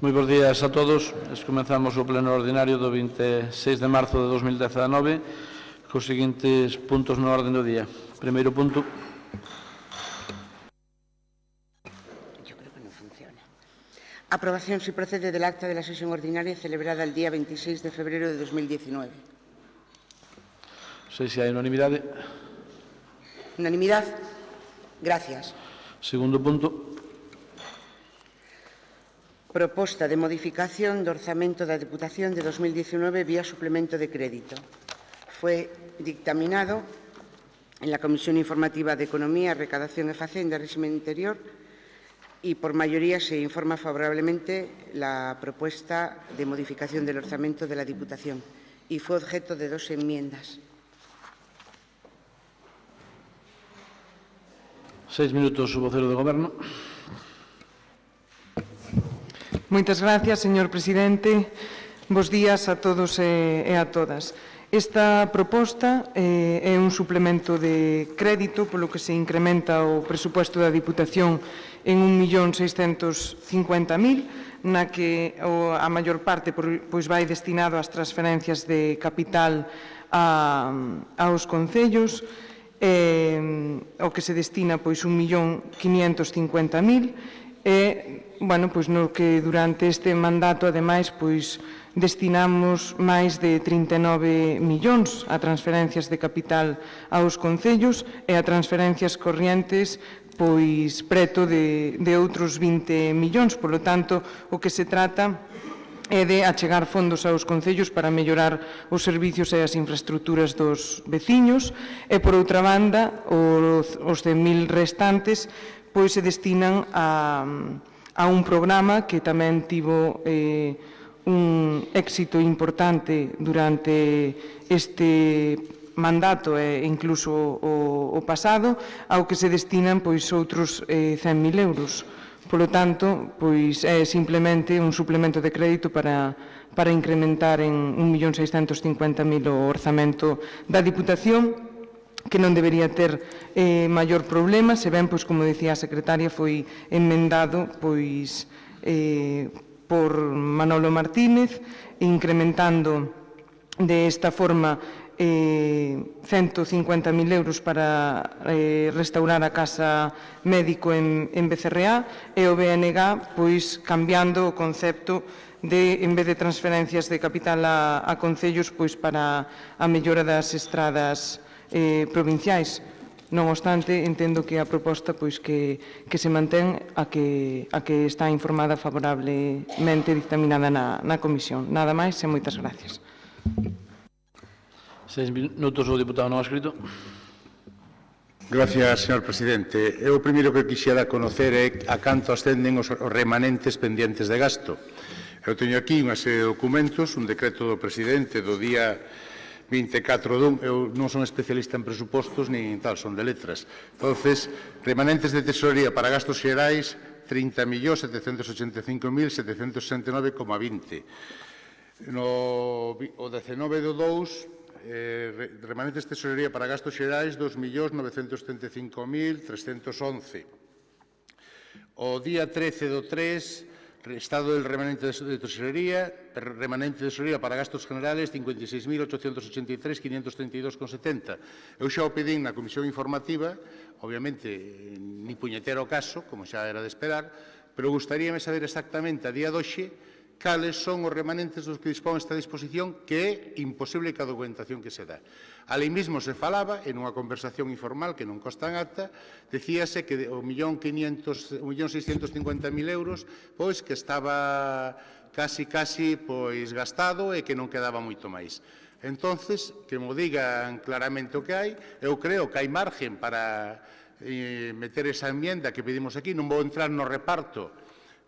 Moi bons días a todos. Comenzamos o pleno ordinario do 26 de marzo de 2019 cos seguintes puntos na orde do día. Primeiro punto. Aprobación, si procede, del acta de la sesión ordinaria celebrada el día 26 de febrero de 2019. Sei se hai unanimidade. Unanimidad. Gracias. Segundo punto. Proposta de modificación do orzamento da Deputación de 2019 vía suplemento de crédito. Fue dictaminado en la Comisión Informativa de Economía, Recaudación e Facenda, Régimen Interior, y por mayoría se informa favorablemente la propuesta de modificación del orzamento de la Diputación y fue objeto de 2 enmiendas. 6 minutos o vocero do Goberno. Moitas gracias, señor presidente. Bos días a todos e a todas. Esta proposta é un suplemento de crédito polo que se incrementa o presupuesto da Diputación en 1.650.000, na que a maior parte pois vai destinado ás transferencias de capital aos concellos, o que se destina pois 1.550.000 e, bueno, pois no que durante este mandato, ademais, pois destinamos máis de 39 millóns a transferencias de capital aos concellos e a transferencias corrientes pois preto de outros 20 millóns. Polo tanto, o que se trata é de achegar fondos aos concellos para mellorar os servicios e as infraestructuras dos veciños e, por outra banda, os 100.000 restantes pois se destinan a un programa que tamén tivo un éxito importante durante este mandato e incluso o pasado, ao que se destinan pois outros 100.000 euros. Polo tanto, pois é simplemente un suplemento de crédito para incrementar en 1.650.000 o orzamento da Diputación, que non debería ter maior problema, se ben, pois, como dicía a secretaria, foi enmendado pois por Manolo Martínez, incrementando de esta forma 150.000 euros para restaurar a casa médico en Becerreá e o BNG, pois, cambiando o concepto de, en vez de transferencias de capital a concellos, pois, para a mellora das estradas provinciais. Non obstante, entendo que a proposta pois que se mantén a que está informada favorablemente dictaminada na comisión. Nada máis e moitas gracias. 6 minutos o diputado non escrito. Gracias, señor presidente. Eu o primeiro que quixera conocer é a canto ascenden os remanentes pendientes de gasto. Eu teño aquí unha serie de documentos, un decreto do presidente do día 24 de 1, eu non son especialista en presupostos nin tal, son de letras. Entonces, remanentes de tesorería para gastos xerais 30.769.769,20. O 19 do 2, remanentes de tesorería para gastos xerais 2.935.311. O día 13 do 3, estado del remanente de tesorería para gastos generales 56.883.532,70. Eu xa o pedín na comisión informativa, obviamente, ni puñetero caso, como xa era de esperar, pero gustaríame saber exactamente a día de hoxe cales son os remanentes dos que dispón esta disposición, que é imposible que a documentación que se dá. Ali mesmo se falaba, en unha conversación informal que non consta en acta, decíase que o 1.650.000 euros pois que estaba casi pois gastado e que non quedaba moito máis. Entonces, que mo digan claramente o que hai, eu creo que hai margen para meter esa enmienda que pedimos aquí, non vou entrar no reparto,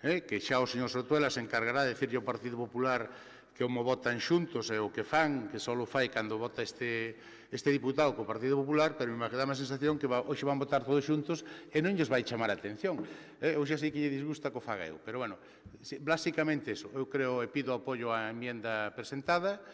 que xa o señor Sotuela se encargará de decirlle ao Partido Popular que como votan xuntos e o que fan, que só o fai cando vota este diputado co Partido Popular, pero me dá a sensación que hoxe van votar todos xuntos e non lles vai chamar a atención. Hoxe sei que lle disgusta que o faga eu, pero, bueno, básicamente eso. Eu creo e pido apoio á enmienda presentada.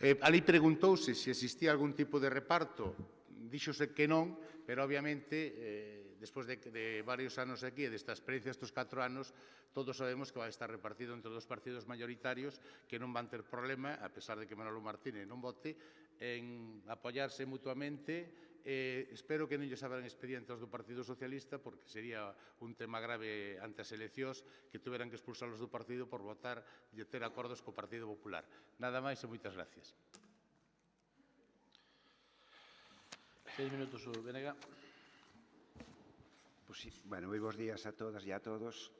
Ali preguntouse se existía algún tipo de reparto, díxose que non, pero obviamente despois de varios anos aquí e desta experiencia estes 4 anos, todos sabemos que vai estar repartido entre dos partidos mayoritarios que non van ter problema, a pesar de que Manolo Martínez non vote, en apoiarse mutuamente. Espero que non lles abran expedientes do Partido Socialista, porque sería un tema grave ante as eleccións que tuveran que expulsarlos do partido por votar e ter acordos co Partido Popular. Nada máis e moitas gracias. 6 minutos, Venega. Pues sí, bueno, moi bons días a todas e a todos.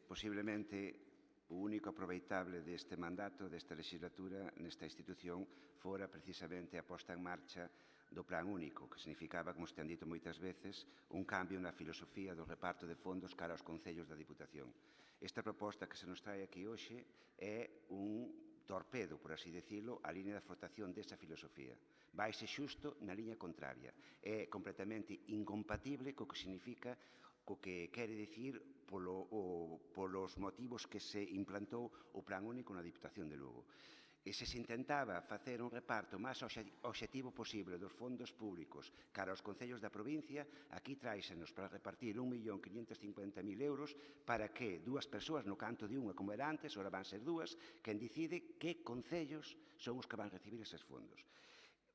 Posiblemente o único aproveitable deste mandato, desta legislatura, nesta institución, fora precisamente a posta en marcha do Plan Único, que significaba, como se han dito moitas veces, un cambio na filosofía do reparto de fondos cara aos concellos da Diputación. Esta proposta que se nos trae aquí hoxe é un torpedo, por así decirlo, a línea de flotación desa filosofía. Vaise xusto na liña contraria. É completamente incompatible co que significa, co que quere dicir polos motivos que se implantou o Plan Único na Diputación de Lugo. E se intentaba facer un reparto máis obxectivo posible dos fondos públicos cara aos concellos da provincia, aquí tráisenos para repartir 1.550.000 euros para que dúas persoas, no canto de unha como era antes, ora van ser dúas, quen decide que concellos son os que van recibir eses fondos.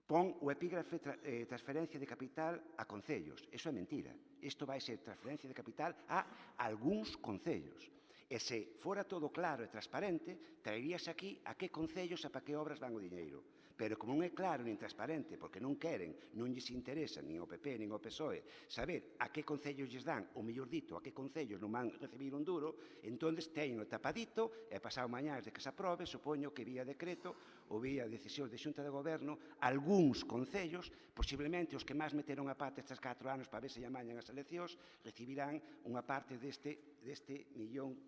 Pon o epígrafe transferencia de capital a concellos. Iso é mentira. Isto vai ser transferencia de capital a algúns concellos. E se fora todo claro e transparente, traeríase aquí a que concellos e para que obras van o diñeiro. Pero como non é claro nin transparente, porque non queren, non lles interesa, nin ao PP, nin ao PSOE, saber a que concellos lles dan, ou mellor dito, a que concellos non van recibir un duro, entón teñen o tapadito, e pasado mañás de que se aprobe, supoño que vía decreto ou vía decisión de Xunta de Goberno, algúns concellos, posiblemente os que máis meteron a pata estes 4 anos para ver se amañan as eleccións, recibirán unha parte deste 1.550.000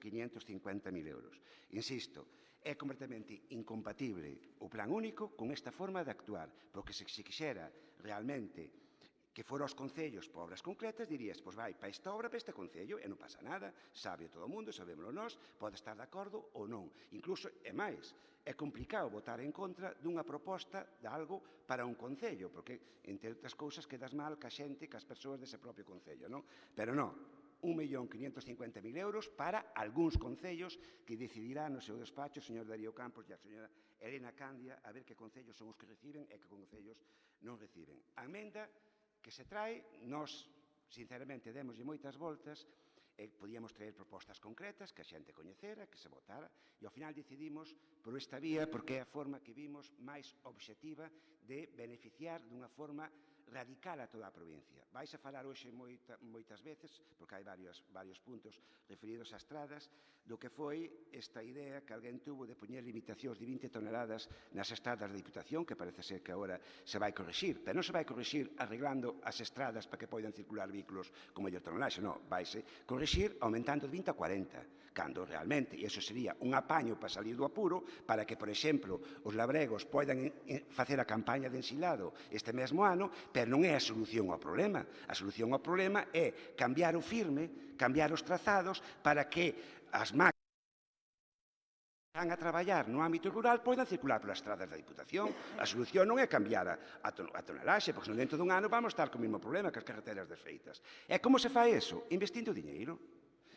euros. Insisto, é completamente incompatible o Plan Único con esta forma de actuar, porque se quixera realmente que fora aos concellos para obras concretas, dirías, pois vai para esta obra, para este concello, e non pasa nada, sabe todo o mundo, sabémoslo nós, pode estar de acordo ou non. Incluso, é máis, é complicado votar en contra dunha proposta de algo para un concello, porque, entre outras cousas, quedas mal ca xente, cas persoas dese propio concello, non? Pero non. 1.550.000 euros para algúns concellos que decidirá no seu despacho o señor Darío Campos e a señora Elena Candia a ver que concellos son os que reciben e que concellos non reciben. A emenda que se trae, nós, sinceramente, demoslle moitas voltas, podíamos traer propostas concretas que a xente coñecera, que se votara, e ao final decidimos por esta vía porque é a forma que vimos máis obxectiva de beneficiar dunha forma radical a toda a provincia. Vais a falar hoxe moitas veces, porque hai varios puntos referidos a estradas, do que foi esta idea que alguén tuvo de poñer limitacións de 20 toneladas nas estradas da Diputación, que parece ser que agora se vai corrixir, pero non se vai corrixir arreglando as estradas para que poidan circular vehículos con maior tonelaxe, non, vaise corrixir aumentando de 20 a 40, cando realmente, e iso sería un apaño para salir do apuro, para que, por exemplo, os labregos poidan facer a campaña de ensilado este mesmo ano, pero non é a solución ao problema. A solución ao problema é cambiar o firme, cambiar os trazados para que as máquinas que van a traballar no ámbito rural poidan circular polas estradas da Diputación. A solución non é cambiar a tonelaxe, porque senón dentro dun ano vamos estar co mesmo problema que as carreteras desfeitas. E como se fai eso? Investindo diñeiro.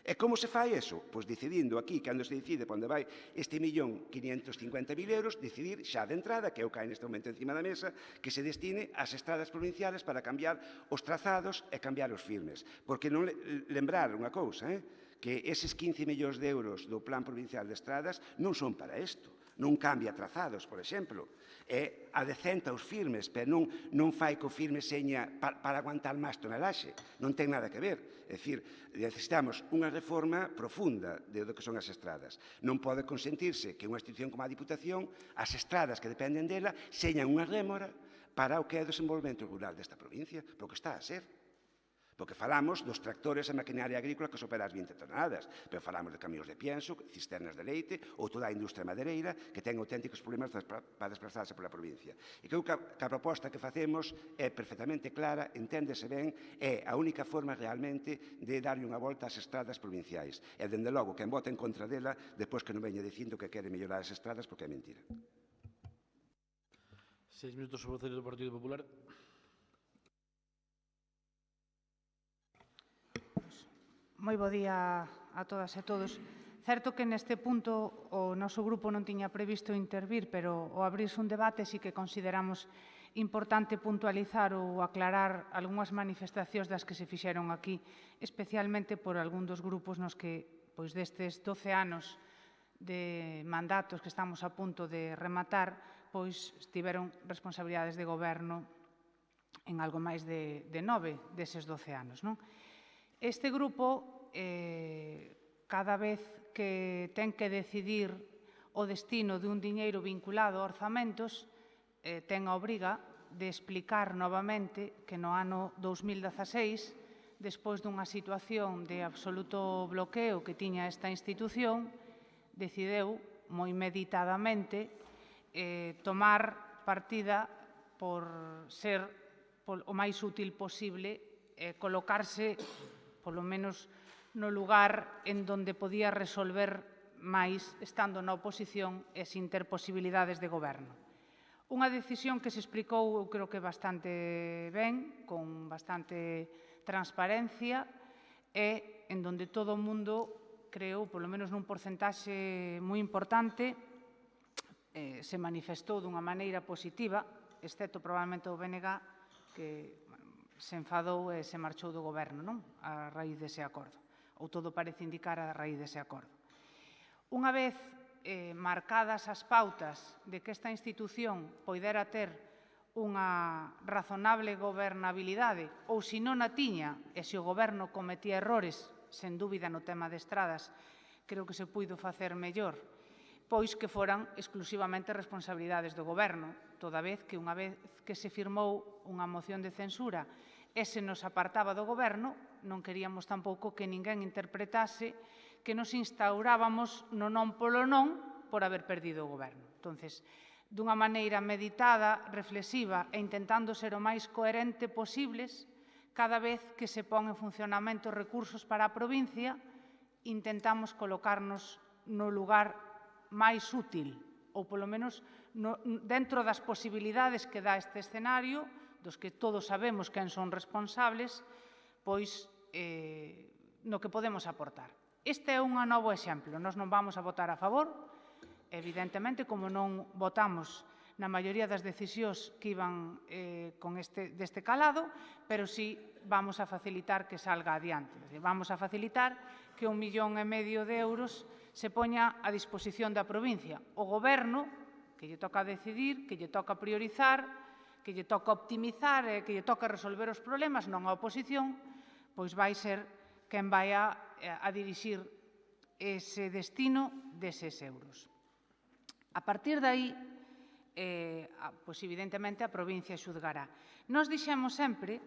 E como se fai eso? Pois decidindo aquí, cando se decide para onde vai este 1.550.000 euros, decidir xa de entrada, que é o que hai neste momento encima da mesa, que se destine ás estradas provinciales para cambiar os trazados e cambiar os firmes. Porque non lembrar unha cousa, que eses 15 millóns de euros do Plan Provincial de Estradas non son para isto. Non cambia trazados, por exemplo. É adecenta os firmes, pero non fai co firme seña para aguantar máis tonelaxe. Non ten nada que ver. É dicir, necesitamos unha reforma profunda do que son as estradas. Non pode consentirse que unha institución como a Diputación, as estradas que dependen dela, señan unha rémora para o que é o desenvolvemento rural desta provincia, porque está a ser. Porque falamos dos tractores e maquinaria agrícola que supera as 20 toneladas, pero falamos de camións de pienso, cisternas de leite ou toda a industria madeireira que ten auténticos problemas para desplazarse pola provincia. E creo que a proposta que facemos é perfectamente clara, enténdese ben, é a única forma realmente de darlle unha volta ás estradas provinciais. E, dende logo, quen vota en contra dela, depois que non veña dicindo que quere mellorar as estradas, porque é mentira. 6 minutos sobre o voceiro do Partido Popular. Moi bo día a todas e todos. Certo que neste punto o noso grupo non tiña previsto intervir, pero ao abrirse un debate sí que consideramos importante puntualizar ou aclarar algunhas manifestacións das que se fixeron aquí, especialmente por algún dos grupos nos que, pois destes 12 anos de mandatos que estamos a punto de rematar, pois tiveron responsabilidades de goberno en algo máis de 9 deses 12 anos, non? Este grupo, cada vez que ten que decidir o destino dun diñeiro vinculado a orzamentos, ten a obriga de explicar novamente que no ano 2016, despois dunha situación de absoluto bloqueo que tiña esta institución, decideu, moi meditadamente, tomar partida por ser o máis útil posible, colocarse, polo menos, no lugar en donde podía resolver máis estando na oposición e sin ter posibilidades de goberno. Unha decisión que se explicou, eu creo que bastante ben, con bastante transparencia, e en donde todo o mundo, creo, polo menos nun porcentaxe moi importante, se manifestou dunha maneira positiva, excepto probablemente o BNG, que se enfadou e se marchou do goberno, non? A raíz dese acordo. Ou todo parece indicar a raíz dese acordo. Unha vez marcadas as pautas de que esta institución poidera ter unha razonable gobernabilidade, ou se non a tiña, e se o goberno cometía errores, sen dúbida no tema de estradas, creo que se puido facer mellor, pois que foran exclusivamente responsabilidades do goberno, toda vez que unha vez que se firmou unha moción de censura e se nos apartaba do goberno, non queríamos tampouco que ninguén interpretase que nos instaurábamos no non polo non por haber perdido o goberno. Entonces, dunha maneira meditada, reflexiva e intentando ser o máis coherente posibles, cada vez que se pon en funcionamento recursos para a provincia, intentamos colocarnos no lugar máis útil, ou polo menos dentro das posibilidades que dá este escenario, dos que todos sabemos quen son responsables, pois no que podemos aportar. Este é un novo exemplo. Nós non vamos a votar a favor, evidentemente, como non votamos na maioría das decisións que iban deste calado, pero sí vamos a facilitar que salga adiante. Vamos a facilitar que 1,5 millón de euros se poña a disposición da provincia. O goberno, que lle toca decidir, que lle toca priorizar, que lle toca optimizar e que lle toca resolver os problemas, non a oposición, pois vai ser quen vai a dirixir ese destino deses euros. A partir de aí, pois evidentemente a provincia xudgará. Nós dixemos sempre,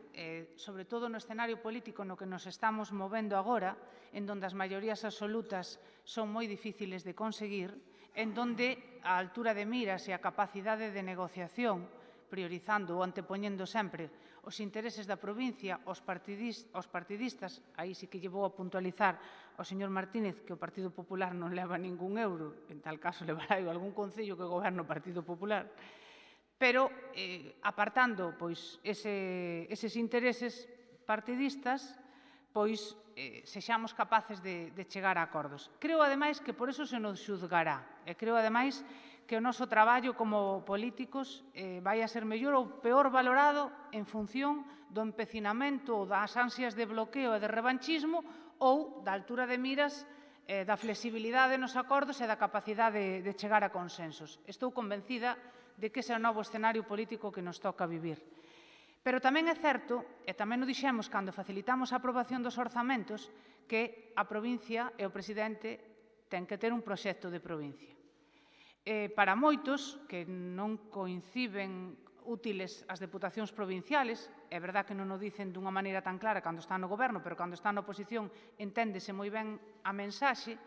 sobre todo no escenario político no que nos estamos movendo agora, en donde as maiorías absolutas son moi difíciles de conseguir, en donde a altura de miras e a capacidade de negociación, priorizando ou antepoñendo sempre os intereses da provincia, os partidistas, aí sí que lle vou a puntualizar ao señor Martínez que o Partido Popular non leva ningún euro, en tal caso levará algún concello que goberna o Partido Popular, pero apartando pois eses intereses partidistas, pois sexamos capaces de chegar a acordos. Creo, ademais, que por eso se nos xuzgará, e creo, ademais, que o noso traballo como políticos vai a ser mellor ou peor valorado en función do empecinamento ou das ansias de bloqueo e de revanchismo ou da altura de miras, da flexibilidade nos acordos e da capacidade de chegar a consensos. Estou convencida de que ese é o novo escenario político que nos toca vivir. Pero tamén é certo, e tamén o dixemos cando facilitamos a aprobación dos orzamentos, que a provincia e o presidente ten que ter un proxecto de provincia. Para moitos que non coinciden útiles as deputacións provinciales, é verdad que non o dicen dunha maneira tan clara cando están no goberno, pero cando están na oposición enténdese moi ben a mensaxe,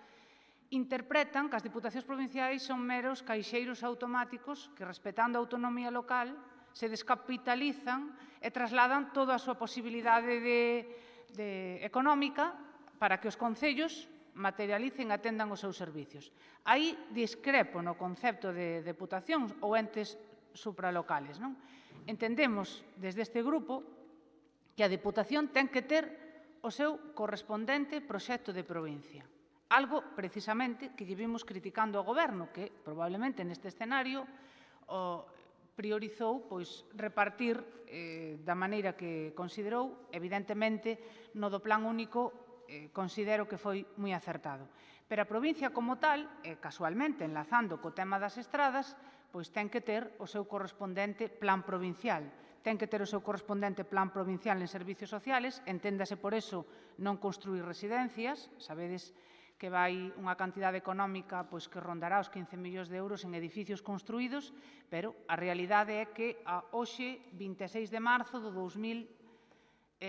interpretan que as deputacións provinciais son meros caixeiros automáticos que, respetando a autonomía local, se descapitalizan e trasladan toda a súa posibilidade económica para que os concellos materialicen e atendan os seus servicios. Aí discrepo no concepto de deputacións ou entes supralocales. Entendemos desde este grupo que a Deputación ten que ter o seu correspondente proxecto de provincia. Algo, precisamente, que lle vimos criticando ao Goberno, que probablemente neste escenario priorizou repartir da maneira que considerou. Evidentemente, no do Plan Único considero que foi moi acertado. Pero a provincia como tal, casualmente enlazando co tema das estradas, ten que ter o seu correspondente plan provincial. Ten que ter o seu correspondente plan provincial en servicios sociales, enténdase por eso non construir residencias, sabedes que vai unha cantidade económica que rondará os 15 millóns de euros en edificios construídos, pero a realidade é que a hoxe, 26 de marzo do 2019,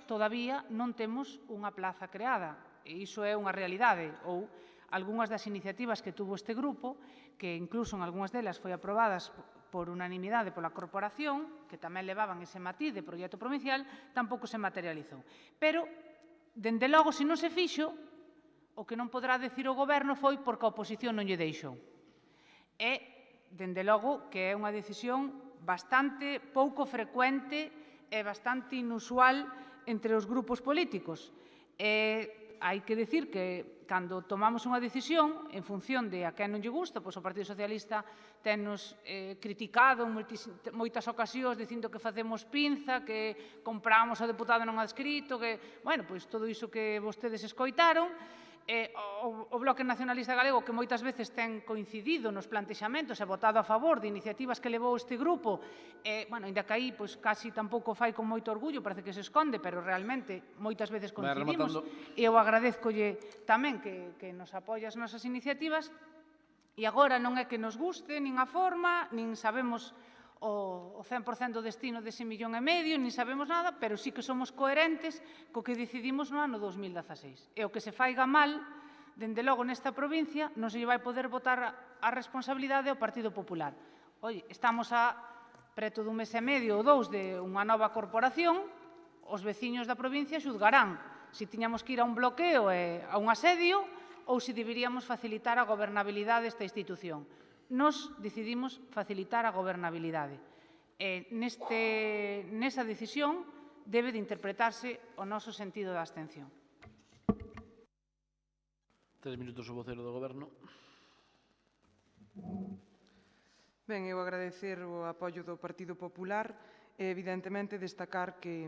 todavía non temos unha plaza creada. E iso é unha realidade. Ou algunhas das iniciativas que tuvo este grupo, que incluso en algunhas delas foi aprobadas por unanimidade pola corporación, que tamén levaban ese matiz de proxecto provincial, tampouco se materializou. Pero, dende logo, se non se fixo, o que non podrá decir o Goberno foi porque a oposición non lle deixou. E, dende logo, que é unha decisión bastante pouco frecuente e bastante inusual entre os grupos políticos. Hai que decir que, cando tomamos unha decisión, en función de a quen non lle gusta, o Partido Socialista tennos criticado en moitas ocasións dicindo que facemos pinza, que compramos ao deputado non adscrito, que, bueno, todo iso que vostedes escoitaron. O Bloque Nacionalista Galego, que moitas veces ten coincidido nos plantexamentos e votado a favor de iniciativas que levou este grupo, ainda que aí casi tampouco fai con moito orgullo, parece que se esconde, pero realmente moitas veces coincidimos. E eu agradezcolle tamén que nos apoie as nosas iniciativas. E agora non é que nos guste nin a forma, nin sabemos o 100% do destino dese 1,5 millón, nin sabemos nada, pero sí que somos coherentes co que decidimos no ano 2016. E o que se faiga mal, dende logo nesta provincia, non se lle vai poder botar a responsabilidade ao Partido Popular. Estamos a preto dun mes e medio ou 2 de unha nova corporación, os veciños da provincia xudgarán se tiñamos que ir a un bloqueo e a un asedio ou se deberíamos facilitar a gobernabilidade desta institución. Nos decidimos facilitar a gobernabilidade. Nesa decisión debe de interpretarse o noso sentido da abstención. 3 minutos o vocero do Goberno. Ben, eu agradecer o apoio do Partido Popular e, evidentemente, destacar que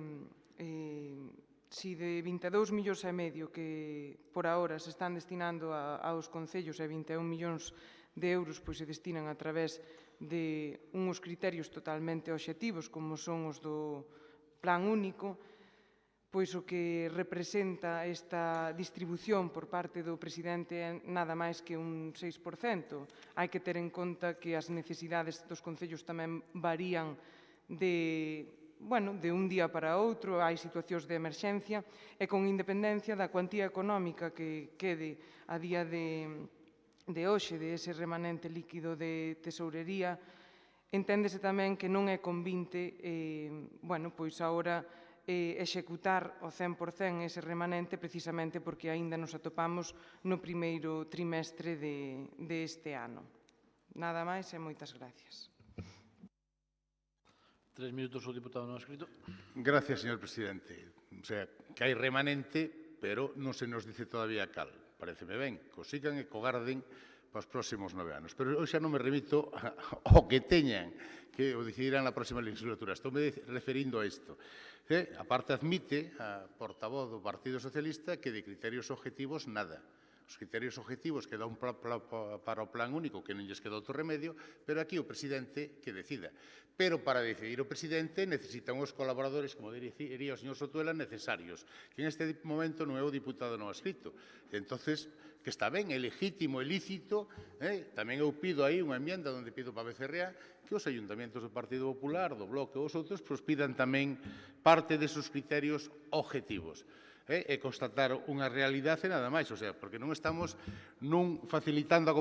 si de 22,5 millóns que por ahora se están destinando aos concellos e 21 millóns de euros se destinan a través de uns criterios totalmente obxectivos como son os do Plan Único, pois o que representa esta distribución por parte do presidente é nada máis que un 6%. Hai que ter en conta que as necesidades dos concellos tamén varían de un día para outro, hai situacións de emerxencia e con independencia da cuantía económica que quede a día de hoxe, de ese remanente líquido de tesourería, enténdese tamén que non é convinte, agora executar o 100% ese remanente precisamente porque aínda nos atopamos no primeiro trimestre deste ano. Nada máis e moitas gracias. 3 minutos o diputado non escrito. Gracias, señor presidente. O sea, que hai remanente, pero non se nos dice todavía cal. Pareceme ben, que o sigan e co garden para os próximos 9 anos. Pero eu xa non me remito ao que teñan, que o decidirán na próxima legislatura. Estou me referindo a isto. A parte admite a portavoz do Partido Socialista que de criterios objetivos nada. Os criterios objetivos que dá para o Plan Único, que non lles queda outro remedio, pero aquí o presidente que decida. Pero para decidir o presidente necesitan os colaboradores, como diría o señor Sotuela, necesarios, que en este momento non é o diputado non escrito. Entonces, que está ben, é legítimo, é lícito, tamén eu pido aí unha enmienda onde pido para a BCRA que os ayuntamentos do Partido Popular, do Bloque ou os outros, pidan tamén parte desos criterios objetivos. E constatar unha realidade nada máis, o sea, porque non estamos facilitando a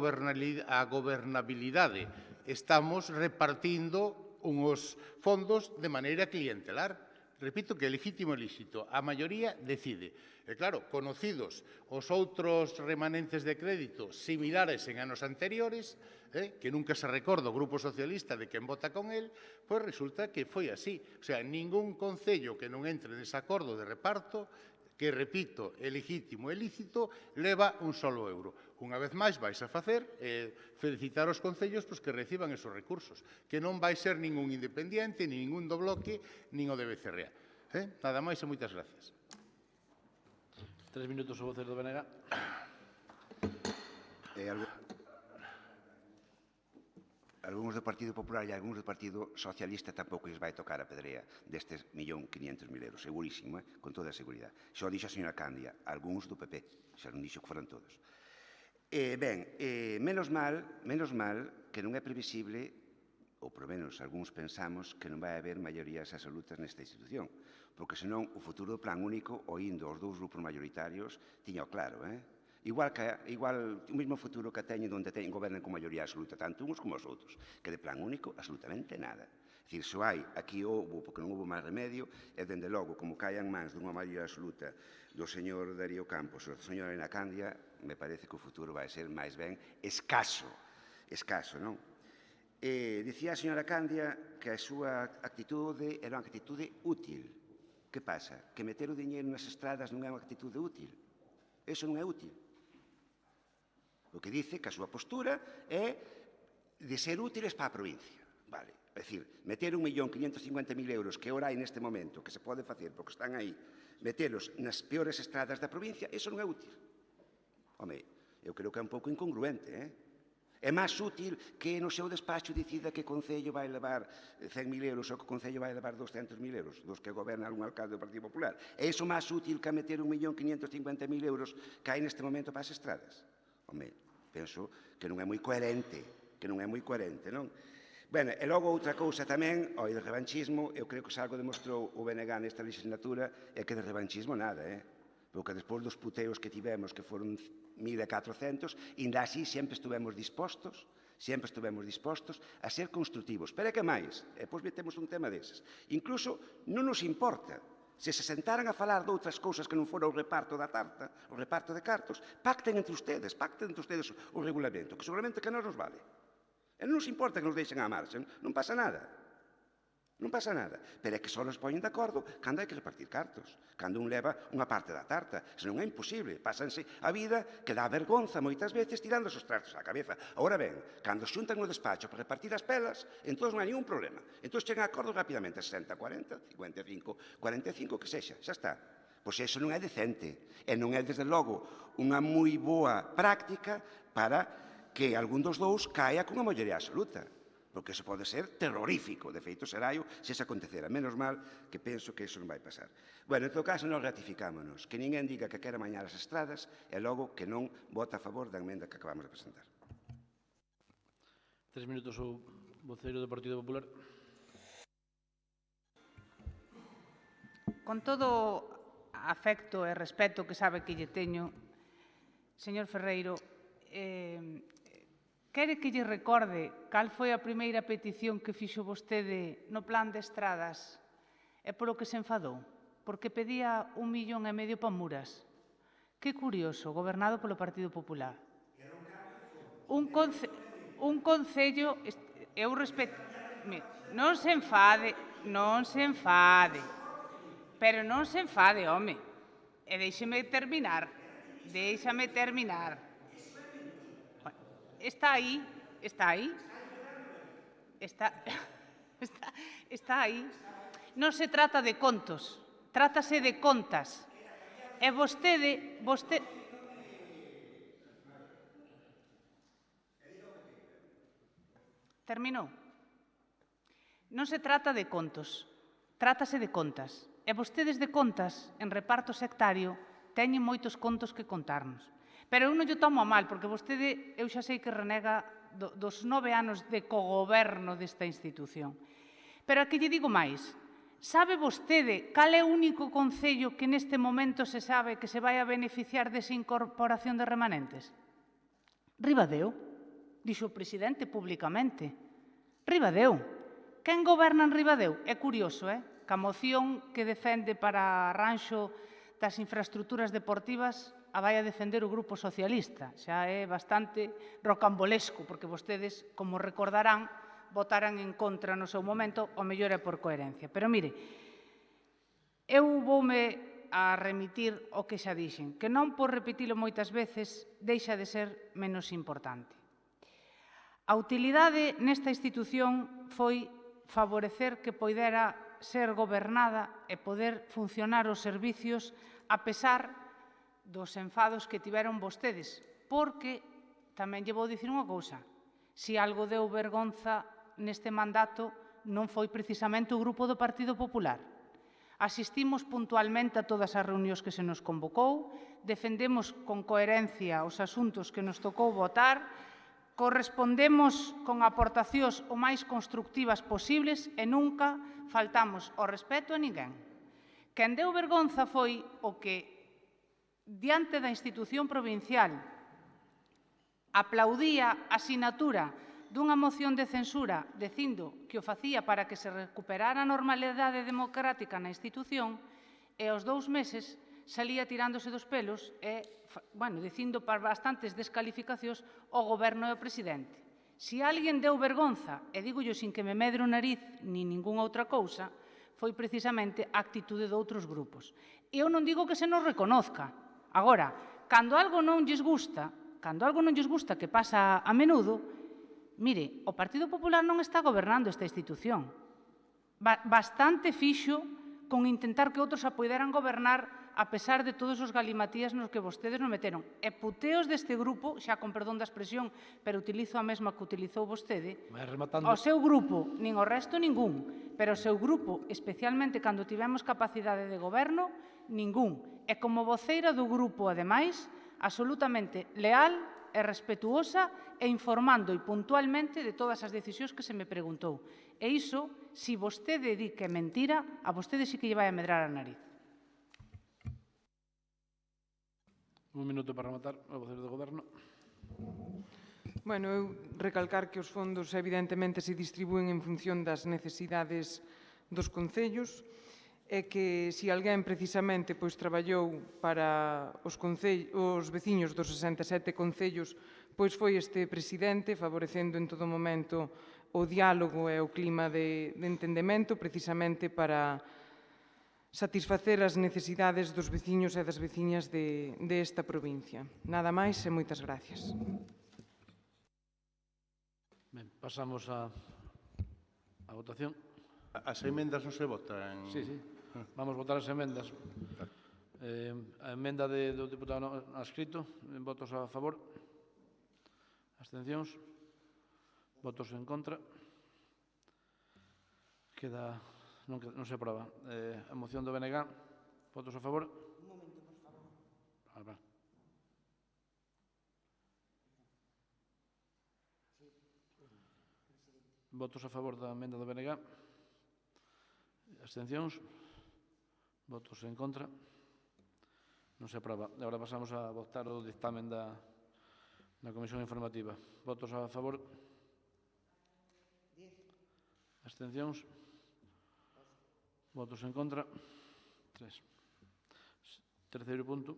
gobernabilidade, estamos repartindo unhos fondos de maneira clientelar. repito que é legítimo e lícito, a maioría decide. E claro, conocidos os outros remanentes de crédito similares en anos anteriores, que nunca se recorda o Grupo Socialista de quen vota con el, pois resulta que foi así. O sea, ningún concello que non entre nese acordo de reparto, que, repito, é legítimo e lícito, leva un solo euro. Unha vez máis vais a facer felicitar os concellos que reciban esos recursos, que non vai ser ningún independiente, nin ningún do Bloque, nin o de Becerrea. Nada máis e moitas gracias. 3 minutos o voceiro do BNG. Algúns do Partido Popular e algúns do Partido Socialista tampouco lles vai tocar a pedrea destes 1.500.000 euros, segurísimo, con toda a seguridade. Xa o dixo a señora Candia, algúns do PP, xa non dixo que foran todos. Menos mal que non é previsible, ou por menos algúns pensamos, que non vai haber maiorías absolutas nesta institución, porque senón o futuro do plan único, oindo os dous grupos maioritarios, tiña o claro, Igual o mesmo futuro que teñen onde gobernan con maioría absoluta, tanto uns como os outros, que de plan único absolutamente nada. É dicir, se hai, aquí houve, porque non houve máis remedio, e dende logo, como caian mans dunha maioría absoluta do señor Darío Campos ou da señora Elena Candia, me parece que o futuro vai ser máis ben escaso, non? Dicía a señora Candia que a súa actitude era unha actitude útil. Que pasa? Que meter o diñeiro nas estradas non é unha actitude útil. Eso non é útil. O que dice que a súa postura é de ser útiles para a provincia. Vale. É dicir, meter 1.550.000 euros que ora hai neste momento, que se pode facer porque están aí, metelos nas peores estradas da provincia, eso non é útil. Home, eu creo que é un pouco incongruente, É máis útil que no seu despacho decida que o Concello vai levar 100.000 euros ou que o Concello vai levar 200.000 euros, dos que goberna algún alcalde do Partido Popular. É iso máis útil que meter 1.550.000 euros que hai neste momento para as estradas? Home, penso que non é moi coherente, non? Ben, e logo outra cousa tamén, o de revanchismo, eu creo que se algo demostrou o BNG nesta legislatura é que de revanchismo nada, porque despois dos puteos que tivemos, que foron 1.400, ainda así sempre estuvemos dispostos a ser construtivos. Pero é que máis, e depois metemos un tema deses. Incluso non nos importa, se sentaran a falar de outras cousas que non fora o reparto da tarta, o reparto de cartos, pacten entre ustedes o regulamento, que seguramente que non nos vale. E non nos importa que nos deixen á marxa, non pasa nada. Pero é que só nos poñen de acordo cando hai que repartir cartos, cando un leva unha parte da tarta, senón é imposible, pásanse a vida que dá vergonza moitas veces tirando os trastos á cabeza. Agora ben, cando xuntan no despacho para repartir as pelas, entón non hai ningún problema. Entón chegan a acordo rapidamente, 60-40, 55-45, que sexa, xa está. Pois iso non é decente, e non é, desde logo, unha moi boa práctica para que algún dos dous caia cunha maioría absoluta. Porque iso pode ser terrorífico, de feito seraio, se se acontecera. Menos mal que penso que iso non vai pasar. Bueno, en todo caso, nós ratificámonos. Que ninguén diga que quere mañar as estradas e logo que non vota a favor da emenda que acabamos de presentar. 3 minutos o voceiro do Partido Popular. Con todo afecto e respeto que sabe que lle teño, señor Ferreiro, quere que lle recorde cal foi a primeira petición que fixo vostede no plan de estradas e polo que se enfadou? Porque pedía 1,5 millón para Muras. Que curioso, gobernado polo Partido Popular. Un concello... Eu respeto... Non se enfade. Pero non se enfade, home. E déixeme terminar. Está aí. Non se trata de contos, trátase de contas. E vostede... Terminou. Non se trata de contos, trátase de contas. E vostedes de contas, en reparto sectario, teñen moitos contos que contarnos. Pero eu non lle tomo a mal, porque vostede, eu xa sei que renega dos 9 anos de cogoberno desta institución. Pero a que lle digo máis, sabe vostede cal é o único concello que neste momento se sabe que se vai a beneficiar desa incorporación de remanentes? Ribadeo, dixo o presidente públicamente. Ribadeo. Quen goberna en Ribadeo? É curioso, que a moción que defende para arranxo das infraestructuras deportivas a vai a defender o Grupo Socialista. Xa é bastante rocambolesco, porque vostedes, como recordarán, votaran en contra no seu momento, o mellor é por coherencia. Pero mire, eu voume a remitir o que xa dixen, que non por repetilo moitas veces deixa de ser menos importante. A utilidade nesta institución foi favorecer que poidera ser gobernada e poder funcionar os servicios a pesar dos enfados que tiveron vostedes, porque tamén lle vou dicir unha cousa, se algo deu vergonza neste mandato non foi precisamente o Grupo do Partido Popular. Asistimos puntualmente a todas as reunións que se nos convocou, defendemos con coherencia os asuntos que nos tocou votar, correspondemos con aportacións o máis constructivas posibles e nunca faltamos ao respeto a ninguén. Quen deu vergonza foi o que, diante da institución provincial, aplaudía a sinatura dunha moción de censura dicindo que o facía para que se recuperara a normalidade democrática na institución e aos 2 meses salía tirándose dos pelos e, dicindo para bastantes descalificacións ao goberno e ao presidente. Se alguén deu vergonza, e dígollo sin que me medre o nariz ni ningunha outra cousa, foi precisamente a actitude de outros grupos. Eu non digo que se nos reconozca. Agora, cando algo non lles gusta que pasa a menudo, mire, o Partido Popular non está gobernando esta institución. Bastante fixo con intentar que outros a poideran gobernar a pesar de todos os galimatías nos que vostedes nos meteron. E puteos deste grupo, xa con perdón da expresión, pero utilizo a mesma que utilizou vostede, o seu grupo, nin o resto ningún, pero o seu grupo, especialmente cando tivemos capacidade de goberno, ningún. E como voceira do grupo, ademais, absolutamente leal e respetuosa e informando e puntualmente de todas as decisións que se me preguntou. E iso, se vostede di que é mentira, a vostede sí que lle vai a medrar a nariz. Un minuto para rematar, o voceiro do Goberno. Bueno, eu recalcar que os fondos evidentemente se distribúen en función das necesidades dos concellos e que se alguén precisamente traballou para os veciños dos 67 concellos, pois foi este presidente, favorecendo en todo momento o diálogo e o clima de entendemento, precisamente para satisfacer as necesidades dos veciños e das veciñas desta provincia. Nada máis e moitas gracias. Ben, pasamos a votación. As emendas non se votan? Sí. Vamos votar as emendas. A emenda do deputado adscrito, votos a favor. Abstencións. Votos en contra. Non se aproba. A moción do BNG, votos a favor. Un momento, por favor. Votos a favor da emenda do BNG. Abstencións. Votos en contra. Non se aproba. Agora pasamos a votar o dictamen da Comisión Informativa. Votos a favor. 10. Abstencións. Votos en contra. 3. Terceiro punto.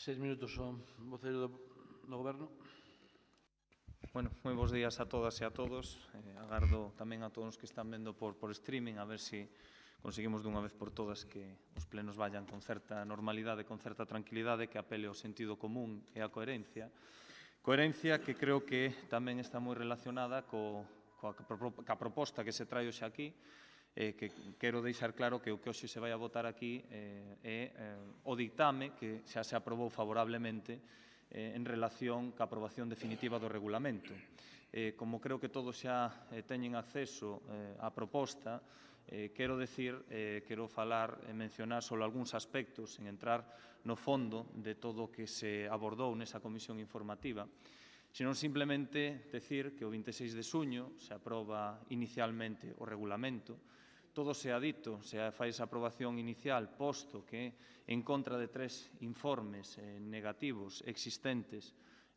Seis minutos ao voceiro do Goberno. Bueno, moi bons días a todas e a todos. Agardo tamén a todos que están vendo por streaming a ver se conseguimos dunha vez por todas que os plenos vayan con certa normalidade, con certa tranquilidade, que apele ao sentido común e á coherencia. Coherencia que creo que tamén está moi relacionada ca proposta que se trae hoxe aquí que quero deixar claro que o que hoxe se vai a votar aquí é o dictame que xa se aprobou favorablemente en relación ca aprobación definitiva do regulamento. Como creo que todos xa teñen acceso á proposta, quero falar e mencionar só algúns aspectos en entrar no fondo de todo o que se abordou nesa comisión informativa, senón simplemente decir que o 26 de xuño se aproba inicialmente o regulamento. Todo se ha dito, se fai esa aprobación inicial, posto que en contra de 3 informes negativos existentes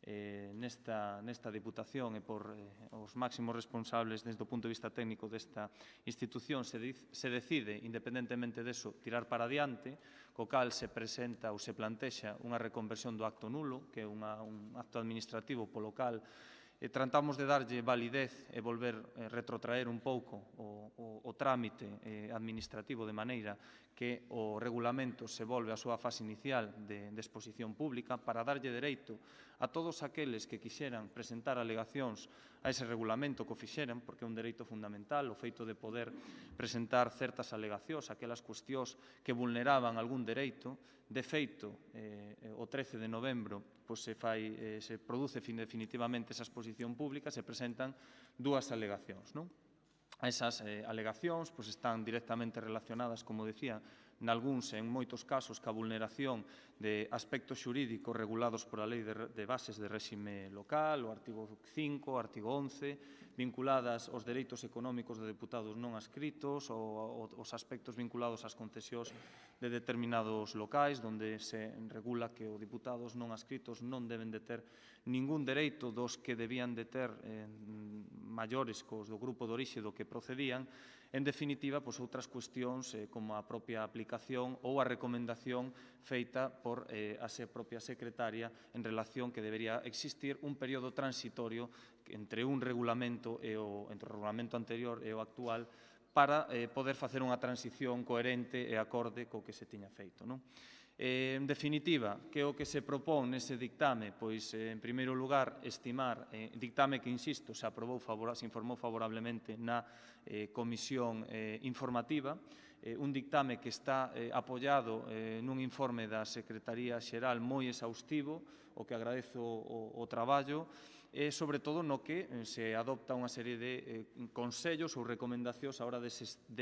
nesta Diputación e por os máximos responsables desde o punto de vista técnico desta institución se decide, independentemente deso, tirar para adiante, co cal se presenta ou se plantexa unha reconversión do acto nulo, que é un acto administrativo polo cal tratamos de darlle validez e volver retrotraer un pouco o trámite administrativo de maneira que o regulamento se volve á súa fase inicial de exposición pública para darlle dereito a todos aqueles que quixeran presentar alegacións a ese regulamento que o fixeran, porque é un dereito fundamental o feito de poder presentar certas alegacións, aquelas cuestións que vulneraban algún dereito. De feito, o 13 de novembro se produce definitivamente esa exposición pública, se presentan 2 alegacións. Esas alegacións están directamente relacionadas, como decía, nalgúns, en moitos casos, ca vulneración de aspectos xurídicos regulados pola Lei de Bases de Réxime Local, o artigo 5, o artigo 11, vinculadas aos dereitos económicos de deputados non adscritos ou os aspectos vinculados ás concesións de determinados locais, onde se regula que os deputados non adscritos non deben de ter ningún dereito dos que debían de ter maiores cos do grupo de orixe do que procedían. En definitiva, outras cuestións como a propia aplicación ou a recomendación feita por a propia secretaria en relación que debería existir un período transitorio entre un regulamento entre o regulamento anterior e o actual para poder facer unha transición coherente e acorde co que se tiña feito. En definitiva, que o que se propón nese dictame? Pois, en primeiro lugar, estimar, dictame que, insisto, se informou favorablemente na comisión informativa, un dictame que está apoiado nun informe da Secretaría Xeral moi exhaustivo, o que agradezo o traballo, e, sobre todo, no que se adopta unha serie de consellos ou recomendacións a hora de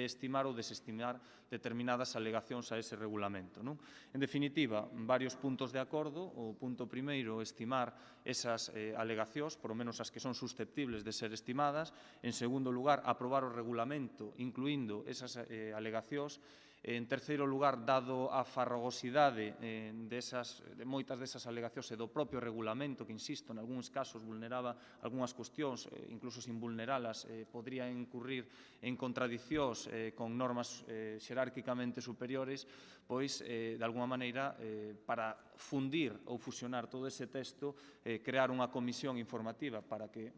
estimar ou desestimar determinadas alegacións a ese regulamento. En definitiva, varios puntos de acordo. O punto primeiro, estimar esas alegacións, por lo menos as que son susceptibles de ser estimadas. En segundo lugar, aprobar o regulamento, incluindo esas alegacións. En terceiro lugar, dado a farragosidade de moitas desas alegacións e do propio regulamento, que, insisto, en algúns casos vulneraba algunhas cuestións, incluso sin vulneralas, podría incurrir en contradicións con normas xerárquicamente superiores, pois, de alguma maneira, para fundir ou fusionar todo ese texto, crear unha comisión informativa para que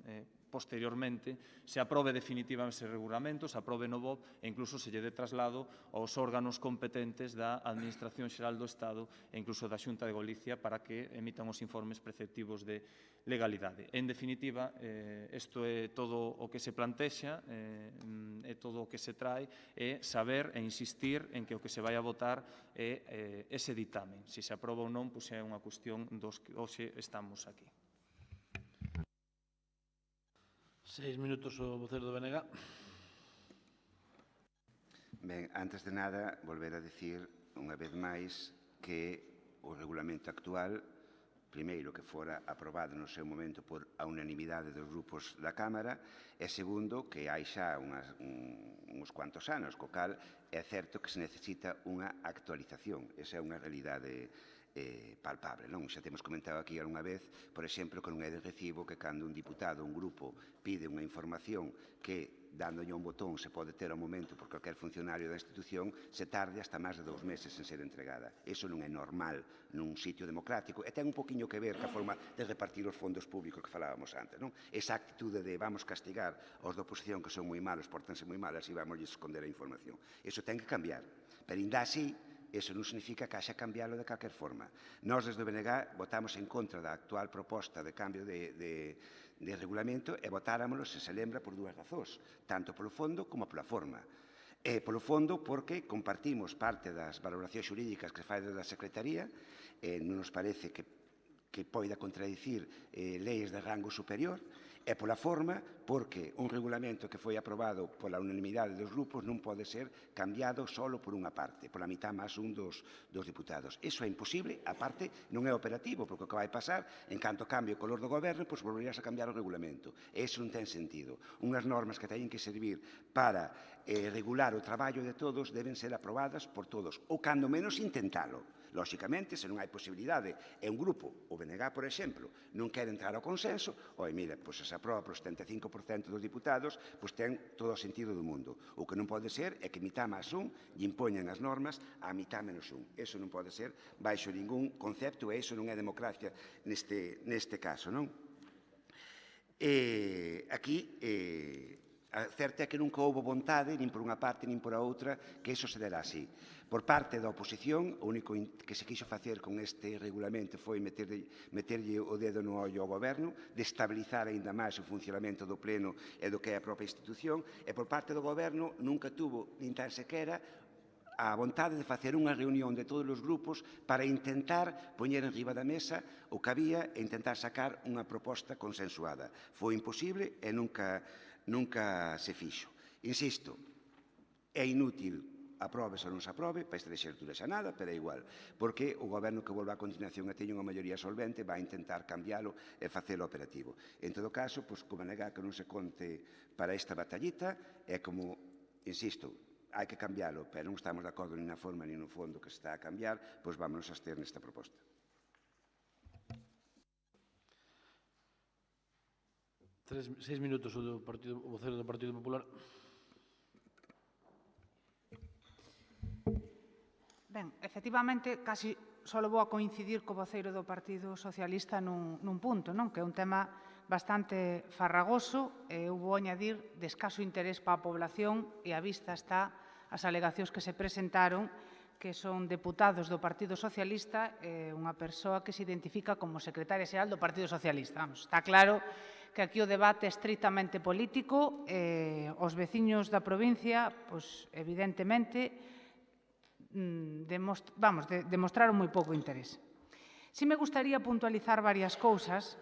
posteriormente se aprobe definitivamente ese regulamento, se aprobe no BOP e incluso se lle dé traslado aos órganos competentes da Administración Xeral do Estado e incluso da Xunta de Galicia para que emitan os informes preceptivos de legalidade. En definitiva, isto é todo o que se plantexa, é todo o que se trae, é saber e insistir en que o que se vai a votar é ese ditamen. Se se aproba ou non, pois é unha cuestión dos que hoxe estamos aquí. 6 minutos o vocero do BNG. Ben, antes de nada, volver a dicir unha vez máis que o regulamento actual, primeiro, que fora aprobado no seu momento por a unanimidade dos grupos da Cámara, e segundo, que hai xa uns cuantos anos, co cal é certo que se necesita unha actualización. Esa é unha realidade palpable, non? Xa temos comentado aquí algunha vez, por exemplo, que non é de recibo que cando un diputado ou un grupo pide unha información que, dándolle un botón, se pode ter ao momento por calquer funcionario da institución, se tarde hasta máis de 2 meses en ser entregada. Iso non é normal nun sitio democrático e ten un poquinho que ver ca forma de repartir os fondos públicos que falábamos antes, non? Esa actitude de vamos castigar aos da oposición que son moi malos, portanse moi mal, así vamos esconder a información. Iso ten que cambiar. Pero ainda así, iso non significa que haxa cambiarlo de calquer forma. Nós, desde o BNG, votamos en contra da actual proposta de cambio de regulamento e votáramoslo, se lembra, por 2 razóns, tanto polo fondo como pola forma. E, polo fondo, porque compartimos parte das valoracións xurídicas que se fai da Secretaría, non nos parece que poida contradicir leis de rango superior, e pola forma, porque un regulamento que foi aprobado pola unanimidade dos grupos non pode ser cambiado só por unha parte, pola mitad máis un dos diputados. Iso é imposible, a parte non é operativo, porque o que vai pasar, en canto cambie o color do goberno, pois volverías a cambiar o regulamento. E iso non ten sentido. Unhas normas que teñen que servir para regular o traballo de todos deben ser aprobadas por todos, ou cando menos intentalo. Lóxicamente, se non hai posibilidade, e un grupo, o BNG, por exemplo, non quere entrar ao consenso, mira, pois se aproba por 75% dos diputados, pois ten todo o sentido do mundo. O que non pode ser é que mitad máis un lle impoñan as normas a mitad menos un. Eso non pode ser baixo ningún concepto, e iso non é democracia neste caso, non? Aquí, a certa é que nunca houve vontade, nin por unha parte nin por a outra, que iso se dera así. Por parte da oposición, o único que se quixo facer con este regulamento foi meterlle o dedo no ollo ao goberno, destabilizar aínda máis o funcionamento do pleno e do que é a propia institución, e por parte do goberno nunca tuvo, nin tan sequera, a vontade de facer unha reunión de todos os grupos para intentar poñer en riba da mesa o que había e intentar sacar unha proposta consensuada. Foi imposible e nunca se fixo. Insisto, é inútil aprobes ou non se aprobe, para esta legislatura xa nada, pero é igual, porque o goberno que volva a continuación e teña unha maioría solvente vai intentar cambiálo e facelo operativo. En todo caso, pois, como negar que non se conte para esta batallita, é como, insisto, hai que cambiálo, pero non estamos de acordo nin na forma nin no fondo que se está a cambiar, pois vámonos a abster nesta proposta. 6 minutos o vocero do Partido Popular. Ben, efectivamente, casi só vou a coincidir co voceiro do Partido Socialista nun punto, non? Que é un tema bastante farragoso e eu vou añadir de escaso interés para a población, e a vista está as alegacións que se presentaron, que son deputados do Partido Socialista e unha persoa que se identifica como secretaria xeral do Partido Socialista. Vamos, está claro que aquí o debate é estritamente político e os veciños da provincia, pois, evidentemente, demostraron moi pouco interés. Si me gustaría puntualizar varias cousas.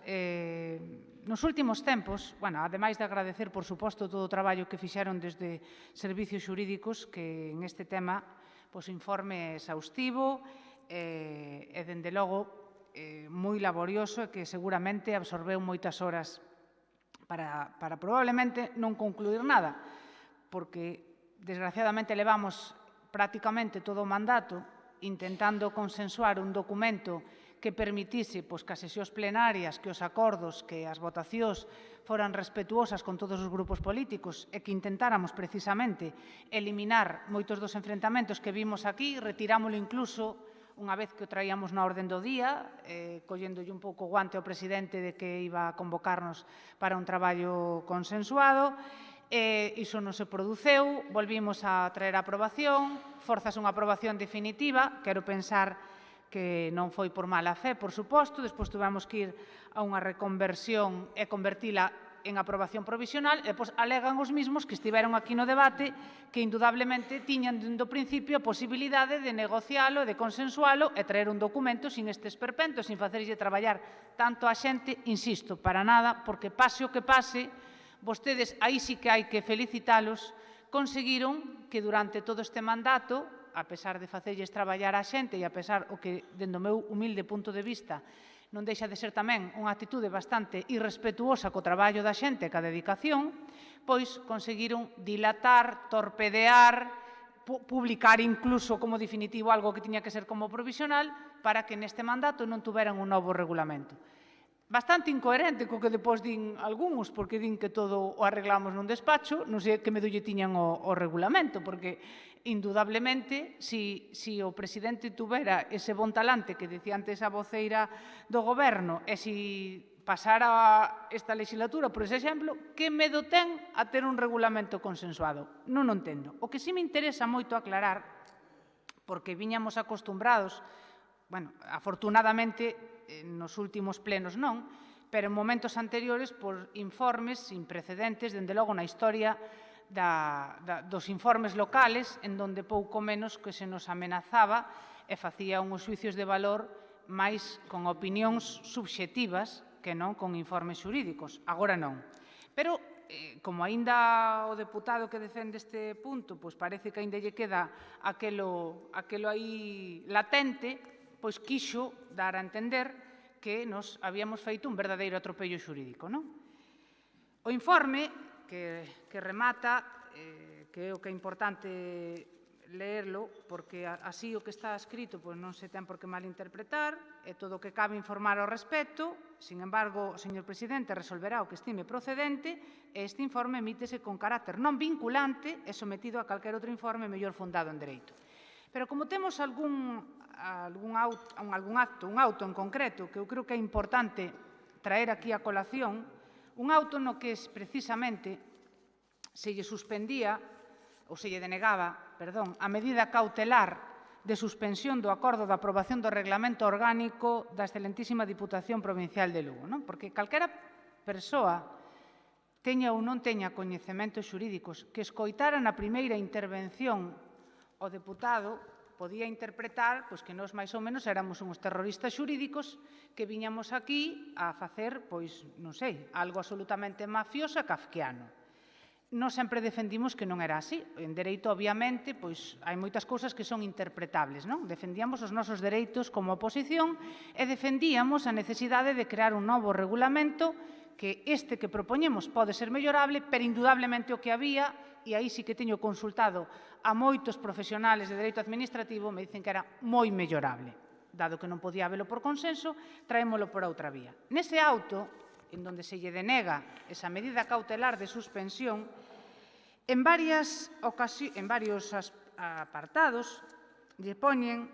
Nos últimos tempos, ademais de agradecer, por suposto, todo o traballo que fixeron desde servicios xurídicos, que en este tema, pois, informe exhaustivo e, dende logo, moi laborioso e que seguramente absorbeu moitas horas para probablemente non concluir nada, porque, desgraciadamente, levamos prácticamente todo o mandato intentando consensuar un documento que permitise que as sesións plenarias, que os acordos, que as votacións foran respetuosas con todos os grupos políticos e que intentáramos precisamente eliminar moitos dos enfrentamentos que vimos aquí, retirámoslo incluso unha vez que o traíamos na orden do día, collendolle un pouco o guante ao presidente de que iba a convocarnos para un traballo consensuado. Iso non se produceu, volvimos a traer a aprobación, forzas unha aprobación definitiva, quero pensar que non foi por mala fe, por suposto, despois tuvemos que ir a unha reconversión e convertila en aprobación provisional, e depois alegan os mismos que estiveron aquí no debate que indudablemente tiñan dende o principio a posibilidade de negocialo, de consensualo e traer un documento sin estes perpentos, sin facerlle traballar tanto a xente, insisto, para nada, porque pase o que pase, vostedes, aí sí que hai que felicitalos, conseguiron que durante todo este mandato, a pesar de facerlles traballar a xente e a pesar o que, dende o meu humilde punto de vista, non deixa de ser tamén unha actitude bastante irrespetuosa co traballo da xente e ca dedicación, pois conseguiron dilatar, torpedear, publicar incluso como definitivo algo que tiña que ser como provisional para que neste mandato non tuveran un novo regulamento. Bastante incoherente co que depois din algúns, porque din que todo o arreglamos nun despacho, non sei que medulle tiñan o regulamento, porque indudablemente, si o presidente tuvera ese bon talante que dicía antes a voceira do goberno, e si pasara esta legislatura, por ese exemplo, que medo ten a ter un regulamento consensuado? Non o entendo. O que sí me interesa moito aclarar, porque viñamos acostumbrados, afortunadamente, nos últimos plenos non, pero en momentos anteriores por informes sin precedentes, dende logo na historia dos informes locales, en donde pouco menos que se nos amenazaba e facía uns xuicios de valor máis con opinións subxectivas que non con informes xurídicos. Agora non. Pero, como aínda o deputado que defende este punto, pois parece que aínda lle queda aquelo aí latente, pois quixo dar a entender que nos habíamos feito un verdadeiro atropello xurídico, non? O informe que remata, que é o que é importante leerlo, porque así o que está escrito non se ten por que malinterpretar, e todo o que cabe informar ao respecto. Sin embargo, o señor presidente resolverá o que estime procedente e este informe emítese con carácter non vinculante e sometido a calquer outro informe mellor fundado en dereito. Pero como temos algún auto en concreto que eu creo que é importante traer aquí a colación, un auto no que precisamente se lle suspendía ou se lle denegaba, a medida cautelar de suspensión do acordo de aprobación do Reglamento Orgánico da excelentísima Diputación Provincial de Lugo. Porque calquera persoa, teña ou non teña coñecementos xurídicos, que escoitara na primeira intervención o deputado, podía interpretar que nós máis ou menos éramos uns terroristas xurídicos que viñamos aquí a facer, non sei, algo absolutamente mafioso e kafkiano. Nós sempre defendimos que non era así. En dereito, obviamente, hai moitas cousas que son interpretables, non? Defendíamos os nosos dereitos como oposición e defendíamos a necesidade de crear un novo regulamento que este que propoñemos pode ser mellorable, pero indudablemente o que había, e aí sí que teño consultado a moitos profesionales de dereito administrativo, me dicen que era moi mellorable. Dado que non podía habelo por consenso, traémolo por outra vía. Nese auto, en donde se lle denega esa medida cautelar de suspensión, en varios apartados lle poñen: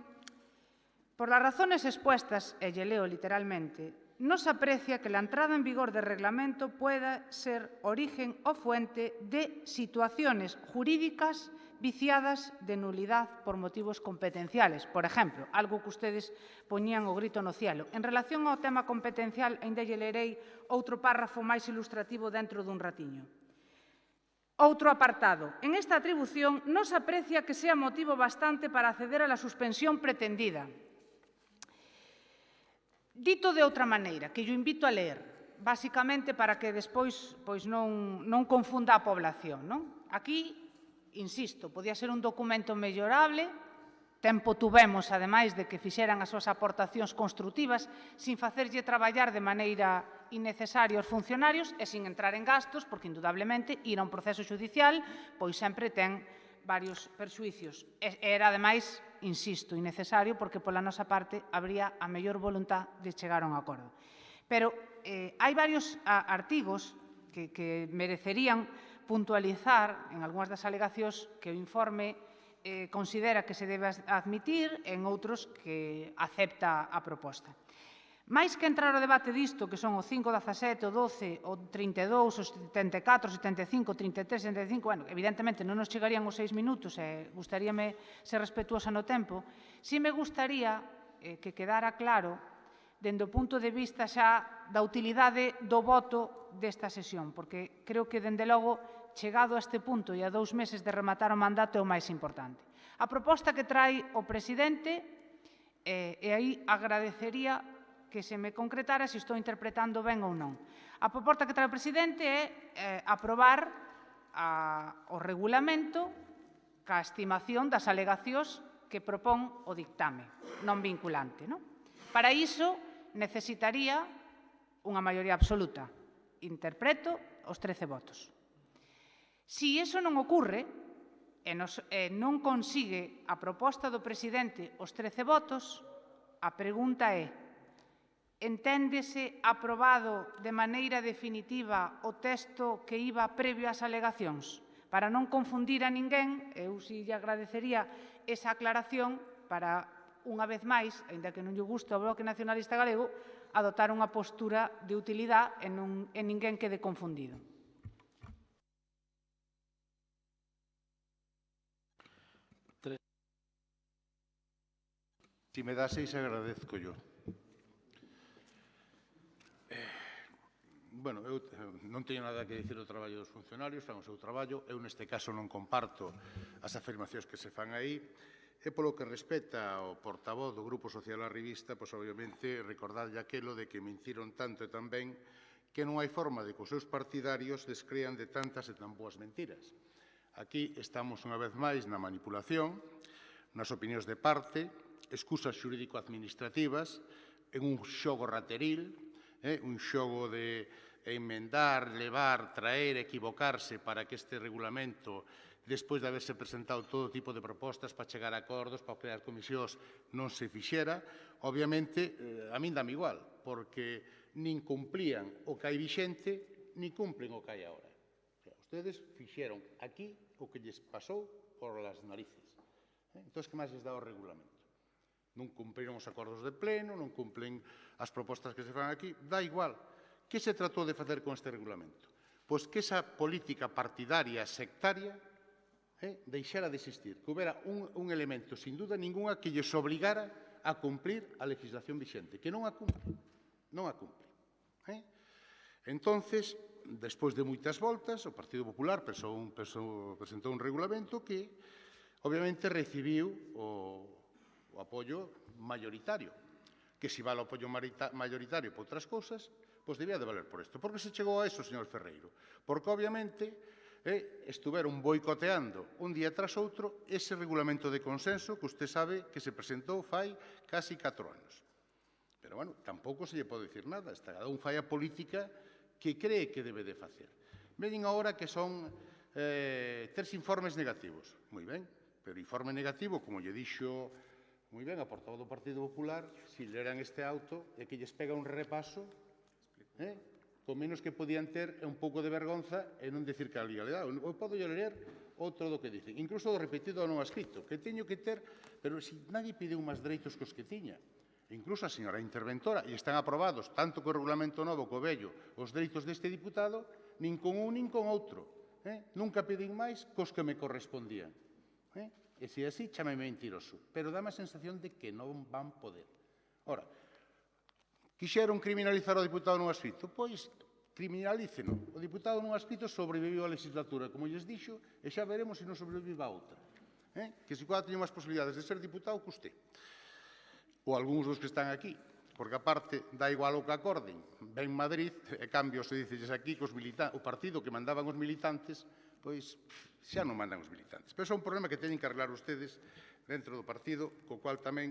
por las razones expuestas, e lle leo literalmente, no se aprecia que la entrada en vigor del reglamento pueda ser origen o fuente de situaciones jurídicas viciadas de nulidad por motivos competenciales. Por exemplo, algo que ustedes poñían o grito no cielo. En relación ao tema competencial, ainda lle lerei outro párrafo máis ilustrativo dentro dun ratiño. Outro apartado. En esta atribución non se aprecia que sea motivo bastante para acceder a la suspensión pretendida. Dito de outra maneira, que yo invito a ler, basicamente para que despois non confunda a población. Aquí, insisto, podía ser un documento mellorable, tempo tuvemos, ademais de que fixeran as súas aportacións construtivas, sin facerlle traballar de maneira innecesaria aos funcionarios e sin entrar en gastos, porque, indudablemente, ir a un proceso xudicial pois sempre ten varios perxuicios. Era, ademais, insisto, innecesario, porque pola nosa parte habría a mellor voluntad de chegar a un acordo. Pero hai varios artigos que merecerían puntualizar en algunhas das alegacións que o informe considera que se debe admitir, en outros que acepta a proposta. Mais que entrar ao debate disto, que son o 5, 17, o 12, o 32, o 74, o 75, o 33, 75, evidentemente non nos chegarían os 6 minutos e gustaríame ser respetuosa no tempo, si me gustaría que quedara claro, dende o punto de vista xa da utilidade do voto desta sesión, porque creo que, dende logo, chegado a este punto e a 2 meses de rematar o mandato é o máis importante. A proposta que trae o presidente, e aí agradecería que se me concretara se estou interpretando ben ou non. A proposta que trae o presidente é aprobar o regulamento ca estimación das alegacións que propón o dictame, non vinculante. Para iso necesitaría unha maioría absoluta. Interpreto os 13 votos. Si iso non ocorre e non consigue a proposta do presidente os 13 votos, a pregunta é: enténdese aprobado de maneira definitiva o texto que iba previo ás alegacións? Para non confundir a ninguén, eu si lle agradecería esa aclaración para, unha vez máis, aínda que non lle guste ao Bloque Nacionalista Galego, adoptar unha postura de utilidade e ninguén quede confundido. Si me dá 6, agradezco yo. Bueno, eu non teño nada que dicir do traballo dos funcionarios, fan o seu traballo. Eu, neste caso, non comparto as afirmacións que se fan aí. E polo que respecta ao portavoz do Grupo Social Arribista, pois, obviamente, recordarlle aquelo de que mentiron tanto e tan ben que non hai forma de que os seus partidarios descrean de tantas e tan boas mentiras. Aquí estamos, unha vez máis, na manipulación, nas opinións de parte, excusas xurídico-administrativas, en un xogo rateril, un xogo de enmendar, levar, traer, equivocarse para que este regulamento, despois de haberse presentado todo tipo de propostas para chegar a acordos, para crear comisións, non se fixera. Obviamente, a min dame igual, porque nin cumplían o que hai vixente, nin cumplen o que hai agora. Ustedes fixeron aquí o que lles pasou por las narices. Entón, que máis lles dá o regulamento? Non cumpriron os acordos de pleno, non cumplen as propostas que se fan aquí, dá igual. Que se tratou de facer con este regulamento? Pois que esa política partidaria sectaria deixara de existir, que houbera un elemento, sin duda ninguna, que lles obligara a cumplir a legislación vixente, que non a cumplen. Non a cumplen. Entonces, despois de moitas voltas, o Partido Popular presentou un regulamento que, obviamente, recibiu o apoio mayoritario. Que se vale o apoio mayoritario por outras cousas, pois debía de valer por isto. Por que se chegou a eso, señor Ferreiro? Porque, obviamente, estuveron boicoteando un día tras outro ese regulamento de consenso que usted sabe que se presentou fai casi 4 anos. Pero, bueno, tampouco se lle pode dicir nada. Cada un fai a política que cree que debe de facer. Veñen agora que son 3 informes negativos. Moi ben, pero informe negativo, como lle dixo moi ben a portavoz do Partido Popular, se leran este auto e que lles pega un repaso, con menos que podían ter un pouco de vergonza e non dicir que a legalidade. Eu podo ler outro do que dicen, incluso do repetido non escrito, que teño que ter, pero se nadie pideu máis dereitos que os que tiña. Incluso a señora interventora, e están aprobados tanto co regulamento novo co vello os dereitos deste diputado, nin con un nin con outro. Nunca pedín máis cos que me correspondían. E se así, chámame mentiroso. Pero dame a sensación de que non van poder. Ora, quixeron criminalizar o diputado non adscrito? Pois, criminalíceno. O diputado non adscrito sobreviviu a legislatura, como lles dixo, e xa veremos se non sobreviva a outra. Que se cada teño máis posibilidades de ser diputado que usted. Ou algúns dos que están aquí. Porque, aparte, dá igual o que acorden. Ven Madrid, e cambio, se dicelles aquí, que o partido que mandaban os militantes, pois xa non mandan os militantes. Pero é un problema que teñen que arreglar ustedes dentro do partido, co cual tamén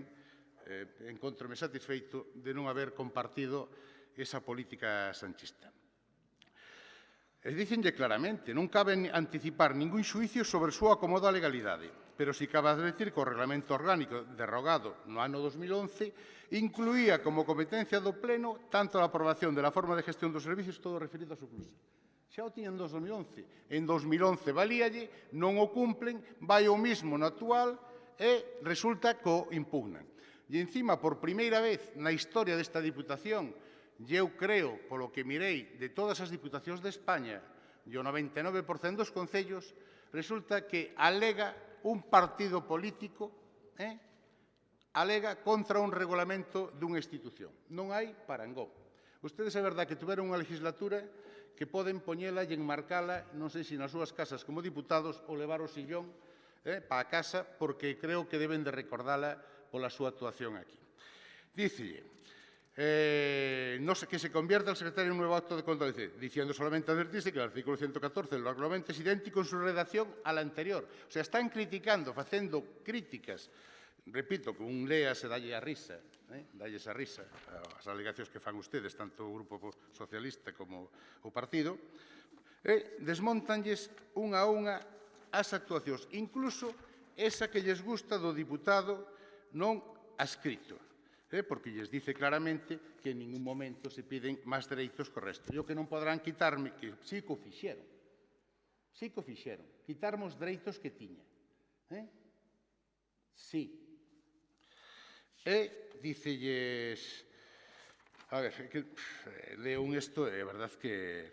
encontrome satisfeito de non haber compartido esa política sanchista. E dicenlle claramente, non cabe anticipar ningún xuicio sobre o seu acomodo á legalidade, pero si cabe advertir que o Reglamento Orgánico derrogado no ano 2011 incluía como competencia do Pleno tanto a aprobación de la forma de gestión dos servicios, todo referido a Suclusa. Xa o tiñan en 2011. En 2011 valíalle, non o cumplen, vai o mismo no actual e resulta que o impugnan. E, encima, por primeira vez na historia desta Diputación, e eu creo, polo que mirei, de todas as Diputacións de España, e o 99% dos concellos, resulta que alega un partido político, alega contra un regulamento dunha institución. Non hai parangón. Ustedes é verdade que tiveron unha legislatura que poden poñela e enmarcala, non sei se nas súas casas como diputados ou levar o sillón para a casa, porque creo que deben de recordala pola súa actuación aquí. Dícelle, que se convierta el secretario en un nuevo acto de control, diciendo solamente advertirse que el artículo 114 del reglamento es idéntico en su redacción al anterior. O sea, están criticando, facendo críticas. Repito, que un lea se dalle a risa, dalle esa risa as alegacións que fan ustedes, tanto o Grupo Socialista como o Partido, desmontanlles unha a unha as actuacións, incluso esa que lles gusta do diputado non adscrito, porque lles dice claramente que en ningún momento se piden máis dereitos que o resto. E o que non poderán quitarme, que sí que o fixeron, quitarme os dereitos que tiña. Sí. E dicelles, a ver, leo un isto, é verdad que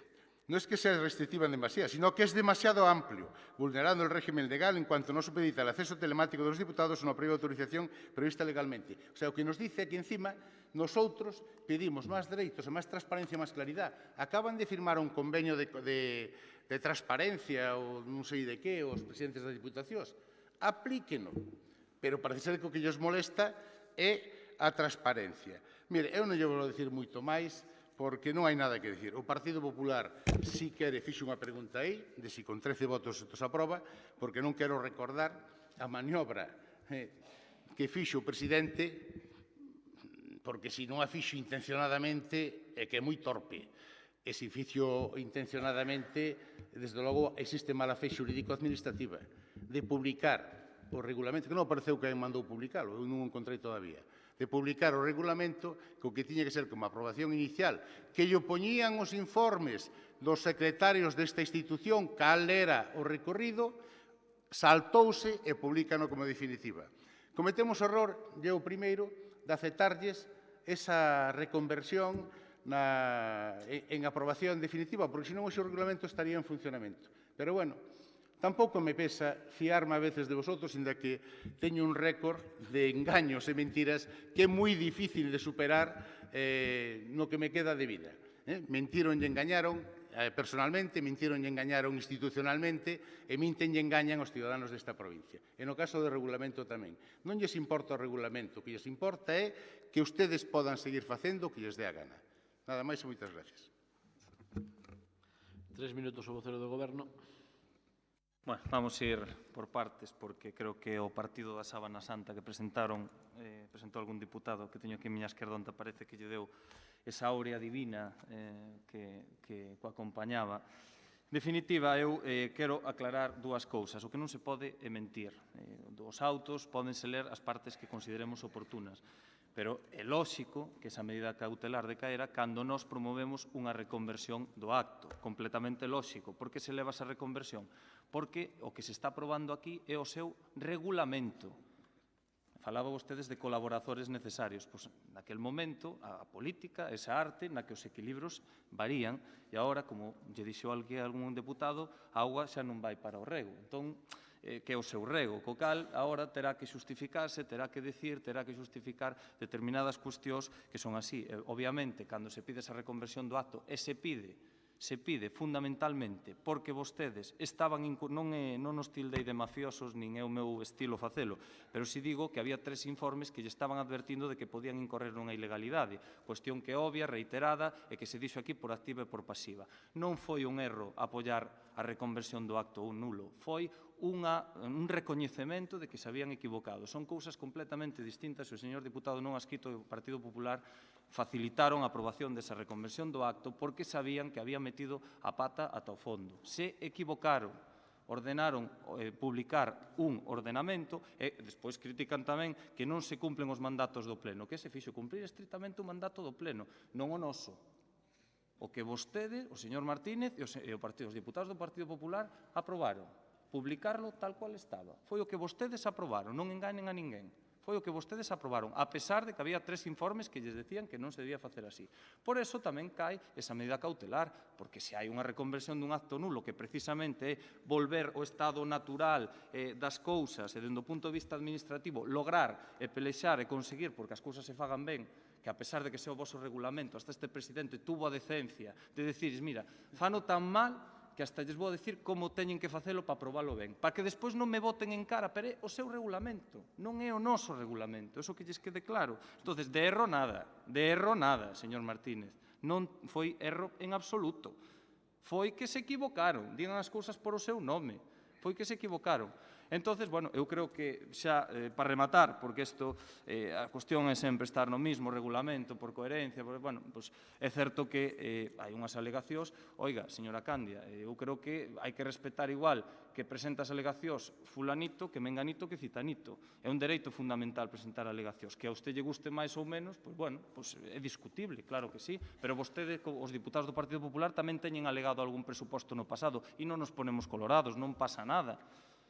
no es que sea restrictiva en demasía, sino que es demasiado amplio, vulnerando el régimen legal en cuanto no supedita el acceso telemático de los diputados a una previa autorización prevista legalmente. O sea, o que nos dice aquí encima, nosotros pedimos máis dereitos e máis transparencia e máis claridad. Acaban de firmar un convenio de transparencia ou non sei de que, os presidentes das diputacións. Aplíqueno. Pero parece ser que o que lles molesta é a transparencia. Mire, eu non lle vou dicir moito máis, porque non hai nada que dicir. O Partido Popular, si quere, fixe unha pregunta aí, de si con 13 votos se aproba, porque non quero recordar a maniobra que fixo o presidente, porque se non a fixo intencionadamente é que é moi torpe. E se fixo intencionadamente, desde logo, existe mala fe xurídico-administrativa de publicar o regulamento, que non pareceu que mandou publicalo, eu non o encontrei todavía, de publicar o regulamento co que tiña que ser como aprobación inicial, que lle poñían os informes dos secretarios desta institución cal era o recorrido, saltouse e publicano como definitiva. Cometemos o error, o primeiro, de aceptarlles esa reconversión en aprobación definitiva, porque senón o seu regulamento estaría en funcionamento. Pero, bueno, tampouco me pesa fiarme a veces de vosotros, inda que teño un récord de engaños e mentiras que é moi difícil de superar no que me queda de vida. Mentiron e engañaron personalmente, mentiron e engañaron institucionalmente e minten e engañan os ciudadanos desta provincia. E no caso do regulamento tamén. Non lles importa o regulamento, o que lles importa é que ustedes podan seguir facendo o que lles dé a gana. Nada máis e moitas gracias. 3 minutos o vocero do Goberno. Bueno, vamos a ir por partes, porque creo que o partido da Sábana Santa que presentou algún diputado que teño aquí a miña esquerdonta, parece que lle deu esa áurea divina que o acompañaba. En definitiva, eu quero aclarar dúas cousas. O que non se pode é mentir. Os autos pódense ler as partes que consideremos oportunas, pero é lóxico que esa medida cautelar decaera cando nós promovemos unha reconversión do acto. Completamente lóxico. Por que se leva esa reconversión? Porque o que se está aprobando aquí é o seu regulamento. Falaba vostedes de colaboradores necesarios. Pois, naquel momento, a política, esa arte, na que os equilibrios varían, e agora, como lle dixo algún deputado, a auga xa non vai para o rego. Entón, que é o seu rego, co cal, agora terá que xustificarse, terá que decir, terá que xustificar determinadas cuestións que son así. Obviamente, cando se pide esa reconversión do acto, e se pide fundamentalmente porque vostedes estaban, non os tildei de mafiosos, nin é o meu estilo facelo, pero si digo que había 3 informes que lle estaban advertindo de que podían incorrer nunha ilegalidade, cuestión que é obvia, reiterada, e que se dixo aquí por activa e por pasiva. Non foi un erro apoiar a reconversión do acto ou nulo, foi un recoñecemento de que se habían equivocado. Son cousas completamente distintas e o señor diputado non adscrito do Partido Popular facilitaron a aprobación desa reconversión do acto porque sabían que había metido a pata ata o fondo. Se equivocaron, ordenaron publicar un ordenamento e despois critican tamén que non se cumplen os mandatos do Pleno. Que se fixo? Cumprir estritamente o mandato do Pleno, non o noso. O que vostede, o señor Martínez e os diputados do Partido Popular aprobaron. Publicarlo tal cual estaba. Foi o que vostedes aprobaron, non enganen a ninguén. Foi o que vostedes aprobaron, a pesar de que había 3 informes que lles decían que non se debía facer así. Por eso tamén cae esa medida cautelar, porque se hai unha reconversión dun acto nulo que precisamente é volver ao estado natural das cousas e, dende o punto de vista administrativo, lograr e pelexar e conseguir, porque as cousas se fagan ben, que a pesar de que sea o vosso regulamento, hasta este presidente tuvo a decencia de decir, mira, fano tan mal que hasta lles vou a decir como teñen que facelo para aprobalo ben, para que despois non me voten en cara, pero é o seu regulamento, non é o noso regulamento, eso que lles quede claro. Entonces, de erro nada, señor Martínez, non foi erro en absoluto, foi que se equivocaron, digan as cousas por o seu nome, foi que se equivocaron. Entonces, bueno, eu creo que xa, para rematar, porque isto, a cuestión é sempre estar no mismo regulamento, por coherencia, porque, bueno, pues, é certo que hai unhas alegacións. Oiga, señora Candia, eu creo que hai que respetar igual que presenta as alegacións fulanito, que menganito, que citanito. É un dereito fundamental presentar alegacións. Que a usted lle guste máis ou menos, pues, bueno, pues, é discutible, claro que sí, pero vostede, os diputados do Partido Popular, tamén teñen alegado algún presuposto no pasado e non nos ponemos colorados, non pasa nada.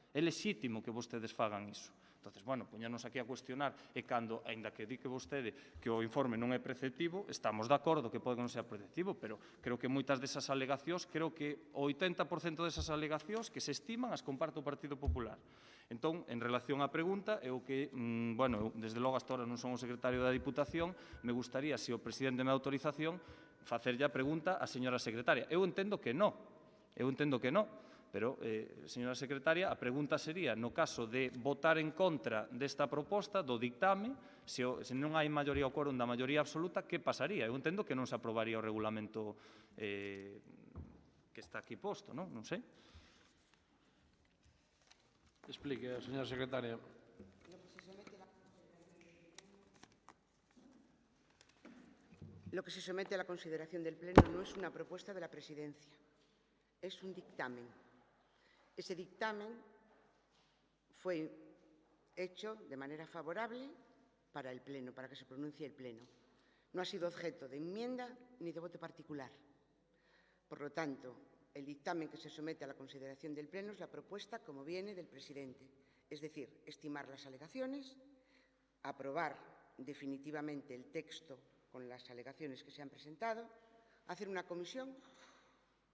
É lexítimo que vostedes fagan iso. Entonces, bueno, poñernos aquí a cuestionar e cando, aínda que di que vostede que o informe non é preceptivo, estamos de acordo que pode que non sea preceptivo, pero creo que moitas desas alegacións, creo que o 80% desas alegacións que se estiman as comparte o Partido Popular. Entón, en relación á pregunta, eu que, bueno, eu, desde logo hasta ahora non son o secretario da Diputación, me gustaría, se o presidente me dá autorización, facerlle a pregunta á señora secretaria. Eu entendo que non, pero, señora secretaria, a pregunta sería, no caso de votar en contra desta proposta, do dictame, se non hai maioría ou quórum da maioría absoluta, que pasaría? Eu entendo que non se aprobaría o regulamento que está aquí posto, non? Non sei. Explique, señora secretaria. Lo que se somete a la consideración del Pleno no es una propuesta de la Presidencia, es un dictamen. Ese dictamen fue hecho de manera favorable para el Pleno, para que se pronuncie el Pleno. No ha sido objeto de enmienda ni de voto particular. Por lo tanto, el dictamen que se somete a la consideración del Pleno es la propuesta como viene del Presidente, es decir, estimar las alegaciones, aprobar definitivamente el texto con las alegaciones que se han presentado, hacer una comisión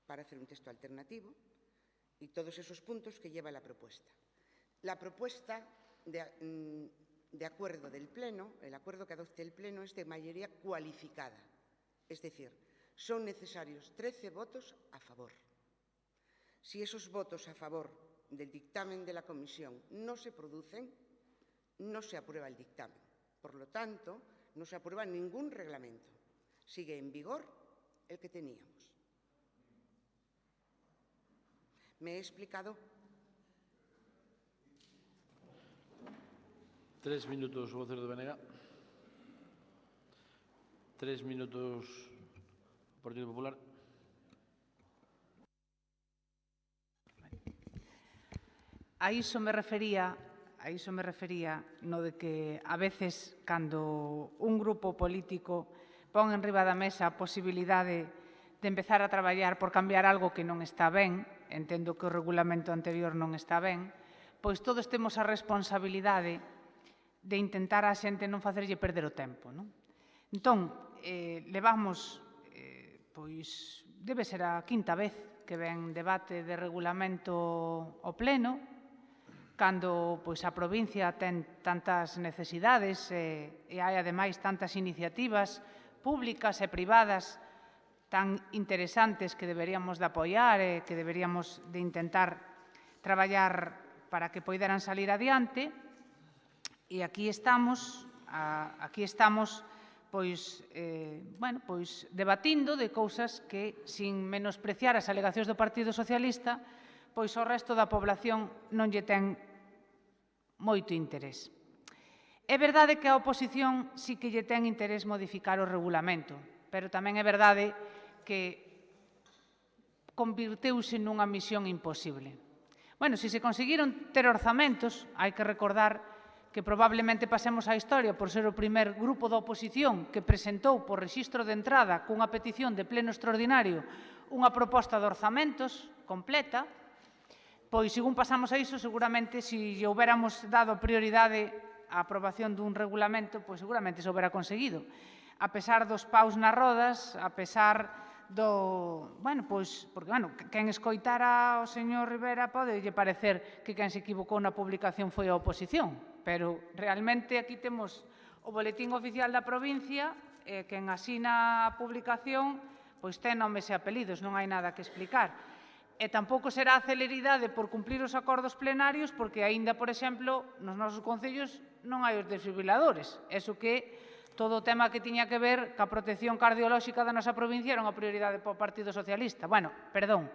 para hacer un texto alternativo y todos esos puntos que lleva la propuesta. La propuesta de acuerdo del Pleno, el acuerdo que adopte el Pleno es de mayoría cualificada, es decir, son necesarios 13 votos a favor. Si esos votos a favor del dictamen de la Comisión no se producen, no se aprueba el dictamen. Por lo tanto, no se aprueba ningún reglamento. Sigue en vigor el que teníamos. ¿Me he explicado? 3 minutos, vocero de Benega. 3 minutos, Partido Popular. A iso me refería no de que a veces cando un grupo político pon en riba da mesa a posibilidade de empezar a traballar por cambiar algo que non está ben, entendo que o regulamento anterior non está ben, pois todos temos a responsabilidade de intentar a xente non facerlle perder o tempo, non? Entón, levamos, pois, debe ser a quinta vez que ven debate de regulamento ao Pleno, cando pois, a provincia ten tantas necesidades e hai, ademais, tantas iniciativas públicas e privadas tan interesantes que deberíamos de apoiar e que deberíamos de intentar traballar para que poideran salir adiante. E aquí estamos pois, debatindo de cousas que, sin menospreciar as alegacións do Partido Socialista, pois ao resto da población non lle ten moito interés. É verdade que a oposición sí que lle ten interés modificar o regulamento, pero tamén é verdade que convirteuse nunha misión imposible. Bueno, se conseguiron ter orzamentos, hai que recordar que probablemente pasemos á historia por ser o primer grupo da oposición que presentou por rexistro de entrada cunha petición de pleno extraordinario unha proposta de orzamentos completa, pois, según pasamos a iso, seguramente, se lle houbéramos dado prioridade á aprobación dun regulamento, pois seguramente se houbera conseguido. A pesar dos paus nas rodas, a pesar do... pois, porque, quen escoitara o señor Rivera pode lle parecer que quen se equivocou na publicación foi a oposición, pero realmente aquí temos o boletín oficial da provincia e quen asina a publicación pois ten nomes e apelidos, non hai nada que explicar. E tampouco será a celeridade por cumplir os acordos plenarios porque aínda, por exemplo, nos nosos concellos non hai os desfibriladores. Eso que todo o tema que tiña que ver ca protección cardiolóxica da nosa provincia era unha prioridade para o Partido Socialista. Bueno, perdón,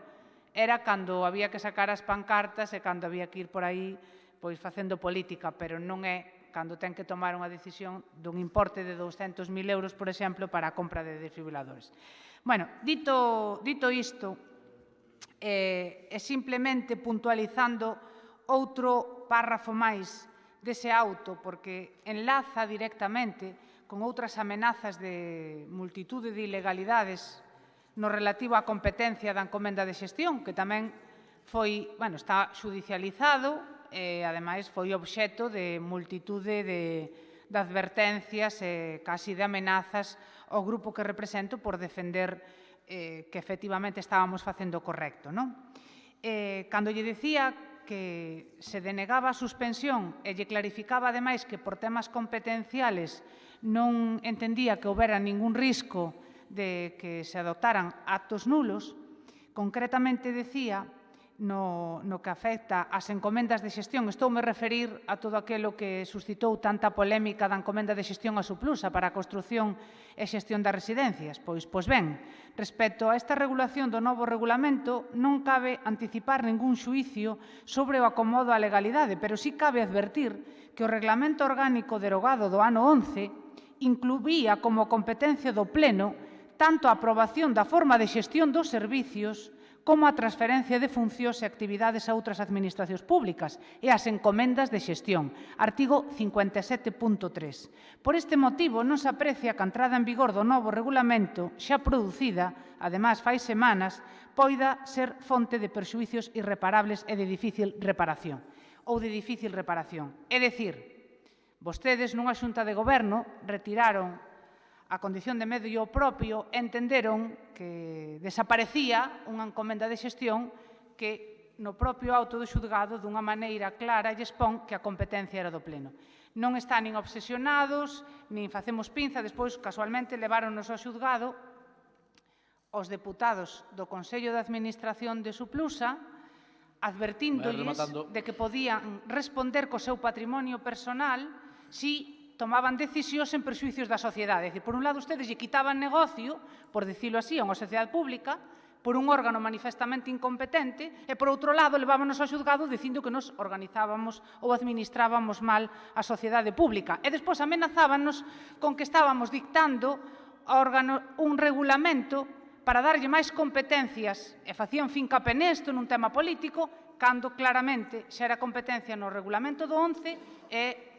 era cando había que sacar as pancartas e cando había que ir por aí pois facendo política, pero non é cando ten que tomar unha decisión dun importe de 200.000 euros, por exemplo, para a compra de desfibriladores. Bueno, dito isto, e simplemente puntualizando outro párrafo máis dese auto, porque enlaza directamente con outras amenazas de multitude de ilegalidades no relativo á competencia da encomenda de xestión, que tamén foi, está xudicializado, e, ademais, foi obxecto de multitude de advertencias e casi de amenazas ao grupo que represento por defender que efectivamente estábamos facendo correcto, non? Cando lle dicía que se denegaba a suspensión e lle clarificaba, ademais, que por temas competenciales non entendía que houbera ningún risco de que se adoptaran actos nulos, concretamente decía no que afecta ás encomendas de xestión. Estoume a referir a todo aquilo que suscitou tanta polémica da encomenda de xestión a Suplusa para a construción e xestión das residencias. Pois ben, respecto a esta regulación do novo regulamento, non cabe anticipar ningún xuicio sobre o acomodo á legalidade, pero sí cabe advertir que o Reglamento Orgánico derogado do ano 11 incluía como competencia do Pleno tanto a aprobación da forma de xestión dos servicios como a transferencia de funcións e actividades a outras administracións públicas e as encomendas de xestión. Artigo 57.3. Por este motivo, non se aprecia que a entrada en vigor do novo regulamento xa producida, ademais fai semanas, poida ser fonte de perxuicios irreparables e de difícil reparación. É dicir, vostedes nunha xunta de goberno retiraron a condición de medio propio, entenderon que desaparecía unha encomenda de xestión que no propio auto do xudgado dunha maneira clara lle expón que a competencia era do Pleno. Non están nin obsesionados, nin facemos pinza, despois casualmente leváronos ao xudgado os deputados do Consello de Administración de Suplusa advertíndolles de que podían responder co seu patrimonio personal si tomaban decisións en perxuicios da sociedade. É dicir, por un lado, ustedes lle quitaban negocio, por dicilo así, a unha sociedade pública, por un órgano manifestamente incompetente, e, por outro lado, levábanos ao xudgado dicindo que nos organizábamos ou administrábamos mal a sociedade pública. E despois amenazábanos con que estábamos dictando un regulamento para darlle máis competencias, e facían fincapé nesto nun tema político, cando claramente xa era competencia no regulamento do 11 e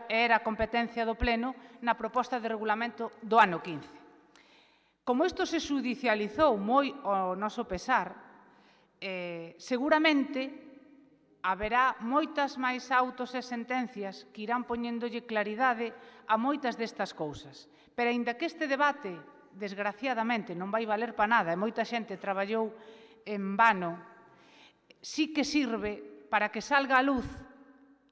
era competencia do Pleno na proposta de regulamento do ano 15. Como isto se xudicializou moi ao noso pesar, seguramente haberá moitas máis autos e sentencias que irán poñéndolle claridade a moitas destas cousas. Pero, aínda que este debate, desgraciadamente, non vai valer para nada e moita xente traballou en vano, sí que sirve para que salga a luz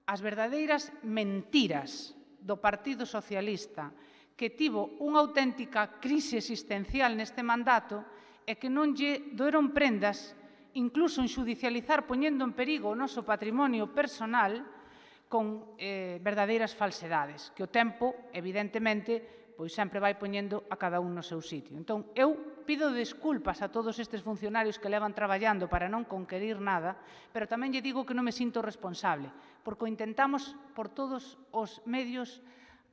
as verdadeiras mentiras do Partido Socialista, que tivo unha auténtica crise existencial neste mandato e que non lle doeron prendas, incluso en xudicializar poñendo en perigo o noso patrimonio personal con verdadeiras falsedades, que o tempo, evidentemente, pois sempre vai poñendo a cada un no seu sitio. Entón, eu pido desculpas a todos estes funcionarios que levan traballando para non conquerir nada, pero tamén lle digo que non me sinto responsable, porque o intentamos por todos os medios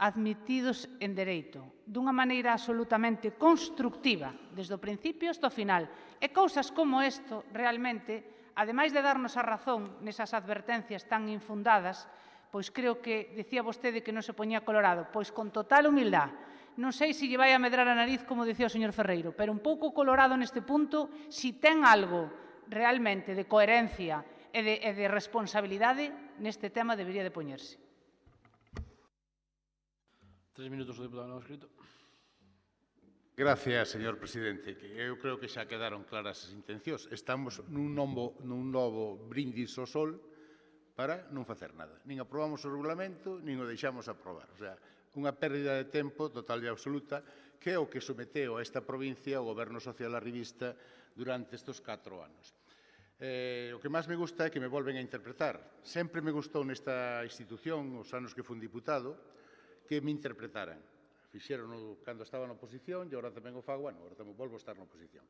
admitidos en dereito, dunha maneira absolutamente constructiva, desde o principio hasta o final. E cousas como isto, realmente, ademais de darnos a razón nesas advertencias tan infundadas, pois creo que, dicía vostede que non se poñía colorado, pois con total humildad. Non sei se lle vai a medrar a nariz, como dicía o señor Ferreiro, pero un pouco colorado neste punto, si ten algo realmente de coherencia e de responsabilidade, neste tema debería de poñerse. 3 minutos o deputado non escrito. Gracias, señor presidente. Eu creo que xa quedaron claras as intencións. Estamos nun novo brindis ao sol para non facer nada. Nin aprobamos o regulamento, nin o deixamos aprobar. O sea, unha pérdida de tempo total e absoluta, que é o que someteu a esta provincia o Goberno Social Arribista durante estes 4 anos. O que máis me gusta é que me volven a interpretar. Sempre me gustou nesta institución, os anos que fui diputado, que me interpretaran. Fixeron cando estaba na oposición e agora tamén o fago, bueno, agora tamén volvo a estar na oposición.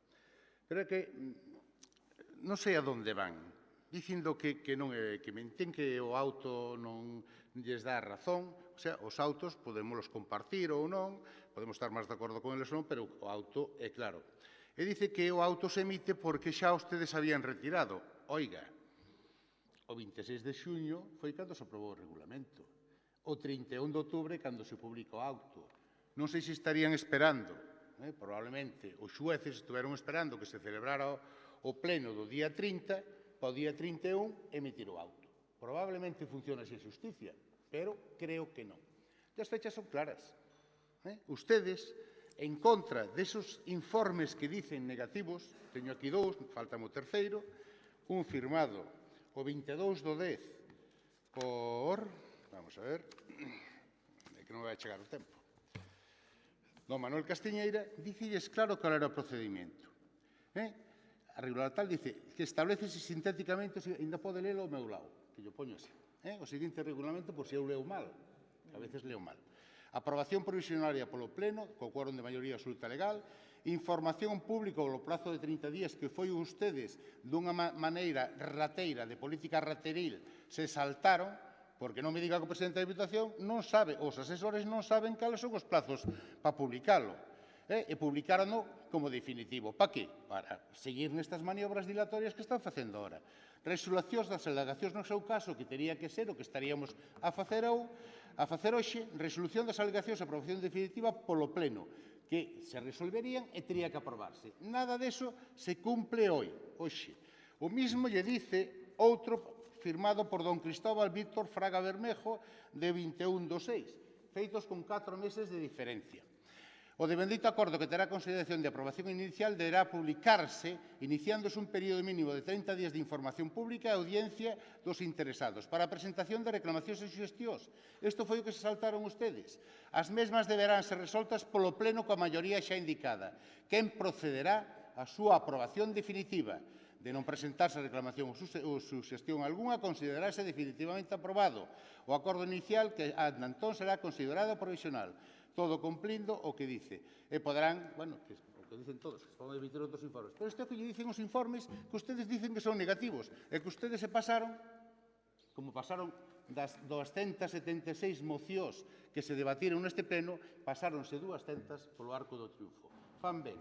Pero é que non sei a donde van, dicindo que menten que o auto non lles dá razón. O sea, os autos podémoslos compartir ou non, podemos estar máis de acordo con eles ou non, pero o auto é claro. E dice que o auto se emite porque xa ustedes habían retirado. Oiga, o 26 de xuño foi cando se aprobou o regulamento. O 31 de outubro cando se publica o auto. Non sei se estarían esperando, probablemente os xueces estiveron esperando que se celebrara o pleno do día 30, para o día 31 emitir o auto. Probablemente funciona así a xusticia, pero creo que non. As fechas son claras. Ustedes, en contra desos informes que dicen negativos, teño aquí dous, falta o terceiro, un firmado o 22 do 10 por, vamos a ver, que non vai a chegar o tempo, don Manuel Castiñeira, dicilles claro cal era o procedimento. A regular tal dice que establecese sintéticamente, ainda pode lelo ao meu lado, que yo poño así, o seguinte regulamento, por se eu leo mal, que a veces leo mal. Aprobación provisionaria polo Pleno, co quórum de maioría absoluta legal, información pública polo prazo de 30 días que foi ustedes dunha maneira rateira, de política rateril, se saltaron, porque non me diga que o presidente da Diputación non sabe, os asesores non saben cales son os plazos para publicalo. E publicaron como definitivo. Para que? Para seguir nestas maniobras dilatorias que están facendo ahora. Resolucións das alegacións no seu caso, que tería que ser o que estaríamos a facer hoxe, resolución das alegacións a aprobación definitiva polo Pleno, que se resolverían e tería que aprobarse. Nada deso se cumple hoxe. O mismo lle dice outro firmado por don Cristóbal Víctor Fraga Bermejo de 21 do 6, feitos con 4 meses de diferencia. O de bendito acordo que terá consideración de aprobación inicial deberá publicarse iniciándose un período mínimo de 30 días de información pública e audiencia dos interesados para a presentación de reclamacións e suxestións. Isto foi o que se saltaron ustedes. As mesmas deberán ser resoltas polo Pleno coa maioría xa indicada. Quen procederá a súa aprobación definitiva. De non presentarse reclamación ou suxestión algunha, considerarse definitivamente aprobado. O acordo inicial que anda entón será considerado provisional. Todo cumplindo o que dice. E poderán, bueno, que o que dicen todos, que van a emitir outros informes. Pero isto é o que lle dicen os informes que ustedes dicen que son negativos. E que ustedes se pasaron, como pasaron das 276 mocións que se debatiron neste pleno, pasáronse 200 polo arco do triunfo. Fan ben.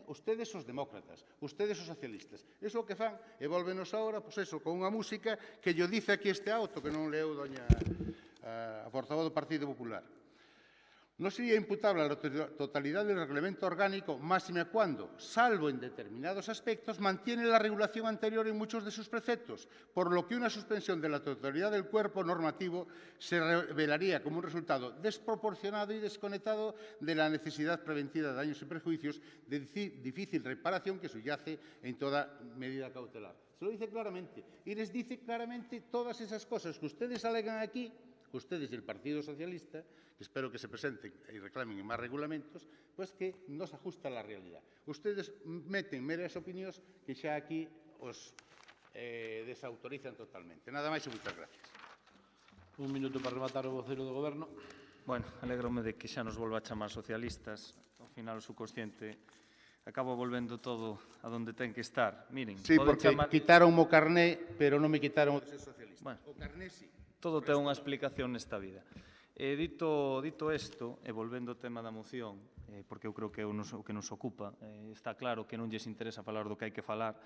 Ustedes os demócratas, ustedes os socialistas. Iso o que fan, e volvenos agora, pois eso, con unha música que lle dice aquí este auto, que non leu doña a portavoz do Partido Popular. Non sería imputable a la totalidad del reglamento orgánico, máxime cuando, salvo en determinados aspectos, mantiene la regulación anterior en muchos de sus preceptos, por lo que una suspensión de la totalidad del cuerpo normativo se revelaría como un resultado desproporcionado y desconectado de la necesidad preventiva de daños y perjuicios de difícil reparación que subyace en toda medida cautelar. Se lo dice claramente. Y les dice claramente todas esas cosas que ustedes alegan aquí, ustedes y el Partido Socialista, que espero que se presenten y reclamen en más regulamentos, pues que no se ajusta a la realidad. Ustedes meten meras opinións que xa aquí os desautorizan totalmente. Nada máis e moitas gracias. Un minuto para rematar o voceiro do Goberno. Bueno, alégrome de que xa nos volva a chamar socialistas. Ao final, o subconsciente acaba volvendo todo a donde ten que estar. Miren, sí, porque quitaron o carné, pero non me quitaron o de ser socialista. Bueno, o carné sí. Todo ten unha explicación nesta vida. Dito isto, e volvendo ao tema da moción, porque eu creo que é o que nos ocupa, está claro que non lles interesa falar do que hai que falar,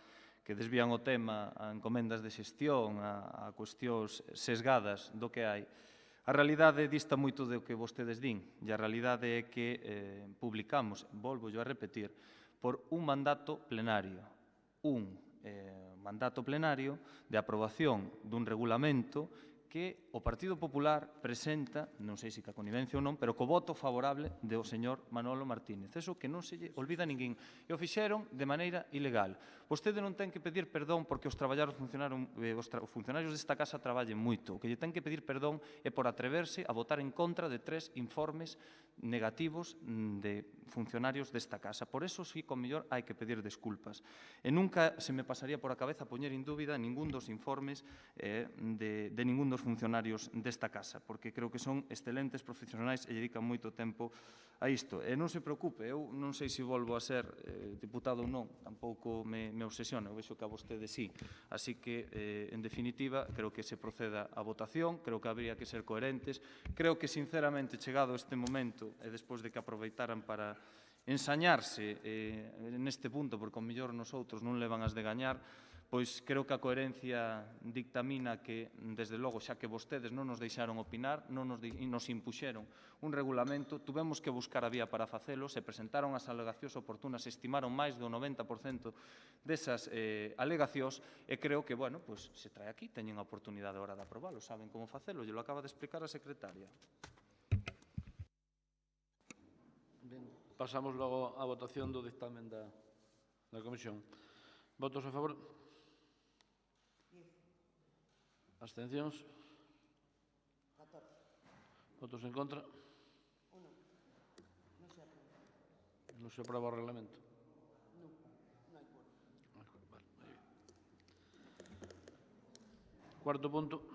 que desvían o tema a encomendas de xestión, a cuestións sesgadas do que hai. A realidade dista moito do que vostedes din, e a realidade é que publicamos, volvo a repetir, por un mandato plenario, mandato plenario de aprobación dun regulamento que o Partido Popular presenta, non sei se ca connivencia ou non, pero co voto favorable do señor Manolo Martínez. Eso que non se lle olvida a ninguén. E o fixeron de maneira ilegal. Vostede non ten que pedir perdón porque os funcionarios desta casa traballen moito. O que lle ten que pedir perdón é por atreverse a votar en contra de 3 informes negativos de funcionarios desta casa. Por eso, sí, con mellor hai que pedir desculpas. E nunca se me pasaría por a cabeza poñer en dúbida ningún dos informes de ningún dos funcionarios desta casa, porque creo que son excelentes profesionais e dedican moito tempo a isto. E non se preocupe, eu non sei se volvo a ser diputado ou non, tampouco me obsesiona, eu vexo que a vostede sí. Así que, en definitiva, creo que se proceda a votación, creo que habría que ser coherentes, creo que, sinceramente, chegado este momento, e despois de que aproveitaran para ensañarse neste punto, porque ao mellor nosotros non levan as de gañar, pois creo que a coherencia dictamina que, desde logo, xa que vostedes non nos deixaron opinar, non nos impuxeron un regulamento, tuvemos que buscar a vía para facelo, se presentaron as alegacións oportunas, se estimaron máis do 90% desas alegacións, e creo que, bueno, pois se trae aquí, teñen a oportunidade agora de aprobalo, saben como facelo, lle lo acaba de explicar a secretaria. Pasamos logo á votación do dictamen da comisión. Votos a favor? Abstencións? 14. Votos en contra? 1. Non se aprova o reglamento? Non hai quórum. Cuarto punto.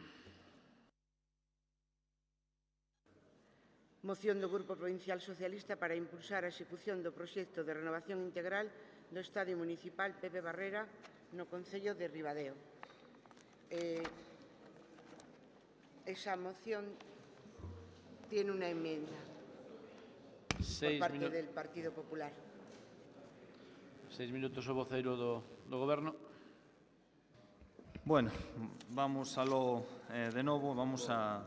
Moción do Grupo Provincial Socialista para impulsar a execución do proxecto de renovación integral do Estadio Municipal Pepe Barrera no Concello de Ribadeo. Esa moción tiene una enmienda por parte del Partido Popular. 6 minutos o voceiro do Goberno. Bueno, vamos aló de novo, vamos a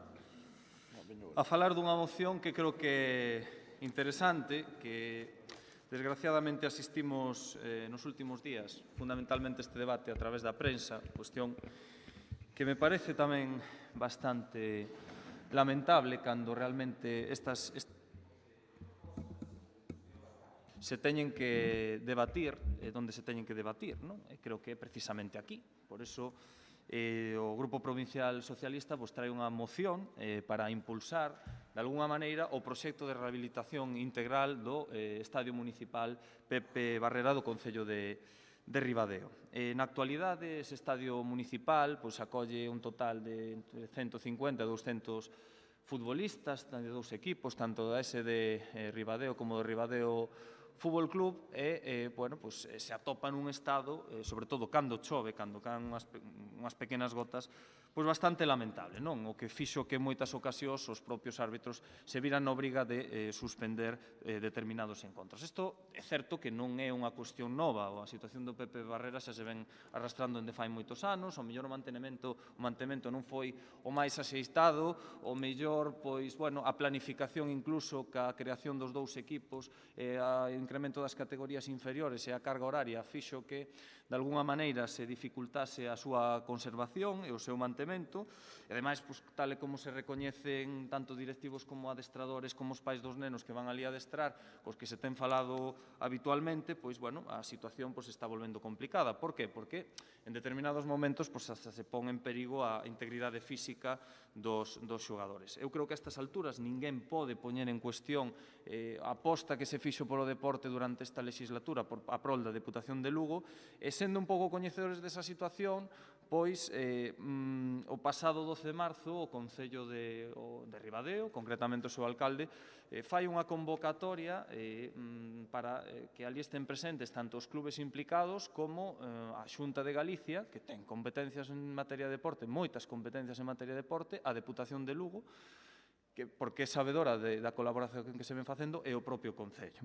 falar dunha moción que creo que é interesante, que desgraciadamente asistimos nos últimos días, fundamentalmente este debate a través da prensa, cuestión que me parece tamén bastante lamentable cando realmente se teñen que debatir, onde se teñen que debatir, non? E creo que é precisamente aquí. Por iso, o Grupo Provincial Socialista trae unha moción para impulsar, de alguna maneira, o proxecto de rehabilitación integral do Estadio Municipal Pepe Barrera do Concello de Ribadeo. Na actualidade, ese estadio municipal acolle un total de entre 150 e 200 futbolistas de dous equipos, tanto da SD Ribadeo como do Ribadeo Fútbol Club, e se atopa nun estado, sobre todo cando chove, cando caen unhas pequenas gotas, bastante lamentable, non? O que fixo que en moitas ocasións os propios árbitros se viran na obriga de suspender determinados encontros. Isto é certo que non é unha cuestión nova, a situación do Pepe Barrera xa se ven arrastrando dende fai moitos anos, o mellor o mantemento non foi o máis axeitado, o mellor, a planificación incluso ca creación dos dous equipos, o incremento das categorías inferiores e a carga horaria fixo que, de alguna maneira, se dificultase a súa conservación e o seu mantemento. E, ademais, tal e como se recoñecen tanto directivos como adestradores como os pais dos nenos que van ali a adestrar, os que se ten falado habitualmente, a situación se está volvendo complicada. Por que? Porque en determinados momentos hasta se pon en perigo a integridade física dos xogadores. Eu creo que a estas alturas ninguén pode poñer en cuestión a aposta que se fixo polo deporte durante esta legislatura a prol da Deputación de Lugo, e sendo un pouco coñecedores desa situación, o pasado 12 de marzo o Concello de Ribadeo, concretamente o seu alcalde, fai unha convocatoria para que ali estén presentes tanto os clubes implicados como a Xunta de Galicia, que ten competencias en materia de deporte, moitas competencias en materia de deporte, a Deputación de Lugo, porque é sabedora da colaboración que se ven facendo, e o propio Concello.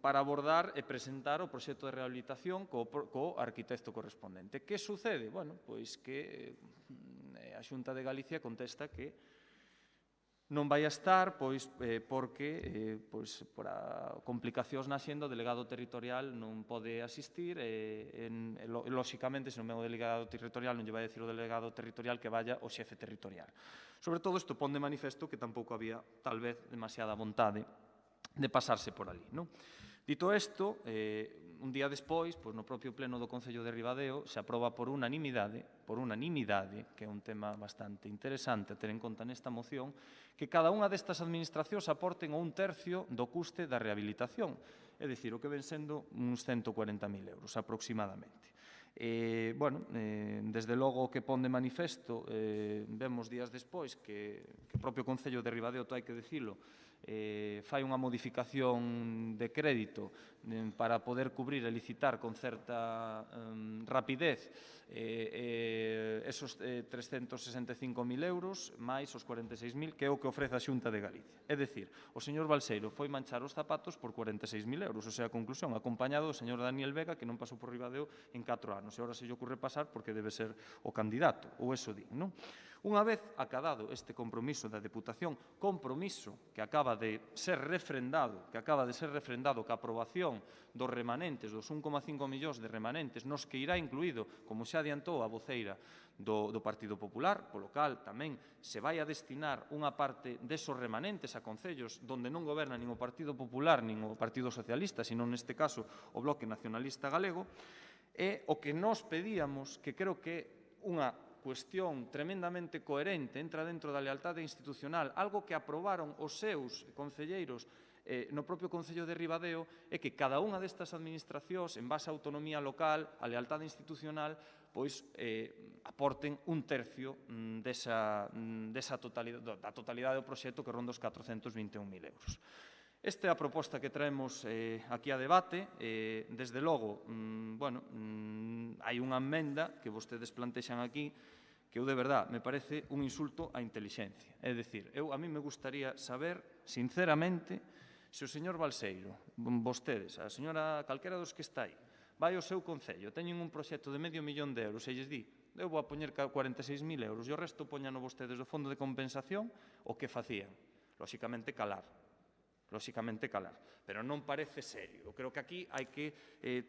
Para abordar e presentar o proxecto de rehabilitación co arquitecto correspondente. Que sucede? Que a Xunta de Galicia contesta que non vai a estar porque por complicacións na xenda o delegado territorial non pode asistir e lóxicamente, se non é o delegado territorial, non lle vai dicir o delegado territorial que vaya o xefe territorial. Sobre todo, isto pon de manifesto que tampouco había, tal vez, demasiada vontade de pasarse por ali. Dito isto, un día despois, no propio pleno do Concello de Ribadeo, se aproba por unanimidade, que é un tema bastante interesante a ter en conta nesta moción, que cada unha destas administracións aporten o 1/3 do custe da rehabilitación, é dicir, o que ven sendo uns 140.000 euros aproximadamente. Desde logo o que pon de manifesto, vemos días despois que o propio Concello de Ribadeo, hai que dicilo, fai unha modificación de crédito para poder cubrir e licitar con certa rapidez esos 365.000 euros máis os 46.000 que é o que ofrece a Xunta de Galicia. É dicir, o señor Balseiro foi manchar os zapatos por 46.000 euros, o sea, a conclusión, acompañado do señor Daniel Vega, que non pasou por Ribadeo en 4 anos, e agora se lle ocurre pasar porque debe ser o candidato, ou eso din, non? Unha vez acadado este compromiso da Deputación, compromiso que acaba de ser refrendado, ca aprobación dos remanentes, dos 1,5 millóns de remanentes, nos que irá incluído, como xa adiantou a voceira do Partido Popular, polo cal tamén se vai a destinar unha parte desos remanentes a concellos donde non goberna nin o Partido Popular nin o Partido Socialista, sino neste caso o Bloque Nacionalista Galego, e o que nós pedíamos, que creo que unha cuestión tremendamente coherente, entra dentro da lealtade institucional, algo que aprobaron os seus concelleiros no propio Concello de Ribadeo, é que cada unha destas administracións, en base á autonomía local, a lealtade institucional, pois aporten un tercio da totalidade do proxecto que ronda os 421.000 euros. Esta é a proposta que traemos aquí a debate. Desde logo, hai unha emenda que vostedes plantexan aquí que eu, de verdad, me parece un insulto á intelixencia. É dicir, a mí me gustaría saber, sinceramente, se o señor Balseiro, vostedes, a señora calquera dos que está aí, vai ao seu concello, teñen un proxecto de $500.000 e lles di, eu vou a poñer 46.000 euros e o resto poñano vostedes do fondo de compensación, o que facían? Lóxicamente calar. Pero non parece serio. Eu creo que aquí hai que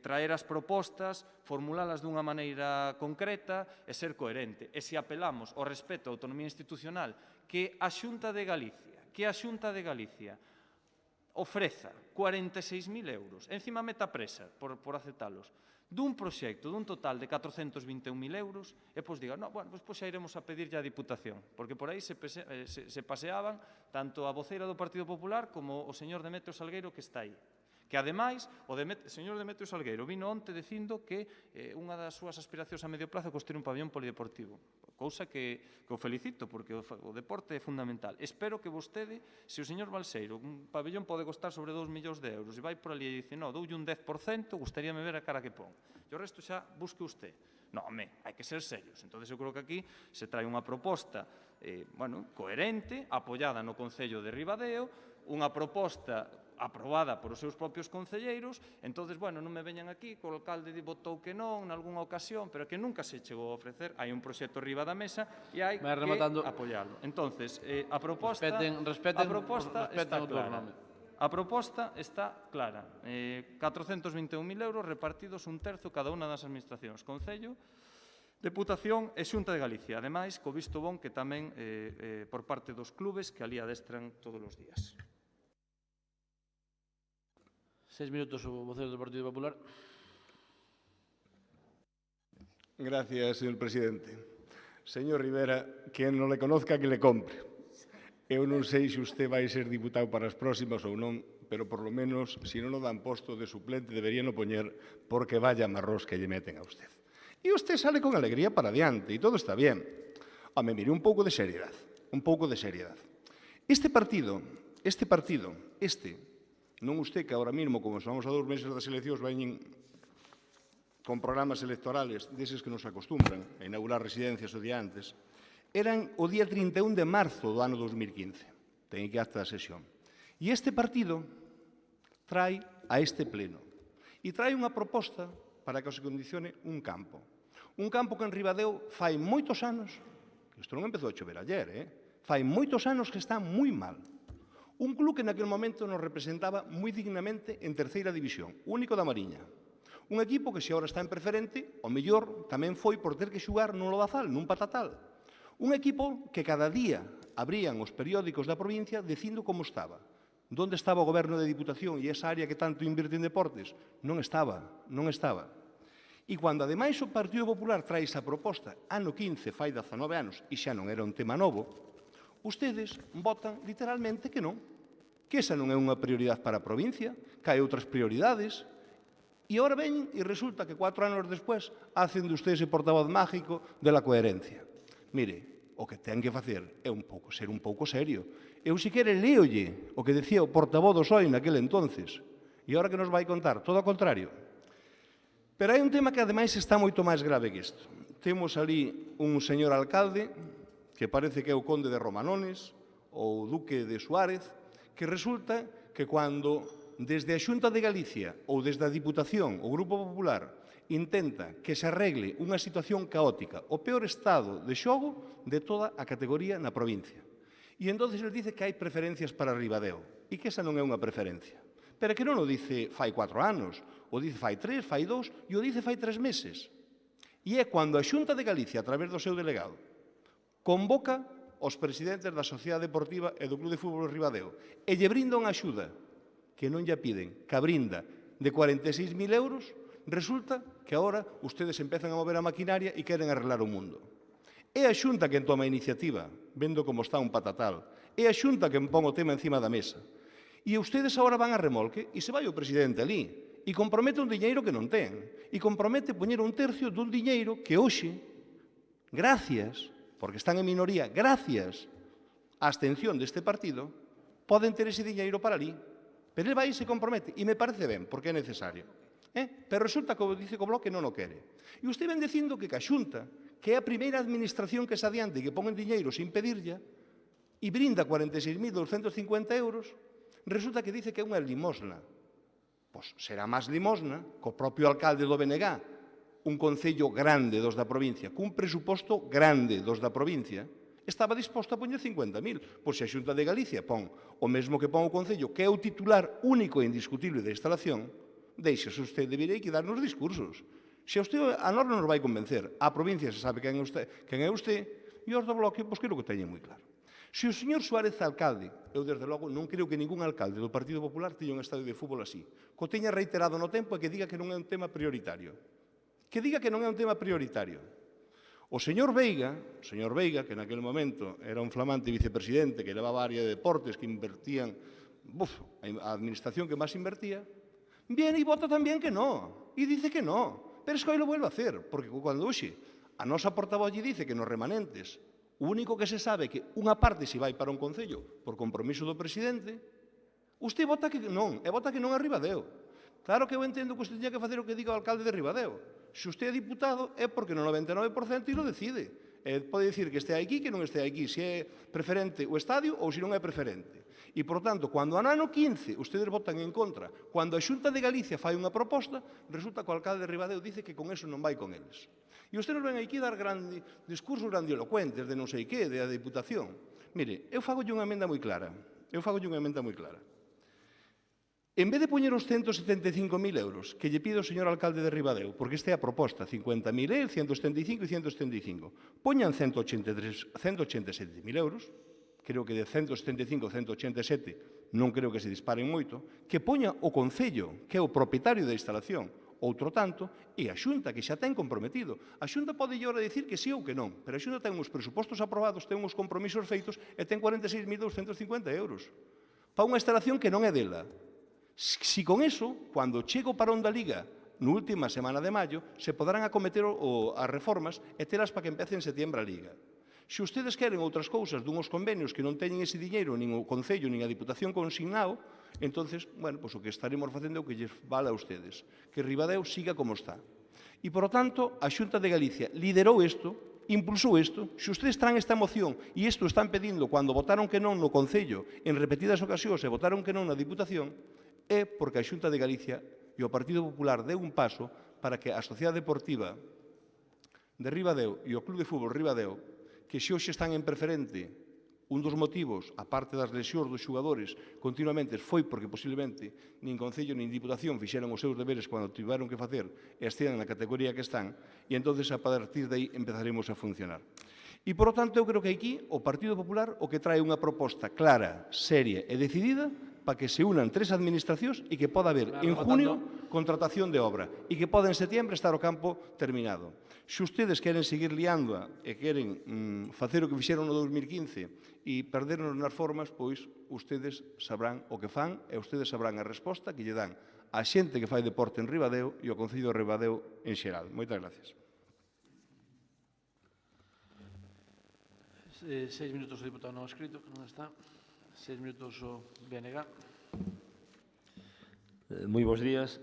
traer as propostas, formulalas dunha maneira concreta e ser coherente. E se apelamos ao respeto á autonomía institucional que a Xunta de Galicia ofreza 46.000 euros, encima meta presa por aceptalos, dun proxecto, dun total de 421.000 euros, e pois diga, pois xa iremos a pedirlle á Diputación, porque por aí se paseaban tanto a voceira do Partido Popular como o señor Demetrio Salgueiro que está aí. Que, ademais, o señor Demetrio Salgueiro vino onte dicindo que unha das súas aspiracións a medio plazo é construir un pabellón polideportivo, cousa que o felicito, porque o deporte é fundamental. Espero que vostede, se o señor Balseiro, un pabellón pode costar sobre 2 millóns de euros, e vai por ali e dice, doulle un 10%, gustaríame ver a cara que pon. E o resto xa busque usted. Hai que ser serios. Entón, eu creo que aquí se trae unha proposta coherente, apoiada no Concello de Ribadeo, unha proposta aprobada por os seus propios concelleiros, entón, non me veñan aquí, co alcalde votou que non, nalgúnha ocasión, pero que nunca se chegou a ofrecer. Hai un proxecto riba da mesa e hai que apoiarlo. Entón, a proposta está clara. A proposta está clara. 421.000 euros repartidos un terzo cada unha das administracións. Concello, Deputación e Xunta de Galicia. Ademais, co visto bon que tamén por parte dos clubes que ali adestran todos os días. 6 minutos o vocero do Partido Popular. Gracias, señor presidente. Señor Rivera, quen non le conozca que le compre. Eu non sei se usted vai ser diputado para as próximas ou non, pero por lo menos, se non o dan posto de suplente, deberían o poñer porque vaya marrós que lle meten a usted. E usted sale con alegría para adiante e todo está bien. Home, mire, un pouco de seriedade. Este partido, non usted que ahora mismo, como vamos a 2 meses das eleccións, veñen con programas electorales deses que nos acostumbran a inaugurar residencias o día antes, eran o día 31 de marzo do ano 2015. Ten que acta da sesión. E este partido trae a este pleno e trae unha proposta para que se condicione un campo. Un campo que en Ribadeo fai moitos anos, que isto non empezou a chover ayer, fai moitos anos que está moi mal. Un club que naquele momento nos representaba moi dignamente en terceira división, único da Mariña. Un equipo que, se agora está en preferente, o mellor tamén foi por ter que xugar nun lodazal, nun patatal. Un equipo que cada día abrían os periódicos da provincia dicindo como estaba. Donde estaba o goberno de Diputación e esa área que tanto invirte en deportes? Non estaba. E cando, ademais, o Partido Popular trae esa proposta, ano 15, fai 19 anos, e xa non era un tema novo, ustedes votan literalmente que non, que esa non é unha prioridade para a provincia, que hai outras prioridades, e agora veñen e resulta que 4 anos despois hacen de ustedes ese portavoz mágico de la coherencia. Mire, o que ten que facer é ser un pouco serio. Eu, se quere, leolle o que decía o portavoz do PSOE naquele entonces, e agora que nos vai contar, todo o contrario. Pero hai un tema que, ademais, está moito máis grave que isto. temos ali un señor alcalde que parece que é o conde de Romanones ou o duque de Suárez, que resulta que cando desde a Xunta de Galicia ou desde a Diputación o Grupo Popular intenta que se arregle unha situación caótica, o peor estado de xogo de toda a categoría na provincia. E entonces ele dice que hai preferencias para Ribadeo e que esa non é unha preferencia. Pero que non o dice fai 4 anos, o dice fai 3, fai 2 e o dice fai 3 meses. E é cando a Xunta de Galicia, a través do seu delegado, convoca os presidentes da Sociedade Deportiva e do Club de Fútbol Ribadeo e lle brinda unha axuda que non lle piden, que a brinda de 46.000 euros, resulta que agora ustedes empezan a mover a maquinaria e queren arreglar o mundo. É a Xunta quen toma a iniciativa, vendo como está un patatal. É a Xunta quen pon o tema encima da mesa. E ustedes agora van a remolque e se vai o presidente ali e compromete un diñeiro que non ten, e compromete poñer un tercio dun diñeiro que hoxe, gracias, porque están en minoría, gracias á abstención deste partido, poden ter ese diñeiro para ali. Pero ele vai e se compromete, e me parece ben, porque é necesario. Pero resulta que o dice que o Bloque non o quere. E usted ven dicindo que a Xunta, que é a primeira administración que se adiante e que pon en diñeiro sin pedirlla, e brinda 46.250 euros, resulta que dice que é unha limosna. Pois será máis limosna co propio alcalde do BNG, un concello grande dos da provincia, cun presuposto grande dos da provincia, estaba disposto a poñer 50.000. Pois se a Xunta de Galicia pon o mesmo que pon o concello, que é o titular único e indiscutible da instalación, deixese usted de vir aí que dar nos discursos. Se a usted a nós non nos vai convencer, a provincia se sabe quen é usted, e os do Bloque, pois creo que teñen moi claro. Se o señor Suárez alcalde, eu desde logo non creo que ningún alcalde do Partido Popular teña un estadio de fútbol así, que o teña reiterado no tempo e que diga que non é un tema prioritario. Que diga que non é un tema prioritario. O señor Veiga, que naquele momento era un flamante vicepresidente que levaba a área de deportes que invertían, a administración que máis invertía, viene e vota tamén que non, e dice que non, pero es que hoy lo vuelve a hacer, porque cando hoxe a nosa portavoz lle dice que nos remanentes o único que se sabe é que unha parte se vai para un concello por compromiso do presidente, usted vota que non, e vota que non a Ribadeo. Claro que eu entendo que usted teña que facer o que diga o alcalde de Ribadeo. Se usted é diputado é porque no 99% e lo decide. Pode dicir que este aquí, que non este aquí, se é preferente o estadio ou se non é preferente. E, por tanto, cando no ano 15 ustedes votan en contra, cando a Xunta de Galicia fai unha proposta, resulta que o alcalde de Ribadeo dice que con eso non vai con eles. E ustedes ven aquí dar discursos grandilocuentes de non sei que, de a Diputación. Mire, eu fago unha emenda moi clara. En vez de poñer os 175.000 euros que lle pide o señor alcalde de Ribadeo, porque esta é a proposta, 50.000 el, 175 e 175, poñan 187.000 euros, creo que de 175 a 187 non creo que se disparen moito, que poña o Concello, que é o propietario da instalación, outro tanto, e a Xunta, que xa ten comprometido. A Xunta pode lle ora dicir que sí ou que non, pero a Xunta ten uns presupostos aprobados, ten uns compromisos feitos e ten 46.250 euros para unha instalación que non é dela. Si con eso, cando chego para onda Liga, na última semana de maio, se poderán acometer as reformas e telas para que empece en setembro a Liga. Se ustedes queren outras cousas dunhos convenios que non teñen ese diñeiro, nin o Concello, nin a Diputación consignado, entonces, bueno, pues o que estaremos facendo é o que lles vale a ustedes, que Ribadeo siga como está. E, por lo tanto, a Xunta de Galicia liderou isto, impulsou isto. Se ustedes traen esta moción e isto están pedindo cando votaron que non no Concello en repetidas ocasións e votaron que non na Diputación, é porque a Xunta de Galicia e o Partido Popular deu un paso para que a Sociedade Deportiva de Ribadeo e o Club de Fútbol Ribadeo, que se hoxe están en preferente, un dos motivos, a parte das lesións dos xogadores, continuamente foi porque posiblemente nin Concello nin Diputación fixeron os seus deberes cando tiveron que facer e estean na categoría que están, e entonces a partir de aí empezaremos a funcionar. E, por lo tanto, eu creo que aquí o Partido Popular o que trae unha proposta clara, seria e decidida para que se unan 3 administracións e que poda haber en junio contratación de obra e que poda en setembro estar o campo terminado. Se ustedes queren seguir liándoa e queren facer o que fixeron no 2015 e perdernos nas formas, pois ustedes sabrán o que fan e ustedes sabrán a resposta que lle dan a xente que fai deporte en Ribadeo e ao Concello de Ribadeo en xeral. Moitas gracias. 6 minutos o diputado non escrito, que non está. 6 minutos o BNG. Moi bons días.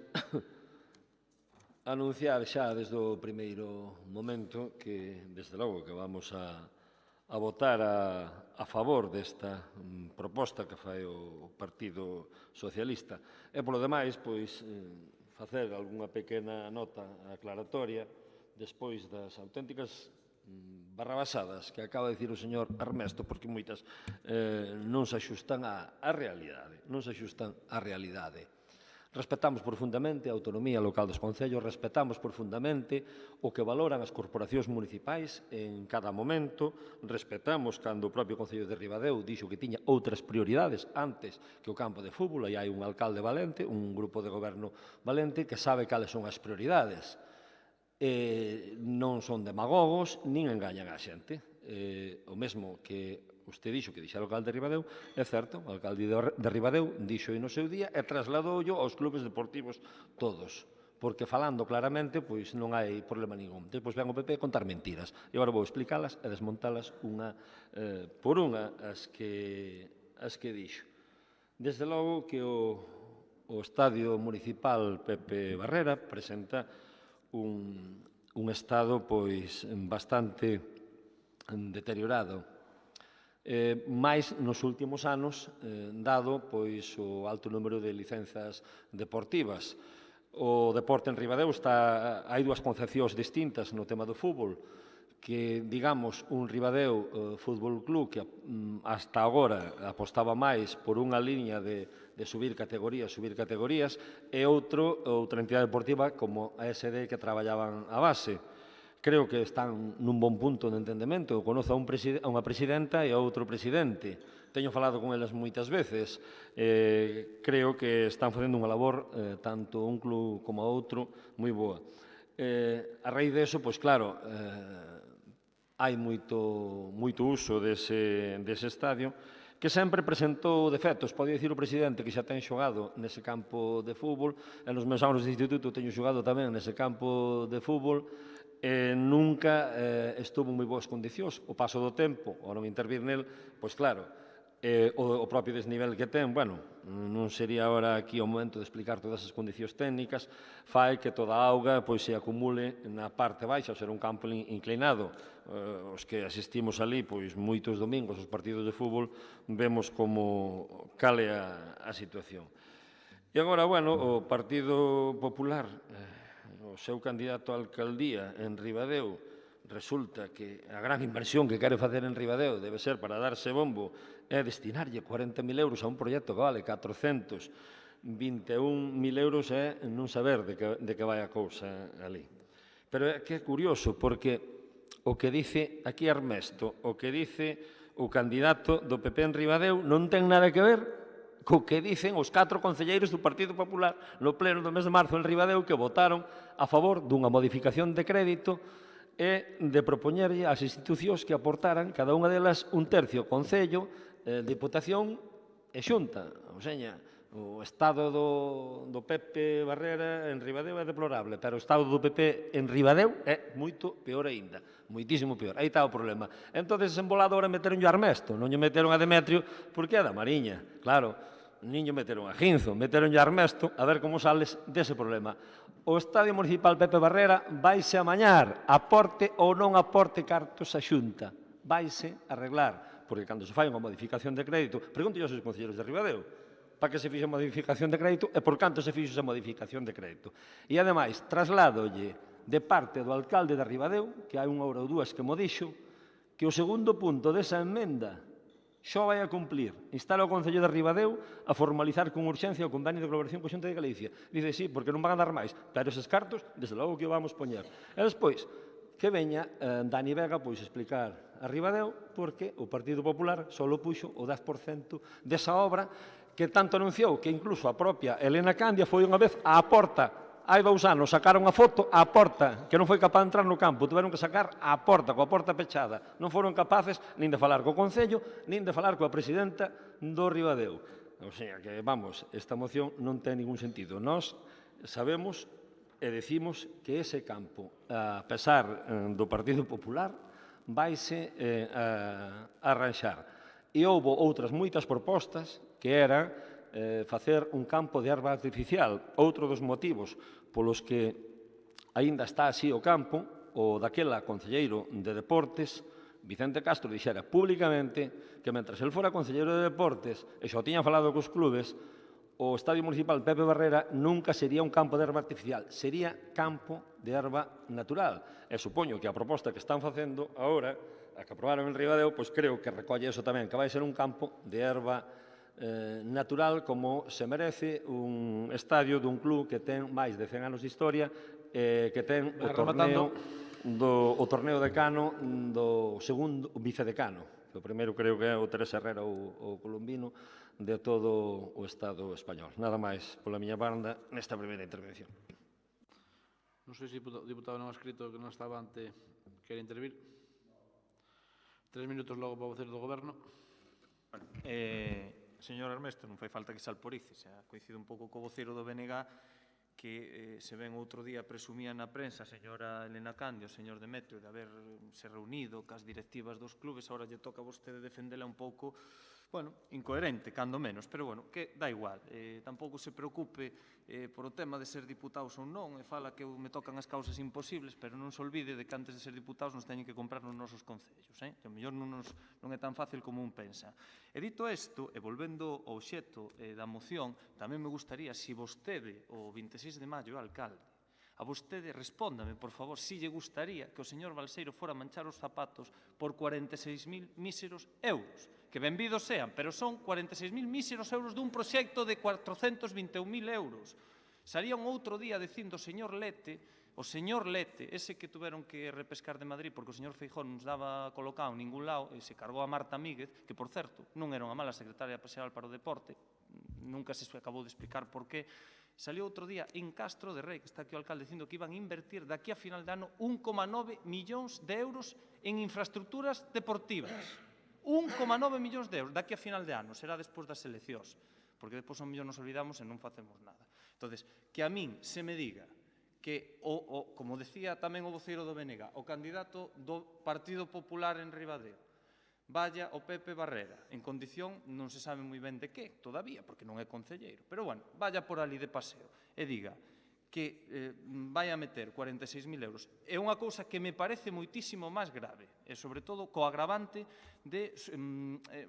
anunciar xa desde o primeiro momento que, desde logo, que vamos a votar a favor desta proposta que fai o Partido Socialista. E, polo demais, pois, facer algunha pequena nota aclaratoria despois das auténticas barrabasadas que acaba de dicir o señor Armesto, porque moitas non se axustan á realidade. Non se axustan á realidade. Respetamos profundamente a autonomía local dos concellos, respetamos profundamente o que valoran as corporacións municipais en cada momento, respetamos cando o propio Concello de Ribadeo dixo que tiña outras prioridades antes que o campo de fútbol, e hai un alcalde valente, un grupo de goberno valente que sabe cales son as prioridades. Non son demagogos, nin engañan a xente. O mesmo que usted dixo que dixera o alcalde de Ribadeo, é certo, o alcalde de Ribadeo dixo no seu día e trasladoulle aos clubes deportivos todos, porque falando claramente, pois non hai problema ningún. Depois ven o PP a contar mentiras, e agora vou explicalas e desmontalas unha por unha as que dixo. Desde logo que o Estadio Municipal Pepe Barrera presenta un estado pois bastante deteriorado, máis nos últimos anos, dado pois o alto número de licenzas deportivas. O deporte en Ribadeo hai dúas concepcións distintas no tema do fútbol, que, digamos, un Ribadeo Fútbol Club que hasta agora apostaba máis por unha liña de subir categorías, e outra entidade deportiva como a SD que traballaban a base. Creo que están nun bon punto de entendemento. Eu conozo a unha presidenta e a outro presidente. Teño falado con elas moitas veces. Creo que están facendo unha labor, tanto un club como a outro, moi boa. A raíz deso, pois claro, hai moito uso dese estadio, que sempre presentou defectos. Pode dicir o presidente que xa ten xogado nese campo de fútbol, e nos meus anos de instituto teño xogado tamén nese campo de fútbol, nunca estuvo en moi boas condicións. O paso do tempo, ao non intervir nel, pois claro, o propio desnivel que ten, bueno, non sería agora aquí o momento de explicar todas as condicións técnicas, fai que toda a auga pois se acumule na parte baixa, ao ser un campo inclinado. Os que asistimos ali, pois moitos domingos aos partidos de fútbol, vemos como cale a situación. E agora, bueno, o Partido Popular, o seu candidato a alcaldía en Ribadeo, resulta que a gran inversión que quere facer en Ribadeo debe ser para darse bombo é destinarlle 40.000 euros a un proxecto que vale 421.000 euros e non saber de que vai a cousa ali. Pero é que é curioso, porque o que dice aquí Armesto, o que dice o candidato do PP en Ribadeo non ten nada que ver co que dicen os 4 concelleiros do Partido Popular no pleno do mes de marzo en Ribadeo, que votaron a favor dunha modificación de crédito e de propoñerlle ás institucións que aportaran cada unha delas un tercio, Concello, Diputación e Xunta. O seña, o estado do PP Barrera en Ribadeo é deplorable, pero o estado do PP en Ribadeo é moito peor aínda, moitísimo peor. Aí está o problema. Entón, desembolado ahora meteron a Armesto, non lle meteron a Demetrio porque é da Mariña, claro. Nin lle meteron a Ginzo, meteron a Armesto a ver como sales dese problema. O Estadio Municipal Pepe Barrera vaise amañar, aporte ou non aporte cartos a Xunta. Vaise arreglar, porque cando se fai unha modificación de crédito, pregunto aos concelleiros de Ribadeo, para que se fixe a modificación de crédito e por canto se fixo esa modificación de crédito. E, ademais, trasladolle de parte do alcalde de Ribadeo, que hai unha hora ou dúas que mo dixo, que o segundo punto desa emenda xo vai a cumplir. Instala o Concello de Ribadeo a formalizar con urxencia o convenio de colaboración co Xunta de Galicia. Dice, sí, porque non van a dar máis, pero eses cartos, desde logo que o vamos poñer. E despois, que veña Dani Vega pois explicar a Ribadeo porque o Partido Popular só puxo o 10% desa obra que tanto anunciou que incluso a propia Elena Candia foi unha vez á porta. Hai 2 anos sacaron a foto á porta, que non foi capaz de entrar no campo, tiveron que sacar á porta, coa porta pechada. Non foron capaces nin de falar co Concello, nin de falar coa presidenta do Ribadeo. O sea, que, vamos, esta moción non ten ningún sentido. Nós sabemos e decimos que ese campo, a pesar do Partido Popular, vaise a arranxar. E houve outras moitas propostas que eran facer un campo de herba artificial. Outro dos motivos polos que Aínda está así o campo, o daquela concelleiro de Deportes, Vicente Castro, dixera públicamente que mentre el fora concelleiro de Deportes e xa o tiña falado cos clubes, o Estadio Municipal Pepe Barrera nunca sería un campo de erva artificial, sería campo de erva natural. E supoño que a proposta que están facendo agora, a que aprobaron en Ribadeo, pois creo que recolle eso tamén, que vai ser un campo de erva natural como se merece un estadio dun club que ten máis de 100 anos de historia, que ten o torneo decano do segundo vicedecano, que o primeiro creo que é o Teresa Herrera o colombino, de todo o Estado español. Nada máis pola miña banda nesta primeira intervención. Non sei se o diputado non ha escrito que non estaba ante quere intervir. 3 minutos logo para o vocero do Goberno. Señor Ernesto, non fai falta que salporice, coincido un pouco co vocero do BNG, que se ven outro día presumía na prensa a señora Elena Candio, o señor Demetrio, de haberse reunido cas directivas dos clubes, agora lle toca a vostede defendela un pouco, bueno, incoherente, cando menos, pero bueno, que dá igual, tampouco se preocupe por o tema de ser diputados ou non, e fala que me tocan as causas imposibles, pero non se olvide de que antes de ser diputados nos teñen que comprar nos nosos concellos, que o mellor non é tan fácil como un pensa. E dito isto, e volvendo ao xeto da moción, tamén me gustaría, se vostede, o 26 de maio, alcalde, a vostede respóndame, por favor, si lle gustaría que o señor Balseiro fora manchar os zapatos por 46.000 míseros euros. Que benvidos sean, pero son 46.000 míseros euros dun proxecto de 421.000 euros. Salían outro día dicindo o señor Lete, ese que tuveron que repescar de Madrid porque o señor Feijóo non nos daba colocado en ningún lado e se cargou a Marta Míguez, que, por certo, non era unha mala secretaria xeral para o deporte, nunca se acabou de explicar por qué. Salió outro día en Castro de Rei, que está aquí o alcalde, dicindo que iban a invertir daqui a final de ano 1,9 millóns de euros en infraestructuras deportivas. 1,9 millóns de euros daqui a final de ano, será despois das eleccións, porque despois ao mellor nos olvidamos e non facemos nada. Entón, que a min se me diga que, como decía tamén o voceiro do BNG, o candidato do Partido Popular en Ribadeo vaya o Pepe Barrera, en condición non se sabe moi ben de que, todavía, porque non é concelleiro, pero bueno, vaya por ali de paseo e diga que vai a meter 46.000 euros. É unha cousa que me parece moitísimo máis grave, e sobre todo co agravante de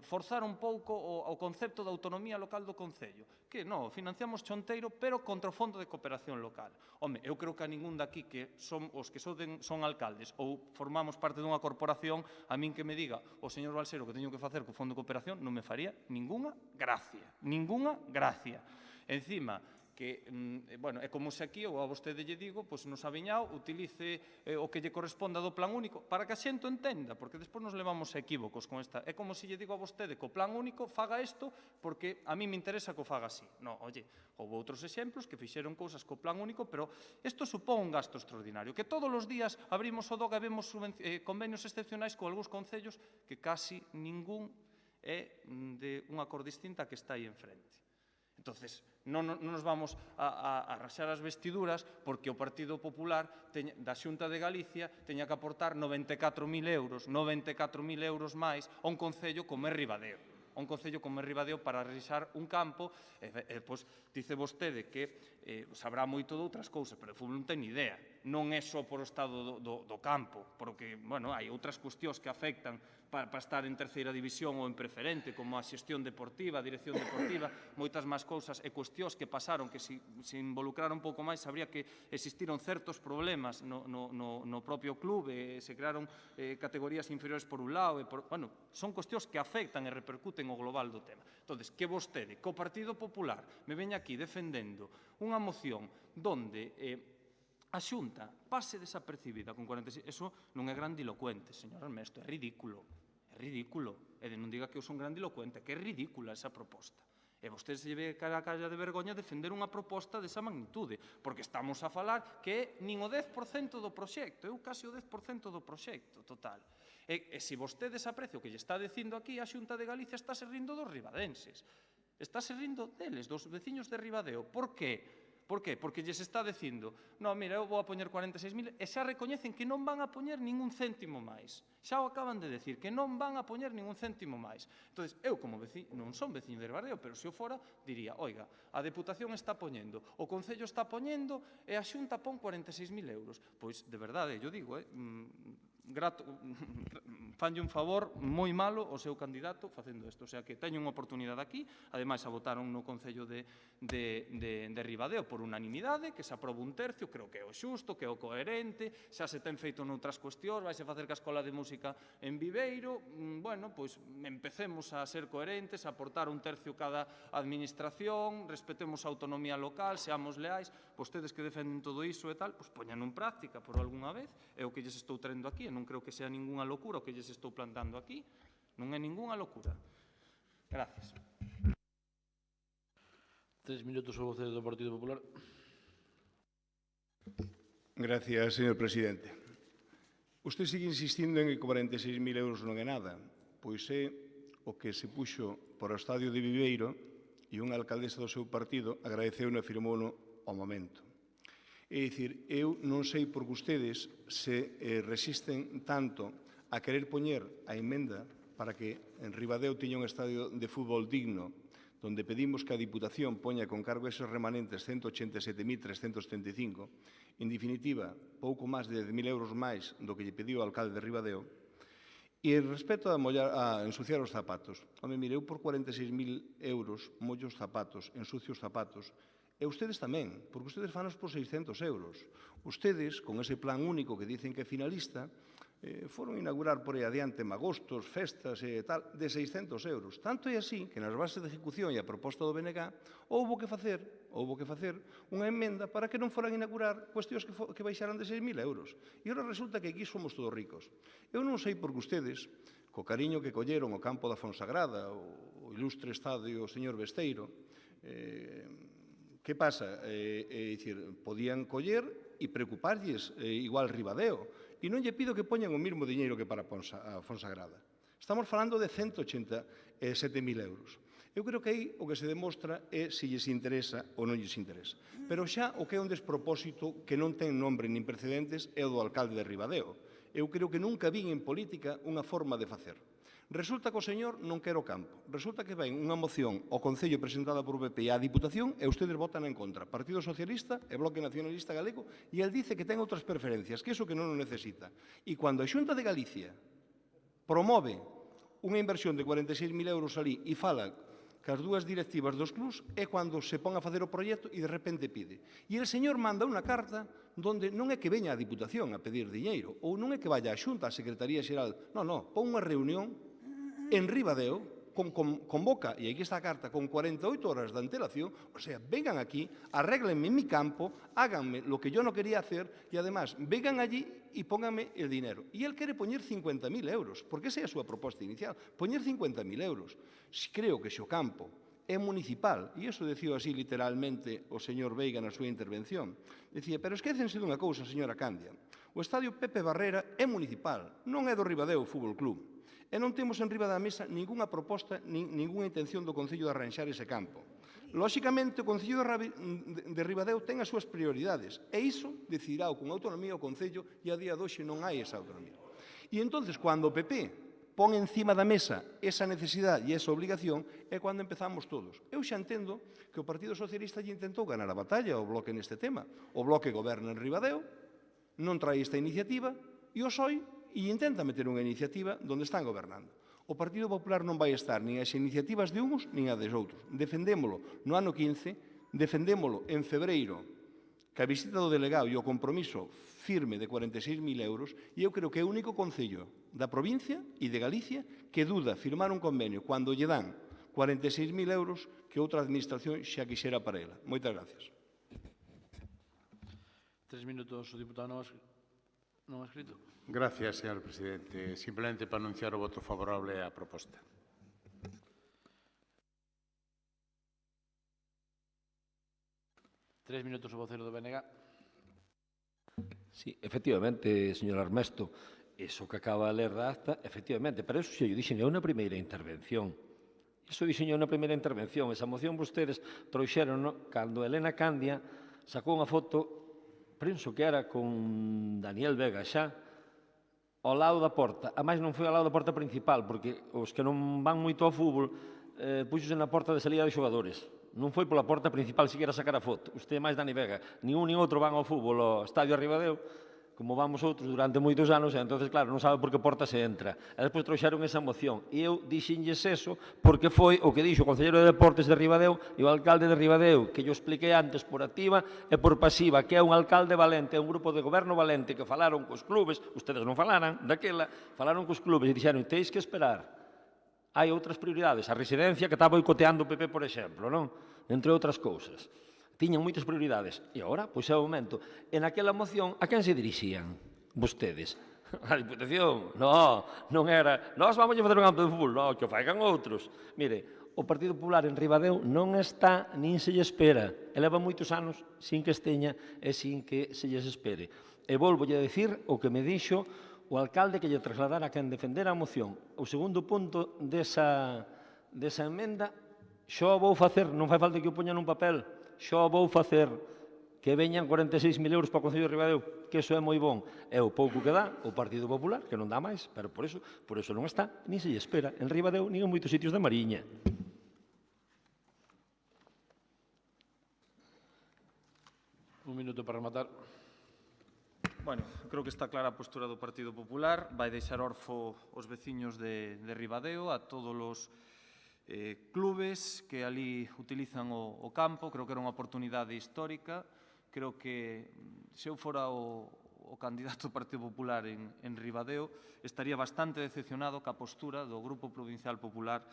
forzar un pouco o concepto de autonomía local do Concello, que non, financiamos chonteiro, pero contra o Fondo de Cooperación Local. Home, eu creo que a ningún daqui que son os que son alcaldes ou formamos parte dunha corporación, a min que me diga o señor Balseiro que teño que facer co Fondo de Cooperación non me faría ninguna gracia. Encima, que, bueno, é como se aquí, ou a vostede lle digo, pois nos Aviñao utilice o que lle corresponda do plan único para que a xente entenda, porque despois nos levamos a equívocos con esta. É como se lle digo a vostede que o plan único faga isto porque a mí me interesa que o faga así. Non, oye, houve outros exemplos que fixeron cousas co plan único, pero isto supón un gasto extraordinario, que todos os días abrimos o DOC e vemos convenios excepcionais con algúns concellos que casi ningún é de unha cor distinta que está aí enfrente. Entonces, non nos vamos a raxar as vestiduras porque o Partido Popular da Xunta de Galicia teña que aportar 94.000 euros máis a un concello como é Ribadeo. Para realizar un campo, pois, dice vostede que sabrá moito de outras cousas, pero o fútbol non ten ni idea. Non é só por o estado do campo, porque, bueno, hai outras cuestións que afectan para estar en terceira división ou en preferente, como a xestión deportiva, a dirección deportiva, moitas máis cousas e cuestións que pasaron, que se involucraron un pouco máis, sabría que existiron certos problemas no propio club, se crearon categorías inferiores por un lado, bueno, son cuestións que afectan e repercuten o global do tema. Entón, que vostede, que o Partido Popular, me veña aquí defendendo unha moción donde a Xunta pase desapercibida con 46... Eso non é grandilocuente, señor Ernesto, é ridículo. E non diga que eu son grandilocuente, que é ridícula esa proposta. E vostede se lleve cara a calla de vergoña defender unha proposta desa magnitude, porque estamos a falar que é nin o 10% do proxecto, é casi o 10% do proxecto total. E se vostede desaprecia o que lle está dicindo aquí, a Xunta de Galicia está se rindo dos ribadenses. Está se rindo deles, dos veciños de Ribadeo. Por que? Por qué? Porque lles está dicindo, no, mira, eu vou a poñer 46.000 e xa recoñecen que non van a poñer ningún céntimo máis. Xa o acaban de decir, que non van a poñer ningún céntimo máis. Entón, eu como veciño, non son veciño de Ribadeo, pero se o fora, diría, oiga, a Deputación está poñendo, o Concello está poñendo e a Xunta pon 46.000 euros. Pois, de verdade, yo digo, fanlle un favor moi malo ao seu candidato facendo isto. O sea, que teño unha oportunidade aquí, ademais a votaron no Concello de Ribadeo por unanimidade, que se aproba un tercio, creo que é o xusto, que é o coherente, xa se ten feito noutras cuestións, vaise facer ca Escola de Música en Viveiro, bueno, pois empecemos a ser coherentes, a aportar un tercio cada administración, respetemos a autonomía local, seamos leais, vostedes que defenden todo iso e tal, pois poñan en práctica por algunha vez, é o que lles estou traendo aquí, non creo que sea ningunha locura o que lles estou plantando aquí, non é ningunha locura. Gracias. 3 minutos o voceiro do Partido Popular. Gracias, señor presidente. Usted sigue insistindo en que 46.000 euros non é nada, pois é o que se puxo por o estadio de Viveiro e unha alcaldesa do seu partido agradeceu e afirmouno ao momento. É dicir, eu non sei por que ustedes se resisten tanto a querer poñer a emenda para que en Ribadeo tiña un estadio de fútbol digno, donde pedimos que a Diputación poña con cargo esos remanentes 187.335, en definitiva, pouco máis de 10.000 euros máis do que lle pediu o alcalde de Ribadeo, e respecto a ensuciar os zapatos. Home, mire, eu por 46.000 euros mollo os zapatos, ensucio os zapatos, e ustedes tamén, porque ustedes fanos por 600 euros. Ustedes, con ese plan único que dicen que é finalista, foron inaugurar por aí adiante magostos, festas e tal, de 600 euros. Tanto é así que nas bases de ejecución e a proposta do BNG houbo que facer unha emenda para que non foran inaugurar cuestións que baixaran de 6.000 euros. E agora resulta que aquí somos todos ricos. Eu non sei por que ustedes, co cariño que colleron o campo da Fonsagrada, o ilustre estadio señor Besteiro, que pasa? Dicir, podían coller e preocuparlles igual Ribadeo. E non lle pido que poñan o mesmo diñeiro que para a Fonsagrada. Estamos falando de 187.000 euros. Eu creo que aí o que se demostra é se lles interesa ou non lles interesa. Pero xa o que é un despropósito que non ten nombre nin precedentes é o do alcalde de Ribadeo. Eu creo que nunca vin en política unha forma de facer. Resulta que o señor non quere o campo. Resulta que ven unha moción ao Concello presentada por o PP e á Diputación e ustedes votan en contra. Partido Socialista e Bloque Nacionalista Galego, e el dice que ten outras preferencias, que iso que non o necesita. E cando a Xunta de Galicia promove unha inversión de 46.000 euros ali e fala que as dúas directivas dos clubs, é cando se pon a facer o proxecto e de repente pide. E el señor manda unha carta donde non é que veña a Diputación a pedir diñeiro, ou non é que vaya a Xunta, a Secretaría Xeral, non, pon unha reunión en Ribadeo, convoca, e aquí está a carta, con 48 horas de antelación, o sea, vengan aquí, arréglenme mi campo, háganme lo que yo no quería hacer y además vengan allí y pónganme el dinero. Y él quiere poñer 50.000 euros, porque esa é a súa proposta inicial, poñer 50.000 euros. Creo que se o campo é municipal, e iso decía así literalmente o señor Veiga na súa intervención, decía, pero esquécense dunha cousa, señora Candia, o estadio Pepe Barrera é municipal, non é do Ribadeo Fútbol Club. E non temos en riba da mesa ningunha proposta, ningunha intención do Concello de arranxar ese campo. Lóxicamente, o Concello de Ribadeo ten as súas prioridades, e iso decidirá con autonomía o Concello, e a día de hoxe non hai esa autonomía. E entonces, cando o PP pon encima da mesa esa necesidade e esa obligación, é cando empezamos todos. Eu xa entendo que o Partido Socialista lle intentou ganar a batalla ao Bloque neste tema. O Bloque goberna en Ribadeo, non trae esta iniciativa, e o PSOE e intenta meter unha iniciativa onde están gobernando. O Partido Popular non vai estar nin as iniciativas de uns nin as dos outros. Defendémolo no ano 15, defendémolo en febreiro, que a visita do delegado e o compromiso firme de 46.000 euros, e eu creo que é o único concello da provincia e de Galicia que duda firmar un convenio cando lle dan 46.000 euros que outra administración xa quixera para ela. Moitas gracias. 3 minutos, o diputado Navas escrito. Gracias, señor presidente. Simplemente para anunciar o voto favorable á proposta. Tres minutos o vocero do BNG. Sí, efectivamente, señor Armesto, eso que acaba de ler da acta, efectivamente, pero eso xe o dixen eu na primeira intervención. Iso dixen eu na primeira intervención. Esa moción vostedes trouxeron cando Elena Candia sacou unha foto, penso que era con Daniel Vega xa, ao lado da porta. A máis non foi ao lado da porta principal, porque os que non van moito ao fútbol puxose na porta de salida de xogadores. Non foi pola porta principal sequera sacar a foto. Usted máis Dani Vega, nin un nin outro van ao fútbol ao Estadio Ribadeo, como vamos outros durante moitos anos, e entonces, claro, non sabe por que porta se entra. E despois trouxeron esa moción. E eu dixenlles eso porque foi o que dixo o Concelleiro de Deportes de Ribadeo e o alcalde de Ribadeo, que yo expliquei antes por activa e por pasiva, que é un alcalde valente, é un grupo de goberno valente que falaron cos clubes, ustedes non falaran daquela, falaron cos clubes e dixeron, teis que esperar. Hai outras prioridades. A residencia que está boicoteando o PP, por exemplo, non? Entre outras cousas. Tiñan moitas prioridades. E agora, pois é o momento. E naquela moción, a quen se dirixían? Vostedes. A Diputación? Non era. Nós vamos a facer un campo de fútbol. Non, que o faigan outros. Mire, o Partido Popular en Ribadeo non está, nin se lle espera. E leva moitos anos sin que esteña e sin que se lles espere. E volvolle a decir o que me dixo o alcalde que lle trasladara a quen defendera a moción. O segundo punto desa emenda, xo vou facer, non fai falta que o poña nun papel, xo vou facer, que veñan 46.000 euros para o Concello de Ribadeo, que iso é moi bon. É o pouco que dá o Partido Popular, que non dá máis, pero por eso non está, nin se lle espera, en Ribadeo, nin en moitos sitios da Mariña. Un minuto para rematar. Bueno, creo que está clara a postura do Partido Popular. Vai deixar orfo os veciños de Ribadeo, a todos os clubes que ali utilizan o campo. Creo que era unha oportunidade histórica. Creo que se eu fora o candidato do Partido Popular en Ribadeo, estaría bastante decepcionado ca postura do Grupo Provincial Popular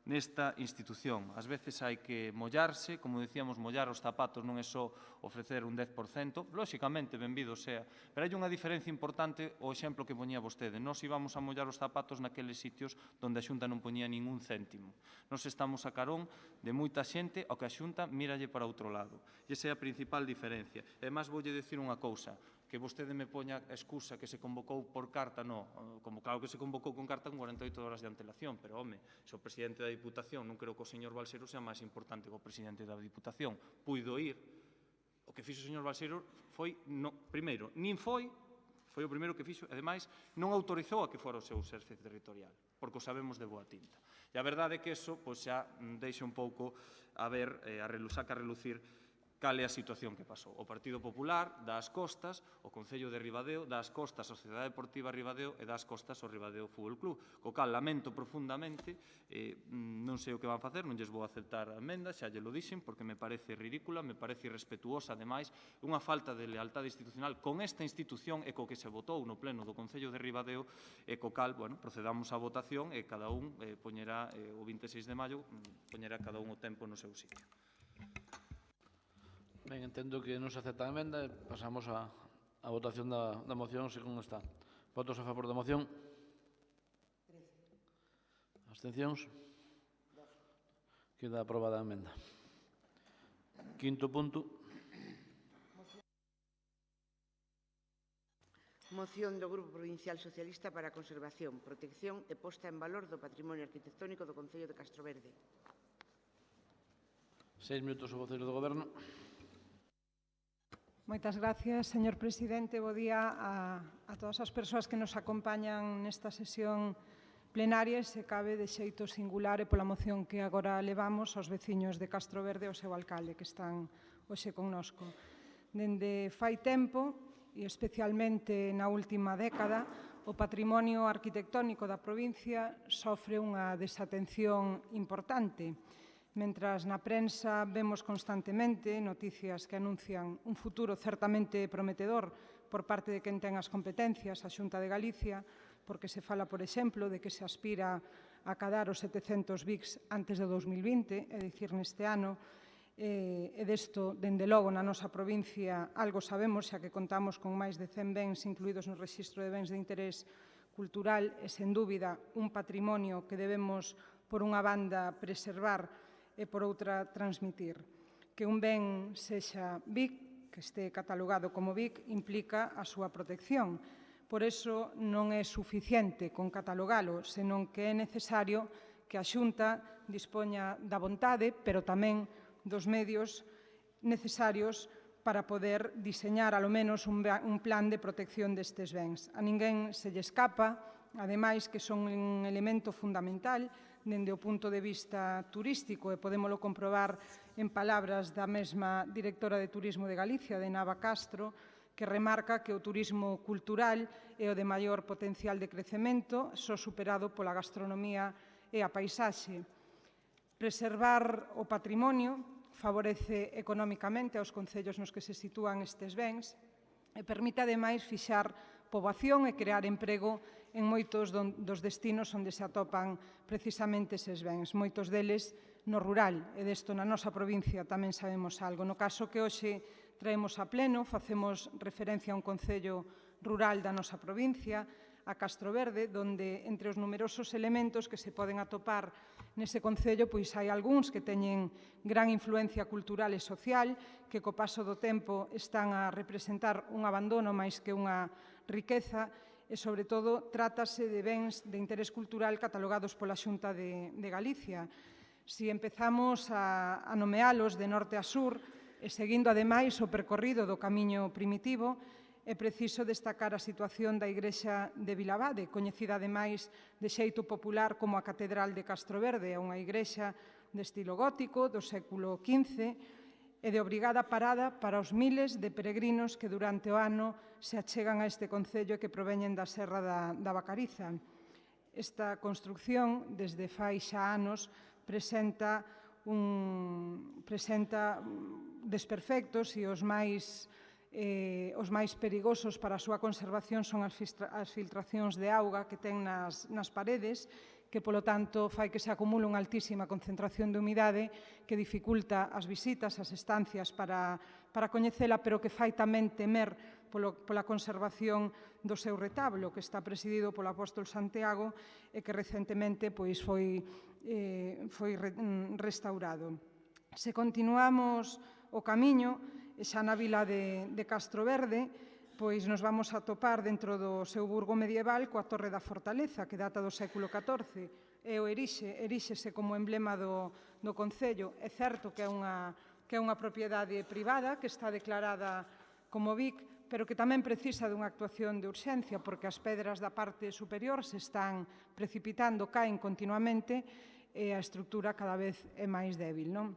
nesta institución. Ás veces hai que mollarse, como dicíamos, mollar os zapatos non é só ofrecer un 10%, lóxicamente, benvido sea, pero hai unha diferencia importante o exemplo que poñía vostede. Nós íbamos a mollar os zapatos naqueles sitios onde a Xunta non poñía ningún céntimo. Nós estamos a carón de moita xente ao que a Xunta míralle para outro lado. E esa é a principal diferencia. E, además, voulle dicir unha cousa, que vostede me poña a excusa que se convocou por carta, non, como claro que se convocou con carta con 48 horas de antelación, pero, home, se o presidente da Diputación, non creo que o señor Balseiro sea máis importante que o presidente da Diputación, puido ir, o que fixo o señor Balseiro foi, primeiro, nin foi o primeiro que fixo, e, ademais, non autorizou a que fora o seu xefe territorial, porque o sabemos de boa tinta. E a verdade é que eso, pois, xa deixa un pouco a ver, saca a relucir cal é a situación que pasou. O Partido Popular dá as costas, o Concello de Ribadeo dá as costas á Sociedade Deportiva Ribadeo e dá as costas ao Ribadeo Fútbol Club. Co cal lamento profundamente, non sei o que van facer, non lles vou aceptar a emenda, xa lle lo dixen, porque me parece ridícula, me parece irrespetuosa, ademais, unha falta de lealtade institucional con esta institución e co que se votou no pleno do Concello de Ribadeo, e co cal, bueno, procedamos á votación e cada un poñerá, o 26 de maio, poñerá cada un o tempo no seu sitio. Ben, entendo que non se acepta a emenda e pasamos á votación da moción según está. Votos a favor da moción? 13. Abstencións? 2. Queda aprobada a emenda. Quinto punto. Moción do Grupo Provincial Socialista para a conservación, protección e posta en valor do patrimonio arquitectónico do Concello de Castroverde. 6 minutos o voceiro do Goberno. Moitas gracias, señor presidente. Bo día a todas as persoas que nos acompañan nesta sesión plenaria, se cabe de xeito singular e pola moción que agora levamos aos veciños de Castroverde e ao seu alcalde que están hoxe connosco. Dende fai tempo, e especialmente na última década, o patrimonio arquitectónico da provincia sofre unha desatención importante. Mentras na prensa vemos constantemente noticias que anuncian un futuro certamente prometedor por parte de quen ten as competencias, a Xunta de Galicia, porque se fala, por exemplo, de que se aspira a acadar os 700 BICs antes de 2020, é dicir, neste ano, e desto, dende logo, na nosa provincia, algo sabemos, xa que contamos con máis de 100 bens incluídos no Rexistro de Bens de Interés Cultural e, sen dúbida, un patrimonio que debemos, por unha banda, preservar e, por outra, transmitir. Que un ben sexa BIC, que este catalogado como BIC, implica a súa protección. Por iso non é suficiente con catalogalo, senón que é necesario que a Xunta dispoña da vontade, pero tamén dos medios necesarios para poder diseñar, alo menos, un plan de protección destes bens. A ninguén se lle escapa, ademais, que son un elemento fundamental dende o punto de vista turístico, e podémolo comprobar en palabras da mesma directora de Turismo de Galicia, de Nava Castro, que remarca que o turismo cultural é o de maior potencial de crecemento, só superado pola gastronomía e a paisaxe. Preservar o patrimonio favorece económicamente aos concellos nos que se sitúan estes bens e permite, ademais, fixar poboación e crear emprego en moitos dos destinos onde se atopan precisamente eses bens, moitos deles no rural, e desto na nosa provincia tamén sabemos algo. No caso que hoxe traemos a pleno, facemos referencia a un concello rural da nosa provincia, a Castroverde, donde entre os numerosos elementos que se poden atopar nese concello, pois hai algúns que teñen gran influencia cultural e social, que co paso do tempo están a representar un abandono máis que unha riqueza, e, sobre todo, trátase de bens de interés cultural catalogados pola Xunta de Galicia. Si empezamos a nomealos de norte a sur, e seguindo, ademais, o percorrido do camiño primitivo, é preciso destacar a situación da Igrexa de Vilabade, coñecida, ademais, de xeito popular como a Catedral de Castroverde, unha igrexa de estilo gótico do século XV e de obrigada parada para os miles de peregrinos que durante o ano se achegan a este concello e que proveñen da Serra da Bacariza. Esta construcción, desde fai xa anos, presenta desperfectos e os máis perigosos para a súa conservación son as filtracións de auga que ten nas paredes, que, polo tanto, fai que se acumule unha altísima concentración de humidade que dificulta as visitas, as estancias para coñecela, pero que fai tamén temer pola conservación do seu retablo, que está presidido polo apóstol Santiago e que recentemente foi restaurado. Se continuamos o camiño, xa na vila de Castroverde, pois nos vamos a topar dentro do seu burgo medieval coa Torre da Fortaleza, que data do século XIV, e o eríxese como emblema do concello. É certo que é unha propiedade privada que está declarada como BIC, pero que tamén precisa dunha actuación de urxencia, porque as pedras da parte superior se están precipitando, caen continuamente, e a estrutura cada vez é máis débil, non?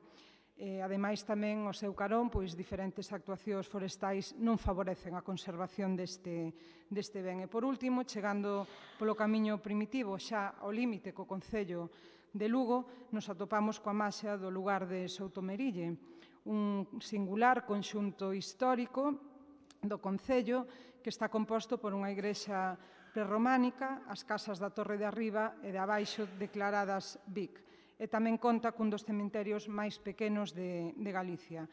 Ademais, tamén, o seu carón, pois diferentes actuacións forestais non favorecen a conservación deste ben. E, por último, chegando polo camiño primitivo xa ao límite co concello de Lugo, nos atopamos coa marxa do lugar de Soutomerille, un singular conxunto histórico do concello que está composto por unha igrexa prerrománica, as casas da Torre de Arriba e de abaixo declaradas BIC. E tamén conta cun dos cementerios máis pequenos de Galicia.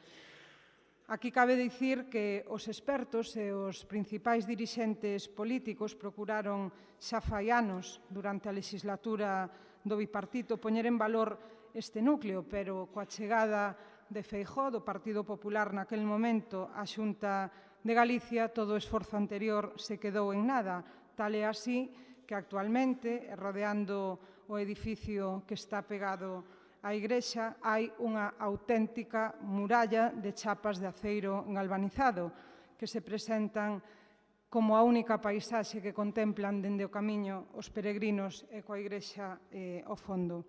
Aquí cabe dicir que os expertos e os principais dirixentes políticos procuraron xa fai anos, durante a legislatura do bipartito, poñer en valor este núcleo, pero coa chegada de Feijóo, do Partido Popular naquel momento, á Xunta de Galicia, todo o esforzo anterior se quedou en nada. Tal é así que actualmente, rodeando o edificio que está pegado á igrexa, hai unha auténtica muralla de chapas de aceiro galvanizado que se presentan como a única paisaxe que contemplan dende o camiño os peregrinos e coa igrexa ao fondo.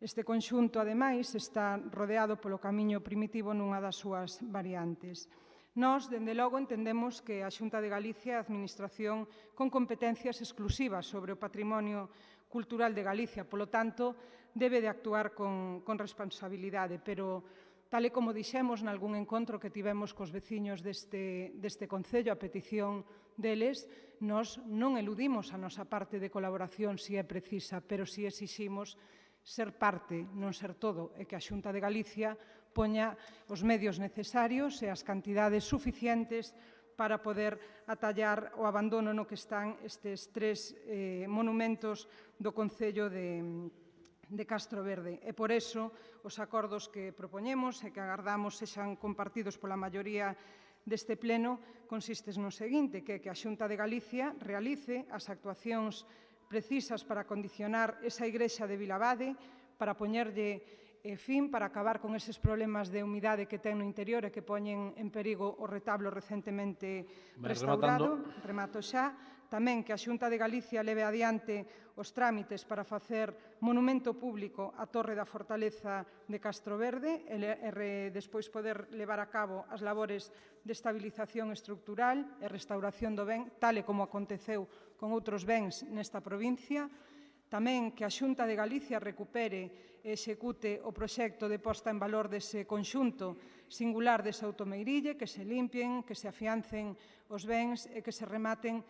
Este conxunto, ademais, está rodeado polo camiño primitivo nunha das súas variantes. Nós, dende logo, entendemos que a Xunta de Galicia é a administración con competencias exclusivas sobre o patrimonio cultural de Galicia, polo tanto, debe de actuar con responsabilidade, pero, tal e como dixemos nalgún encontro que tivemos cos veciños deste concello, a petición deles, nós non eludimos a nosa parte de colaboración se é precisa, pero si exiximos ser parte, non ser todo, e que a Xunta de Galicia poña os medios necesarios e as cantidades suficientes para poder atallar o abandono no que están estes tres monumentos do concello de Castroverde. E por eso, os acordos que propoñemos e que agardamos sexan compartidos pola maioría deste pleno consistes no seguinte, que a Xunta de Galicia realice as actuacións precisas para condicionar esa igrexa de Vilabade, para poñerlle fin para acabar con eses problemas de humidade que ten no interior e que poñen en perigo o retablo recentemente restaurado. Remato xa. Tamén que a Xunta de Galicia leve adiante os trámites para facer monumento público á Torre da Fortaleza de Castroverde e despois poder levar a cabo as labores de estabilización estructural e restauración do ben, tal e como aconteceu con outros bens nesta provincia. Tamén que a Xunta de Galicia recupere e execute o proxecto de posta en valor dese conxunto singular de Soutomeirille, que se limpien, que se afiancen os bens e que se rematen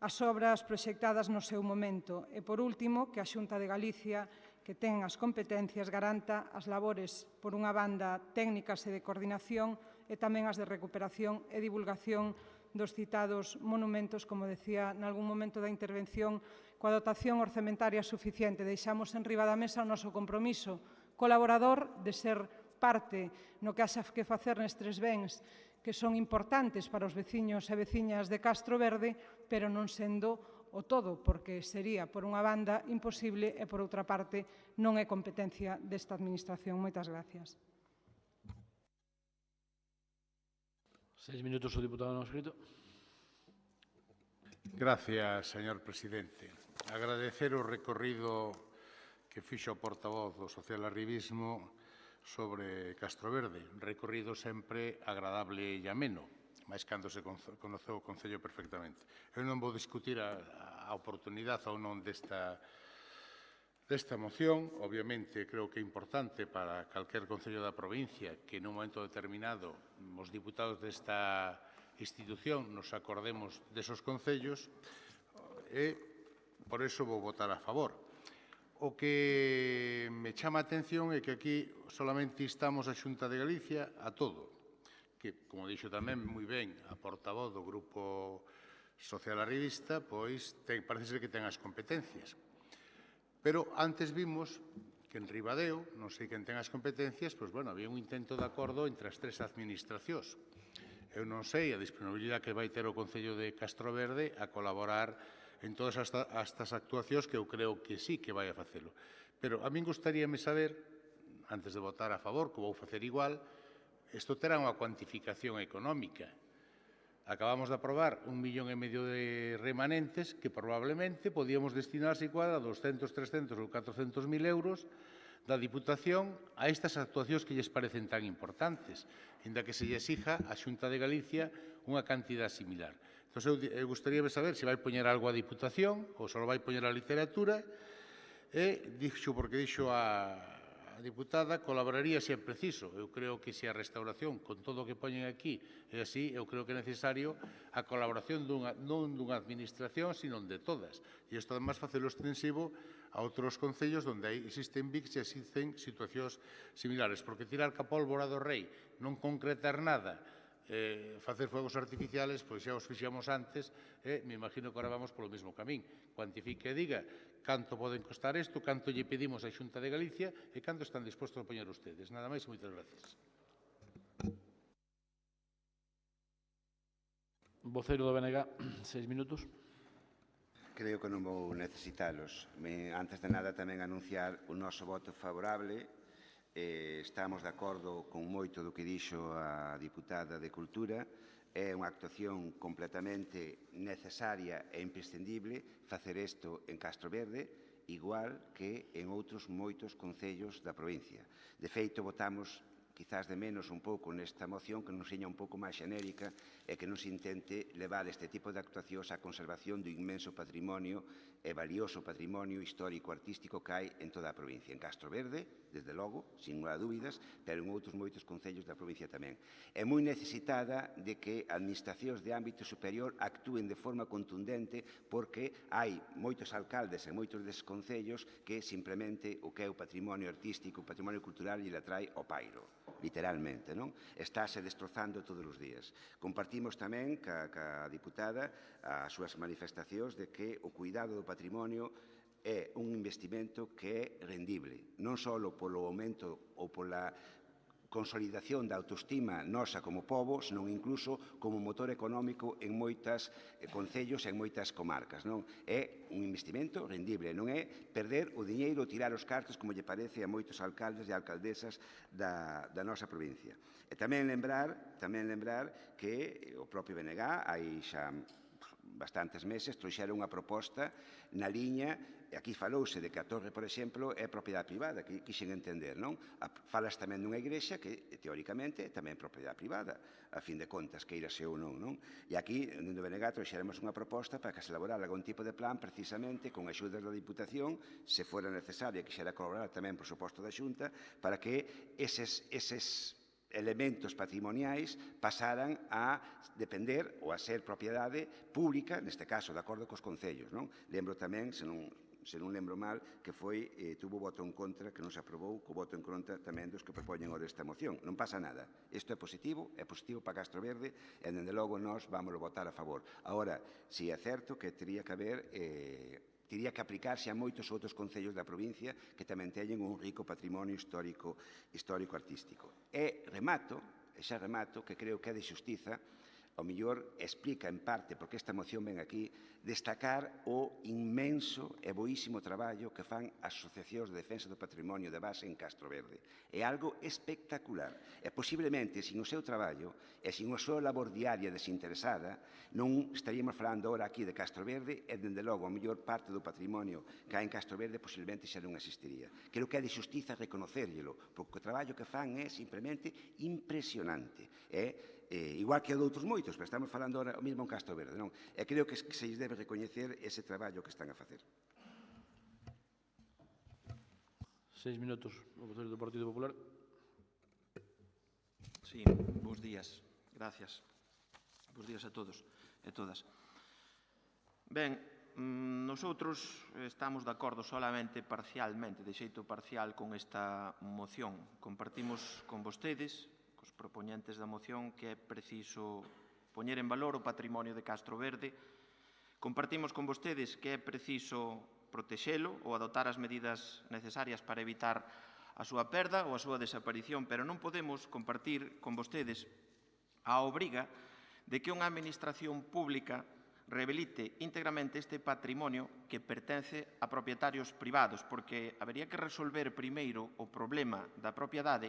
as obras proxectadas no seu momento. E, por último, que a Xunta de Galicia, que ten as competencias, garanta as labores, por unha banda, técnicas e de coordinación, e tamén as de recuperación e divulgación dos citados monumentos, como decía nalgún momento da intervención, coa dotación orzamentaria suficiente. Deixamos en riba da mesa o noso compromiso colaborador de ser parte no que haxa que facer nestes bens que son importantes para os veciños e veciñas de Castroverde, pero non sendo o todo, porque sería, por unha banda, imposible e, por outra parte, non é competencia desta Administración. Moitas gracias. 6 minutos o diputado non escrito. Gracias, señor presidente. Agradecer o recorrido que fixo o portavoz do socialarribismo sobre Castroverde, recorrido sempre agradable e ameno, máis cando se conoceu o Concello perfectamente. Eu non vou discutir a oportunidade ou non desta moción. Obviamente, creo que é importante para calquer Concello da provincia que nun momento determinado os diputados desta institución nos acordemos desos concellos e por iso vou votar a favor. O que me chama a atención é que aquí solamente instamos a Xunta de Galicia a todo, que, como dixo tamén moi ben a portavoz do Grupo Socialarribista, pois parece ser que ten as competencias. Pero antes vimos que en Ribadeo, non sei quen ten as competencias, pois, bueno, había un intento de acordo entre as tres administracións. Eu non sei a disponibilidade que vai ter o Concello de Castroverde a colaborar en todas estas actuacións, que eu creo que sí que vai a facelo. Pero a min gustaríame saber, antes de votar a favor, que vou facer igual, isto terá unha cuantificación económica. Acabamos de aprobar 1,5 millón de remanentes que probablemente podíamos destinarse igual a 200, 300 ou 400.000 euros da Diputación a estas actuacións que lles parecen tan importantes, inda que se lle exija a Xunta de Galicia unha cantidad similar. Entón, eu gustaríame saber se vai poñer algo a Diputación ou só vai poñer a literatura e, porque dixo a diputada, colaboraría se é preciso. Eu creo que se a restauración, con todo o que poñen aquí, é así, eu creo que é necesario a colaboración non dunha administración, sino de todas. E isto, además, facelo extensivo a outros concellos onde existen BICs e existen situacións similares. Porque tirar ca pólvora do rei, non concretar nada, facer fuegos artificiales, pois xa os fixamos antes, me imagino que agora vamos polo mesmo camín. Cuantifique e diga canto poden costar isto, canto lle pedimos á Xunta de Galicia e canto están dispostos a poñer ustedes. Nada máis e moitas gracias. Voceiro do BNG, 6 minutos. Creo que non vou necesitalos. Antes de nada, tamén anunciar o noso voto favorable. Estamos de acordo con moito do que dixo a diputada de Cultura. É unha actuación completamente necesaria e imprescindible facer isto en Castroverde, igual que en outros moitos concellos da provincia. De feito, votamos quizás de menos un pouco nesta moción que nos seña un pouco máis xenérica e que nos intente levar este tipo de actuacións á conservación do inmenso patrimonio e valioso patrimonio histórico-artístico que hai en toda a provincia. En Castroverde, desde logo, sin lugar a dúbidas, pero en outros moitos concellos da provincia tamén. É moi necesitada de que administracións de ámbito superior actúen de forma contundente porque hai moitos alcaldes e moitos desses concellos que simplemente o que é o patrimonio artístico, o patrimonio cultural, lle atrae ao pairo, literalmente, non? Estáse destrozando todos os días. Compartimos tamén ca diputada as súas manifestacións de que o cuidado do patrimonio é un investimento que é rendible, non só polo aumento ou pola consolidación da autoestima nosa como pobo, senón incluso como motor económico en moitas concellos e en moitas comarcas. Non? É un investimento rendible, non é perder o diñeiro ou tirar os cartos como lle parece a moitos alcaldes e alcaldesas da nosa provincia. E tamén lembrar que o propio BNG hai xa bastantes meses trouxeron unha proposta na liña, e aquí falouse de que a torre, por exemplo, é propiedade privada, que quixen entender, non? Falas tamén dunha igrexa que, teóricamente, é tamén propiedade privada, a fin de contas, queirase ou non, non? E aquí, dentro do BNG, trouxeremos unha proposta para que se elaborara algún tipo de plan, precisamente, con axudas da Diputación, se fora necesario, e quixera colaborar tamén, por suposto, da Xunta, para que eses elementos patrimoniais pasaran a depender ou a ser propiedade pública, neste caso, de acordo cos concellos. Non? Lembro tamén, se non lembro mal, que tuvo voto en contra, que non se aprobou, co voto en contra tamén dos que propoñen o desta moción. Non pasa nada. Isto é positivo para Castro Verde, e, dende logo, nós vamos votar a favor. Agora, si é certo que tería que haber teria que aplicarse a moitos outros concellos da provincia que tamén teñen un rico patrimonio histórico-artístico. E xa remato, que creo que é de xustiza, ao mellor explica en parte porque esta moción ven aquí, destacar o inmenso e boísimo traballo que fan as asociacións de defensa do patrimonio de base en Castro Verde. É algo espectacular. E posiblemente, sin o seu traballo e sin a súa labor diaria desinteresada, non estaríamos falando ahora aquí de Castro Verde e, dende logo, a mellor parte do patrimonio que hai en Castro Verde posiblemente xa non existiría. Creo que é de xustiza reconocerllelo, porque o traballo que fan é simplemente impresionante. Igual que o de outros moitos, pero estamos falando ahora mesmo en Castro Verde, non? E creo que se lles debe recoñecer ese traballo que están a facer. 6 minutos, o voceiro do Partido Popular. Sí, bons días, gracias. Bons días a todos e todas. Ben, nosotros estamos de acordo solamente parcialmente, de xeito parcial, con esta moción. Compartimos con vostedes, cos propoñentes da moción, que é preciso poñer en valor o patrimonio de Castro Verde. Compartimos con vostedes que é preciso protexelo ou adoptar as medidas necesarias para evitar a súa perda ou a súa desaparición, pero non podemos compartir con vostedes a obriga de que unha administración pública rehabilite íntegramente este patrimonio que pertence a propietarios privados, porque habería que resolver primeiro o problema da propiedade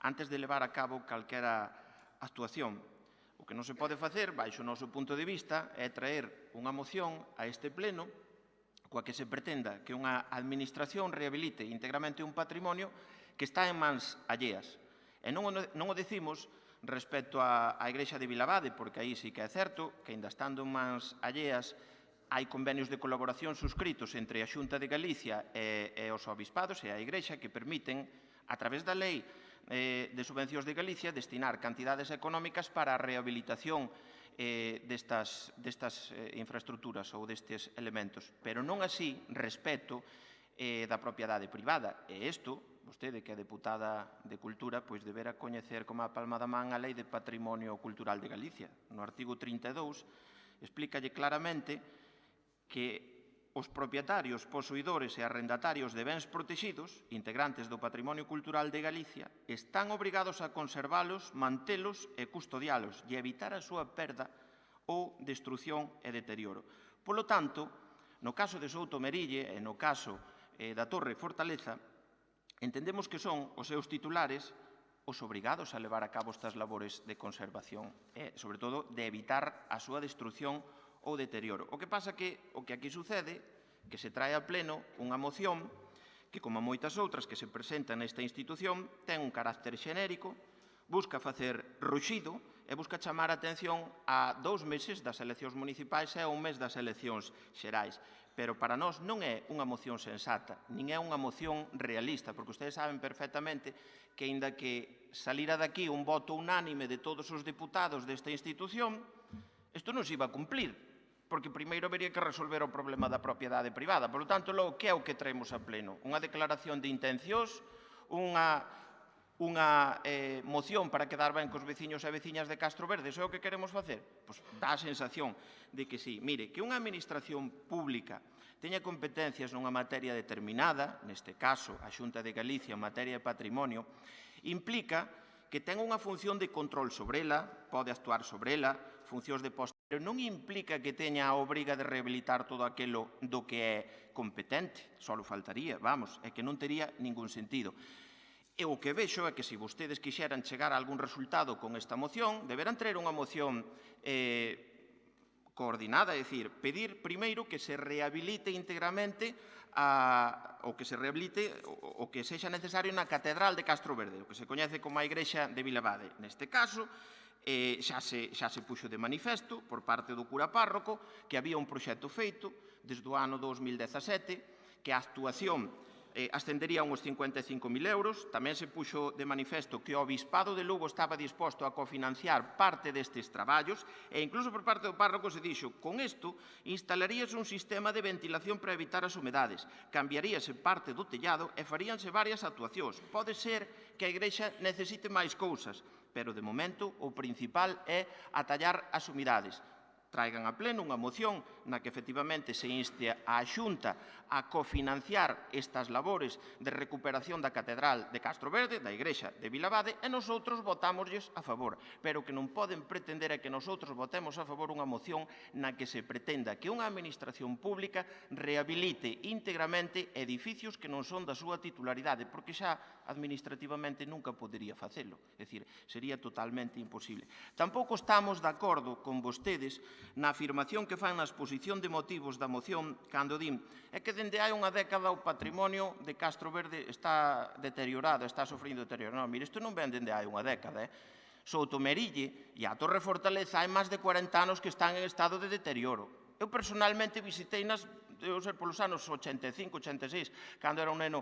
antes de levar a cabo calquera actuación. O que non se pode facer, baixo o noso punto de vista, é traer unha moción a este pleno coa que se pretenda que unha administración rehabilite íntegramente un patrimonio que está en mans alleas. E non o decimos respecto á Igrexa de Vilabade, porque aí sí que é certo que, ainda estando en mans alleas, hai convenios de colaboración suscritos entre a Xunta de Galicia e os obispados e a Igrexa que permiten, a través da lei de subvencións de Galicia, destinar cantidades económicas para a rehabilitación destas infraestructuras ou destes elementos, pero non así respecto da propiedade privada. E isto, vostede que é deputada de Cultura, pois debera coñecer como a palma da man a Lei de Patrimonio Cultural de Galicia. No artigo 32 explícalle claramente que os propietarios, posuidores e arrendatarios de bens protexidos, integrantes do patrimonio cultural de Galicia, están obrigados a conservalos, mantelos e custodialos e evitar a súa perda ou destrución e deterioro. Polo tanto, no caso de Souto Merille e no caso da Torre Fortaleza, entendemos que son os seus titulares os obrigados a levar a cabo estas labores de conservación e, sobre todo, de evitar a súa destrución ou deterioro. O que pasa que o que aquí sucede, que se trae a pleno unha moción que, como moitas outras que se presentan nesta institución, ten un carácter xenérico, busca facer ruxido e busca chamar a atención a 2 meses das eleccións municipais e a 1 mes das eleccións xerais. Pero para nós non é unha moción sensata, nin é unha moción realista, porque ustedes saben perfectamente que, aínda que salira daqui un voto unánime de todos os deputados desta institución, isto non se iba a cumplir, porque primeiro habería que resolver o problema da propiedade privada. Por lo tanto, logo, que é o que traemos a pleno? Unha declaración de intencións, unha moción para quedar ben cos veciños e veciñas de Castro Verde? Iso é o que queremos facer? Pois dá a sensación de que sí. Mire, que unha administración pública teña competencias nunha materia determinada, neste caso a Xunta de Galicia en materia de patrimonio, implica que ten unha función de control sobre ela, pode actuar sobre ela, funcións de posta, pero non implica que teña a obriga de rehabilitar todo aquilo do que é competente, só faltaría, vamos, é que non tería ningún sentido. E o que vexo é que se vostedes quixeran chegar a algún resultado con esta moción, deberán traer unha moción coordinada, é dicir, pedir primeiro que se rehabilite íntegramente o que se rehabilite o que sexa necesario na Catedral de Castro Verde, o que se coñece como a Igrexa de Vilabade. Neste caso, xa se puxo de manifesto por parte do cura párroco que había un proxecto feito desde o ano 2017 que a actuación ascendería a uns 55.000 euros. Tamén se puxo de manifesto que o Obispado de Lugo estaba disposto a cofinanciar parte destes traballos e incluso por parte do párroco se dixo con isto instalaríase un sistema de ventilación para evitar as humedades, cambiaríase parte do tellado e faríanse varias actuacións. Pode ser que a Igrexa necesite máis cousas, pero de momento o principal é atallar as humidades. Traigan a pleno unha moción na que efectivamente se inste a Xunta a cofinanciar estas labores de recuperación da Catedral de Castro Verde, da Igrexa de Vilabade, e nosotros votámoslles a favor. Pero que non poden pretender é que nosotros votemos a favor unha moción na que se pretenda que unha administración pública rehabilite íntegramente edificios que non son da súa titularidade, porque xa administrativamente nunca podería facelo. É dicir, sería totalmente imposible. Tampouco estamos de acordo con vostedes na afirmación que fan na exposición de motivos da moción cando din é que dende hai unha década o patrimonio de Castro Verde está deteriorado, está sofrindo deterioro. Non, mire, isto non ven dende hai unha década, Soutomerille e a Torre Fortaleza hai máis de 40 anos que están en estado de deterioro. Eu personalmente visiteinas deu ser polos anos 85, 86, cando era un neno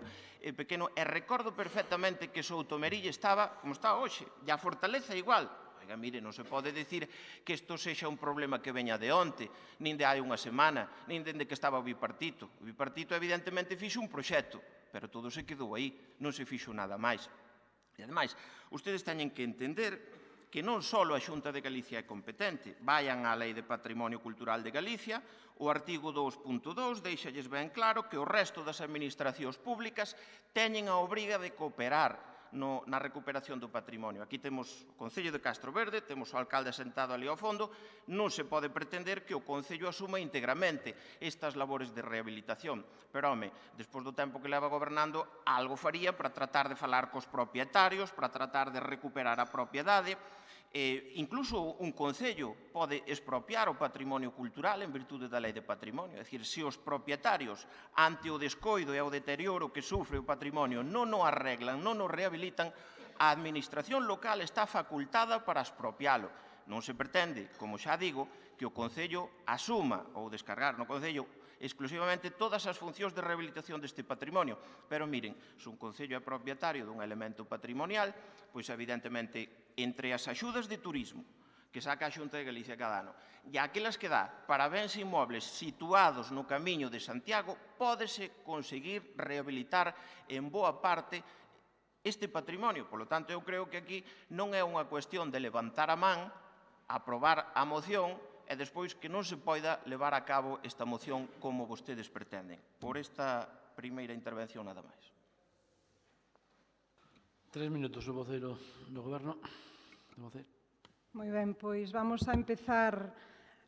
pequeno, e recordo perfectamente que Soutomerille estaba como está hoxe, e a Fortaleza igual. Oiga, mire, non se pode dicir que isto sexa un problema que veña de onte, nin de hai unha semana, nin dende que estaba o bipartito. O bipartito evidentemente fixo un proxecto, pero todo se quedou aí, non se fixo nada máis. E ademais, ustedes teñen que entender que non só a Xunta de Galicia é competente, vayan á Lei de Patrimonio Cultural de Galicia, o artigo 2.2 deixalles ben claro que o resto das administracións públicas teñen a obriga de cooperar na recuperación do patrimonio. Aquí temos o Concello de Castro Verde, temos o alcalde sentado ali ao fondo, non se pode pretender que o Concello asuma íntegramente estas labores de rehabilitación. Pero, home, despois do tempo que leva gobernando, algo faría para tratar de falar cos propietarios, para tratar de recuperar a propiedade. Incluso un Concello pode expropiar o patrimonio cultural en virtude da Lei de Patrimonio. É dicir, se os propietarios, ante o descoido e o deterioro que sufre o patrimonio, non o arreglan, non o rehabilitan, a administración local está facultada para expropialo. Non se pretende, como xa digo, que o Concello asuma ou descargar no Concello exclusivamente todas as funcións de rehabilitación deste patrimonio. Pero, miren, se un Concello é propietario dun elemento patrimonial, pois, evidentemente, entre as axudas de turismo que saca a Xunta de Galicia cada ano e aquelas que dá para bens inmobles situados no camiño de Santiago, pódese conseguir rehabilitar en boa parte este patrimonio. Por lo tanto, eu creo que aquí non é unha cuestión de levantar a man, aprobar a moción e despois que non se poida levar a cabo esta moción como vostedes pretenden. Por esta primeira intervención, nada máis. 3 minutos, o voceiro do Goberno. Moi ben, pois vamos a empezar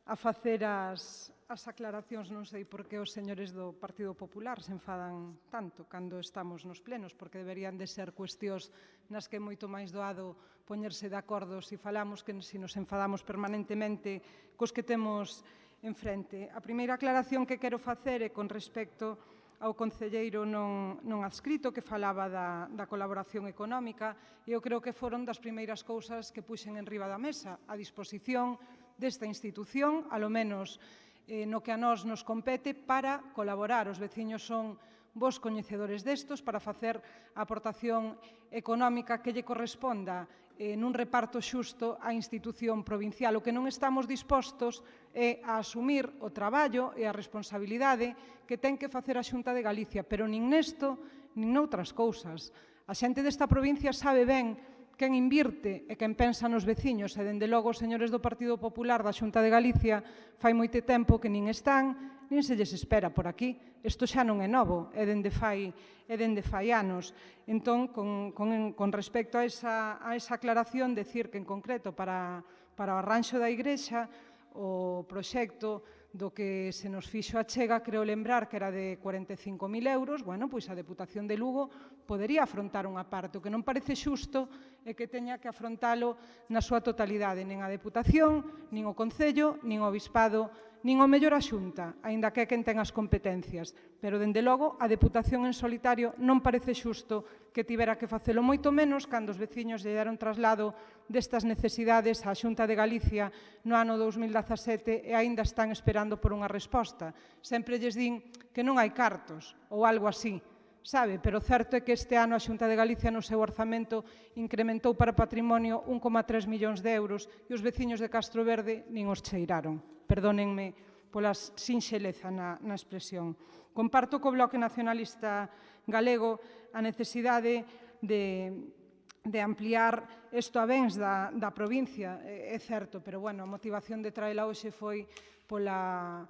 a facer as aclaracións. Non sei por que os señores do Partido Popular se enfadan tanto cando estamos nos plenos, porque deberían de ser cuestións nas que é moito máis doado poñerse de acordo se falamos que se nos enfadamos permanentemente cos que temos enfrente. A primeira aclaración que quero facer é con respecto ao concelleiro non adscrito que falaba da colaboración económica, e eu creo que foron das primeiras cousas que puxen en riba da mesa a disposición desta institución, alo menos no que a nós nos compete, para colaborar. Os veciños son vos coñecedores destos para facer a aportación económica que lle corresponda nun reparto xusto á institución provincial. O que non estamos dispostos é a asumir o traballo e a responsabilidade que ten que facer a Xunta de Galicia, pero nin nesto, nin noutras cousas. A xente desta provincia sabe ben quen invirte e quen pensa nos veciños, e, dende logo, os señores do Partido Popular da Xunta de Galicia fai moito tempo que nin están, nin se lles espera por aquí. Isto xa non é novo, é dende fai anos. Entón, con respecto a esa aclaración, decir que en concreto para o arranxo da igrexa, o proxecto do que se nos fixo a chega, creo lembrar que era de 45.000 euros, bueno, pois a Deputación de Lugo podería afrontar unha parte. O que non parece xusto é que teña que afrontalo na súa totalidade, nin a Deputación, nin o Concello, nin o Obispado, nin o mellor a Xunta, aínda que é quen ten as competencias. Pero, dende logo, a Deputación en solitario non parece xusto que tivera que facelo, moito menos cando os veciños lle deron traslado destas necesidades á Xunta de Galicia no ano 2017 e aínda están esperando por unha resposta. Sempre lles din que non hai cartos ou algo así, sabe? Pero certo é que este ano a Xunta de Galicia no seu orzamento incrementou para patrimonio 1,3 millóns de euros e os veciños de Castroverde nin os cheiraron. Perdónenme pola sinxeleza na expresión. Comparto co Bloque Nacionalista Galego a necesidade de ampliar isto a bens da provincia, é certo, pero, bueno, a motivación de traela hoxe foi pola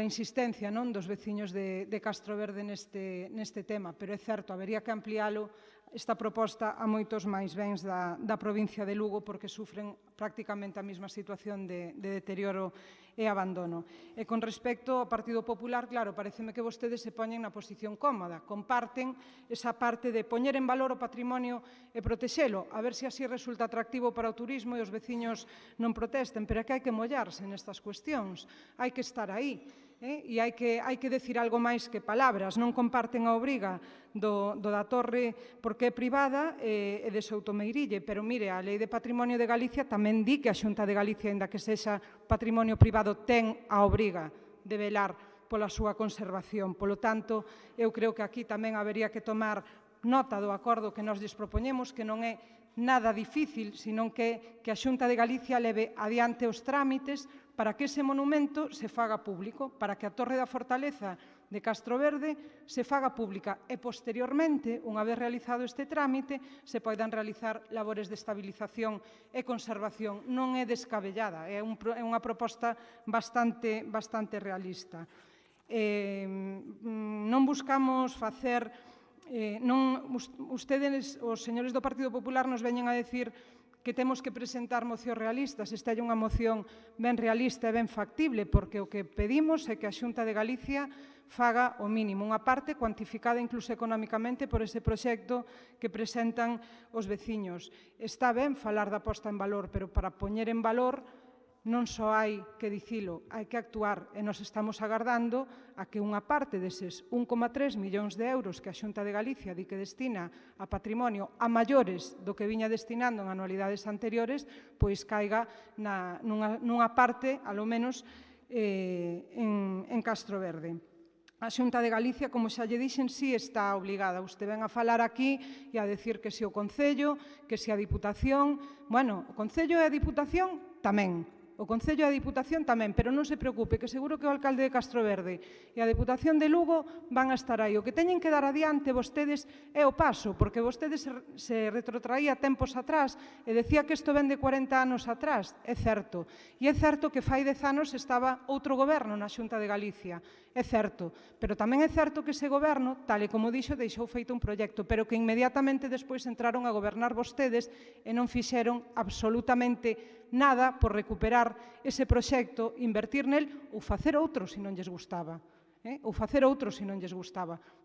insistencia dos veciños de Castroverde neste tema, pero é certo, habería que ampliálo esta proposta a moitos máis bens da provincia de Lugo porque sufren prácticamente a mesma situación de deterioro e abandono. E con respecto ao Partido Popular, claro, pareceme que vostedes se poñen na posición cómoda, comparten esa parte de poñer en valor o patrimonio e protexelo, a ver se así resulta atractivo para o turismo e os veciños non protesten, pero é que hai que mollarse nestas cuestións, hai que estar aí. E hai que decir algo máis que palabras. Non comparten a obriga da torre porque é privada e de Soutomeirille, pero mire, a Lei de Patrimonio de Galicia tamén di que a Xunta de Galicia, aínda que sexa patrimonio privado, ten a obriga de velar pola súa conservación. Polo tanto, eu creo que aquí tamén habería que tomar nota do acordo que nos lles propoñemos, que non é nada difícil, senón que a Xunta de Galicia leve adiante os trámites para que ese monumento se faga público, para que a Torre da Fortaleza de Castroverde se faga pública e, posteriormente, unha vez realizado este trámite, se poidan realizar labores de estabilización e conservación. Non é descabellada, é unha proposta bastante realista. Non buscamos facer... Ustedes, os señores do Partido Popular, nos veñen a decir que temos que presentar mocións realistas. Esta é unha moción ben realista e ben factible, porque o que pedimos é que a Xunta de Galicia faga o mínimo, unha parte cuantificada incluso económicamente por ese proxecto que presentan os veciños. Está ben falar da posta en valor, pero para poñer en valor non só hai que dicilo, hai que actuar, e nos estamos agardando a que unha parte deses 1,3 millóns de euros que a Xunta de Galicia di que destina a patrimonio a maiores do que viña destinando en anualidades anteriores, pois caiga nunha parte, alo menos, en Castroverde. A Xunta de Galicia, como xa lle dixen, sí está obligada. Usted ven a falar aquí e a decir que si o Concello, que si a Diputación... Bueno, o Concello e a Diputación tamén. O Concello e a Diputación tamén, pero non se preocupe, que seguro que o alcalde de Castroverde e a Deputación de Lugo van a estar aí. O que teñen que dar adiante vostedes é o paso, porque vostedes se retrotraía tempos atrás e decía que isto ven de 40 anos atrás. É certo. E é certo que fai 10 anos estaba outro goberno na Xunta de Galicia. É certo. Pero tamén é certo que ese goberno, tal e como dixo, deixou feito un proxecto, pero que inmediatamente despois entraron a gobernar vostedes e non fixeron absolutamente nada por recuperar ese proxecto, invertir nel ou facer outro se non lles gustaba.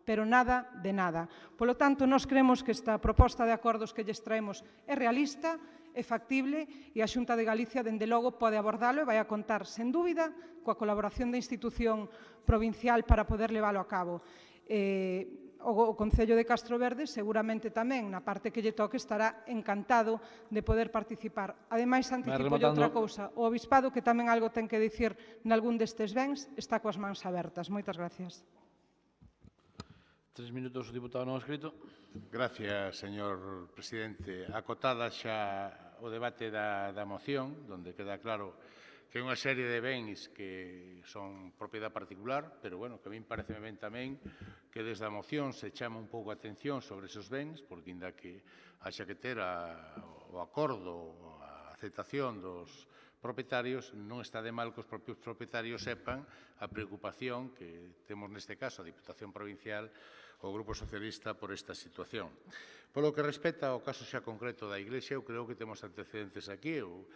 Pero nada de nada. Polo tanto, nós creemos que esta proposta de acordos que lles traemos é realista, é factible e a Xunta de Galicia, dende logo, pode abordalo e vai a contar, sen dúbida, coa colaboración da institución provincial para poder leválo a cabo. O Concello de Castroverde seguramente tamén, na parte que lle toque, estará encantado de poder participar. Ademais, anticipolle outra cousa, o Obispado, que tamén algo ten que dicir nalgún destes bens, está coas mans abertas. Moitas gracias. 3 minutos, o diputado non escrito. Gracias, señor presidente. Acotada xa o debate da moción, onde queda claro que é unha serie de bens que son propiedade particular, pero, bueno, que a min parece ben tamén que desde a moción se chama un pouco a atención sobre esos bens, porque inda que haxa que ter o acordo, a aceptación dos propietarios, non está de mal que os propios propietarios sepan a preocupación que temos neste caso a Diputación Provincial o Grupo Socialista por esta situación. Polo que respecta ao caso xa concreto da Iglesia, eu creo que temos antecedentes aquí. Eu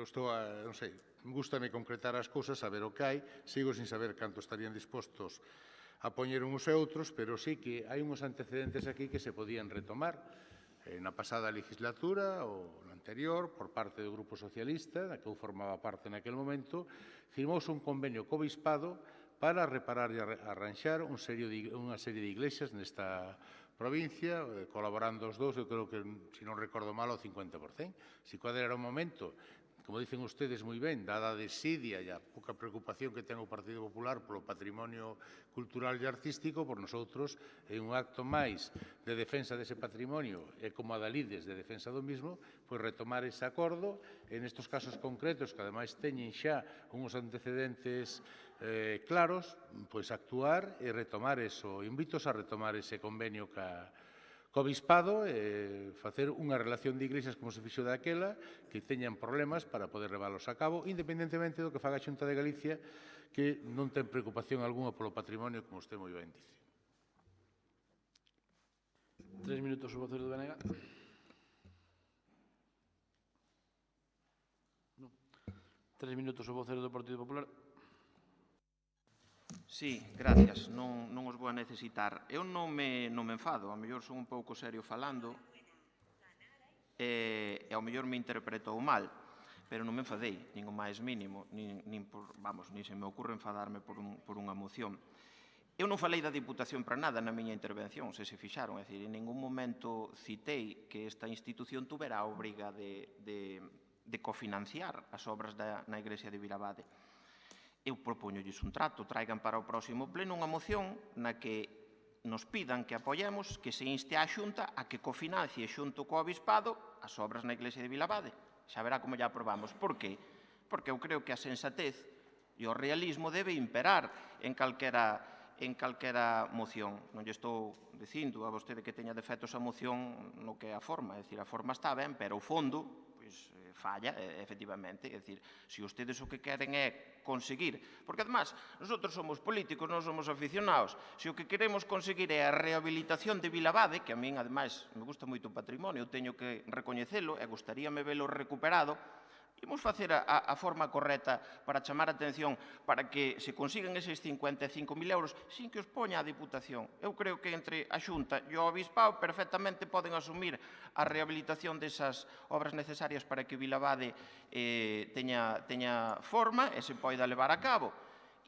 estou non sei, gústame concretar as cousas, saber o que hai, sigo sin saber canto estarían dispostos a poñer uns e outros, pero sí que hai uns antecedentes aquí que se podían retomar. Na pasada legislatura ou na anterior, por parte do Grupo Socialista, da que eu formaba parte naquel momento, firmouse un convenio co Obispado para reparar e arranxar unha serie de iglesias nesta provincia, colaborando os dous, eu creo que, se non recordo mal, o 50%. Si cuadra era un momento, como dicen ustedes moi ben, dada a desidia e a pouca preocupación que ten o Partido Popular polo patrimonio cultural e artístico, por nosotros é un acto máis de defensa dese patrimonio e como adalides de defensa do mismo, pois retomar ese acordo, en estes casos concretos, que ademais teñen xa uns antecedentes claros, pois actuar e retomar eso. Invítos a retomar ese convenio co Obispado e facer unha relación de iglesias como se fixo daquela, que teñan problemas para poder leválos a cabo, independentemente do que faga a Xunta de Galicia, que non ten preocupación algunha polo patrimonio, como usted moi ben dice. 3 minutos, o vocero de Benega. No. 3 minutos, o vocero do Partido Popular. Sí, gracias. Non os vou a necesitar. Eu non me enfado, ao mellor son un pouco serio falando e ao mellor me interpretou mal, pero non me enfadei, nin o máis mínimo, nin se me ocurre enfadarme por unha moción. Eu non falei da Diputación para nada na miña intervención, se fixaron, é dicir, en ningún momento citei que esta institución tuvera a obriga de cofinanciar as obras na Iglesia de Vilabade. Eu propoñolles un trato, traigan para o próximo pleno unha moción na que nos pidan que apoyemos que se inste á Xunta a que cofinancie xunto co Obispado as obras na Iglesia de Vilabade. Xa verá como ya aprobamos. Por qué? Porque eu creo que a sensatez e o realismo debe imperar en calquera moción. Non lle estou dicindo a vostede que teña defectos a moción no que é a forma, é dicir, a forma está ben, pero o fondo falla, efectivamente. É dicir, se ustedes o que queren é conseguir, porque además, nosotros somos políticos, non somos aficionados, se o que queremos conseguir é a rehabilitación de Vilabade, que a min, ademais, me gusta moito o patrimonio, teño que recoñecelo, e gustaríame velo recuperado, imos facer a forma correcta para chamar a atención para que se consigan eses 55.000 euros sin que os poña a Diputación. Eu creo que entre a Xunta e o Obispado perfectamente poden asumir a rehabilitación desas obras necesarias para que Vilabade teña forma e se poida levar a cabo.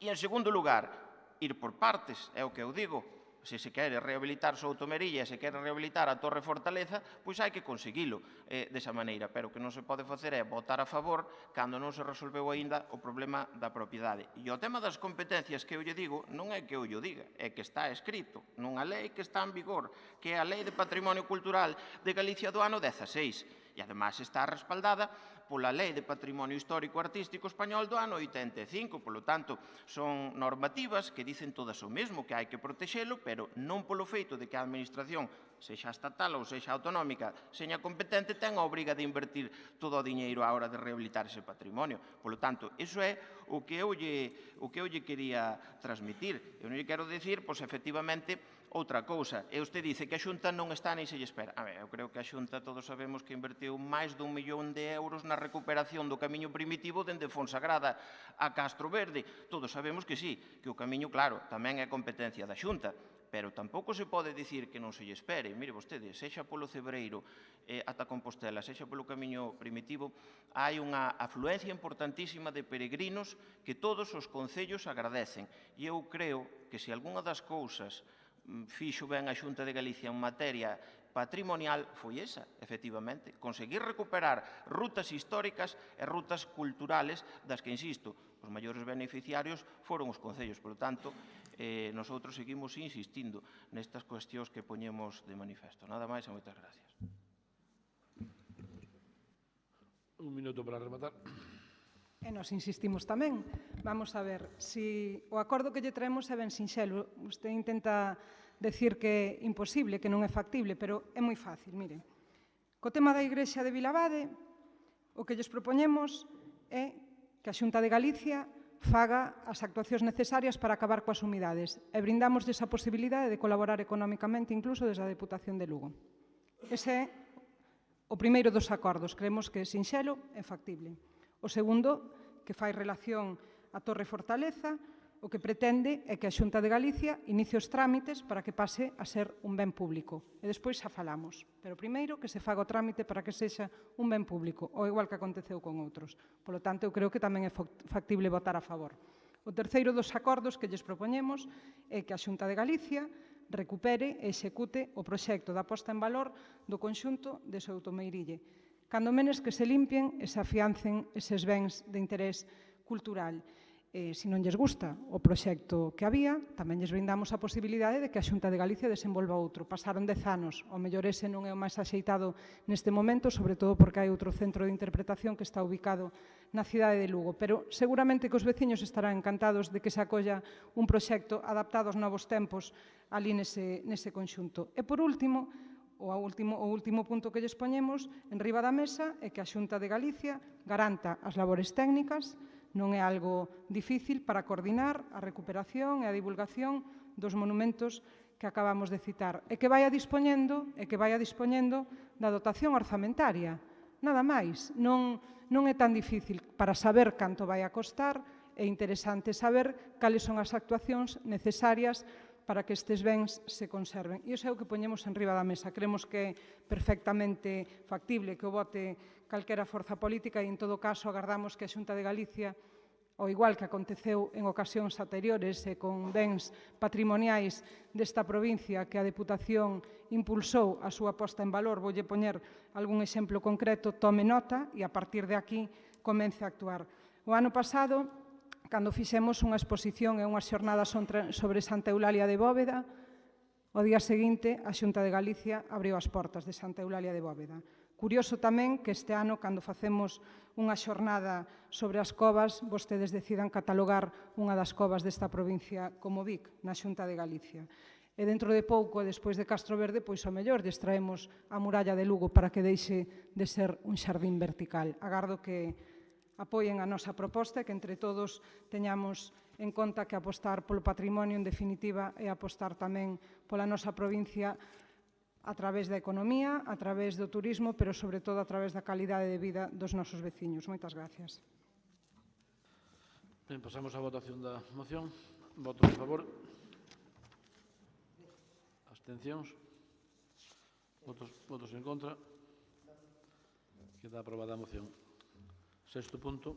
E, en segundo lugar, ir por partes, é o que eu digo. Se se quere rehabilitar Soutomerilla e se quere rehabilitar a Torre Fortaleza, pois hai que conseguilo desa maneira, pero o que non se pode facer é votar a favor cando non se resolveu aínda o problema da propiedade. E o tema das competencias que eu lle digo non é que eu lle diga, é que está escrito nunha lei que está en vigor, que é a Lei de Patrimonio Cultural de Galicia do ano 16, e ademais está respaldada pola Lei de Patrimonio Histórico Artístico Español do ano 85, polo tanto, son normativas que dicen todas o mesmo, que hai que protexelo, pero non polo feito de que a Administración, sexa estatal ou sexa autonómica, seña competente, ten a obriga de invertir todo o diñeiro á hora de rehabilitar ese patrimonio. Polo tanto, iso é o que eu lle quería transmitir. Eu non lle quero dicir, pois, efectivamente, outra cousa. E usted dice que a Xunta non está nin se lle espera. Eu creo que a Xunta todos sabemos que invertiu máis d'1 millón de euros na recuperación do camiño primitivo dende Fonsagrada a Castro Verde. Todos sabemos que sí, que o camiño, claro, tamén é competencia da Xunta, pero tampouco se pode dicir que non se lle espere. Mire vostede, sexa polo Cebreiro ata Compostela, sexa polo camiño primitivo, hai unha afluencia importantísima de peregrinos que todos os concellos agradecen. E eu creo que se algunha das cousas fixo ben a Xunta de Galicia en materia patrimonial foi esa, efectivamente, conseguir recuperar rutas históricas e rutas culturales das que, insisto, os maiores beneficiarios foron os concellos. Por lo tanto, nosotros seguimos insistindo nestas cuestións que poñemos de manifesto. Nada máis e moitas gracias. Un minuto para rematar. E nos insistimos tamén. Vamos a ver, se o acordo que lle traemos é ben sinxelo. Usted intenta decir que é imposible, que non é factible, pero é moi fácil, mire. Co tema da Igrexa de Vilabade, O que lles propoñemos é que a Xunta de Galicia faga as actuacións necesarias para acabar coas humidades e brindamos esa posibilidade de colaborar económicamente incluso desde a Deputación de Lugo. Ese é o primeiro dos acordos, creemos que é sinxelo e factible. O segundo, que fai relación á Torre Fortaleza, o que pretende é que a Xunta de Galicia inicie os trámites para que pase a ser un ben público. E despois xa falamos. Pero primeiro que se faga o trámite para que sexa un ben público, ao igual que aconteceu con outros. Polo tanto, eu creo que tamén é factible votar a favor. O terceiro dos acordos que lles propoñemos é que a Xunta de Galicia recupere e execute o proxecto da posta en valor do conxunto de Soutomeirille, cando menos que se limpien e se afiancen eses bens de interés cultural. Se non lles gusta o proxecto que había, tamén lles brindamos a posibilidade de que a Xunta de Galicia desenvolva outro. Pasaron 10 anos, o mellor ese non é o máis axeitado neste momento, sobre todo porque hai outro centro de interpretación que está ubicado na cidade de Lugo, pero seguramente que os veciños estarán encantados de que se acolla un proxecto adaptado aos novos tempos ali nese conxunto. E por último, o último punto que lles poñemos en riba da mesa é que a Xunta de Galicia garanta as labores técnicas. Non é algo difícil para coordinar a recuperación e a divulgación dos monumentos que acabamos de citar e que vaia dispoñendo da dotación orzamentaria. Nada máis. Non é tan difícil para saber canto vai a costar, é interesante saber cales son as actuacións necesarias para que estes bens se conserven. E iso é o que poñemos en riba da mesa. Creemos que é perfectamente factible que o vote calquera forza política e, en todo caso, agardamos que a Xunta de Galicia, ao igual que aconteceu en ocasións anteriores e con bens patrimoniais desta provincia que a Deputación impulsou a súa posta en valor, voulle poñer algún exemplo concreto, tome nota e a partir de aquí comece a actuar. O ano pasado, cando fixemos unha exposición e unhas xornadas sobre Santa Eulalia de Bóveda, o día seguinte a Xunta de Galicia abriu as portas de Santa Eulalia de Bóveda. Curioso tamén que este ano, cando facemos unha xornada sobre as covas, vostedes decidan catalogar unha das covas desta provincia como Vic, na Xunta de Galicia. E dentro de pouco, despois de Castro Verde, pois ao mellor lles traemos a muralla de Lugo para que deixe de ser un xardín vertical. Agardo que apoien a nosa proposta e que entre todos teñamos en conta que apostar polo patrimonio, en definitiva, é apostar tamén pola nosa provincia a través da economía, a través do turismo, pero sobre todo a través da calidade de vida dos nosos veciños. Moitas gracias. Ben, pasamos á votación da moción. Votos a favor. Abstencións. Votos en contra. Queda aprobada a moción. Sexto punto.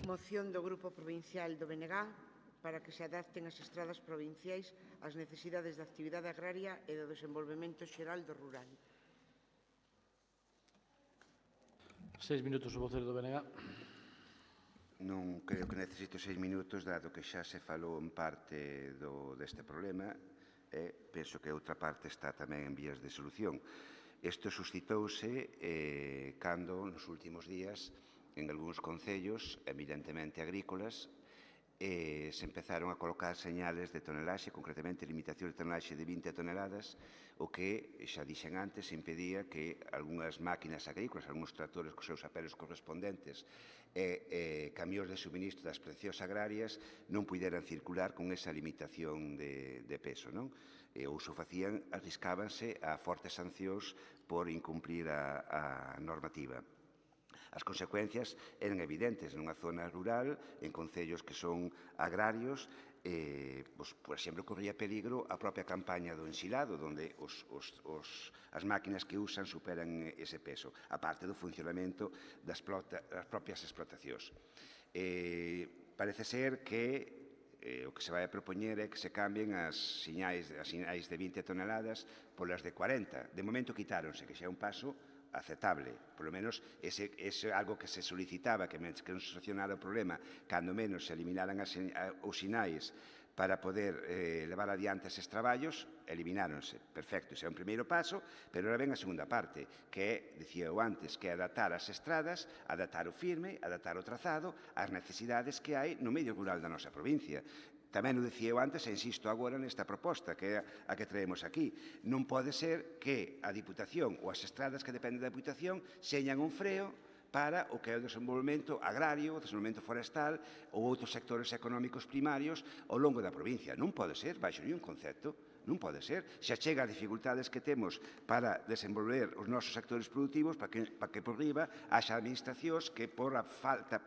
Moción do Grupo Provincial do BNG para que se adapten as estradas provinciais ás necesidades da actividade agraria e do desenvolvemento xeral do rural. 6 minutos o vocero do BNG. Non creo que necesito 6 minutos, dado que xa se falou en parte deste problema e penso que outra parte está tamén en vías de solución. Isto suscitouse cando, nos últimos días, en algúns concellos, evidentemente agrícolas, se empezaron a colocar señales de tonelaxe, concretamente limitación de tonelaxe de 20 toneladas, o que, xa dixen antes, impedía que algunhas máquinas agrícolas, algúns tractores cos seus apelos correspondentes e camións de suministro das precios agrarias non puderan circular con esa limitación de peso, non? Ou se facían, arriscábanse a fortes sancións por incumplir a normativa. As consecuencias eran evidentes nunha zona rural, en concellos que son agrarios, por exemplo, corría peligro a propia campaña do ensilado, onde as máquinas que usan superan ese peso, a parte do funcionamento das propias explotacións. Parece ser que o que se vai a propoñer é que se cambien as sinais de 20 toneladas polas de 40. De momento quitáronse, que xa é un paso aceptable, polo menos ese algo que se solicitaba, que non se solucionara o problema, cando menos se eliminaran os sinais para poder levar adiante eses traballos, elimináronse. Perfecto, ese é un primeiro paso, pero ahora ven a segunda parte, que é, dicía eu antes, que é adaptar as estradas, adaptar o firme, adaptar o trazado ás necesidades que hai no medio rural da nosa provincia. Tamén o dicía eu antes e insisto agora nesta proposta que é a que traemos aquí. Non pode ser que a Diputación ou as estradas que dependen da Diputación señan un freo para o que é o desenvolvemento agrario, o desenvolvemento forestal ou outros sectores económicos primarios ao longo da provincia. Non pode ser, baixo nenhum concepto, non pode ser. Se achega as dificultades que temos para desenvolver os nosos sectores productivos, para que por riba haxa administracións que por a falta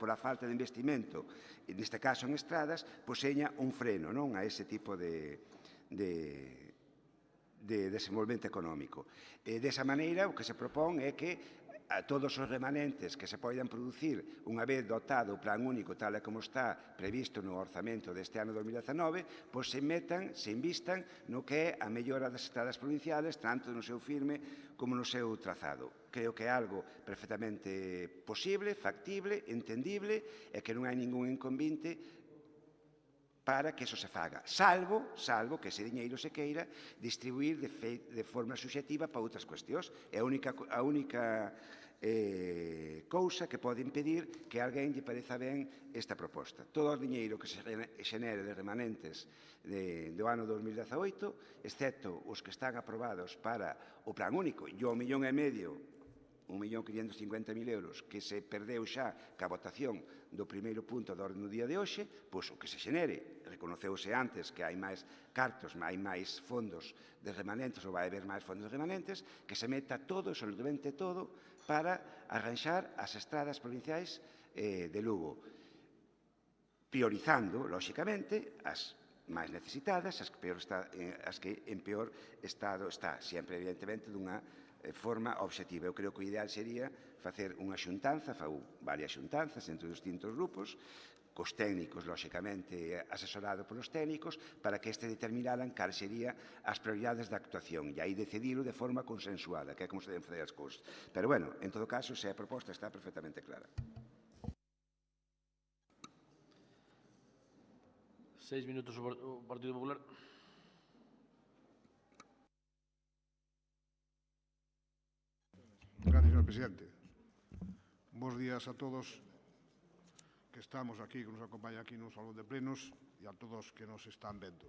de investimento, neste caso en estradas, pois seña un freno a ese tipo de desenvolvemento económico. Desa maneira, o que se propón é que a todos os remanentes que se poidan producir unha vez dotado o plan único tal e como está previsto no orzamento deste ano 2019, pois se invistan no que é a mellora das estradas provinciales, tanto no seu firme como no seu trazado. Creo que é algo perfectamente posible, factible, entendible e que non hai ningún inconvinte para que eso se faga, salvo que ese diñeiro se queira distribuir de forma subxectiva para outras cuestións. É a única cousa que pode impedir que alguén lle pareza ben esta proposta. Todo o diñeiro que se xenere de remanentes do ano 2018, excepto os que están aprobados para o plan único, e o 1.550.000 euros que se perdeu xa ca votación do primeiro punto da orde no día de hoxe, pois o que se xenere, reconoceuse antes que hai máis cartos, hai máis fondos de remanentes ou vai haber máis fondos de remanentes, que se meta todo, absolutamente todo, para arranxar as estradas provinciais de Lugo, priorizando, lóxicamente, as máis necesitadas, as que en peor estado está, sempre, evidentemente, dunha forma obxectiva. Eu creo que o ideal sería facer unha xuntanza, varias xuntanzas entre os distintos grupos, cos técnicos, lóxicamente, asesorado polos técnicos, para que este determinaran cal sería as prioridades da actuación e aí decidilo de forma consensuada, que é como se deben fazer as cousas. Pero, bueno, en todo caso, se a proposta está perfectamente clara. 6 minutos o Partido Popular. Gracias, señor presidente. Bos días a todos que estamos aquí, que nos acompañan aquí no Salón de Plenos e a todos que nos están vendo.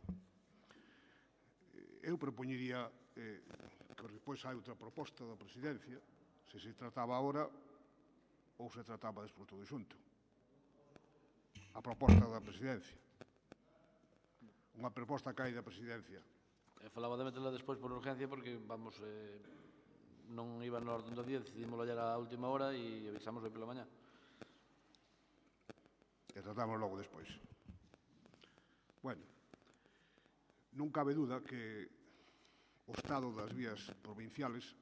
Eu propoñería que despois hai outra proposta da presidencia, se trataba agora ou se trataba despois todo xunto. A proposta da presidencia. Unha proposta que hai da presidencia. Falaba de meterla despois por urgencia porque, vamos, non iba no orden do día, decidimos ollar a última hora e avisamos hoy pela mañá. E tratamos logo despois. Bueno, non cabe duda que o estado das vías provinciales,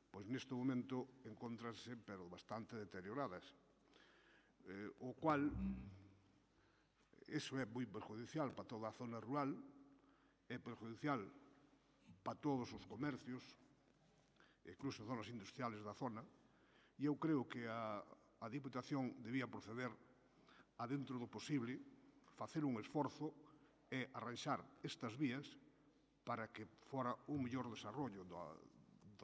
pois neste momento encontrarse, pero bastante deterioradas, o cual, eso é moi perjudicial para toda a zona rural, é perjudicial para todos os comercios, incluso zonas industriales da zona, e eu creo que a Diputación debía proceder a dentro do posible, facer un esforzo e arranxar estas vías para que fora un mellor desarrollo do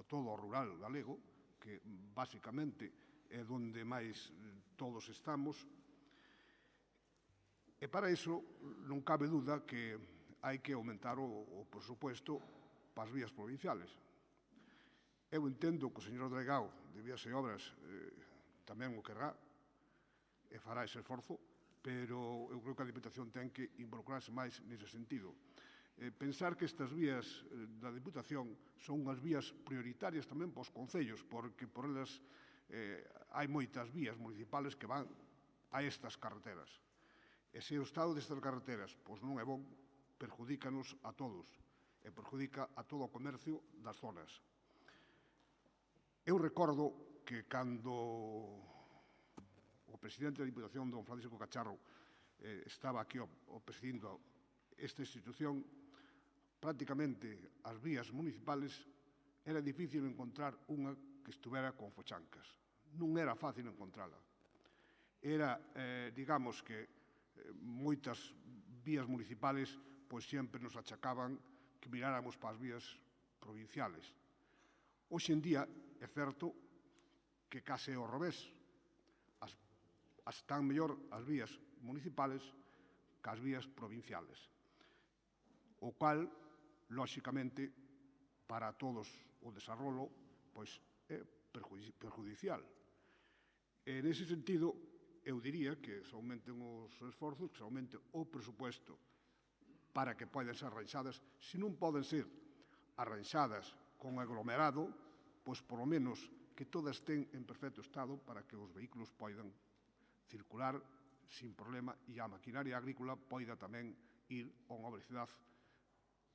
todo o rural galego, que basicamente é onde máis todos estamos, e para iso non cabe duda que hai que aumentar o presupuesto para as vías provinciales. Eu entendo que o señor delegado de Vías e Obras tamén o querrá e fará ese esforzo, pero eu creo que a Diputación ten que involucrarse máis nese sentido. Pensar que estas vías da Diputación son unhas vías prioritarias tamén para os concellos, porque por elas hai moitas vías municipales que van a estas carreteras. E se o estado destas carreteras pois non é bon, perjudícanos a todos e perjudica a todo o comercio das zonas. Eu recordo que cando o presidente da Diputación, don Francisco Cacharro, estaba aquí presidindo esta institución, prácticamente as vías municipales era difícil encontrar unha que estuvera con fochancas. Non era fácil encontrala. Era, digamos que, moitas vías municipales pois sempre nos achacaban que miráramos para as vías provinciales. Hoxe en día é certo que case ao revés. Están mellor as vías municipales cas vías provinciales, o cual, lóxicamente, para todos o desarrollo, pois, é perjudicial. En ese sentido, eu diría que se aumenten os esforzos, que se aumente o presupuesto para que poden ser arranxadas. Se non poden ser arranxadas con aglomerado, pois, polo menos, que todas estén en perfecto estado para que os vehículos poidan circular sin problema e a maquinaria agrícola poida tamén ir a unha velocidade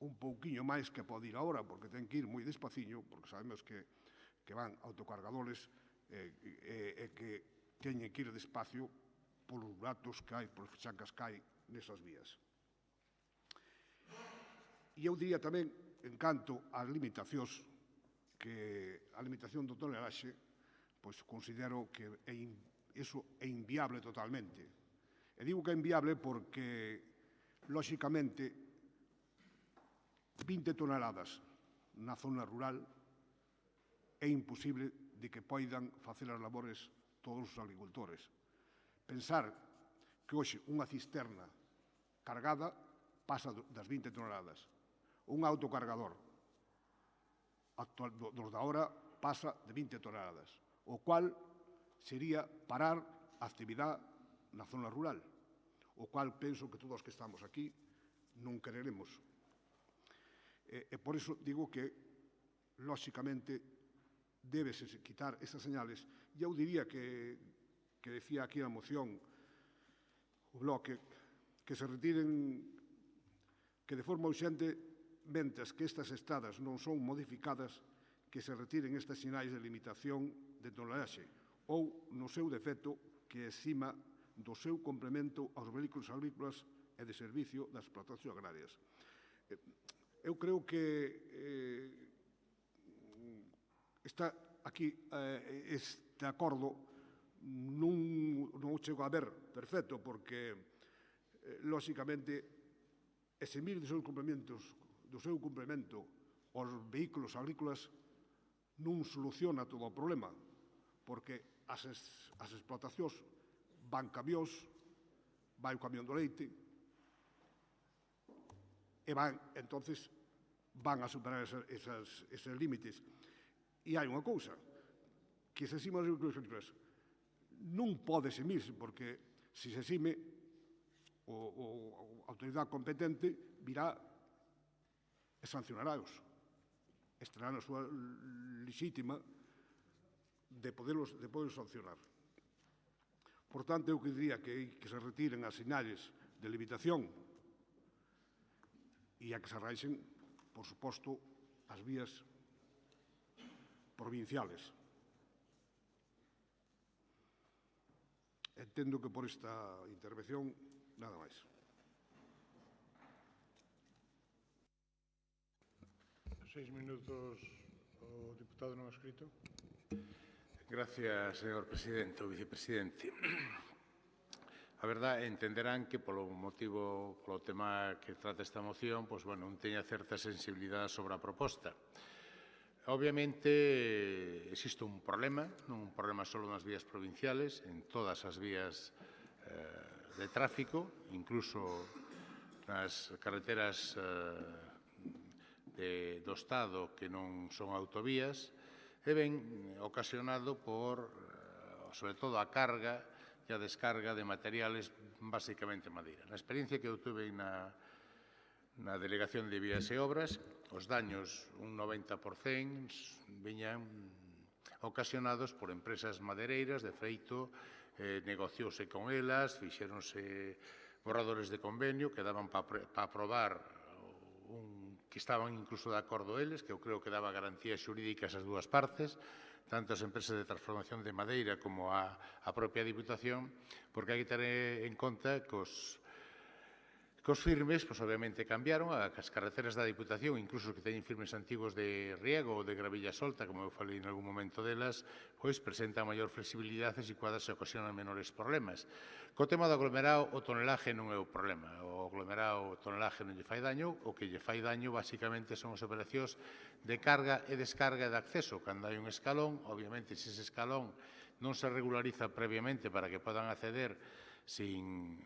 un pouquiño máis que pode ir agora, porque ten que ir moi despaciño, porque sabemos que van autocargadores e que teñen que ir despacio polos buratos que hai, polas fichancas que hai nesas vías. E eu diría tamén, en canto ás limitacións, que a limitación do tonelaxe, pois considero que iso é inviable totalmente. E digo que é inviable porque, lóxicamente, 20 toneladas na zona rural é imposible de que poidan facer as labores todos os agricultores. Pensar que hoxe unha cisterna cargada pasa das 20 toneladas. Un autocargador dos da hora pasa de 20 toneladas, o cual sería parar a actividade na zona rural, o cual penso que todos os que estamos aquí non quereremos. E por iso digo que, lóxicamente, débese quitar esas señales. E eu diría que decía aquí a moción o bloque que se retiren, que de forma urxente, mentres que estas estradas non son modificadas, que se retiren estas sinais de limitación de tonelaxe ou, no seu defecto, que exima do seu complemento aos vehículos agrícolas e de servicio das explotacións agrarias. Eu creo que está aquí este acordo non o chego a ver perfecto, porque, lóxicamente, eximir do seu complemento aos vehículos agrícolas non soluciona todo o problema, porque as explotacións van camións, vai o camión do leite, e entonces van a superar eses límites. E hai unha cousa, que se exime as vehículos agrícolas non pode eximirse, porque se se exime, a autoridade competente virá e sancionaráos. Estará na súa lexítima de poderlos sancionar. Por tanto, eu diría que se retiren as sinales de limitación e a que se arranxen, por suposto, as vías provinciales. Entendo que por esta intervención nada máis. Seis minutos o diputado non escrito. Gracias, señor presidente ou vicepresidente. A verdade, entenderán que polo tema que trata esta moción, pois, bueno, non teña certa sensibilidade sobre a proposta. Obviamente, existe un problema, non un problema só nas vías provinciales, en todas as vías de tráfico, incluso nas carreteras do Estado que non son autovías, e ben ocasionado por, sobre todo, a carga e a descarga de materiales, basicamente madeira. Na experiencia que eu tuve na Delegación de Vías e Obras, os daños, un 90%, viñan ocasionados por empresas madeireiras, de feito, negociouse con elas, fixéronse borradores de convenio que daban para aprobar que estaban incluso de acordo eles, que eu creo que daba garantías xurídicas ás dúas partes, tanto as empresas de transformación de madeira como a propia Diputación, porque hai que ter en conta que os firmes, pois, obviamente, cambiaron, as carreteras da Diputación, incluso que teñen firmes antigos de riego ou de gravilla solta, como eu falei en algún momento delas, pois presentan maior flexibilidade e situadas se ocasionan menores problemas. Co tema do aglomerado, o tonelaje non é o problema. O aglomerado, o tonelaje non lle fai daño, o que lle fai daño, basicamente, son as operacións de carga e descarga de acceso. Cando hai un escalón, obviamente, se ese escalón non se regulariza previamente para que podan acceder sin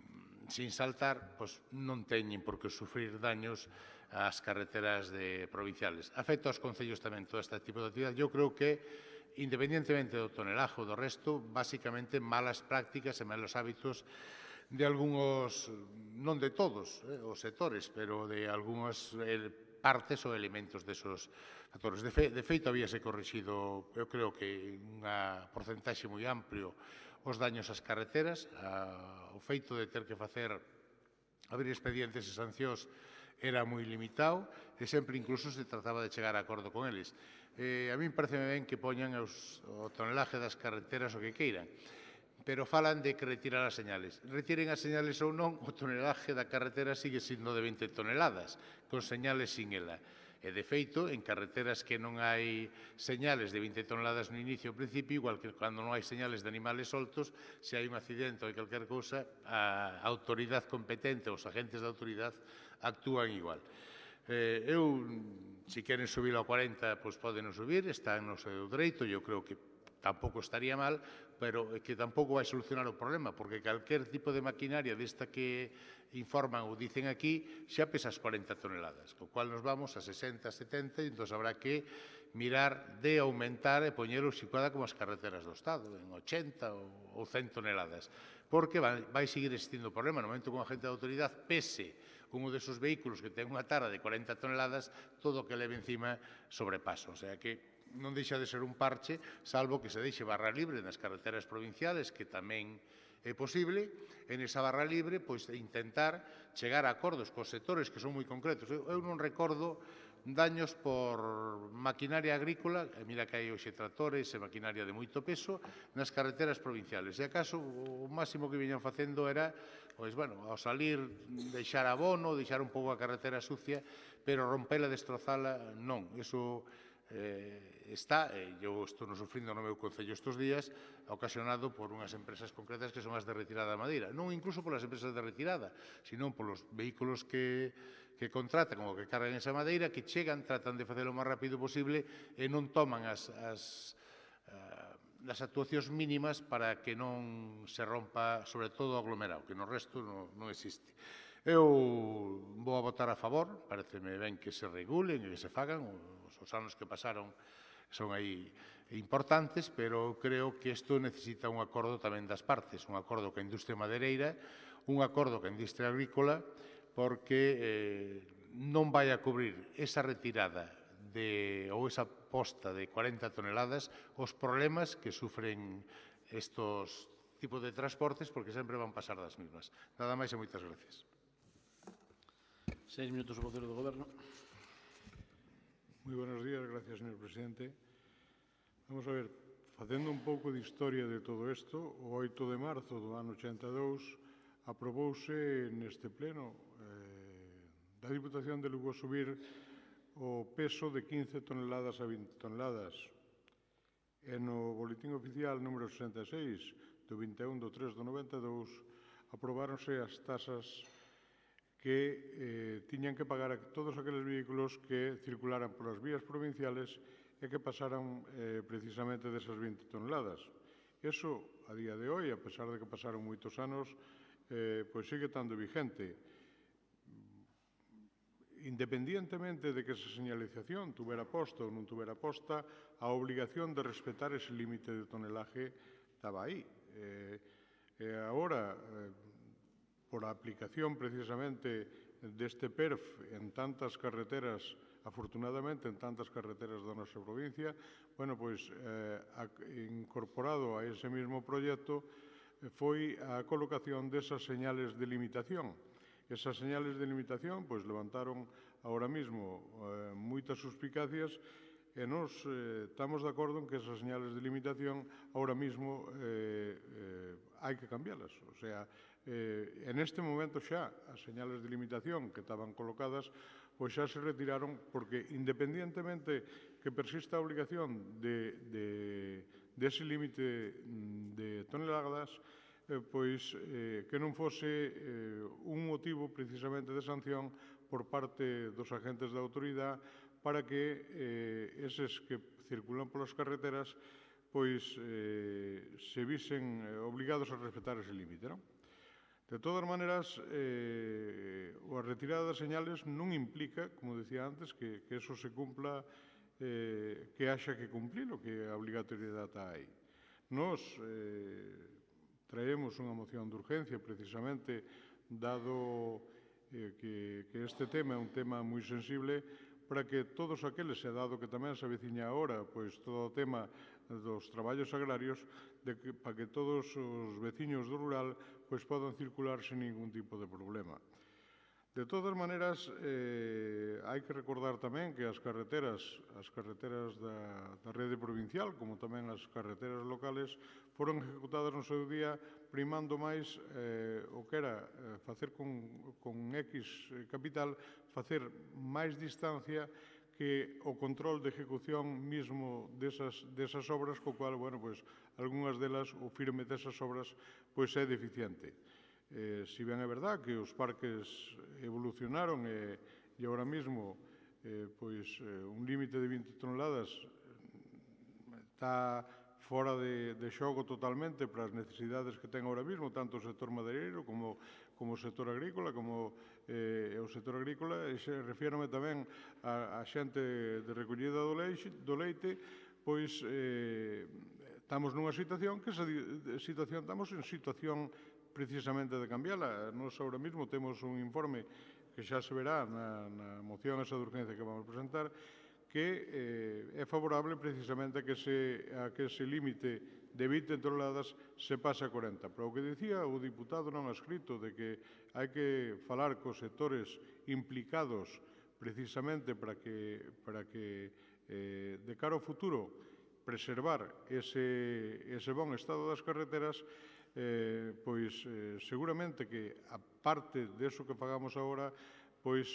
sin saltar, pois non teñen por que sufrir daños ás carreteras provinciales. Afecta aos concellos tamén todo este tipo de actividade. Eu creo que, independientemente do tonelaje ou do resto, basicamente malas prácticas e malos hábitos de algúns, non de todos os sectores, pero de algunhas partes ou elementos desos factores. De feito, habíase corrixido, eu creo que unha porcentaxe moi amplio, os daños ás carreteras. O feito de ter que abrir expedientes e sancións era moi limitado e sempre incluso se trataba de chegar a acordo con eles. A min parece ben que poñan o tonelaje das carreteras o que queiran, pero falan de que retirar as señales. Retiren as señales ou non, o tonelaje da carretera sigue sendo de 20 toneladas, con señales sin ela. E, de feito, en carreteras que non hai señales de 20 toneladas no inicio ou principio, igual que cando non hai señales de animales soltos, se hai un accidente ou calquer cousa, a autoridade competente, os agentes da autoridade, actúan igual. Se queren subir ao 40, pois poden subir, están no seu dereito, eu creo que tampouco estaría mal, pero que tampouco vai solucionar o problema, porque calquer tipo de maquinaria desta que informan ou dicen aquí xa pesa as 40 toneladas, co cual nos vamos a 60, 70, e entón habrá que mirar de aumentar e poñelo situada como as carreteras do Estado, en 80 ou 100 toneladas, porque vai seguir existindo o problema. No momento que un agente de autoridade pese un desos vehículos que ten unha tara de 40 toneladas, todo o que leve encima sobrepasa. O sea que non deixa de ser un parche, salvo que se deixe barra libre nas carreteras provinciales, que tamén é posible, en esa barra libre, pois intentar chegar a acordos cos sectores que son moi concretos. Eu non recordo daños por maquinaria agrícola, mira que hai hoxe tractores e maquinaria de moito peso, nas carreteras provinciales. E acaso o máximo que viñan facendo era, pois, bueno, ao salir, deixar abono, deixar un pouco a carretera sucia, pero rompela, destrozala, non. Iso está, e eu estou sufrindo no meu concello estes días, ocasionado por unhas empresas concretas que son as de retirada de madeira. Non incluso polas empresas de retirada, sino polos vehículos que contratan ou que cargan esa madeira, que chegan, tratan de facelo o máis rápido posible e non toman as actuacións mínimas para que non se rompa, sobre todo, o aglomerado, que no resto non existe. Eu vou a votar a favor, pareceme ben que se regulen e que se fagan, os anos que pasaron son aí importantes, pero creo que isto necesita un acordo tamén das partes, un acordo ca industria madeireira, un acordo ca industria agrícola, porque non vai a cubrir esa retirada ou esa posta de 40 toneladas os problemas que sufren estos tipos de transportes, porque sempre van pasar das mismas. Nada máis e moitas gracias. 6 minutos o vocero do Goberno. Moi buenos días, gracias, señor presidente. Vamos a ver, facendo un pouco de historia de todo isto, o 8 de marzo do ano 82 aprobouse neste pleno da Diputación de Lugo subir o peso de 15 toneladas a 20 toneladas. E no Boletín Oficial número 66 do 21 do 3 do 92 aprobáronse as tasas que tiñan que pagar a todos aqueles vehículos que circularan polas vías provinciales e que pasaran precisamente desas 20 toneladas. Eso, a día de hoy, a pesar de que pasaron moitos anos, pois sigue estando vigente. Independientemente de que esa señalización tuvera posta ou non tuvera posta, a obligación de respetar ese límite de tonelaje estaba aí. E agora, por a aplicación precisamente deste PERF en tantas carreteras, afortunadamente en tantas carreteras da nosa provincia, bueno, pois incorporado a ese mismo proxecto foi a colocación desas señales de limitación. Esas señales de limitación pois levantaron agora mesmo moitas suspicacias e nos estamos de acordo en que esas señales de limitación agora mesmo hai que cambialas. O sea, en este momento xa as señales de limitación que estaban colocadas pois xa se retiraron porque independientemente que persista a obligación dese límite de toneladas, pois que non fose un motivo precisamente de sanción por parte dos agentes da autoridade para que eses que circulan polas carreteras pois se visen obligados a respetar ese límite, non? De todas maneras, a retirada das señales non implica, como decía antes, que eso se cumpla, que haxa que cumplilo, que a obligatoriedade hai. Nos traemos unha moción de urgencia precisamente dado que este tema é un tema moi sensible para que todos aqueles, e dado que tamén se aveciña agora pois todo o tema dos traballos agrarios, para que todos os veciños do rural pois podan circular sen ningún tipo de problema. De todas maneiras, hai que recordar tamén que as carreteras da rede provincial, como tamén as carreteras locales, foron ejecutadas no seu día primando máis o que era facer con X capital, facer máis distancia que o control de ejecución mismo desas obras, co cual, bueno, pois, algunhas delas, o firme desas obras, pois é deficiente. Si ben é verdad que os parques evolucionaron e agora mesmo pois, un límite de 20 toneladas está fora de xogo totalmente para as necesidades que ten agora mesmo, tanto o sector madeireiro como o sector agrícola, o sector agrícola, e refiérome tamén a xente de recollida do leite, pois estamos nunha situación que estamos en situación precisamente de cambiala. Nos agora mesmo temos un informe que xa se verá na moción esa de urgencia que vamos a presentar, que é favorable precisamente a que ese límite de 20 toneladas se pase a 40. Pero o que dicía o diputado non escrito de que hai que falar cos sectores implicados precisamente para que de cara ao futuro preservar ese bon estado das carreteras, pois seguramente que a parte deso que pagamos agora, pois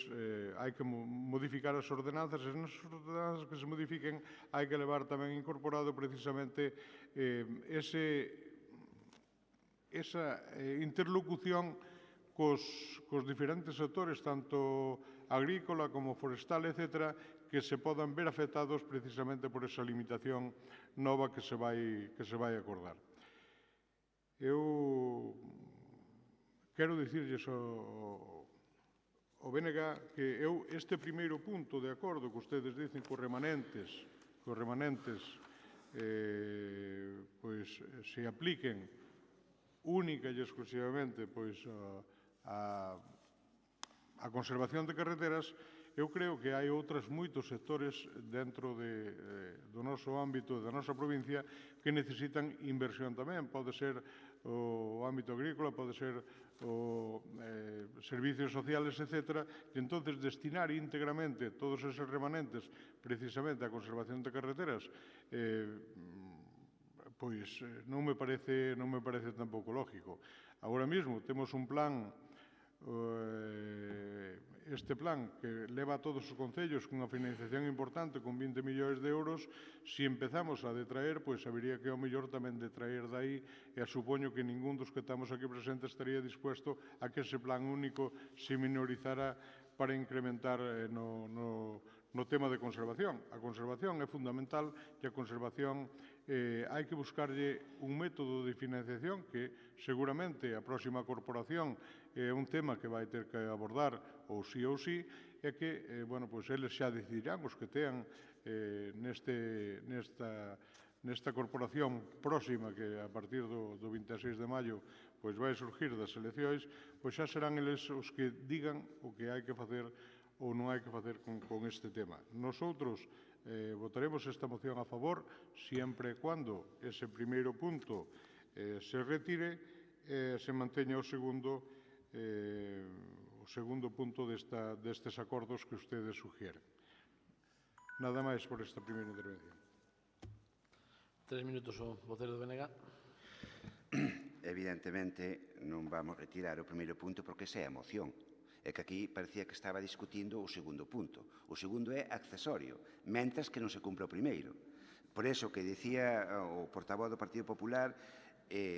hai que modificar as ordenanzas, e nas ordenanzas que se modifiquen hai que levar tamén incorporado precisamente esa interlocución cos diferentes sectores, tanto agrícola como forestal, etc., que se podan ver afectados precisamente por esa limitación nova que se vai acordar. Eu quero dicirlles ao BNG que eu este primeiro punto de acordo que ustedes dicen cos remanentes pois se apliquen única e exclusivamente pois a conservación de carreteras, eu creo que hai outros moitos sectores dentro do noso ámbito, da nosa provincia, que necesitan inversión tamén. Pode ser o ámbito agrícola, pode ser os servicios sociales, etc. E entón, destinar íntegramente todos esos remanentes precisamente á conservación de carreteras, pois non me parece tampouco lógico. Agora mesmo temos un plan, este plan que leva a todos os concellos cunha financiación importante con 20 millóns de euros. Se empezamos a detraer, pois habería que ao mellor tamén detraer dai, e supoño que ningún dos que estamos aquí presentes estaría dispuesto a que ese plan único se minorizara para incrementar no tema de conservación. A conservación é fundamental e a conservación hai que buscarlle un método de financiación que seguramente a próxima corporación é un tema que vai ter que abordar ou sí, é que, pois eles xa decidirán, os que tean nesta corporación próxima que a partir do 26 de maio pois vai surgir das eleccións, pois xa serán eles os que digan o que hai que facer ou non hai que facer con este tema. Nosoutros votaremos esta moción a favor sempre e cando ese primeiro punto se retire e se manteña o segundo punto destes acordos que ustedes sugieren. Nada máis por esta primeira intervención. 3 minutos o vocero do BNG. Evidentemente non vamos retirar o primeiro punto porque esa é a moción. É que aquí parecía que estaba discutindo o segundo punto. O segundo é accesorio, mentras que non se cumpre o primeiro. Por iso que dicía o portavoz do Partido Popular,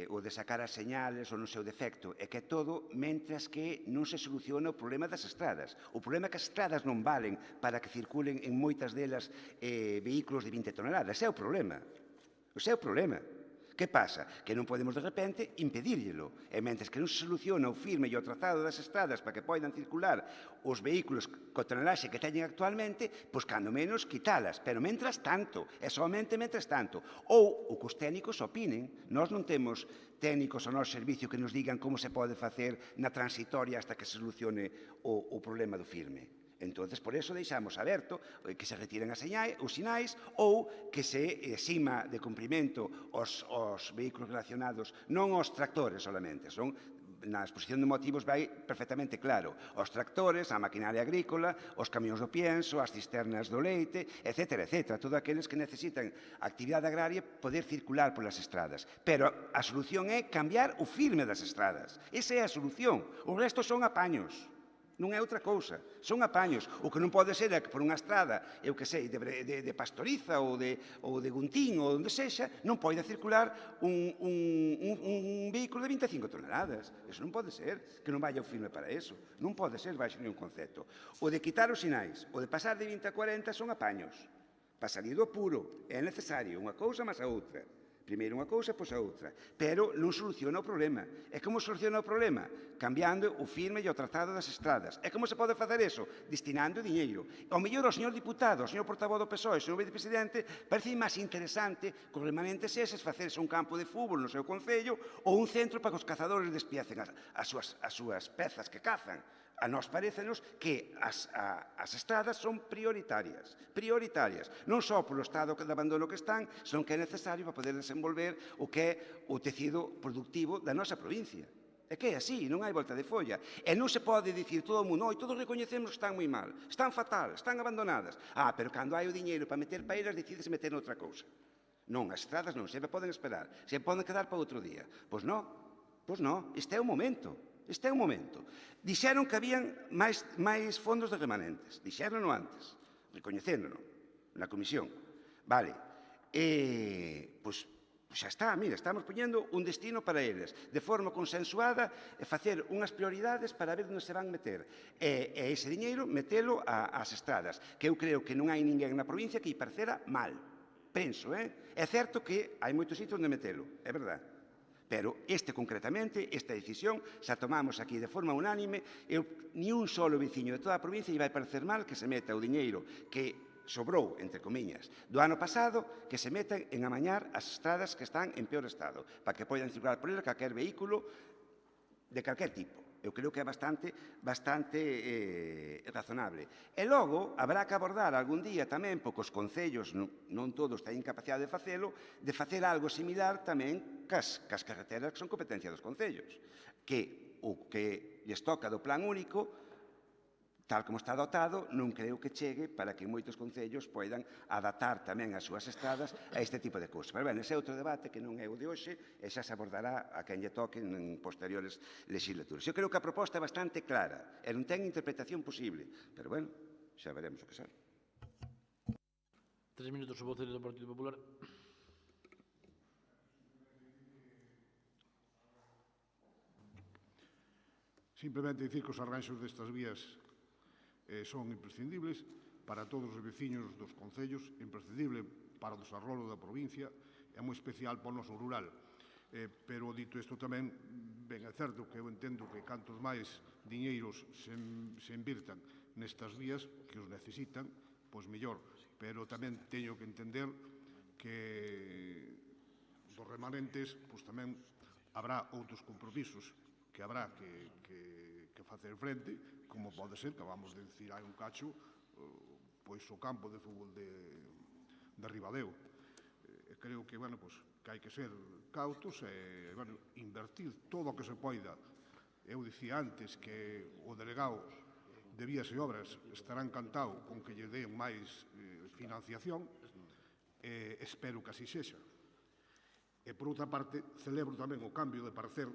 o de sacar as señales ou no seu defecto, é que é todo mentras que non se soluciona o problema das estradas. O problema é que as estradas non valen para que circulen en moitas delas vehículos de 20 toneladas. Ese é o problema. Ese é o problema. Que pasa? Que non podemos de repente impedírllelo. E mentres que non se soluciona o firme e o trazado das estradas para que poidan circular os vehículos co tonelaxe que teñen actualmente, pois cando menos quitalas. Pero mentras tanto, é somente mentras tanto. Ou o que os técnicos opinen. Nós non temos técnicos ao noso servicio que nos digan como se pode facer na transitoria hasta que se solucione o problema do firme. Entón, por eso deixamos aberto que se retiren os sinais ou que se exima de cumprimento os vehículos relacionados, non os tractores solamente, son na exposición de motivos vai perfectamente claro. Os tractores, a maquinaria agrícola, os camións do pienso, as cisternas do leite, etc., etc. Todos aqueles que necesitan actividade agraria poder circular polas estradas. Pero a solución é cambiar o firme das estradas. Esa é a solución. O resto son apaños. Non é outra cousa, son apaños. O que non pode ser é que por unha estrada, eu que sei, de Pastoriza ou de Guntín ou onde sexa, non pode circular un vehículo de 25 toneladas. Eso non pode ser, que non vaya o firme para eso. Non pode ser baixo ningún concepto. O de quitar os sinais, o de pasar de 20 a 40 son apaños. Para salir do apuro é necesario unha cousa máis a outra. Primeiro unha cousa, pois a outra. Pero non soluciona o problema. E como soluciona o problema? Cambiando o firme e o tratado das estradas. E como se pode facer eso? Destinando diñeiro. Ao mellor ao señor diputado, ao señor portavoz do PSOE, ao señor vicepresidente, parece máis interesante cos remanentes eses facerse un campo de fútbol no seu concello ou un centro para que os cazadores despiecen as súas pezas que cazan. A nós parecenos que as estradas son prioritarias, non só polo estado de abandono que están, senón que é necesario para poder desenvolver o que é o tecido productivo da nosa provincia. É que é así, non hai volta de folla. E non se pode dicir todo o mundo, todos recoñecemos que están moi mal, están fatal, están abandonadas. Pero cando hai o diñeiro para meter paeiras, decides meter noutra cousa. Non, as estradas non, sempre poden esperar, sempre poden quedar para outro día. Pois non, este é o momento. Este é o momento. Dixeron que habían máis fondos de remanentes. Dixérono antes, recoñecéndono na comisión. Vale. Pois xa está, mira, estamos poñendo un destino para eles, de forma consensuada, e facer unhas prioridades para ver onde se van meter. E ese diñeiro metelo ás estradas, que eu creo que non hai ninguén na provincia que lle parecera mal. Penso, É certo que hai moitos sitios onde metelo, é verdade. Pero concretamente, esta decisión, xa tomamos aquí de forma unánime, ni un solo veciño de toda a provincia lle vai parecer mal que se meta o diñeiro que sobrou, entre comiñas, do ano pasado, que se metan en amañar as estradas que están en peor estado, para que poidan circular por ela calquer vehículo de calquer tipo. Eu creo que é bastante razonable. E logo, habrá que abordar algún día tamén, porque os concellos non todos teñen capacidade de facelo, de facer algo similar tamén cas carreteras que son competencia dos concellos. Que o que lles toca do plan único, tal como está dotado, non creo que chegue para que moitos concellos poidan adaptar tamén as súas estradas a este tipo de cousas. Pero, ben, ese é outro debate que non é o de hoxe e xa se abordará a quen lle toque en posteriores legislaturas. Eu creo que a proposta é bastante clara e non ten interpretación posible, pero, bueno, xa veremos o que sale. 3 minutos o voceiro do Partido Popular. Simplemente dicir que os arranxos destas vías son imprescindibles para todos os veciños dos concellos, imprescindible para o desarrollo da provincia e moi especial para o noso rural. Pero, dito isto tamén, ben é certo que eu entendo que cantos máis diñeiros se invirtan nestas vías que os necesitan, pois mellor. Pero tamén teño que entender que dos remanentes pois tamén habrá outros compromisos que habrá que facer frente, como pode ser, que acabamos de dicir hai un cacho, pois o campo de fútbol de Ribadeo. Creo que, bueno, pois, que hai que ser cautos e, bueno, invertir todo o que se poida. Eu dicía antes que o delegado de Vías e Obras estará encantado con que lle den máis financiación, espero que así sexa. E, por outra parte, celebro tamén o cambio de parecer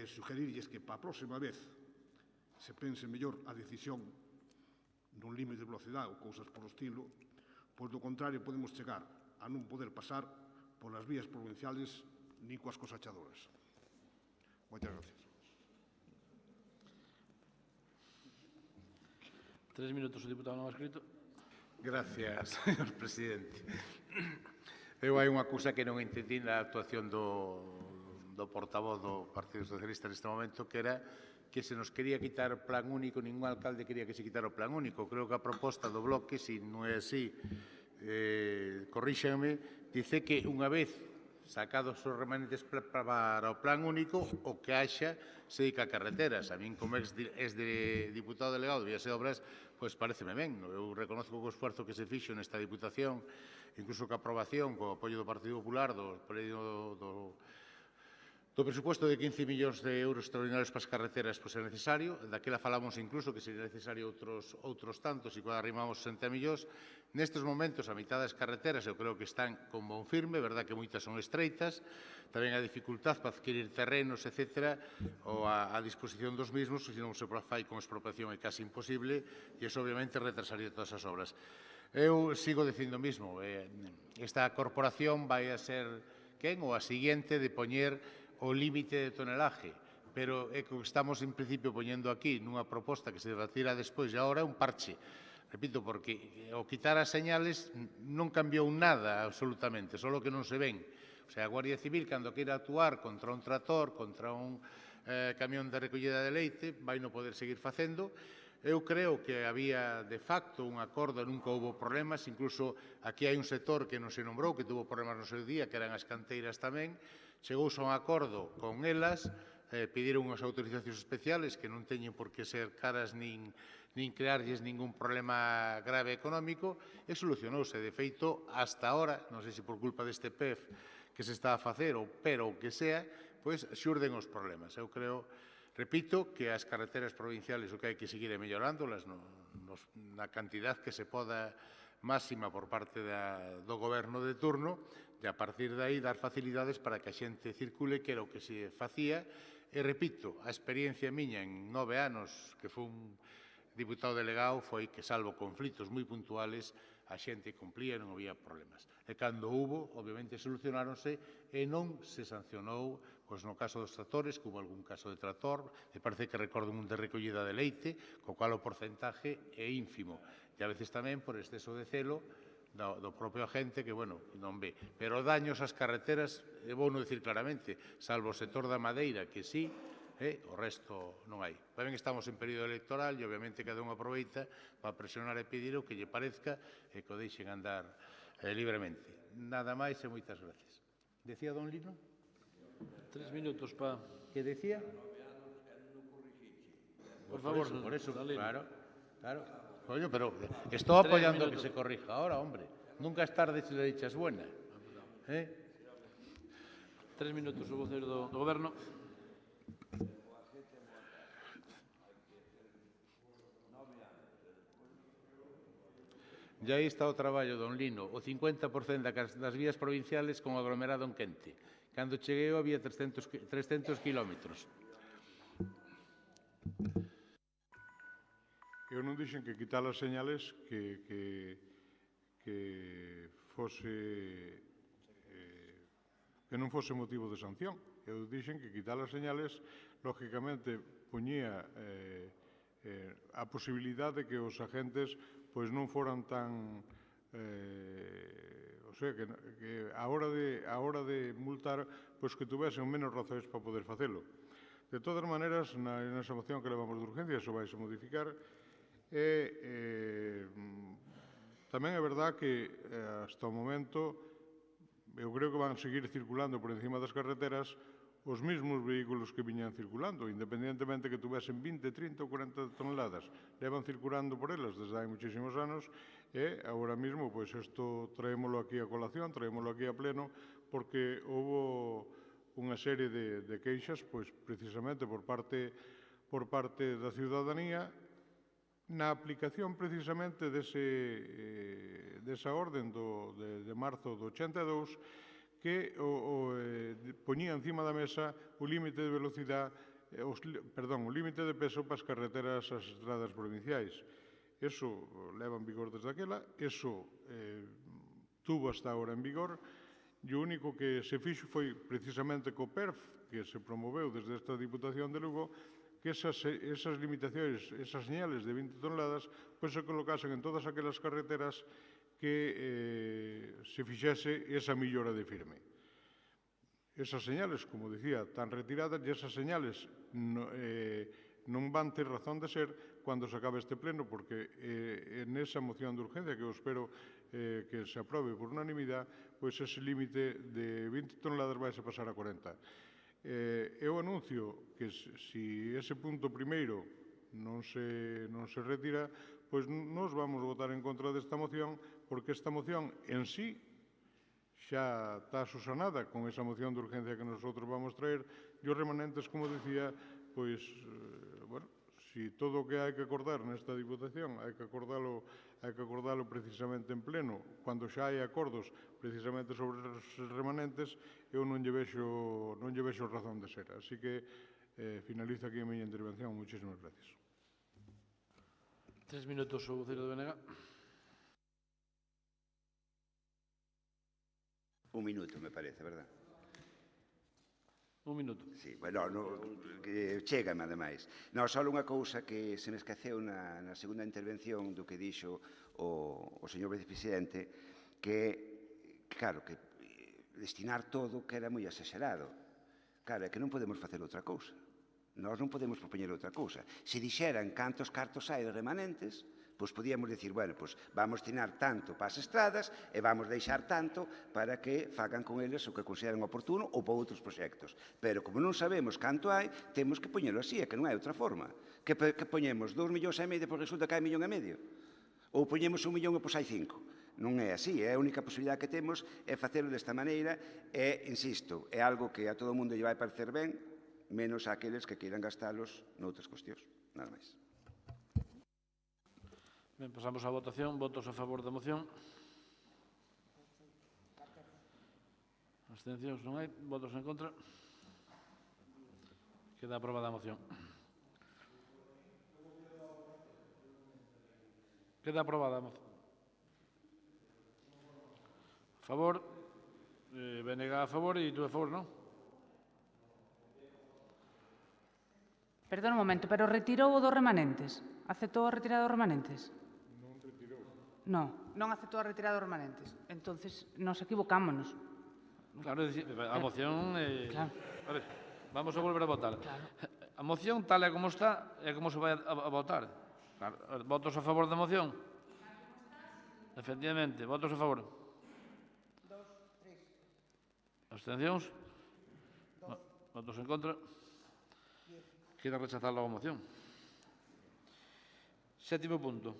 sugerirlles que para a próxima vez se pense mellor a decisión dun límite de velocidade ou cousas por o estilo, pois do contrario podemos chegar a non poder pasar polas vías provinciales nin coas cosachadoras. Moitas gracias. 3 minutos o diputado non escrito. Gracias, señor presidente. Eu hai unha cousa que non entendí na actuación do portavoz do Partido Socialista neste momento, que era que se nos quería quitar o plan único, ningún alcalde quería que se quitara o plan único. Creo que a proposta do bloque, se non é así, corríxanme, dice que unha vez sacados os remanentes para o plan único, o que haxa se dedica a carreteras. A min, como ex de diputado delegado de Vías e Obras, pois pareceme ben. Eu reconozco o esforzo que se fixo nesta Diputación, incluso que a aprobación, co apoio do Partido Popular, do presuposto de 15 millóns de euros extraordinarios para as carreteras, pois é necesario. Daquela falamos incluso que sería necesario outros tantos, e quando arrimamos 60 millóns. Nestes momentos, a mitad das carreteras eu creo que están con bon firme, verdad que moitas son estreitas, tamén a dificultad para adquirir terrenos, etc., ou a disposición dos mismos, se non se fai con expropiación é casi imposible, e iso obviamente retrasaría todas as obras. Eu sigo dicindo o mismo, esta corporación vai a ser quen ou a seguinte de poñer o límite de tonelaje, pero é que o que estamos en principio poñendo aquí nunha proposta que se debatirá despois e agora é un parche. Repito, porque o quitar as señales non cambiou nada absolutamente, só que non se ven. O sea, a Guardia Civil, cando queira actuar contra un trator, contra un camión de recollida de leite, vai non poder seguir facendo. Eu creo que había, de facto, un acordo, nunca houve problemas, incluso aquí hai un sector que non se nombrou, que tuvo problemas no seu día, que eran as canteiras tamén. Chegouse a un acordo con elas, pediron unhas autorizacións especiales que non teñen por que ser caras nin crearlles ningún problema grave económico, e solucionouse. De feito, hasta ahora, non sei se por culpa deste PEF que se está a facer, pero o que sea, pois xurden os problemas. Eu creo, repito, que as carreteras provinciales o que hai que seguir é mellorándolas na cantidad que se poda máxima por parte do goberno de turno, e a partir de aí dar facilidades para que a xente circule, que era o que se facía. E repito, a experiencia miña en 9 anos que fun diputado delegado foi que, salvo conflitos moi puntuales, a xente cumplía e non había problemas. E cando hubo, obviamente, solucionáronse e non se sancionou, pois no caso dos tratores, que hubo algún caso de trator, me parece que recordo un de recollida de leite, co cual o porcentaje é ínfimo. E a veces tamén por exceso de celo do propio agente que, bueno, non ve. Pero daños ás carreteras, vou non dicir claramente, salvo o sector da madeira, que sí, o resto non hai. Tamén estamos en período electoral e, obviamente, cada un aproveita para presionar e pedir o que lle parezca e que o deixen andar libremente. Nada máis e moitas gracias. Decía don Lino? 3 minutos para... Que decía? Por favor, por eso, claro. Coño, pero estou apoyando que se corrija ahora, hombre. Nunca es tarde se la dicha es buena. 3 minutos, o voceiro do Goberno. E aí está o traballo, don Lino. O 50% das vías provinciales con aglomerado en quente. Cando cheguei había 300 kilómetros. Eu non dixen que quitar as señales que non fose motivo de sanción. Eu dixen que quitar as señales, lógicamente, poñía a posibilidade de que os agentes pois non foran tan... o sea, que a hora de multar, pois que tuvesen menos razones para poder facelo. De todas maneiras, nesa moción que levamos de urgencia, iso vai se modificar. Tamén é verdad que hasta o momento eu creo que van seguir circulando por encima das carreteras os mesmos vehículos que viñan circulando, independentemente que tuvesen 20, 30 ou 40 toneladas. Levan circulando por elas desde hai muchísimos anos e agora mesmo, pois, isto traémolo aquí a colación, traémolo aquí a pleno, porque houve unha serie de queixas, pois, precisamente por parte da ciudadanía, na aplicación precisamente desa orden de marzo do 82, que poñía encima da mesa o límite de velocidade, o límite de peso para as carreteras, as estradas provinciais. Eso leva en vigor desde aquela, eso tuvo hasta ahora en vigor, e o único que se fixo foi precisamente co PERF, que se promoveu desde esta Diputación de Lugo, que esas limitacións, esas señales de 20 toneladas, pois se colocasen en todas aquelas carreteras que se fixese esa millora de firme. Esas señales, como dicía, están retiradas e esas señales non van ter razón de ser cando se acabe este pleno, porque en esa moción de urgencia, que eu espero que se aprobe por unanimidade, pois ese límite de 20 toneladas vai a pasar a 40. Eu anuncio que se ese punto primeiro non se retira, pois nos vamos votar en contra desta moción, porque esta moción en sí xa está susanada con esa moción de urgencia que nosotros vamos traer, e os remanentes, como dicía, pois, bueno, si todo o que hai que acordar nesta Diputación hai que acordalo precisamente en pleno, cando xa hai acordos precisamente sobre os remanentes, eu non lle vexo razón de ser. Así que finalizo aquí a miña intervención. Muchísimas gracias. 3 minutos, o voceiro de BNG. Un minuto, me parece, verdad? Un minuto. Sí, bueno, chégame, ademais. Non, só unha cousa que se me esqueceu na segunda intervención do que dixo o señor vicepresidente, que, claro, que destinar todo que era moi exagerado. Claro, é que non podemos facer outra cousa. Nós non podemos propoñer outra cousa. Se dixeran cantos cartos hai de remanentes, pois podíamos dicir, bueno, pois vamos destinar tanto para as estradas e vamos deixar tanto para que fagan con eles o que consideren oportuno ou para outros proxectos. Pero como non sabemos canto hai, temos que poñelo así, é que non hai outra forma. Que poñemos 2,5 millóns e pois resulta que hai 1,5 millóns? Ou poñemos 1 millón e pois hai 5? Non é así, é a única posibilidade que temos é facelo desta maneira e, insisto, é algo que a todo o mundo lle vai parecer ben, menos aqueles que queiran gastalos noutras cuestións. Nada máis. Ben, pasamos á votación. Votos a favor da moción. Abstencións non hai. Votos en contra. Queda aprobada a moción. Queda aprobada a moción. A favor. BNG a favor e tú a favor, non? Perdón un momento, pero retirou o dos remanentes? Aceptou a retirada dos remanentes? Non aceptou a retirada dos remanentes. Entonces, nos equivocámonos. Claro, a moción... Claro. A ver, vamos a volver a votar. Claro. A moción, tal e como está, é como se vai a votar. Claro, votos a favor da moción? Efectivamente, votos a favor. 2, 3. Abstencións? Votos en contra? Queda rechazar a moción. 7º punto.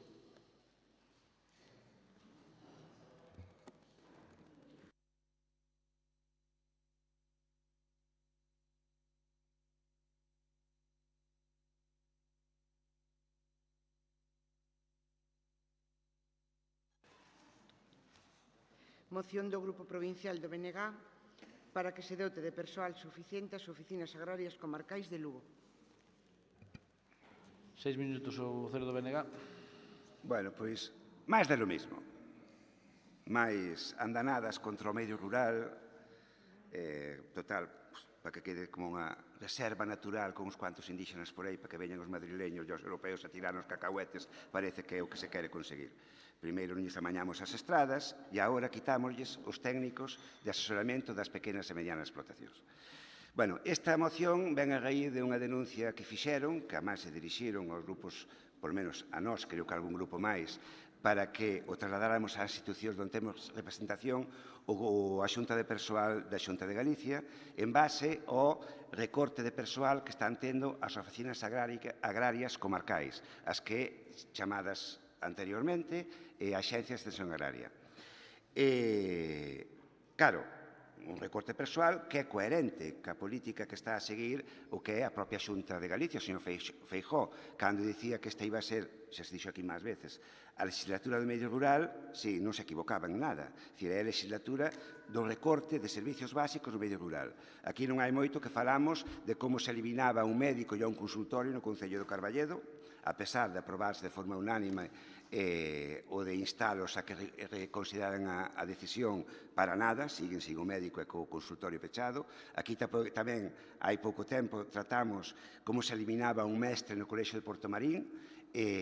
Moción do Grupo Provincial do BNG para que se dote de persoal suficiente as oficinas agrarias comarcais de Lugo. 6 minutos o voceiro do BNG. Bueno, pois, máis de lo mismo. Máis andanadas contra o medio rural, total, para que quede como unha reserva natural con uns cuantos indígenas por aí, para que veñan os madrileños e os europeos a tirar os cacahuetes, parece que é o que se quere conseguir. Primeiro nos amañamos as estradas e agora quitámosles os técnicos de asesoramento das pequenas e medianas explotacións. Bueno, esta moción ven a raíz de unha denuncia que fixeron, que además se dirixiron aos grupos, por menos a nós, creo que algún grupo máis, para que o trasladáramos ás institucións onde temos representación ou a Xunta de Persoal da Xunta de Galicia en base ao recorte de persoal que están tendo as oficinas agrarias comarcais, as que chamadas anteriormente axencias de extensión agraria. Claro, un recorte persoal que é coherente ca política que está a seguir o que é a propia Xunta de Galicia, o señor Feijóo, cando dicía que esta iba a ser, xa se dixo aquí máis veces, a legislatura do medio rural, si, non se equivocaba en nada. É a legislatura do recorte de servicios básicos do medio rural. Aquí non hai moito que falamos de como se eliminaba un médico e un consultorio no Concello do Carballedo, a pesar de aprobarse de forma unánime o de instalos a que reconsideraran a decisión para nada, siguen sin o médico e co consultorio pechado. Aquí tamén hai pouco tempo tratamos como se eliminaba un mestre no Colexio de Portomarín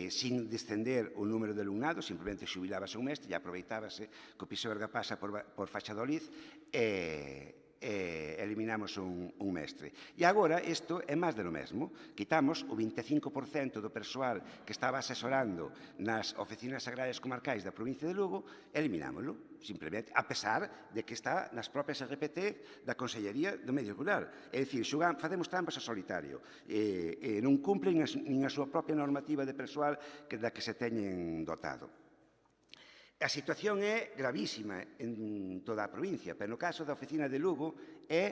sin descender o número de alumnado, simplemente xubilábase un mestre e aproveitábase que o piso Verga pasa por Fachadoliz e eliminamos un mestre. E agora isto é máis de lo mesmo. Quitamos o 25% do persoal que estaba asesorando nas oficinas agrarias comarcais da provincia de Lugo, eliminámoslo, simplemente, a pesar de que está nas propias RPT da Consellería do Medio Rural. É dicir, facemos trampas a solitario, non cumplen nin a súa propia normativa de persoal da que se teñen dotado. A situación é gravísima en toda a provincia, pero no caso da oficina de Lugo é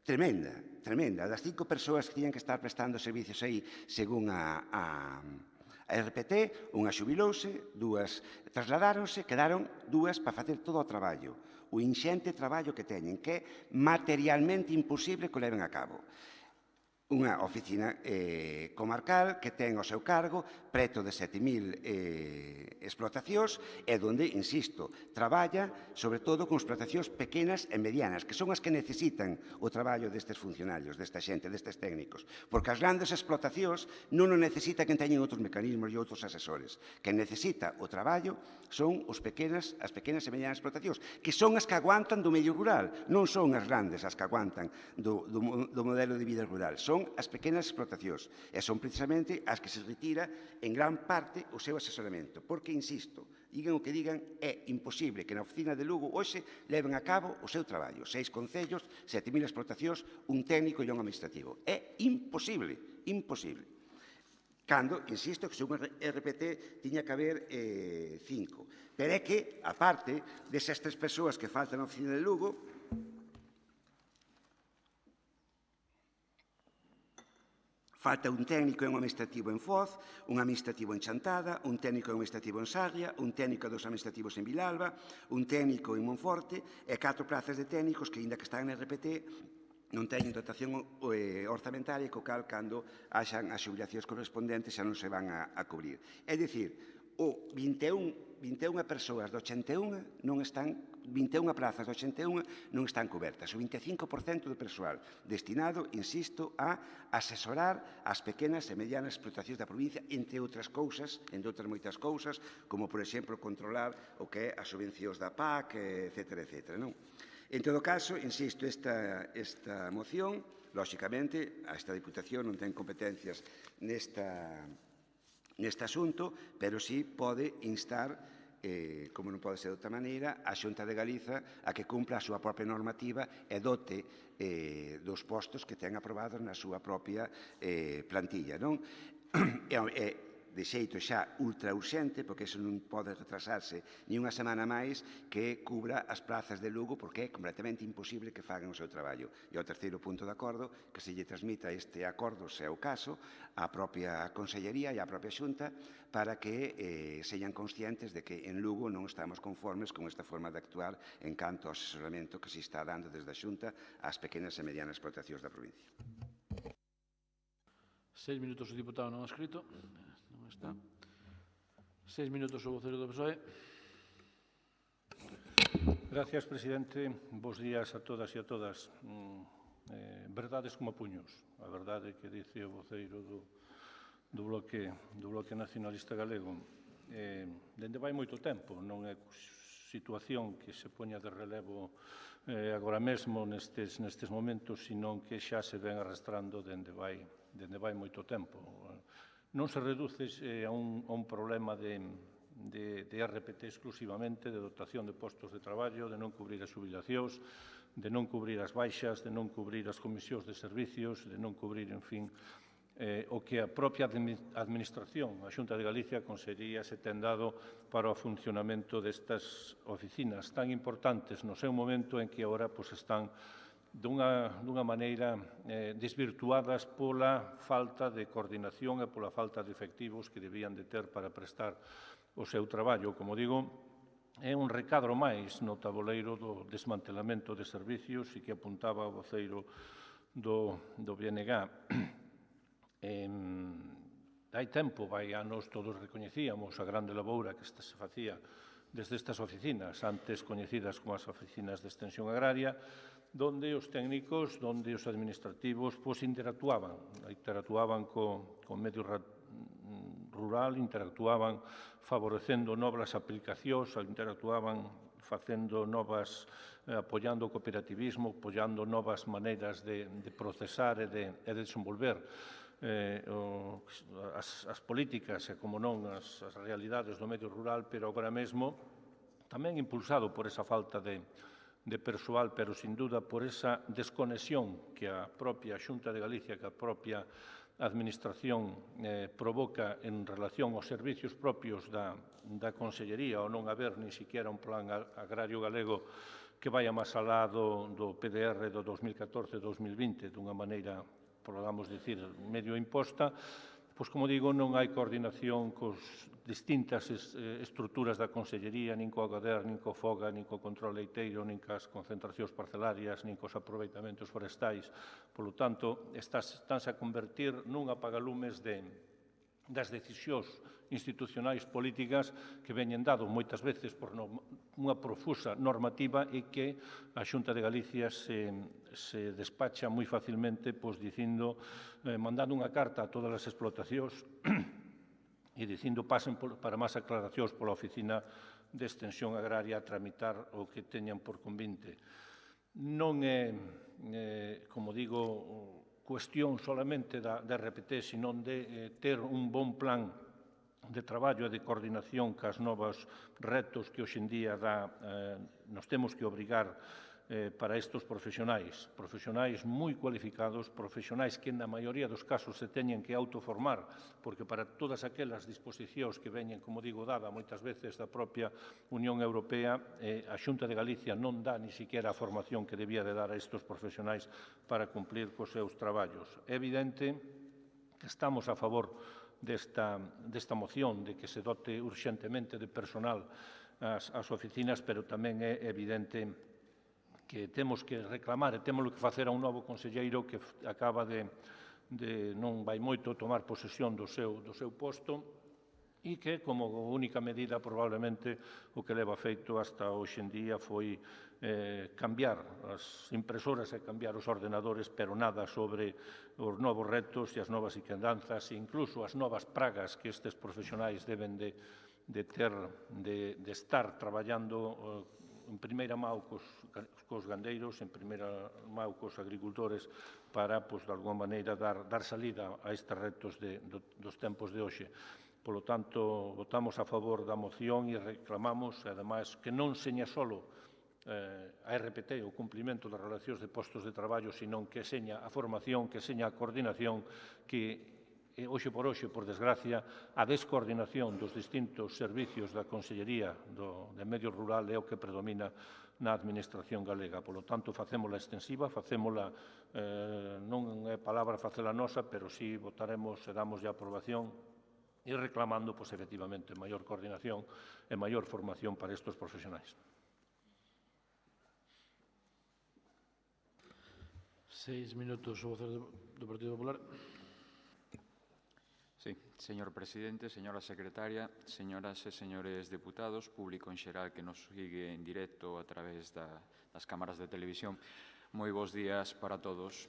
tremenda, tremenda. Das 5 persoas que tiñan que estar prestando servicios aí según a RPT, unha xubilouse, 2 trasladáronse, quedaron 2 para facer todo o traballo. O inxente traballo que teñen, que é materialmente imposible que o leven a cabo. Unha oficina comarcal que ten ao seu cargo preto de 7.000 explotacións e donde, insisto, traballa sobre todo con explotacións pequenas e medianas, que son as que necesitan o traballo destes funcionarios, desta xente, destes técnicos. Porque as grandes explotacións non o necesita quen teñen outros mecanismos e outros asesores. Quen necesita o traballo son as pequenas e medianas explotacións, que son as que aguantan do medio rural, non son as grandes as que aguantan do modelo de vida rural, son as pequenas explotacións e son precisamente as que se retira en gran parte o seu asesoramento, porque, insisto, digan o que digan, é imposible que na oficina de Lugo hoxe leven a cabo o seu traballo. 6 concellos, 7.000 explotacións, un técnico e un administrativo. É imposible, imposible. Cando, insisto, que según RPT tiña que haber 5. Pero é que, aparte desas 3 persoas que faltan na oficina de Lugo, falta un técnico e un administrativo en Foz, un administrativo en Chantada, un técnico e un administrativo en Sarria, un técnico e 2 administrativos en Vilalba, un técnico en Monforte e 4 plazas de técnicos que, ainda que están en RPT, non teñen dotación orzamentaria, co cal, cando haxan as xubilacións correspondentes, xa non se van a cubrir. É dicir, o 21 persoas de 81 non están, 21 plazas de 81 non están cobertas. O 25% do persoal destinado, insisto, a asesorar as pequenas e medianas explotacións da provincia, entre outras cousas, entre outras moitas cousas, como, por exemplo, controlar o que é as subvencións da PAC, etc. Non? En todo caso, insisto, esta moción, lóxicamente, esta Diputación non ten competencias neste asunto, pero sí pode instar, como non pode ser de outra maneira, a Xunta de Galiza a que cumpra a súa propia normativa e dote dos postos que ten aprobados na súa propia plantilla. Non? De xeito xa ultra urxente, porque iso non pode retrasarse ni unha semana máis, que cubra as plazas de Lugo, porque é completamente imposible que fagan o seu traballo. E o terceiro punto de acordo, que se lle transmita este acordo, se é o caso, á propia Consellería e á propia Xunta, para que sean conscientes de que en Lugo non estamos conformes con esta forma de actuar en canto ao asesoramento que se está dando desde a Xunta ás pequenas e medianas explotacións da provincia. 6 minutos o diputado non escrito. Está. 6 minutos o vocero do PSOE. Gracias, presidente. Bos días a todas e a todas. Verdades como puños. A verdade que dice o voceiro do bloque nacionalista galego. Dende vai moito tempo, non é situación que se poña de relevo agora mesmo nestes momentos, sino que xa se ven arrastrando dende vai moito tempo. Non se reduce a un problema de RPT exclusivamente, de dotación de postos de traballo, de non cubrir as xubilacións, de non cubrir as baixas, de non cubrir as comisións de servicios, de non cubrir, en fin, o que a propia Administración, a Xunta de Galicia, a Consellería, se ten dado para o funcionamento destas oficinas tan importantes no seu momento en que agora están dunha maneira desvirtuadas pola falta de coordinación e pola falta de efectivos que debían de ter para prestar o seu traballo. Como digo, é un recadro máis no tabuleiro do desmantelamento de servicios e que apuntaba o voceiro do BNG. Hai tempo, vai anos, todos recoñecíamos a grande laboura que se facía desde estas oficinas, antes coñecidas como as oficinas de extensión agraria, donde os técnicos, donde os administrativos interactuaban con medios rural, interactuaban favorecendo novas aplicacións, interactuaban facendo novas, apoiando o cooperativismo, apoiando novas maneiras de procesar e de desenvolver as políticas e, como non, as realidades do medio rural, pero agora mesmo tamén impulsado por esa falta de persoal, pero sin duda por esa desconexión que a propia Xunta de Galicia, que a propia Administración provoca en relación aos servicios propios da Consellería, ou non haber ni siquiera un plan agrario galego que vaya máis alá do PDR do 2014-2020, dunha maneira, podamos dicir, medio imposta, pois, como digo, non hai coordinación cos distintas estruturas da Consellería, nin coa GADER, nin co FOGA, nin co control leiteiro, nin cas concentracións parcelarias, nin cos aproveitamentos forestais. Polo tanto, estánse a convertir nun apagalumes das decisións institucionais políticas que veñen dado moitas veces por unha profusa normativa e que a Xunta de Galicia se despacha moi facilmente dicindo, mandando unha carta a todas as explotacións e dicindo pasen para máis aclaracións pola Oficina de Extensión Agraria a tramitar o que teñan por convinte. Non é, como digo, cuestión solamente da RPT, senón de ter un bon plan de traballo e de coordinación cas novos retos que hoxendía nos temos que obrigar para estes profesionais moi cualificados, profesionais que na maioría dos casos se teñen que autoformar, porque para todas aquelas disposicións que veñen, como digo, dada moitas veces da propia Unión Europea, a Xunta de Galicia non dá ni siquiera a formación que debía de dar a estes profesionais para cumplir cos seus traballos. É evidente que estamos a favor desta moción, de que se dote urxentemente de personal as oficinas, pero tamén é evidente que temos que reclamar e temos que facer a un novo conselleiro que acaba de non vai moito tomar posesión do seu posto e que, como única medida, probablemente o que leva feito hasta hoxe en día foi cambiar as impresoras e cambiar os ordenadores, pero nada sobre os novos retos e as novas inquedanzas e incluso as novas pragas que estes profesionais deben de estar traballando en primeira mão cos gandeiros, en primeira mão cos agricultores, para, de alguma maneira, dar salida a estes retos dos tempos de hoxe. Polo tanto, votamos a favor da moción e reclamamos, ademais, que non seña solo a RPT o cumplimento das relacións de postos de traballo, senón que seña a formación, que seña a coordinación, que hoxe, por desgracia, a descoordinación dos distintos servicios da Consellería de Medio Rural é o que predomina na Administración galega. Polo tanto, facémola extensiva, facémola, non é palabra facela nosa, pero sí votaremos e damos a aprobación e reclamando, efectivamente, maior coordinación e maior formación para estes profesionais. 6 minutos, o vocero do Partido Popular. Sí, señor presidente, señora secretaria, señoras e señores deputados, público en xeral que nos sigue en directo a través das cámaras de televisión, moi bons días para todos.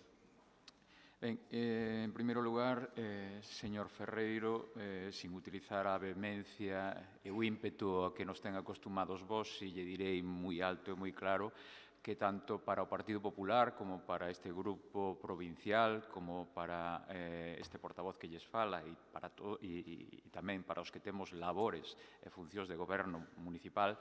Ben, en primeiro lugar, señor Ferreiro, sin utilizar a vehemencia e o ímpetu a que nos ten acostumados vos, e lle direi moi alto e moi claro, que tanto para o Partido Popular como para este grupo provincial, como para este portavoz que lles fala e tamén para os que temos labores e funcións de goberno municipal,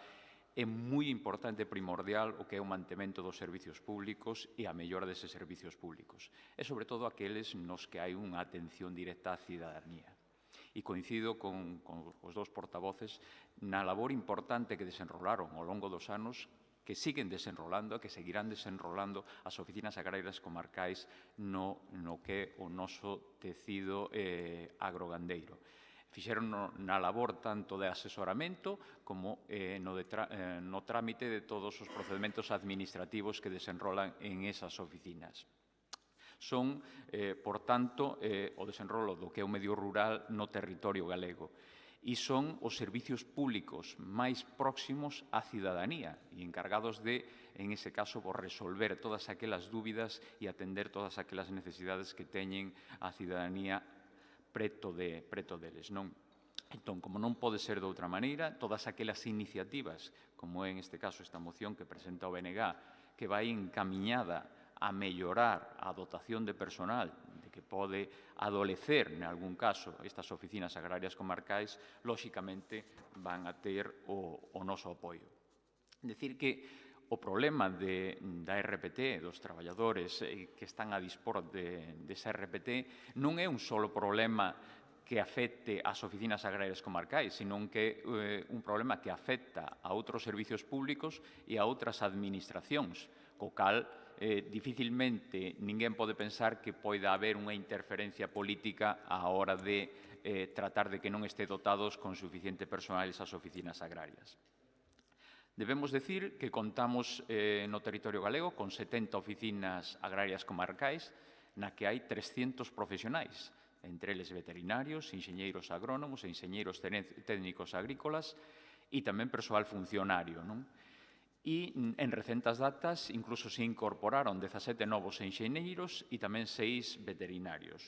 é moi importante e primordial o que é o mantemento dos servicios públicos e a mellora deses servicios públicos. E, sobre todo, aqueles nos que hai unha atención directa á cidadanía. E coincido con os dous portavoces na labor importante que desenrolaron ao longo dos anos, que siguen desenrolando e que seguirán desenrolando as oficinas agrarias comarcais no que é o noso tecido agrogandeiro. Fixeron na labor tanto de asesoramento como no trámite de todos os procedementos administrativos que desenrolan en esas oficinas. Son, por tanto, o desenrolo do que é o medio rural no territorio galego. E son os servicios públicos máis próximos á cidadanía e encargados de, en ese caso, resolver todas aquelas dúbidas e atender todas aquelas necesidades que teñen a cidadanía preto deles. Entón, como non pode ser de outra maneira, todas aquelas iniciativas, como é en este caso esta moción que presenta o BNG, que vai encamiñada a mellorar a dotación de personal, de que pode adolecer, en algún caso, estas oficinas agrarias comarcais, lóxicamente van a ter o noso apoio. Decir que o problema da RPT, dos traballadores que están a dispor desa RPT, non é un solo problema que afecte ás oficinas agrarias comarcais, senón que é un problema que afecta a outros servicios públicos e a outras administracións, co cal dificilmente ninguén pode pensar que poida haber unha interferencia política á hora de tratar de que non este dotados con suficiente personal esas oficinas agrarias. Debemos decir que contamos no territorio galego con 70 oficinas agrarias comarcais na que hai 300 profesionais, entre eles veterinarios, enxeñeiros agrónomos e enxeñeiros técnicos agrícolas e tamén persoal funcionario. E en recentas datas incluso se incorporaron 17 novos enxeñeiros e tamén 6 veterinarios.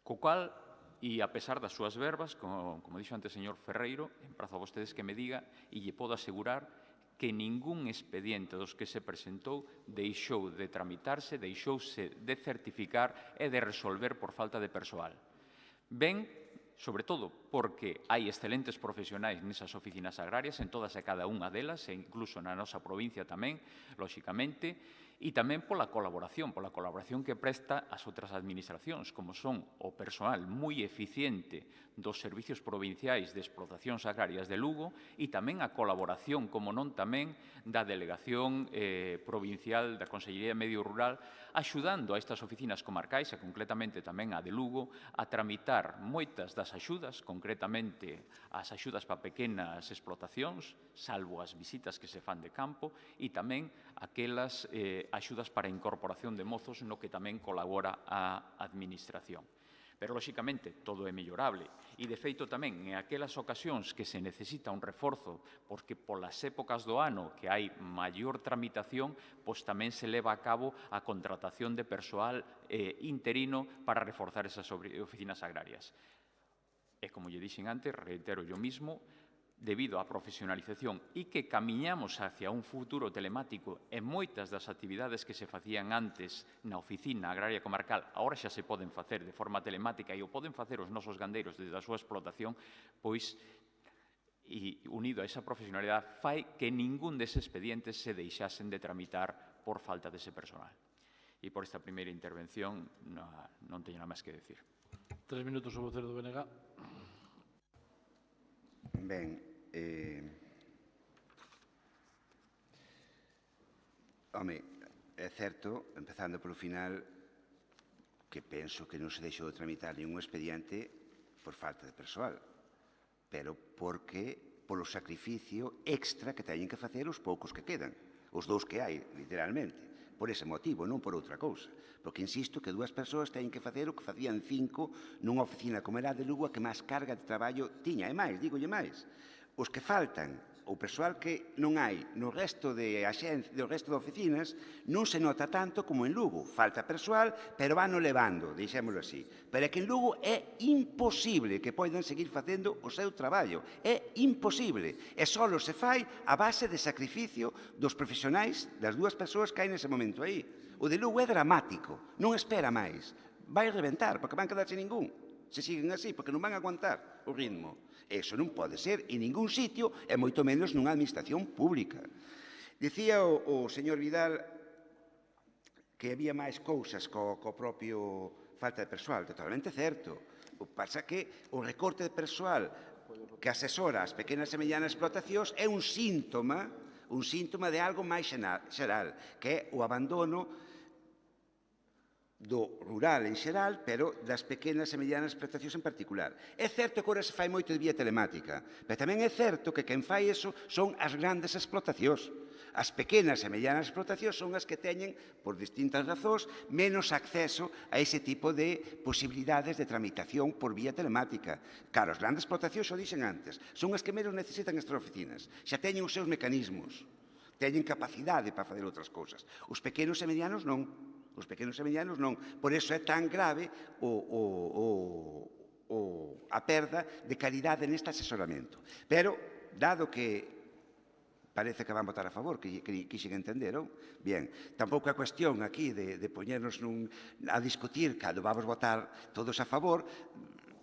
Co cual, e a pesar das súas verbas, como dixo antes o señor Ferreiro, emprazo a vostedes que me diga e lle podo asegurar que ningún expediente dos que se presentou deixou de tramitarse, deixouse de certificar e de resolver por falta de persoal. Ben, sobre todo porque hai excelentes profesionais nesas oficinas agrarias, en todas e cada unha delas, e incluso na nosa provincia tamén, lóxicamente, e tamén pola colaboración que presta as outras administracións, como son o persoal moi eficiente dos servicios provinciais de explotacións agrarias de Lugo e tamén a colaboración, como non tamén, da Delegación Provincial da Consellería de Medio Rural, axudando a estas oficinas comarcais, e concretamente tamén a de Lugo, a tramitar moitas das axudas, concretamente as axudas para pequenas explotacións, salvo as visitas que se fan de campo, e tamén aquelas axudas para a incorporación de mozos no que tamén colabora a Administración. Pero, lóxicamente, todo é mellorable. E, de feito, tamén, en aquelas ocasións que se necesita un reforzo, porque polas épocas do ano que hai maior tramitación, pois tamén se leva a cabo a contratación de persoal interino para reforzar esas oficinas agrarias. E, como lle dixen antes, reitero yo mismo, debido á profesionalización e que camiñamos hacia un futuro telemático e moitas das actividades que se facían antes na oficina agraria comarcal agora xa se poden facer de forma telemática e o poden facer os nosos gandeiros desde a súa explotación, pois, e unido a esa profesionalidade, fai que ningún deses expedientes se deixasen de tramitar por falta dese personal. E por esta primeira intervención non teño nada máis que decir. 3 minutos o vocero do BNG. Ben, home, é certo, empezando polo final, que penso que non se deixou de tramitar ningún expediente por falta de persoal, pero porque polo sacrificio extra que teñen que facer os poucos que quedan, os dous que hai, literalmente, por ese motivo, non por outra cousa. Porque insisto que 2 persoas teñen que facer o que facían 5 nunha oficina como era de Lugo, que máis carga de traballo tiña. E máis, dígolle máis, os que faltan, o persoal que non hai no resto de oficinas, non se nota tanto como en Lugo. Falta persoal, pero van levando, deixémoslo así. Pero é que en Lugo é imposible que poidan seguir facendo o seu traballo. É imposible. E só se fai a base de sacrificio dos profesionais, das 2 persoas que hai nese momento aí. O de Lugo é dramático. Non espera máis. Vai reventar, porque van quedar sin ningún. Se siguen así, porque non van a aguantar o ritmo. Eso non pode ser en ningún sitio, e moito menos nunha administración pública. Dicía o señor Vidal que había máis cousas co propio falta de persoal. Totalmente certo. O que pasa que o recorte de persoal que asesora as pequenas e medianas explotacións é un síntoma de algo máis xeral, que é o abandono do rural en xeral, pero das pequenas e medianas explotacións en particular. É certo que agora se fai moito de vía telemática, pero tamén é certo que quen fai eso son as grandes explotacións. As pequenas e medianas explotacións son as que teñen, por distintas razóns, menos acceso a ese tipo de posibilidades de tramitación por vía telemática. Claro, as grandes explotacións, xo dixen antes, son as que menos necesitan estas oficinas. Xa teñen os seus mecanismos, teñen capacidade para fazer outras cousas. Os pequenos e medianos non. Os pequenos e medianos non. Por iso é tan grave o a perda de calidade neste asesoramento. Pero, dado que parece que van votar a favor, que quixen entender, non? Bien, tampouco é cuestión aquí de poñernos a discutir cando vamos votar todos a favor,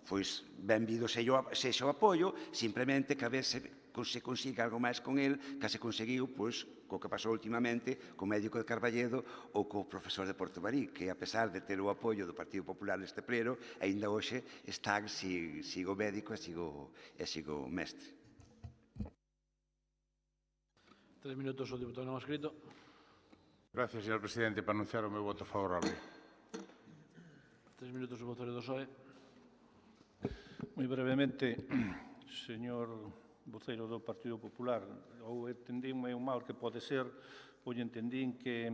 pois benvido sexa o apoio, simplemente que a ver se consiga algo máis con el que se conseguiu pois, co que pasou últimamente co médico de Carballedo ou co profesor de Portomarí, que a pesar de ter o apoio do Partido Popular neste pleno, aínda hoxe están, sigo médico e sigo mestre. 3 minutos o diputado non escrito. Gracias, señor presidente, para anunciar o meu voto favorable. 3 minutos o voceiro do PSOE. Moi brevemente, señor voceiro do Partido Popular, ou entendínme un mal que pode ser, ou entendín que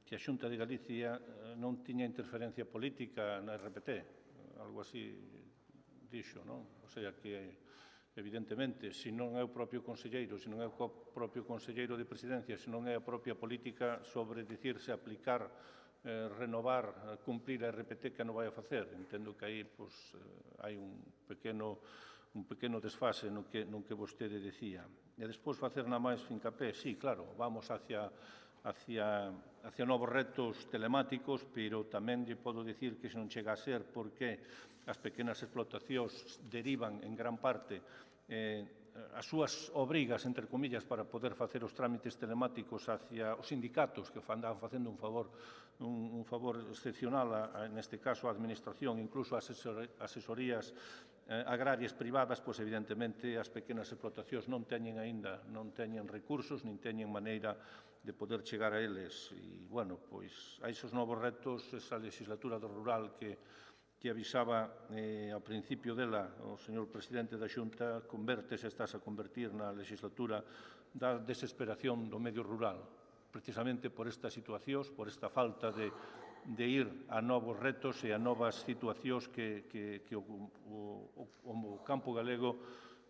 a Xunta de Galicia non tiña interferencia política na RPT, algo así dixo, non? O sea que evidentemente, se non é o propio conselleiro, se non é o propio conselleiro de presidencia, se non é a propia política sobre dicirse aplicar, renovar, cumplir a RPT, que non vai a facer. Entendo que aí hai un pequeno desfase no que vostede decía. E despois facer na máis fincapé, sí, claro, vamos hacia novos retos telemáticos, pero tamén lle podo dicir que se non chega a ser porque as pequenas explotacións derivan en gran parte as súas obrigas, entre comillas, para poder facer os trámites telemáticos hacia os sindicatos que andaban facendo un favor excepcional, neste caso, a administración, incluso as asesorías agrarias privadas, pois evidentemente as pequenas explotacións non teñen recursos, nin teñen maneira de poder chegar a eles. E, bueno, pois, a esos novos retos, esa legislatura do rural que avisaba ao principio dela o señor presidente da Xunta, estás a convertir na legislatura da desesperación do medio rural, precisamente por estas situacións, por esta falta de ir a novos retos e a novas situacións que o campo galego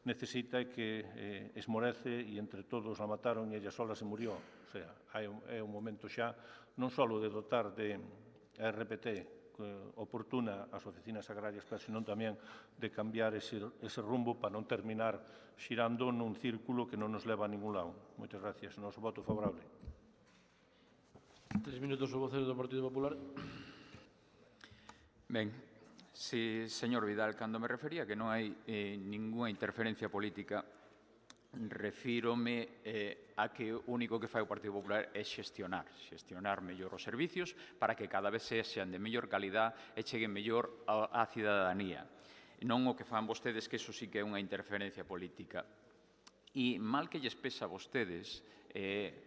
necesita e que esmorece, e entre todos la mataron e ella sola se murió. O sea, é un momento xa non só de dotar de RPT oportuna as oficinas agrarias, senón tamén de cambiar ese rumbo para non terminar xirando nun círculo que non nos leva a ningún lado. Moitas gracias. Noso voto favorable. 3 minutos o voceiro do Partido Popular. Ben, si, señor Vidal, cando me refería que non hai ninguna interferencia política, refírome a que o único que fai o Partido Popular é xestionar mellor os servicios para que cada vez sexan de mellor calidad e cheguen mellor á cidadanía. Non o que fan vostedes, que eso sí que é unha interferencia política. E mal que lles pesa a vostedes,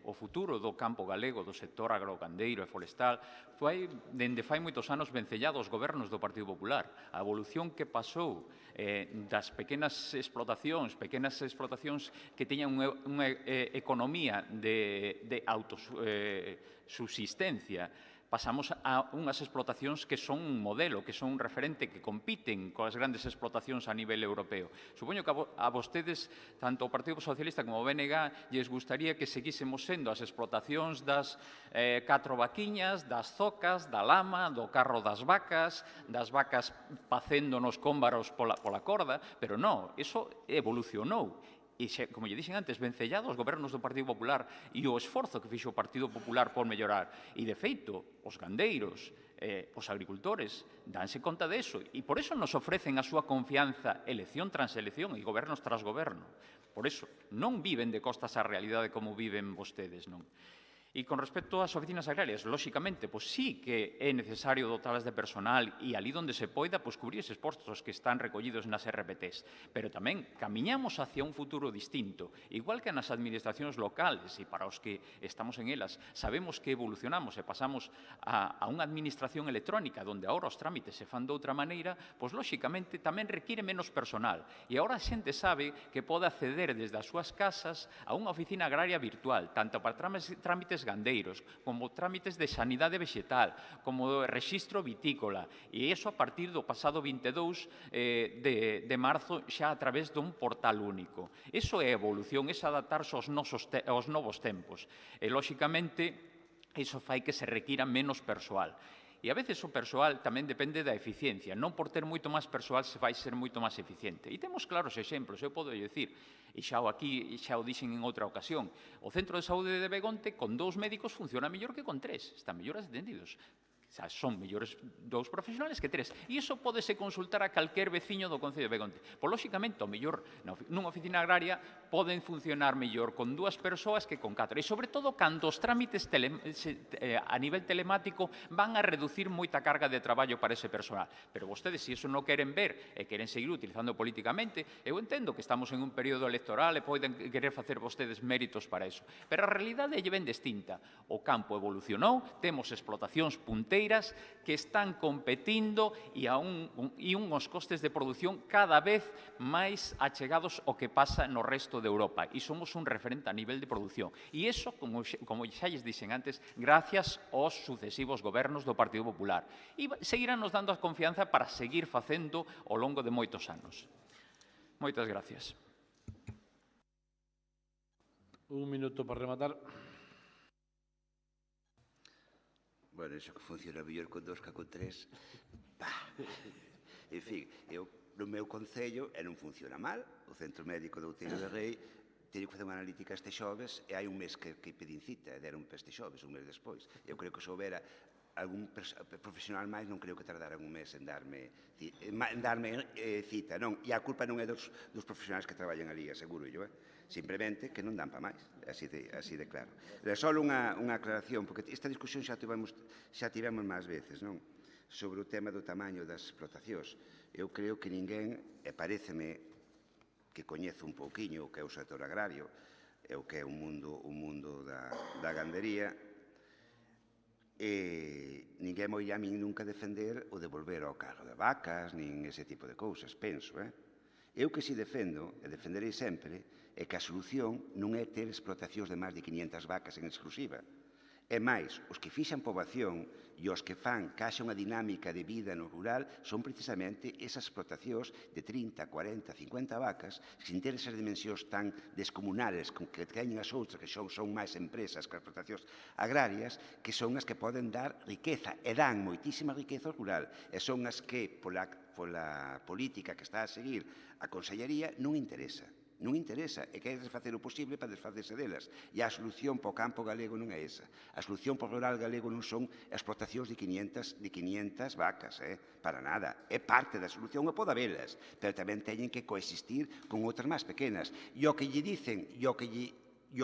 o futuro do campo galego, do sector agrogandeiro e forestal, dende fai moitos anos vencellado aos gobernos do Partido Popular. A evolución que pasou das pequenas explotacións que teñan unha economía de autosubsistencia, pasamos a unhas explotacións que son un modelo, que son un referente, que compiten coas grandes explotacións a nivel europeo. Supoño que a vostedes, tanto o Partido Socialista como o BNG, lles gustaría que seguísemos sendo as explotacións das 4 vaquiñas, das zocas, da lama, do carro das vacas pacendo nos cómbaros pola corda, pero non, eso evolucionou. E, como lle dixen antes, vencellado aos gobernos do Partido Popular e o esforzo que fixo o Partido Popular por mellorar. E, de feito, os gandeiros, os agricultores, danse conta deso. E por eso nos ofrecen a súa confianza elección tras elección e gobernos tras goberno. Por eso, non viven de costas á realidade como viven vostedes, non? E con respecto ás oficinas agrarias, lóxicamente, pois sí que é necesario dotalas de personal e ali onde se poida, pois cubrir eses postos que están recollidos nas RPTs. Pero tamén camiñamos hacia un futuro distinto, igual que nas administracións locales, e para os que estamos en elas, sabemos que evolucionamos e pasamos a unha administración electrónica, onde agora os trámites se fan de outra maneira, pois lóxicamente tamén require menos personal. E agora a xente sabe que pode acceder desde as súas casas a unha oficina agraria virtual, tanto para trámites gandeiros, como trámites de sanidade vexetal, como rexistro vitícola, e iso a partir do pasado 22 de marzo xa a través dun portal único. Iso é evolución, é adaptarse aos novos tempos. E, lóxicamente, iso fai que se requira menos persoal. E a veces o persoal tamén depende da eficiencia. Non por ter moito máis persoal se vai ser moito máis eficiente. E temos claros exemplos, eu podo dicir, e xa o dixen en outra ocasión, o Centro de Saúde de Begonte con 2 médicos funciona mellor que con 3, están mellor atendidos. Xa son mellores 2 profesionales que 3. E iso pódese consultar a calquer veciño do Concello de Begonte. Pois, lóxicamente, o mellor nunha oficina agraria poden funcionar mellor con 2 persoas que con 4. E, sobre todo, cando os trámites a nivel telemático van a reducir moita carga de traballo para ese personal. Pero vostedes, se iso non queren ver e queren seguir utilizando políticamente, eu entendo que estamos en un período electoral e poden querer facer vostedes méritos para iso. Pero a realidade é ben distinta. O campo evolucionou, temos explotacións punteiras que están competindo e unhos costes de produción cada vez máis achegados ao que pasa no resto de Europa. E somos un referente a nivel de produción. E iso, como xa lles dixen antes, gracias aos sucesivos gobernos do Partido Popular. E seguirán nos dando a confianza para seguir facendo ao longo de moitos anos. Moitas gracias. Un minuto para rematar. Bueno, iso que funciona mellor con 2 que con 3. En fin, no meu concello, e non funciona mal, o Centro Médico de Outeiro de Rei, teño que facer unha analítica este xoves, e hai un mes que pedín cita, e deron para este xoves, un mes despois. Eu creo que se houbera algún profesional máis, non creo que tardaran un mes en darme cita, non? E a culpa non é dos profesionais que traballan ali, aseguro yo, simplemente que non dan para máis, así de claro. É só unha aclaración, porque esta discusión xa tivemos máis veces, non? Sobre o tema do tamaño das explotacións. Eu creo que ninguén, e paréceme que coñezo un pouquiño o que é o sector agrario, e o que é o mundo da gandería, e ninguén moi a min nunca defender o de volver ao carro de vacas, nin ese tipo de cousas, penso, Eu que si defendo, e defenderei sempre, é que a solución non é ter explotacións de máis de 500 vacas en exclusiva. É máis, os que fixan poboación e os que fan que haxa unha dinámica de vida no rural son precisamente esas explotacións de 30, 40, 50 vacas sin ter esas dimensións tan descomunales que teñen as outras, que son máis empresas que as explotacións agrarias, que son as que poden dar riqueza e dan moitísima riqueza ao rural e son as que, pola política que está a seguir a Consellería, non interesa. Non interesa, e quere facer o posible para desfacerse delas. E a solución para o campo galego non é esa. A solución para o rural galego non son explotacións de 500 vacas, para nada. É parte da solución, e pode habelas, pero tamén teñen que coexistir con outras máis pequenas. E o que lle dicen, e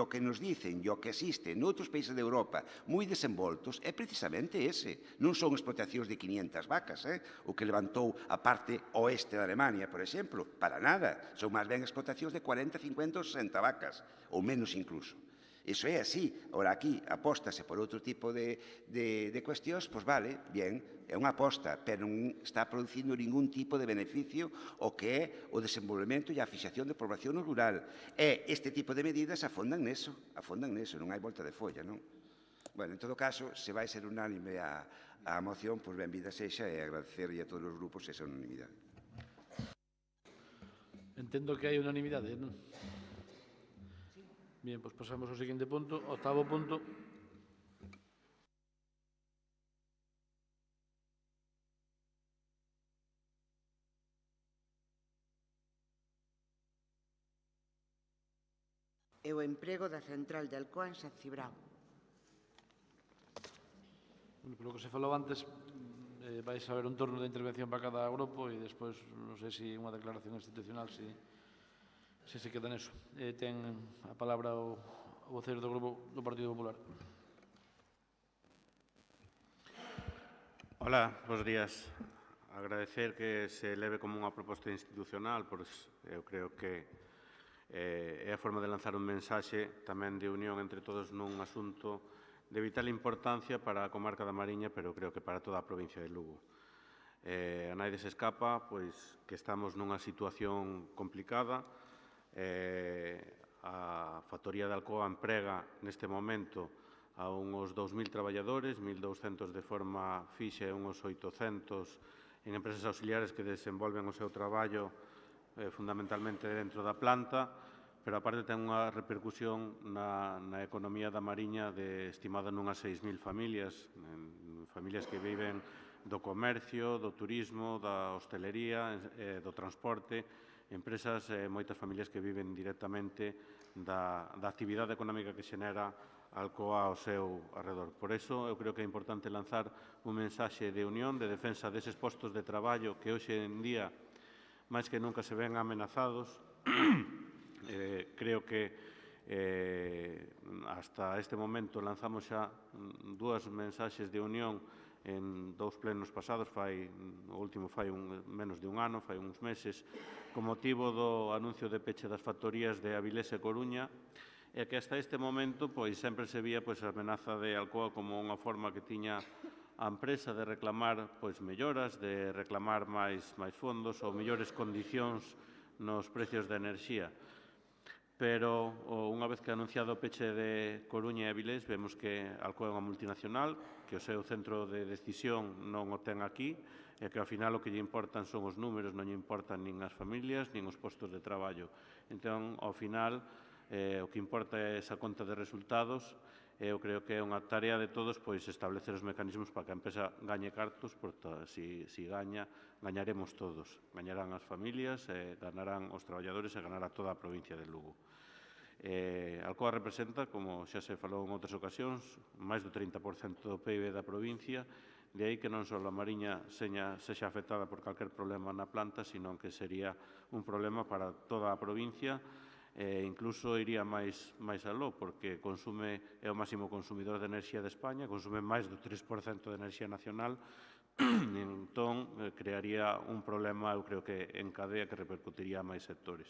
o que nos dicen, e o que existe noutros países de Europa moi desenvoltos é precisamente ese. Non son explotacións de 500 vacas, o que levantou a parte oeste da Alemania, por exemplo. Para nada. Son máis ben explotacións de 40, 50 ou 60 vacas, ou menos incluso. Iso é así. Ora, aquí apóstase por outro tipo de cuestións, pois vale, bien, é unha aposta, pero non está producindo ningún tipo de beneficio o que é o desenvolvemento e a fixación de población no rural. E este tipo de medidas afondan neso, non hai volta de folla, non? Bueno, en todo caso, se vai ser unánime a moción, pois benvida sexa e agradecerlle a todos os grupos esa unanimidade. Entendo que hai unanimidade, non? Bien, pois pasamos ao seguinte punto, octavo punto. E o emprego da central de Alcoa en San Cibrao. Polo que se falou antes, vais a haber un turno de intervención para cada grupo e despois, non sei se unha declaración institucional, se queda neso. Ten a palabra o voceiro do Grupo do Partido Popular. Hola, bos días. Agradecer que se leve como unha proposta institucional, pois eu creo que é a forma de lanzar un mensaxe tamén de unión entre todos nun asunto de vital importancia para a comarca da Mariña, pero creo que para toda a provincia de Lugo. A naide se escapa, pois que estamos nunha situación complicada. A factoría de Alcoa emprega neste momento a uns 2.000 traballadores, 1.200 de forma fixa e uns 800 en empresas auxiliares que desenvolven o seu traballo fundamentalmente dentro da planta, pero aparte ten unha repercusión na economía da Mariña estimada nunhas 6.000 familias, familias que viven do comercio, do turismo, da hostelería, do transporte, empresas e moitas familias que viven directamente da actividade económica que xenera Alcoa ao seu arredor. Por iso, eu creo que é importante lanzar un mensaxe de unión, de defensa deses postos de traballo que hoxe en día, máis que nunca, se ven amenazados. Creo que hasta este momento lanzamos xa dúas mensaxes de unión en dous plenos pasados, o último fai menos de un ano, fai uns meses, con motivo do anuncio de peche das factorías de Avilés e Coruña, e que hasta este momento sempre se vía a amenaza de Alcoa como unha forma que tiña a empresa de reclamar melloras, de reclamar máis fondos ou mellores condicións nos precios da enerxía. Pero unha vez que ha anunciado o peche de Coruña e Avilés, vemos que Alcoa é unha multinacional, que o seu centro de decisión non o ten aquí, e que ao final o que lle importan son os números, non lle importan nin as familias, nin os postos de traballo. Entón, ao final, o que importa é esa conta de resultados, e eu creo que é unha tarea de todos establecer os mecanismos para que a empresa gañe cartos, porque se gaña, gañaremos todos. Gañarán as familias, ganarán os traballadores e ganará toda a provincia de Lugo. Alcoa representa, como xa se falou en outras ocasións, máis do 30% do PIB da provincia, de aí que non só a Mariña sexa afectada por calquer problema na planta, sino que sería un problema para toda a provincia, e incluso iría máis aló, porque é o máximo consumidor de enerxía de España, consume máis do 3% de enerxía nacional, entón crearía un problema, eu creo que en cadea, que repercutiría a máis sectores.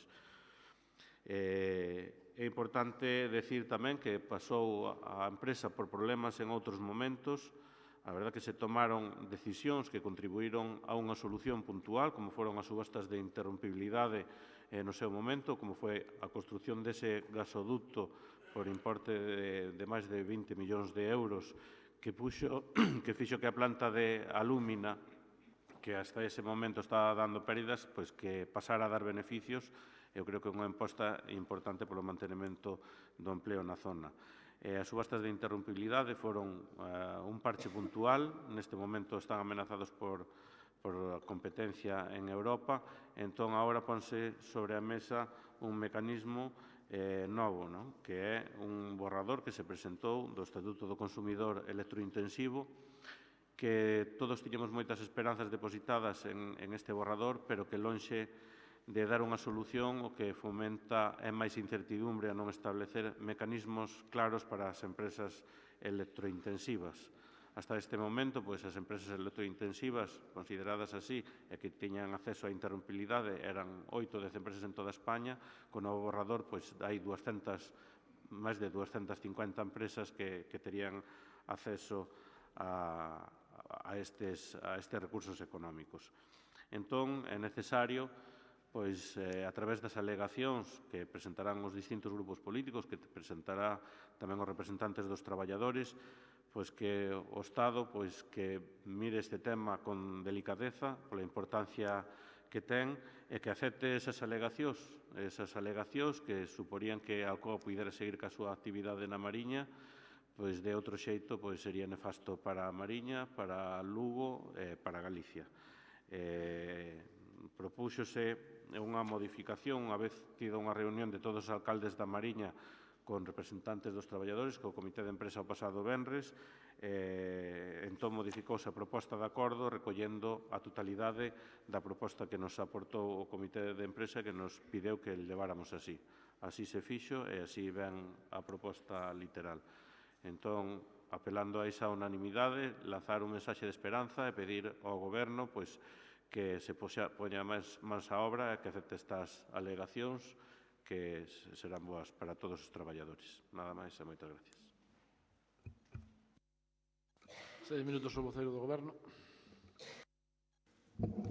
É importante decir tamén que pasou a empresa por problemas en outros momentos. A verdade que se tomaron decisións que contribuíron a unha solución puntual, como foron as subastas de interrompibilidade no seu momento, como foi a construción dese gasoducto por importe de máis de 20 millóns de euros, que fixo que a planta de alúmina, que hasta ese momento estaba dando pérdidas, que pasara a dar beneficios. Eu creo que é unha aposta importante polo mantenimento do empleo na zona. As subastas de interrompibilidade foron un parche puntual, neste momento están amenazados por a competencia en Europa, entón agora ponse sobre a mesa un mecanismo novo, que é un borrador que se presentou do Estatuto do Consumidor Electrointensivo, que todos tiñamos moitas esperanzas depositadas en este borrador, pero que lonxe de dar unha solución, o que fomenta é máis incertidumbre a non establecer mecanismos claros para as empresas electrointensivas. Hasta este momento, as empresas electrointensivas, consideradas así, e que tiñan acceso á interrompibilidade, eran 8 ou 10 empresas en toda España. Con o novo borrador, hai máis de 250 empresas que terían acceso a estes recursos económicos. Entón, é necesario, a través das alegacións que presentarán os distintos grupos políticos, que presentará tamén os representantes dos traballadores, que o Estado que mire este tema con delicadeza, pola importancia que ten, e que acepte esas alegacións que suporían que Alcoa pudera seguir ca súa actividade na Mariña, de outro xeito sería nefasto para a Mariña, para Lugo e para Galicia. Propúxose unha modificación, unha vez tido unha reunión de todos os alcaldes da Mariña con representantes dos traballadores, co Comité de Empresa o pasado venres, entón modificouse a proposta de acordo recollendo a totalidade da proposta que nos aportou o Comité de Empresa, que nos pideu que leváramos así. Así se fixo e así ven a proposta literal. Entón, apelando a esa unanimidade, lanzar un mensaxe de esperanza e pedir ao Goberno que se poña máis a obra e que acepte estas alegacións, que serán boas para todos os traballadores. Nada máis e moitas gracias. 6 minutos o voceiro do Goberno.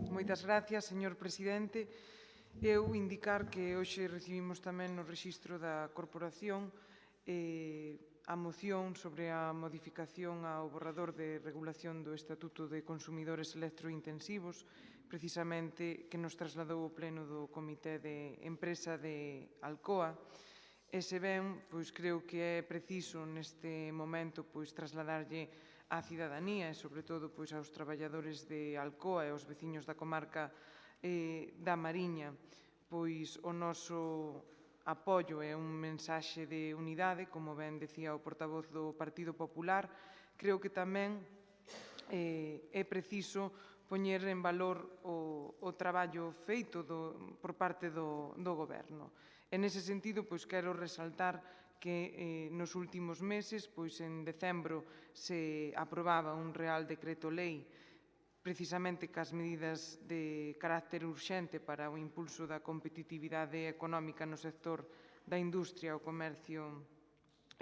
Moitas gracias, señor presidente. Eu indicar que hoxe recibimos tamén no rexistro da Corporación a moción sobre a modificación ao borrador de regulación do Estatuto de Consumidores Electrointensivos, precisamente que nos trasladou o Pleno do Comité de Empresa de Alcoa. E se ben, creo que é preciso neste momento trasladarlle á cidadanía e, sobre todo, pois, aos traballadores de Alcoa e aos veciños da comarca da Mariña, pois o noso apoio é un mensaxe de unidade, como ben decía o portavoz do Partido Popular. Creo que tamén é preciso poñer en valor o traballo feito por parte do Goberno. En ese sentido, pois, quero resaltar que nos últimos meses, pois en decembro, se aprobaba un Real Decreto Lei precisamente cas medidas de carácter urxente para o impulso da competitividade económica no sector da industria e o comercio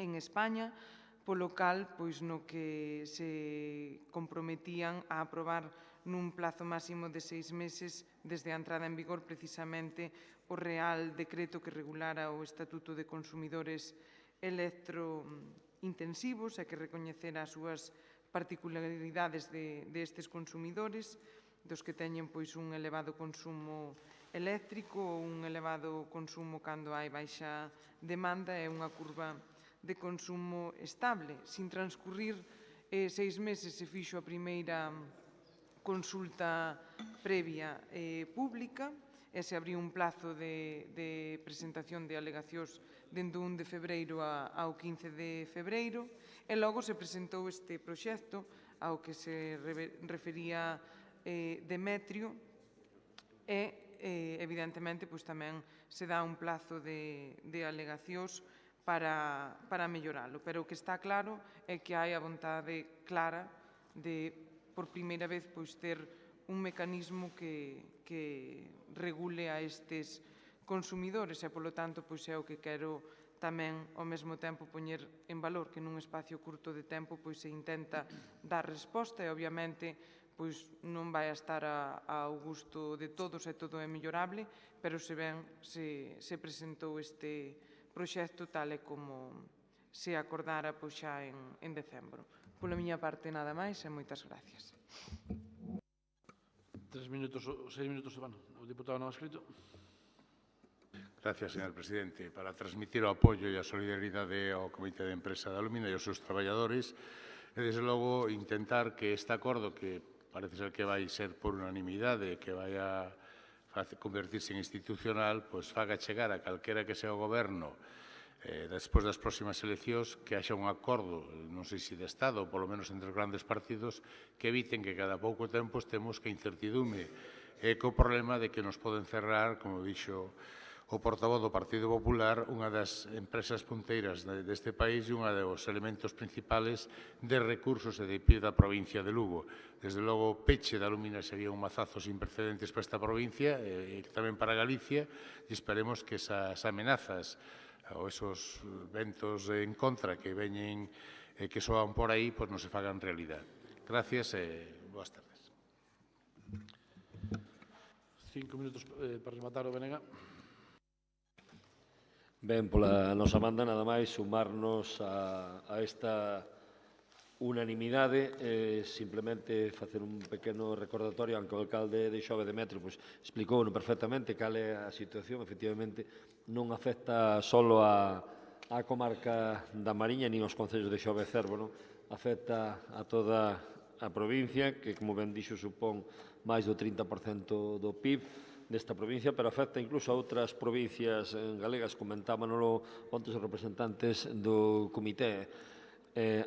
en España, polo cal, pois, no que se comprometían a aprobar nun plazo máximo de 6 meses desde a entrada en vigor precisamente o Real Decreto que regulara o Estatuto de Consumidores Electrointensivos e que recoñecera as súas particularidades destes consumidores, dos que teñen pois un elevado consumo eléctrico ou un elevado consumo cando hai baixa demanda e unha curva de consumo estable. Sin transcurrir 6 meses se fixo a primeira consulta previa pública e se abriu un plazo de presentación de alegacións dende o 1 de febreiro ao 15 de febreiro e logo se presentou este proxecto ao que se refería Demetrio e, evidentemente, pois tamén se dá un plazo de alegacións para melloralo. Pero o que está claro é que hai a vontade clara de, por primeira vez, pois ter un mecanismo que regule a estes consumidores e, polo tanto, pois é o que quero tamén ao mesmo tempo poñer en valor que nun espacio curto de tempo pois se intenta dar resposta e obviamente pois non vai a estar ao gusto de todos e todo é mellorable, pero se ben se presentou este proxecto tal e como se acordara pois xa en decembro. Pola miña parte nada máis e moitas gracias. 6 minutos, bueno, o diputado non ha escrito. Gracias, señor presidente. Para transmitir o apoio e a solidaridade ao Comité de Empresa da Alumina e aos seus traballadores e, desde logo, intentar que este acordo, que parece ser que vai ser por unanimidade, que vai a convertirse en institucional, pois faga chegar a calquera que sea o goberno despois das próximas eleccións, que haxa un acordo, non sei se de Estado, ou polo menos entre os grandes partidos, que eviten que cada pouco tempo estemos que incertidume e co problema de que nos poden cerrar, como dixo o portavoz do Partido Popular, unha das empresas punteiras deste país e unha dos elementos principales de recursos e de PIB da provincia de Lugo. Desde logo, o peche da Alumina sería un mazazo sin precedentes para esta provincia e tamén para Galicia e esperemos que esas amenazas ou esos ventos en contra que veñen e que soan por aí, pois non se fagan realidade. Gracias e boas tardes. 5 minutos para rematar o Benega. Ben, pola nosa banda, nada máis sumarnos a esta unanimidade, simplemente facer un pequeno recordatorio, aunque o alcalde de Xove Demetrio explicou perfectamente cal é a situación, efectivamente non afecta só a comarca da Mariña ni aos concellos de Xove e Cervo, afecta a toda a provincia, que, como ben dixo, supón máis do 30% do PIB desta provincia, pero afecta incluso a outras provincias galegas, comentábanolo ontes os representantes do comité.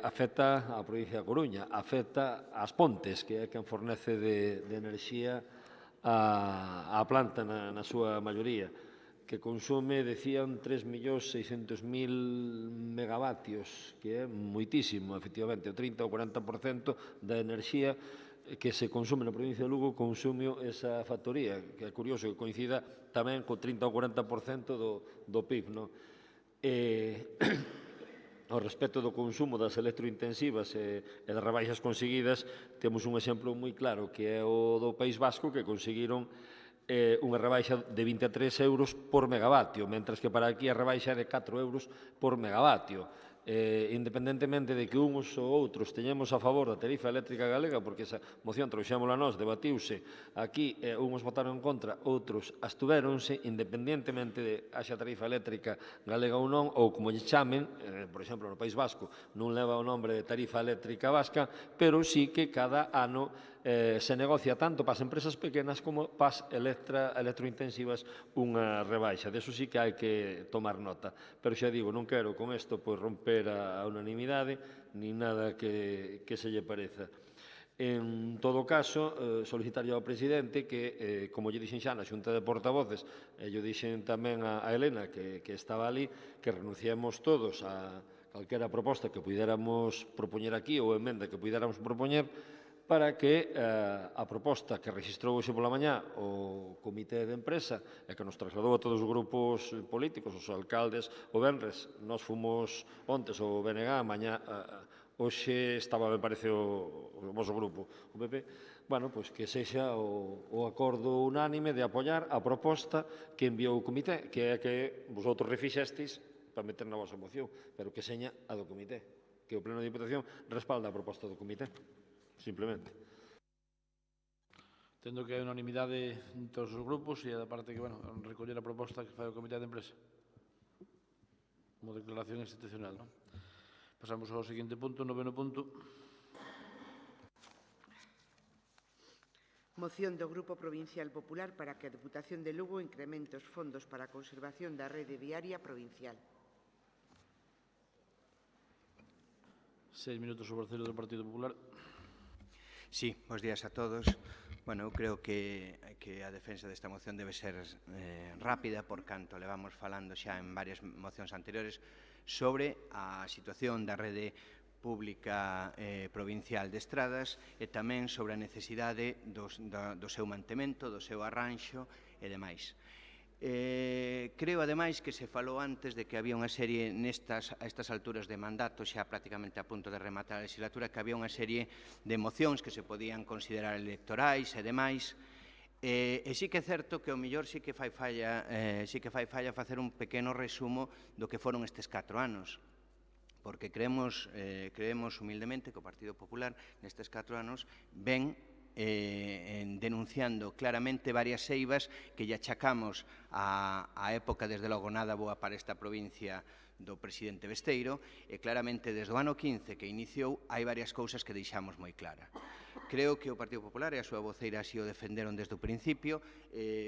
Afecta a provincia da Coruña, afecta ás Pontes, que é quen fornece de enerxía a planta na súa maioría, que consume, decían, 3.600.000 megavatios, que é moitísimo, efectivamente, o 30 ou 40% da enerxía que se consume na provincia de Lugo consume esa factoría, que é curioso que coincida tamén co 30 ou 40% do PIB. Ao respecto do consumo das electrointensivas e das rebaixas conseguidas, temos un exemplo moi claro, que é o do País Vasco, que conseguiron unha rebaixa de 23 euros por megavatio, mentras que para aquí a rebaixa é de 4 euros por megavatio. independentemente de que uns ou outros teñemos a favor da tarifa eléctrica galega, porque esa moción trouxémola nós, debatiuse aquí, uns votaron en contra, outros astuvéronse, independentemente de haxa tarifa eléctrica galega ou non, ou como lle chamen, por exemplo, no País Vasco non leva o nombre de tarifa eléctrica vasca, pero sí que cada ano se negocia tanto para as empresas pequenas como para as electrointensivas unha rebaixa. De eso sí que hai que tomar nota. Pero xa digo, non quero con isto romper a unanimidade, ni nada que se lle pareza. En todo caso, solicitaría ao presidente que, como lle dixen xa na xunta de portavoces, e lle dixen tamén a Elena, que estaba ali, que renunciemos todos a calquera proposta que puidéramos propoñer aquí ou emenda que puidéramos propoñer, para que a proposta que registrou hoxe pola mañá o Comité de Empresa e que nos trasladou a todos os grupos políticos, os alcaldes, o venres, nós fomos ontes o BNG, mañá, hoxe estaba, me parece, o vosso grupo, o PP, bueno, pois que sexa o acordo unánime de apoiar a proposta que enviou o Comité, que é que vosotros refixestes para meter na vosa moción, pero que seña a do Comité, que o Pleno de Diputación respalda a proposta do Comité. Simplemente. Tendo que hai unanimidade en todos os grupos e a parte que, bueno, recoller a proposta que fai o Comité de Empresa como declaración institucional, non? Pasamos ao seguinte punto, noveno punto. Moción do Grupo Provincial Popular para que a Deputación de Lugo incremente os fondos para a conservación da rede viaria provincial. 6 minutos sobre o cero do Partido Popular. Sí, bons días a todos. Bueno, eu creo que a defensa desta moción debe ser rápida, por canto levamos falando xa en varias mocións anteriores sobre a situación da rede pública provincial de estradas e tamén sobre a necesidade do seu mantemento, do seu arranxo e demais. Creo, ademais, que se falou antes de que había unha serie a estas alturas de mandato, xa prácticamente a punto de rematar a legislatura, que había unha serie de mocións que se podían considerar electorais e demais. E sí que é certo que o mellor sí que fai falla facer un pequeno resumo do que foron estes 4 anos, porque creemos humildemente que o Partido Popular nestes 4 anos ven denunciando claramente varias eivas que lle achacamos a época, desde logo, nada boa para esta provincia do presidente Besteiro, e claramente desde o ano 15 que iniciou hai varias cousas que deixamos moi clara. Creo que o Partido Popular e a súa voceira así o defenderon desde o principio.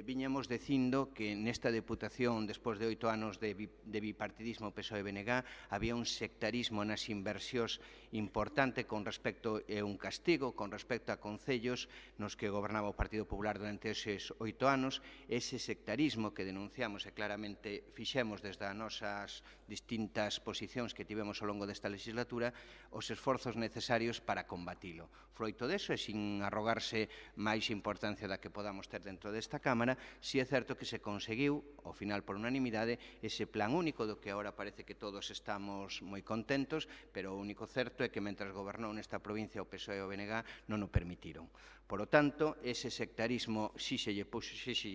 Viñamos dicindo que nesta Deputación, despois de 8 anos de bipartidismo PSOE-BNG, había un sectarismo nas inversións importante con respecto a un castigo, con respecto a concellos nos que gobernaba o Partido Popular durante eses 8 anos. Ese sectarismo que denunciamos e claramente fixemos desde as nosas distintas posicións que tivemos ao longo desta legislatura, os esforzos necesarios para combatilo. Froito deso, e sin arrogarse máis importancia da que podamos ter dentro desta Cámara, si é certo que se conseguiu, ao final por unanimidade, ese plan único do que agora parece que todos estamos moi contentos, pero o único certo é que mentres gobernou nesta provincia o PSOE e o BNG non o permitiron. Por lo tanto, ese sectarismo si se lle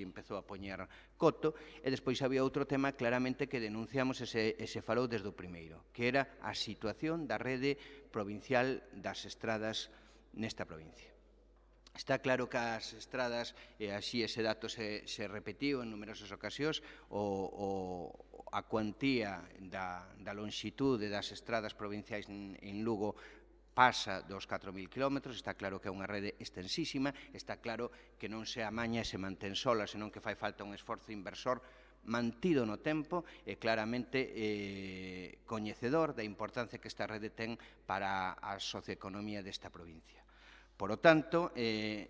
empezou a poñer coto, e despois había outro tema claramente que denunciamos e se falou desde o primeiro, que era a situación da rede provincial das estradas nesta provincia. Está claro que as estradas, e así ese dato se repetiu en numerosas ocasións, a cuantía da longitude das estradas provinciais en Lugo pasa dos 4.000 km, está claro que é unha rede extensísima, está claro que non se amaña e se mantén sola, senón que fai falta un esforzo inversor mantido no tempo e claramente coñecedor da importancia que esta rede ten para a socioeconomía desta provincia. Por lo tanto,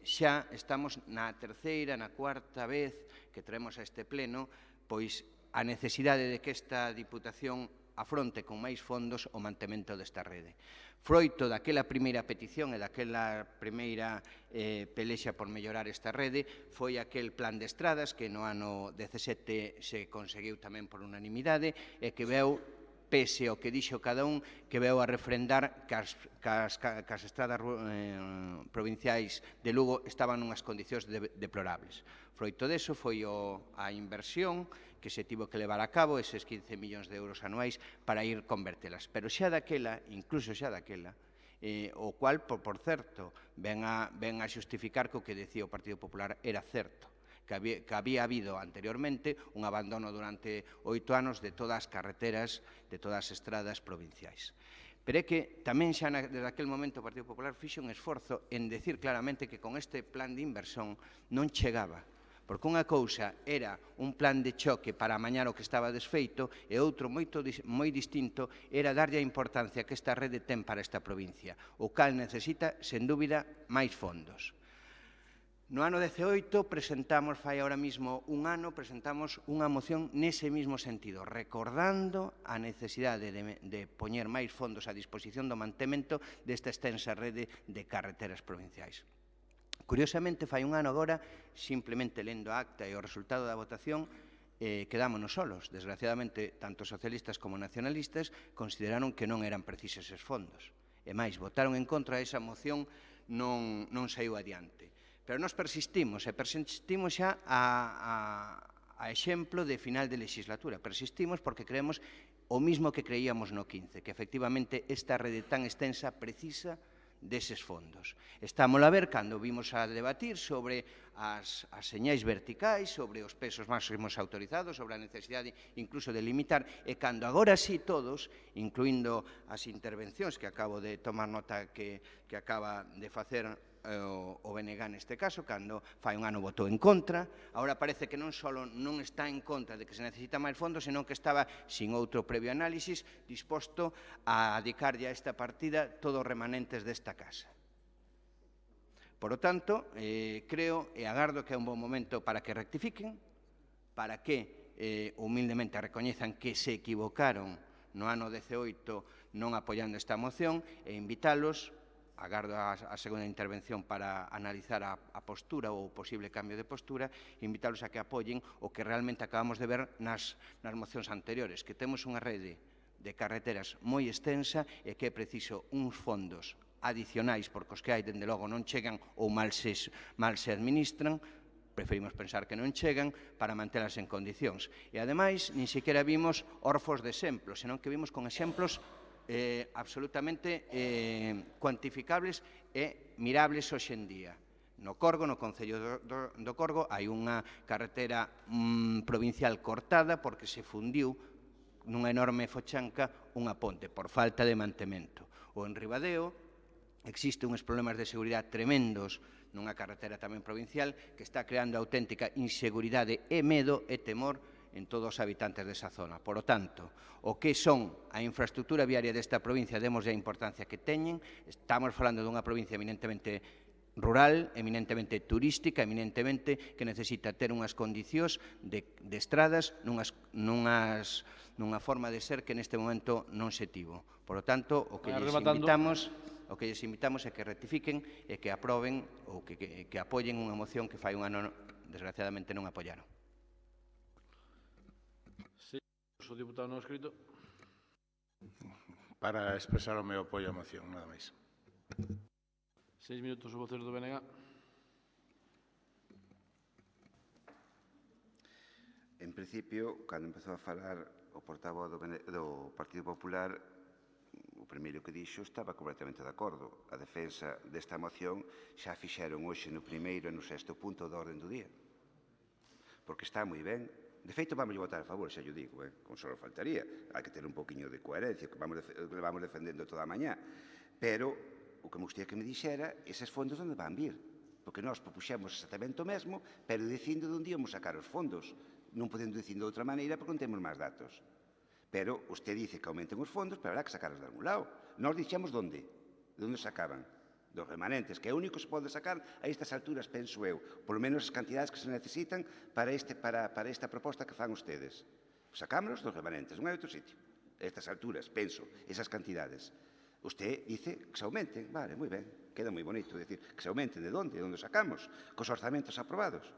xa estamos na terceira, na cuarta vez que traemos a este pleno, pois a necesidade de que esta Diputación afronte con máis fondos o mantemento desta rede. Froito daquela primeira petición e daquela primeira pelexa por mellorar esta rede foi aquel plan de estradas que no ano 17 se conseguiu tamén por unanimidade e que veu pese ao que dixo cada un, que veu a refrendar que as estradas provinciais de Lugo estaban nunhas condicións deplorables. Froito deso foi a inversión que se tivo que levar a cabo, eses 15 millóns de euros anuais, para ir convertelas. Pero xa daquela, incluso xa daquela, o cual, por certo, ven a xustificar que o que decía o Partido Popular era certo, que había habido anteriormente un abandono durante 8 anos de todas as carreteras, de todas as estradas provinciais. Pero é que tamén xa desde aquel momento o Partido Popular fixo un esforzo en decir claramente que con este plan de inversión non chegaba, porque unha cousa era un plan de choque para amañar o que estaba desfeito e outro moi distinto era darlle a importancia que esta rede ten para esta provincia, o cal necesita, sen dúbida, máis fondos. No ano 18 presentamos, fai ahora mismo un ano, presentamos unha moción nese mismo sentido, recordando a necesidade de poñer máis fondos a disposición do mantemento desta extensa rede de carreteras provinciais. Curiosamente, fai un ano agora, simplemente lendo a acta e o resultado da votación, quedámonos solos. Desgraciadamente, tanto socialistas como nacionalistas consideraron que non eran precisos eses fondos. E máis, votaron en contra esa moción, non saiu adiante. Pero nós persistimos, e persistimos xa a exemplo de final de legislatura. Persistimos porque creemos o mismo que creíamos no 15, que efectivamente esta rede tan extensa precisa deses fondos. Estámoslo a ver cando vimos a debatir sobre as señais verticais, sobre os pesos máximos autorizados, sobre a necesidade incluso de limitar, e cando agora sí todos, incluindo as intervencións que acabo de tomar nota que acaba de facer o BNG neste caso, cando fai un ano votou en contra, agora parece que non só non está en contra de que se necesita máis fondos, senón que estaba, sin outro previo análisis, disposto a dedicarlle a esta partida todos os remanentes desta casa. Por lo tanto, creo e agardo que é un bon momento para que rectifiquen, para que humildemente recoñezan que se equivocaron no ano 18 non apoiando esta moción e invítalos, agardo a segunda intervención para analizar a postura ou o posible cambio de postura, invítalos a que apoyen o que realmente acabamos de ver nas mocións anteriores, que temos unha rede de carreteras moi extensa e que é preciso uns fondos adicionais, porque os que hai, dende logo, non chegan ou mal se administran, preferimos pensar que non chegan, para mantelas en condicións. E, ademais, nin sequera vimos orfos de exemplos, senón que vimos con exemplos absolutamente cuantificables e mirables hoxe en día. No Corgo, no Concello do Corgo, hai unha carretera provincial cortada porque se fundiu nunha enorme fochanca unha ponte por falta de mantemento. Ou en Ribadeo existe uns problemas de seguridade tremendos nunha carretera tamén provincial que está creando auténtica inseguridade e medo e temor en todos os habitantes desa zona. Por lo tanto, o que son a infraestructura viaria desta provincia, demos a importancia que teñen. Estamos falando dunha provincia eminentemente rural, eminentemente turística, eminentemente que necesita ter unhas condicións de estradas nunha forma de ser que neste momento non se tivo. Por lo tanto, o que lles invitamos é que rectifiquen e que aproben ou que apoyen unha moción que fai un ano, desgraciadamente, non apoiaron. O diputado non escrito. Para expresar o meu apoio á moción, nada máis. 6 minutos o vocero do BNG. En principio, cando empezou a falar o portavoz do Partido Popular, o primeiro que dixo estaba completamente de acordo. A defensa desta moción xa fixeron hoxe no primeiro e no sexto punto do orden do día. Porque está moi ben. De feito, vamos a votar a favor, xa yo digo, como só faltaría. Hai que ter un poquinho de coherencia, que vamos defendendo toda a mañá. Pero o que me gustaría que me dixera, eses fondos onde van vir? Porque nós propuxemos exactamente o mesmo, pero dicindo de onde íamos sacar os fondos. Non podendo dicindo de outra maneira porque non temos máis datos. Pero usted dice que aumenten os fondos, pero habrá que sacarlos de algún lado. Nós dixemos de onde sacaban. Dos remanentes, que é o único que se pode sacar a estas alturas, penso eu, polo menos as cantidades que se necesitan para esta proposta que fan ustedes. Sacámonos dos remanentes, non hai outro sitio. A estas alturas, penso, esas cantidades. Usted dice que se aumenten, vale, moi ben, queda moi bonito decir que se aumenten, de onde? De onde sacamos? Cos orzamentos aprobados.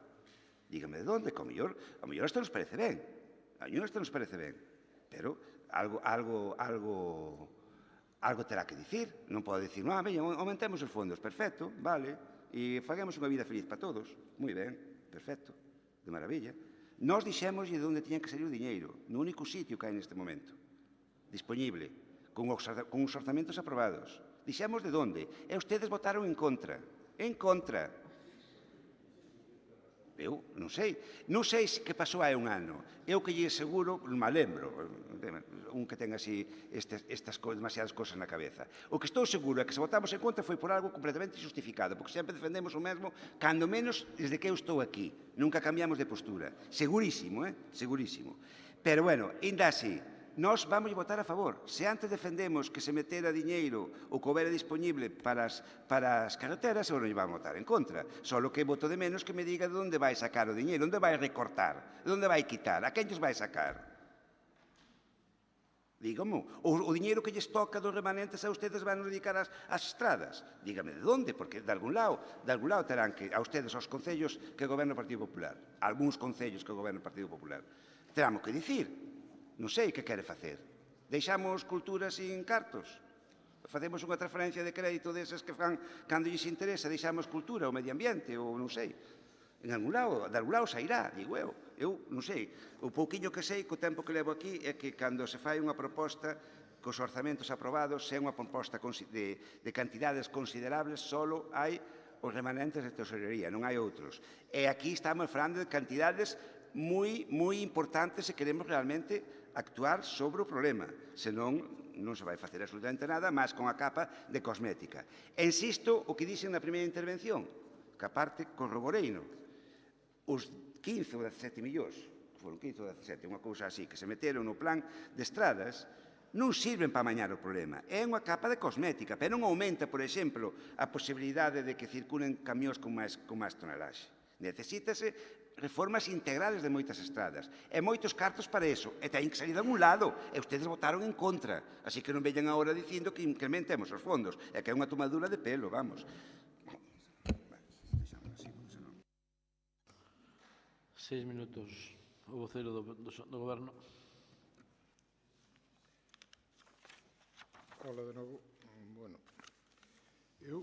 Dígame de onde, que ao mellor isto nos parece ben. A mellor isto nos parece ben. Pero algo terá que dicir. Non pode dicir, veña, aumentemos os fondos, perfecto, vale, e faguemos unha vida feliz para todos. Moi ben, perfecto, de maravilla. Nós dixemos de onde tiña que salir o diñeiro, no único sitio que hai neste momento, disponible, con os orzamentos aprobados. Dixemos de onde, e ustedes votaron en contra. En contra. Eu non sei que pasou hai un ano. Eu que lle seguro, non me lembro, un que ten así demasiadas cosas na cabeza. O que estou seguro é que se votamos en contra foi por algo completamente justificado, porque sempre defendemos o mesmo, cando menos desde que eu estou aquí. Nunca cambiamos de postura. Segurísimo, segurísimo. Pero, bueno, ainda así, nós vamos votar a favor. Se antes defendemos que se metera diñeiro ou que houbera disponible para as carreteras, agora non vamos votar en contra. Solo que voto de menos que me diga de onde vai sacar o diñeiro, onde vai recortar, de onde vai quitar, a quen lles vai sacar. Dígamo, o diñeiro que lles toca dos remanentes a ustedes van dedicar ás estradas. Dígame de onde, porque de algún lado terán que, a ustedes, aos concellos que goberna o Partido Popular, algúns concellos que goberna o Partido Popular, terán que dicir. Non sei que quere facer. Deixamos cultura sin cartos? Facemos unha transferencia de crédito desas que fan cando lles interesa, deixamos cultura ou medio ambiente ou non sei. De algún lado sairá, digo eu. Eu non sei. O pouquiño que sei, co tempo que levo aquí, é que cando se fai unha proposta cos orzamentos aprobados, se é unha proposta de cantidades considerables, solo hai os remanentes de tesorería, non hai outros. E aquí estamos falando de cantidades moi importantes se queremos realmente actuar sobre o problema, senón non se vai facer absolutamente nada máis con a capa de cosmética. E insisto o que dixen na primeira intervención, que aparte corroboreino, os 15 ou 17 millóns, foron 15 ou 17, unha cousa así, que se meteron no plan de estradas, non sirven para amañar o problema. É unha capa de cosmética, pero non aumenta, por exemplo, a posibilidade de que circulen camións con máis tonelaxe. Necesítase reformas integrales de moitas estradas. E moitos cartos para eso. E teñen que salir de algún lado. E ustedes votaron en contra. Así que non veñan agora dicindo que incrementemos os fondos. É que é unha tomadura de pelo, vamos. 6 minutos o vocero do Goberno. Hola de novo. Bueno, eu,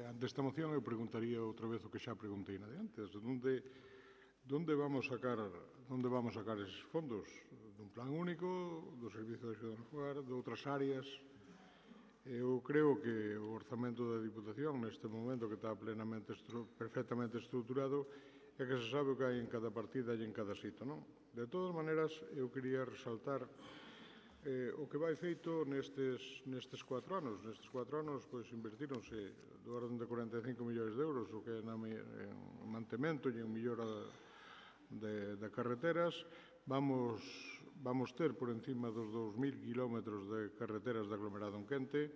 ante esta moción, eu preguntaría outra vez o que xa preguntei na de antes. Onde vamos sacar eses fondos? Dun plan único, do Servicio de Axuda no Fogar, de outras áreas? Eu creo que o orzamento da Diputación, neste momento que está perfectamente estruturado, é que se sabe o que hai en cada partida e en cada sitio, non? De todas maneiras, eu quería resaltar o que vai feito nestes 4 anos. Nestes 4 anos, invertíronse do orden de 45 millóns de euros, o que é en mantemento e en millora de carreteras. Vamos ter por encima dos 2.000 kilómetros de carreteras de aglomerado en Quente.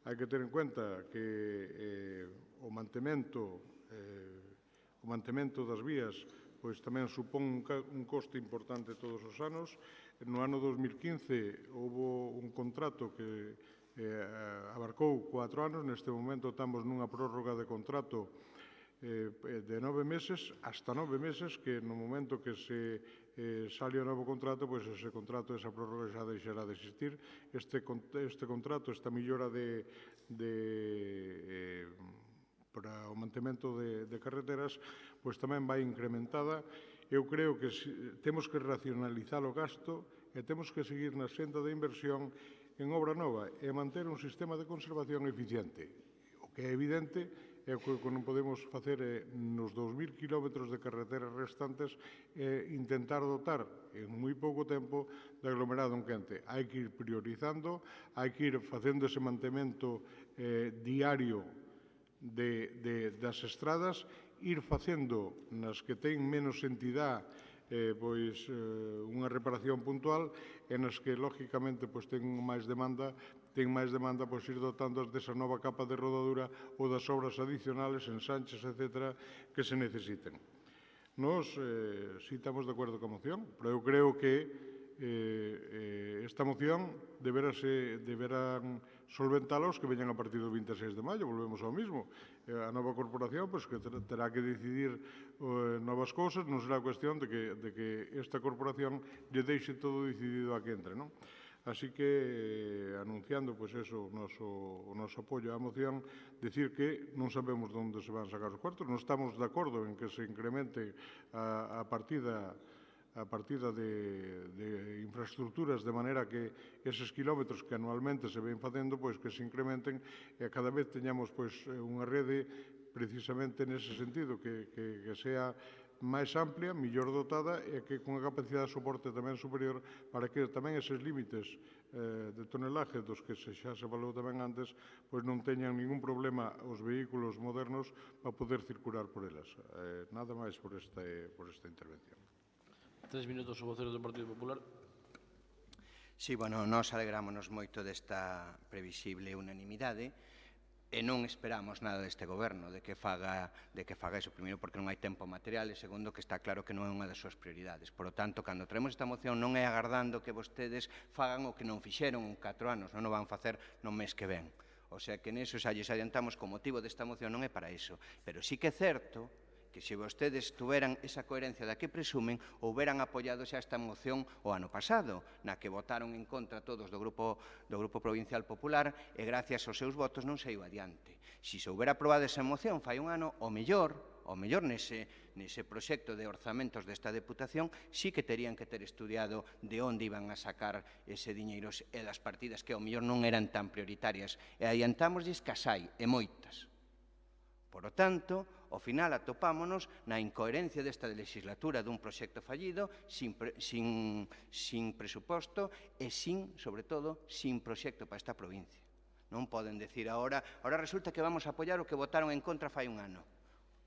Hai que ter en cuenta que o mantemento das vías tamén supón un coste importante todos os anos. No ano 2015 houve un contrato que abarcou 4 anos. Neste momento estamos nunha prórroga de contrato de 9 meses, hasta 9 meses, que no momento que se sale o novo contrato, ese contrato, esa prórroga xa deixará de existir. Este contrato, esta millora para o mantemento de carreteras, tamén vai incrementada. Eu creo que temos que racionalizar o gasto e temos que seguir na senda de inversión en obra nova e manter un sistema de conservación eficiente. O que é evidente é que o que non podemos facer nos 2.000 kilómetros de carreteras restantes é intentar dotar en moi pouco tempo de aglomerado en Quente. Hai que ir priorizando, hai que ir facendo ese mantemento diario das estradas, ir facendo nas que ten menos entidade unha reparación puntual e nas que, lógicamente, ten máis demanda, ir dotando desa nova capa de rodadura ou das obras adicionales, ensanches, etc., que se necesiten. Nós si estamos de acordo coa moción, pero eu creo que esta moción deberán solventalos que veñan a partir do 26 de maio, volvemos ao mismo. A nova corporación que terá que decidir novas cousas, non será cuestión de que esta corporación lle deixe todo decidido a que entre, non? Así que, anunciando pois eso, o noso apoio á moción, decir que non sabemos onde se van sacar os cuartos, non estamos de acordo en que se incremente a partida de infraestructuras de manera que eses kilómetros que anualmente se ven facendo, pois que se incrementen e a cada vez teñamos pois unha rede precisamente nese sentido, que sea máis amplia, mellor dotada e que con a capacidade de soporte tamén superior para que tamén eses límites de tonelaje dos que xa se falou tamén antes pois non teñan ningún problema os vehículos modernos para poder circular por elas. Nada máis por esta intervención. 3 minutos o vocero do Partido Popular. Sí, bueno, nós alegrámonos moito desta previsible unanimidade e non esperamos nada deste goberno de que faga iso, primeiro porque non hai tempo material e segundo que está claro que non é unha das súas prioridades. Por lo tanto, cando traemos esta moción non é agardando que vostedes fagan o que non fixeron en 4 anos, non o van facer no mes que ven. O sea que neso xa lles adiantamos que o motivo desta moción non é para iso, pero sí que é certo que se vostedes tuveran esa coherencia da que presumen, houberan apoiado xa esta moción o ano pasado, na que votaron en contra todos do Grupo Provincial Popular e gracias aos seus votos non saiu adiante. Se se houbera aprobado esa moción fai un ano, o mellor nese proxecto de orzamentos desta Deputación sí que terían que ter estudiado de onde iban a sacar ese diñeiro e das partidas que ao mellor non eran tan prioritarias e adiantámoslles que as hai, e moitas. Por lo tanto, ao final atopámonos na incoherencia desta legislatura dun proxecto fallido, sin presuposto e, sobre todo, sin proxecto para esta provincia. Non poden decir agora resulta que vamos a apoiar o que votaron en contra fai un ano.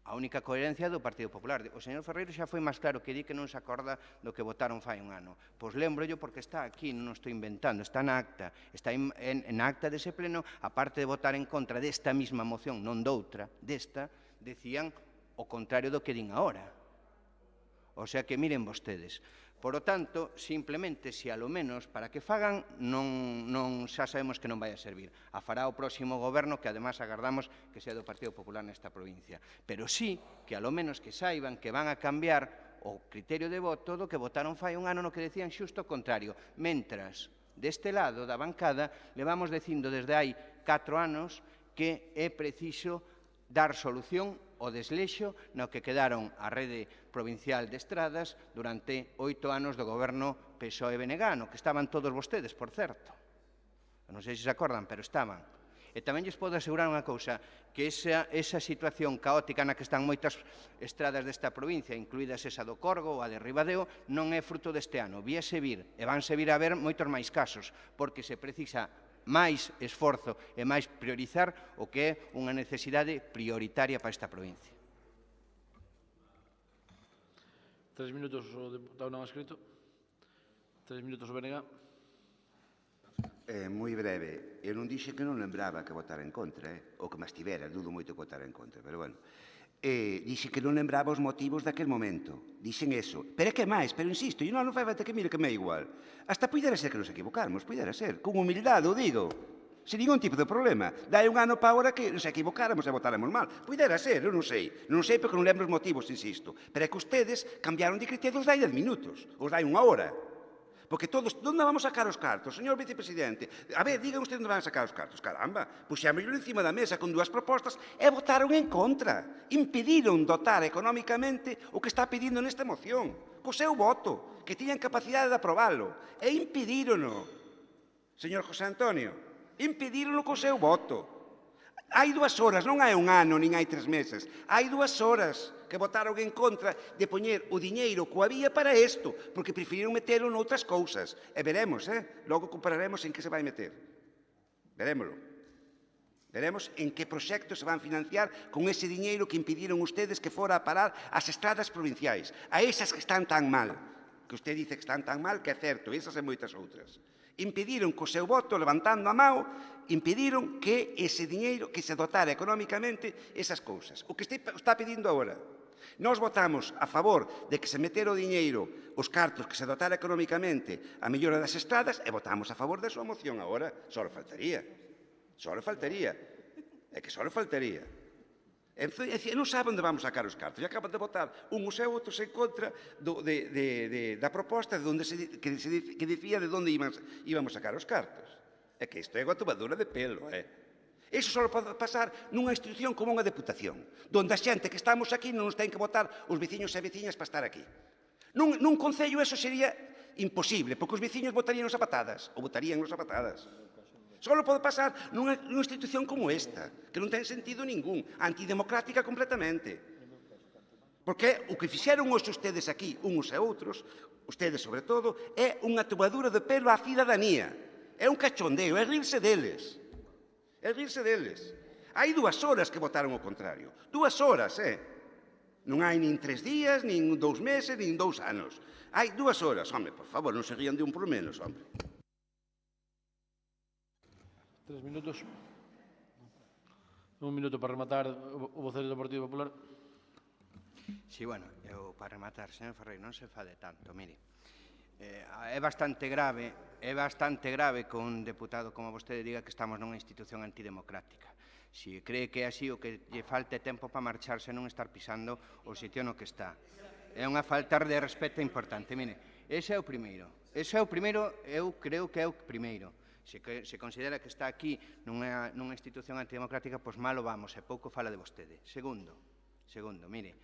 A única coherencia do Partido Popular. O señor Ferreiro xa foi máis claro que di que non se acorda do que votaron fai un ano. Pois lembrollo porque está aquí, non estou inventando, está na acta. Está en acta dese pleno, aparte de votar en contra desta mesma moción, non doutra, desta, decían o contrario do que din agora. O sea que miren vostedes. Por lo tanto, simplemente, se a lo menos para que fagan, xa sabemos que non vai a servir. A fará o próximo goberno, que además agardamos que sea do Partido Popular nesta provincia. Pero sí que a lo menos que saiban que van a cambiar o criterio de voto do que votaron fai un ano no que decían xusto o contrario. Mentras, deste lado da bancada, levamos dicindo desde hai 4 anos que é preciso dar solución ao desleixo no que quedaron a rede provincial de estradas durante 8 anos do goberno PSOE-BNG, no que estaban todos vostedes, por certo. Non sei se se acordan, pero estaban. E tamén lles podo asegurar unha cousa, que esa situación caótica na que están moitas estradas desta provincia, incluídas esa do Corgo ou a de Ribadeo, non é fruto deste ano. Víase vir, e vanse vir a ver moitos máis casos, porque se precisa máis esforzo e máis priorizar o que é unha necesidade prioritaria para esta provincia. 3 minutos o deputado non escrito. 3 minutos o BNG. Moi breve. Eu non dixen que non lembraba que votar en contra, ou que me estivera, dudo moito que votar en contra, pero bueno. Dixen que non lembraba os motivos daquel momento. Dixen eso. Pero é que máis, pero insisto, e non fai falta que mire que me é igual. Hasta puidera ser que nos equivocáramos, puidera ser. Con humildade, o digo. Sin ningún tipo de problema. Dai un ano para agora que nos equivocáramos e votáramos mal. Puidera ser, eu non sei. Non sei porque non lembro os motivos, insisto. Pero é que ustedes cambiaron de criterio os dai 10 minutos. Os dai unha hora. Porque todos, onde vamos sacar os cartos? Señor vicepresidente, a ver, digan ustedes onde van a sacar os cartos. Caramba, puxémoslo encima da mesa con 2 propostas e votaron en contra. Impediron dotar económicamente o que está pedindo nesta moción. Co seu voto, que tiñan capacidade de aprobalo. E impedirono. Señor José Antonio, impedirono co seu voto. Hai 2 horas, non hai un ano, nin hai 3 meses. Hai 2 horas que votaron en contra de poñer o diñeiro que había para isto, porque preferiron metelo noutras cousas. E veremos, logo compararemos en que se vai meter. Verémoslo. Veremos en que proxectos se van financiar con ese diñeiro que impediron ustedes que fora a parar ás estradas provinciais, a esas que están tan mal, que usted dice que están tan mal, que é certo, esas e moitas outras. Impediron co seu voto, levantando a mão, impediron que ese diñeiro, que se dotara económicamente esas cousas. O que está pedindo agora. Nós votamos a favor de que se metera o diñeiro, os cartos que se dotara económicamente a mellora das estradas e votamos a favor da súa moción agora. Só le faltaría. Só le faltaría. É que só le faltaría. Non saben onde vamos sacar os cartos. E acaban de votar uns e outros en contra da proposta que dicía de onde íbamos sacar os cartos. É que isto é unha tomadura de pelo, Iso só pode pasar nunha institución como unha deputación, donde a xente que estamos aquí non nos ten que votar os veciños e veciñas para estar aquí. Nun concello eso sería imposible, porque os veciños votaríanos a patadas, ou votaríanos a patadas. Só pode pasar nunha institución como esta, que non ten sentido ningún, antidemocrática completamente. Porque o que fixeron hoxe ustedes aquí, uns e outros, ustedes sobre todo, é unha tomadura de pelo á cidadanía. É un cachondeo, é rirse deles. É rirse deles. Hai 2 horas que votaron o contrario. 2 horas, Non hai nin 3 días, nin 2 meses, nin 2 anos. Hai 2 horas. Home, por favor, non se rían de un por menos, home. 3 minutos. Un minuto para rematar o voceiro do Partido Popular. Sí, bueno, eu para rematar, señor Ferreiro, non se fade tanto, mire. É bastante grave que un deputado como vostede diga que estamos nunha institución antidemocrática. Se cree que é así, o que lle falte tempo para marcharse non estar pisando o sitio no que está. É unha falta de respeto importante. Mire, ese é o primeiro. Eu creo que é o primeiro. Se considera que está aquí nunha institución antidemocrática, pois malo vamos, e pouco fala de vostede. Segundo, mire,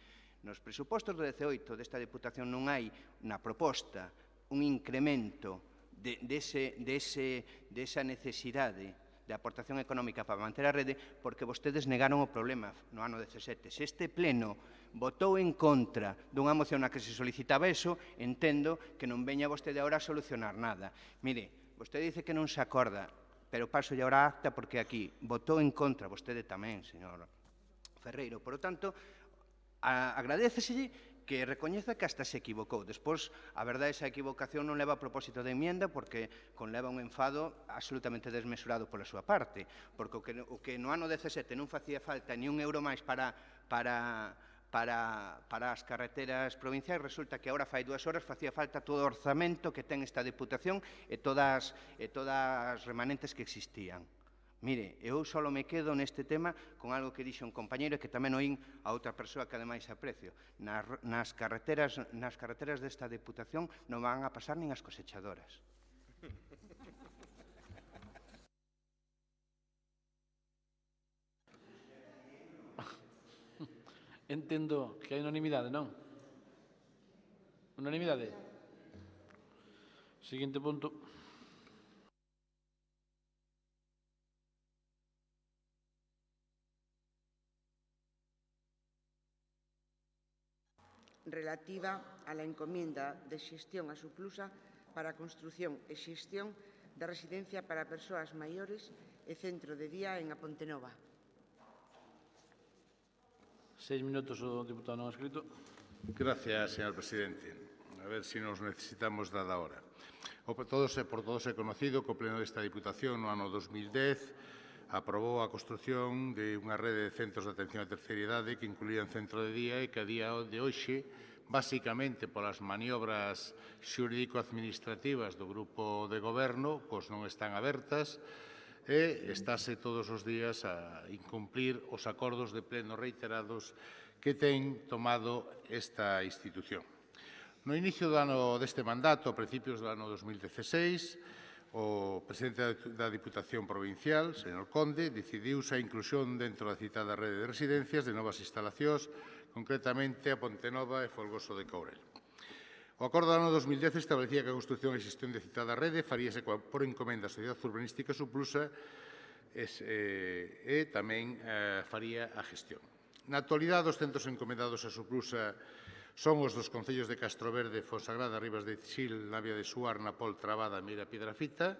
nos presupostos do 18 desta Deputación non hai na proposta un incremento desa necesidade de aportación económica para manter a rede, porque vostedes negaron o problema no ano 17. Se este pleno votou en contra dunha moción na que se solicitaba eso, entendo que non veña vostede agora a solucionar nada. Mire, vostede dice que non se acorda, pero paso agora a acta porque aquí votou en contra, vostede tamén, señor Ferreiro. Por lo tanto, agradéceselle que recoñeza que hasta se equivocou. Despois, a verdade, esa equivocación non leva a propósito de enmienda porque conleva un enfado absolutamente desmesurado pola súa parte. Porque o que no ano 17 non facía falta ni un euro máis para as carreteras provinciais, resulta que agora fai 2 horas facía falta todo o orzamento que ten esta Deputación e todas as remanentes que existían. Mire, eu só me quedo neste tema con algo que dixo un compañeiro e que tamén oín a outra persoa que ademais aprecio. Nas carreteras desta Deputación non van a pasar nin as cosechadoras. Entendo que hai unanimidade, non? Unanimidade? Seguinte punto. Relativa a la encomienda de xestión a Suplusa para a construción e xestión da residencia para persoas maiores e centro de día en A Pontenova. 6 minutos o diputado non escrito. Gracias, señor presidente. A ver si nos necesitamos dada hora. Por todos é conocido que o Pleno desta Diputación no ano 2010 aprobou a construción de unha rede de centros de atención a terceira idade que incluían centro de día e que a día de hoxe, basicamente polas maniobras xurídico-administrativas do grupo de goberno, pois non están abertas e estáse todos os días a incumplir os acordos de pleno reiterados que ten tomado esta institución. No inicio deste mandato, a principios do ano 2016, o presidente da Diputación Provincial, señor Conde, decidiuse a inclusión dentro da citada rede de residencias de novas instalacións, concretamente a Pontenova e Folgoso de Courel. O acordo do ano 2010 establecía que a construción e xestión de citada rede faríase por encomenda da Sociedade Urbanística Suplusa e tamén faría a gestión. Na actualidade, os centros encomendados a Suplusa son os dos concellos de Castroverde, Fonsagrada, Ribas de Xil, Navia de Suar, Napol, Trabada, Mira e Piedrafita,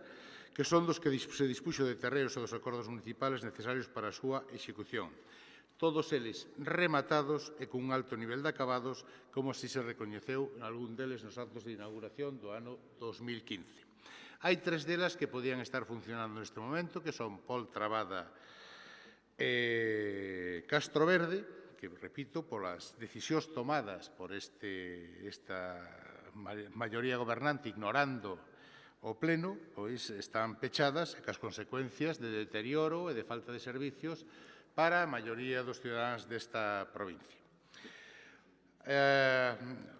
que son dos que se dispuxo de terreos e dos acordos municipales necesarios para a súa execución. Todos eles rematados e cun alto nivel de acabados, como así se recoñeceu en algún deles nos actos de inauguración do ano 2015. Hai 3 delas que podían estar funcionando neste momento, que son Pol, Trabada e Castroverde, que, repito, polas decisións tomadas por esta maioría gobernante ignorando o pleno, pois están pechadas e cas consecuencias de deterioro e de falta de servicios para a maioría dos cidadáns desta provincia.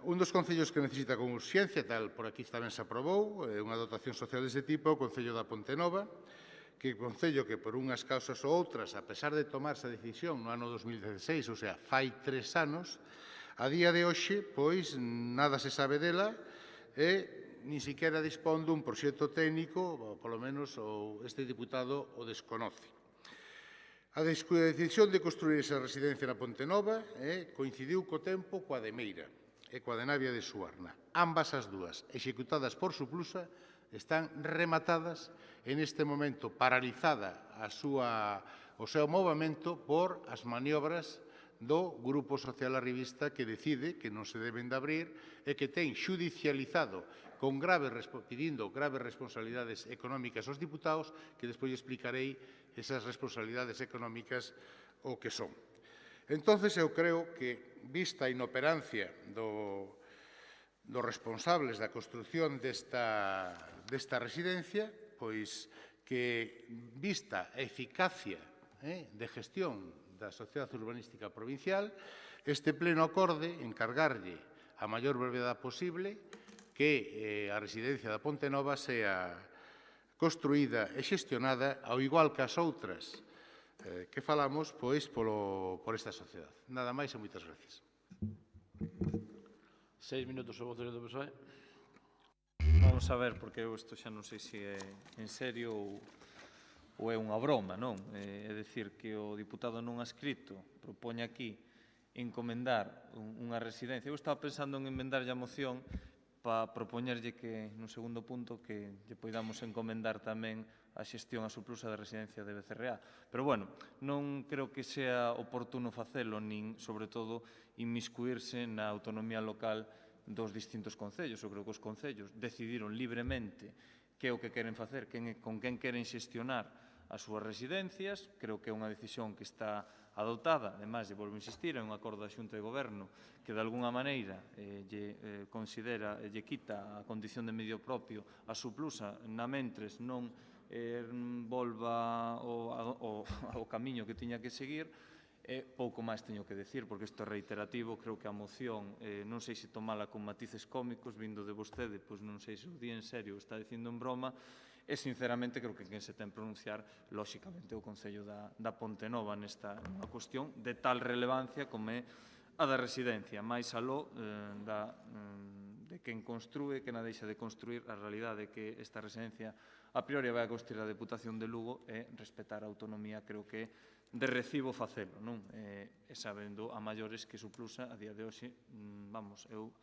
Un dos concellos que necesita con urxencia, tal por aquí tamén se aprobou, unha dotación social deste tipo, o Concello da Pontenova, que é un concello que por unhas causas ou outras, a pesar de tomarse a decisión no ano 2016, ou sea, fai 3 anos, a día de hoxe, pois, nada se sabe dela e nin siquiera dispón dun proxecto técnico, ou polo menos este diputado o desconoce. A decisión de construir esa residencia na Pontenova coincidiu co tempo coa de Meira e coa de Navia de Suarna. Ambas as dúas, executadas por Suplusa, están rematadas en este momento, paralizada o seu movimento por as maniobras do Grupo Social Arribista que decide que non se deben de abrir e que ten xudicializado pedindo graves responsabilidades económicas aos diputados, que despois explicarei esas responsabilidades económicas o que son. Entón, eu creo que, vista a inoperancia dos responsables da construción desta residencia, pois que, vista a eficacia de gestión da Sociedade Urbanística Provincial, este pleno acorde encargarlle a maior brevedade posible que a residencia da Pontenova sea construída e xestionada ao igual que as outras que falamos, pois, por esta sociedade. Nada máis e moitas gracias. 6 minutos o voceiro do PSOE. Vamos a ver, porque eu isto xa non sei se é en serio ou é unha broma, non? É dicir, que o diputado non adscrito propone aquí encomendar unha residencia. Eu estaba pensando en emendarlle a moción para propoñerlle que, no segundo punto, que lle poidamos encomendar tamén a xestión a Suplusa da residencia de Becerreá. Pero, bueno, non creo que sea oportuno facelo, nin, sobre todo, inmiscuirse na autonomía local dos distintos concellos. Eu creo que os concellos decidiron libremente que é o que queren facer, con quen queren xestionar as súas residencias. Creo que é unha decisión que está adoptada, ademais, e volvo a insistir, é un acordo da Xunta de Goberno que de alguna maneira considera e lle quita a condición de medio propio a Suplusa, na mentres non volva ao camiño que tiña que seguir. Pouco máis teño que decir, porque isto é reiterativo. Creo que a moción, non sei se tomala con matices cómicos, vindo de vostede, pois non sei se o di en serio ou está dicindo en broma, e, sinceramente, creo que quen se ten pronunciar, lóxicamente, o Concello da Pontenova nesta cuestión de tal relevancia como é a da residencia, máis aló de quen construe, que na deixa de construir. A realidade é que esta residencia a priori vai a construir a Deputación de Lugo e respetar a autonomía creo que de recibo facelo, non? E sabendo a maiores que Suplusa a día de hoxe, vamos, eu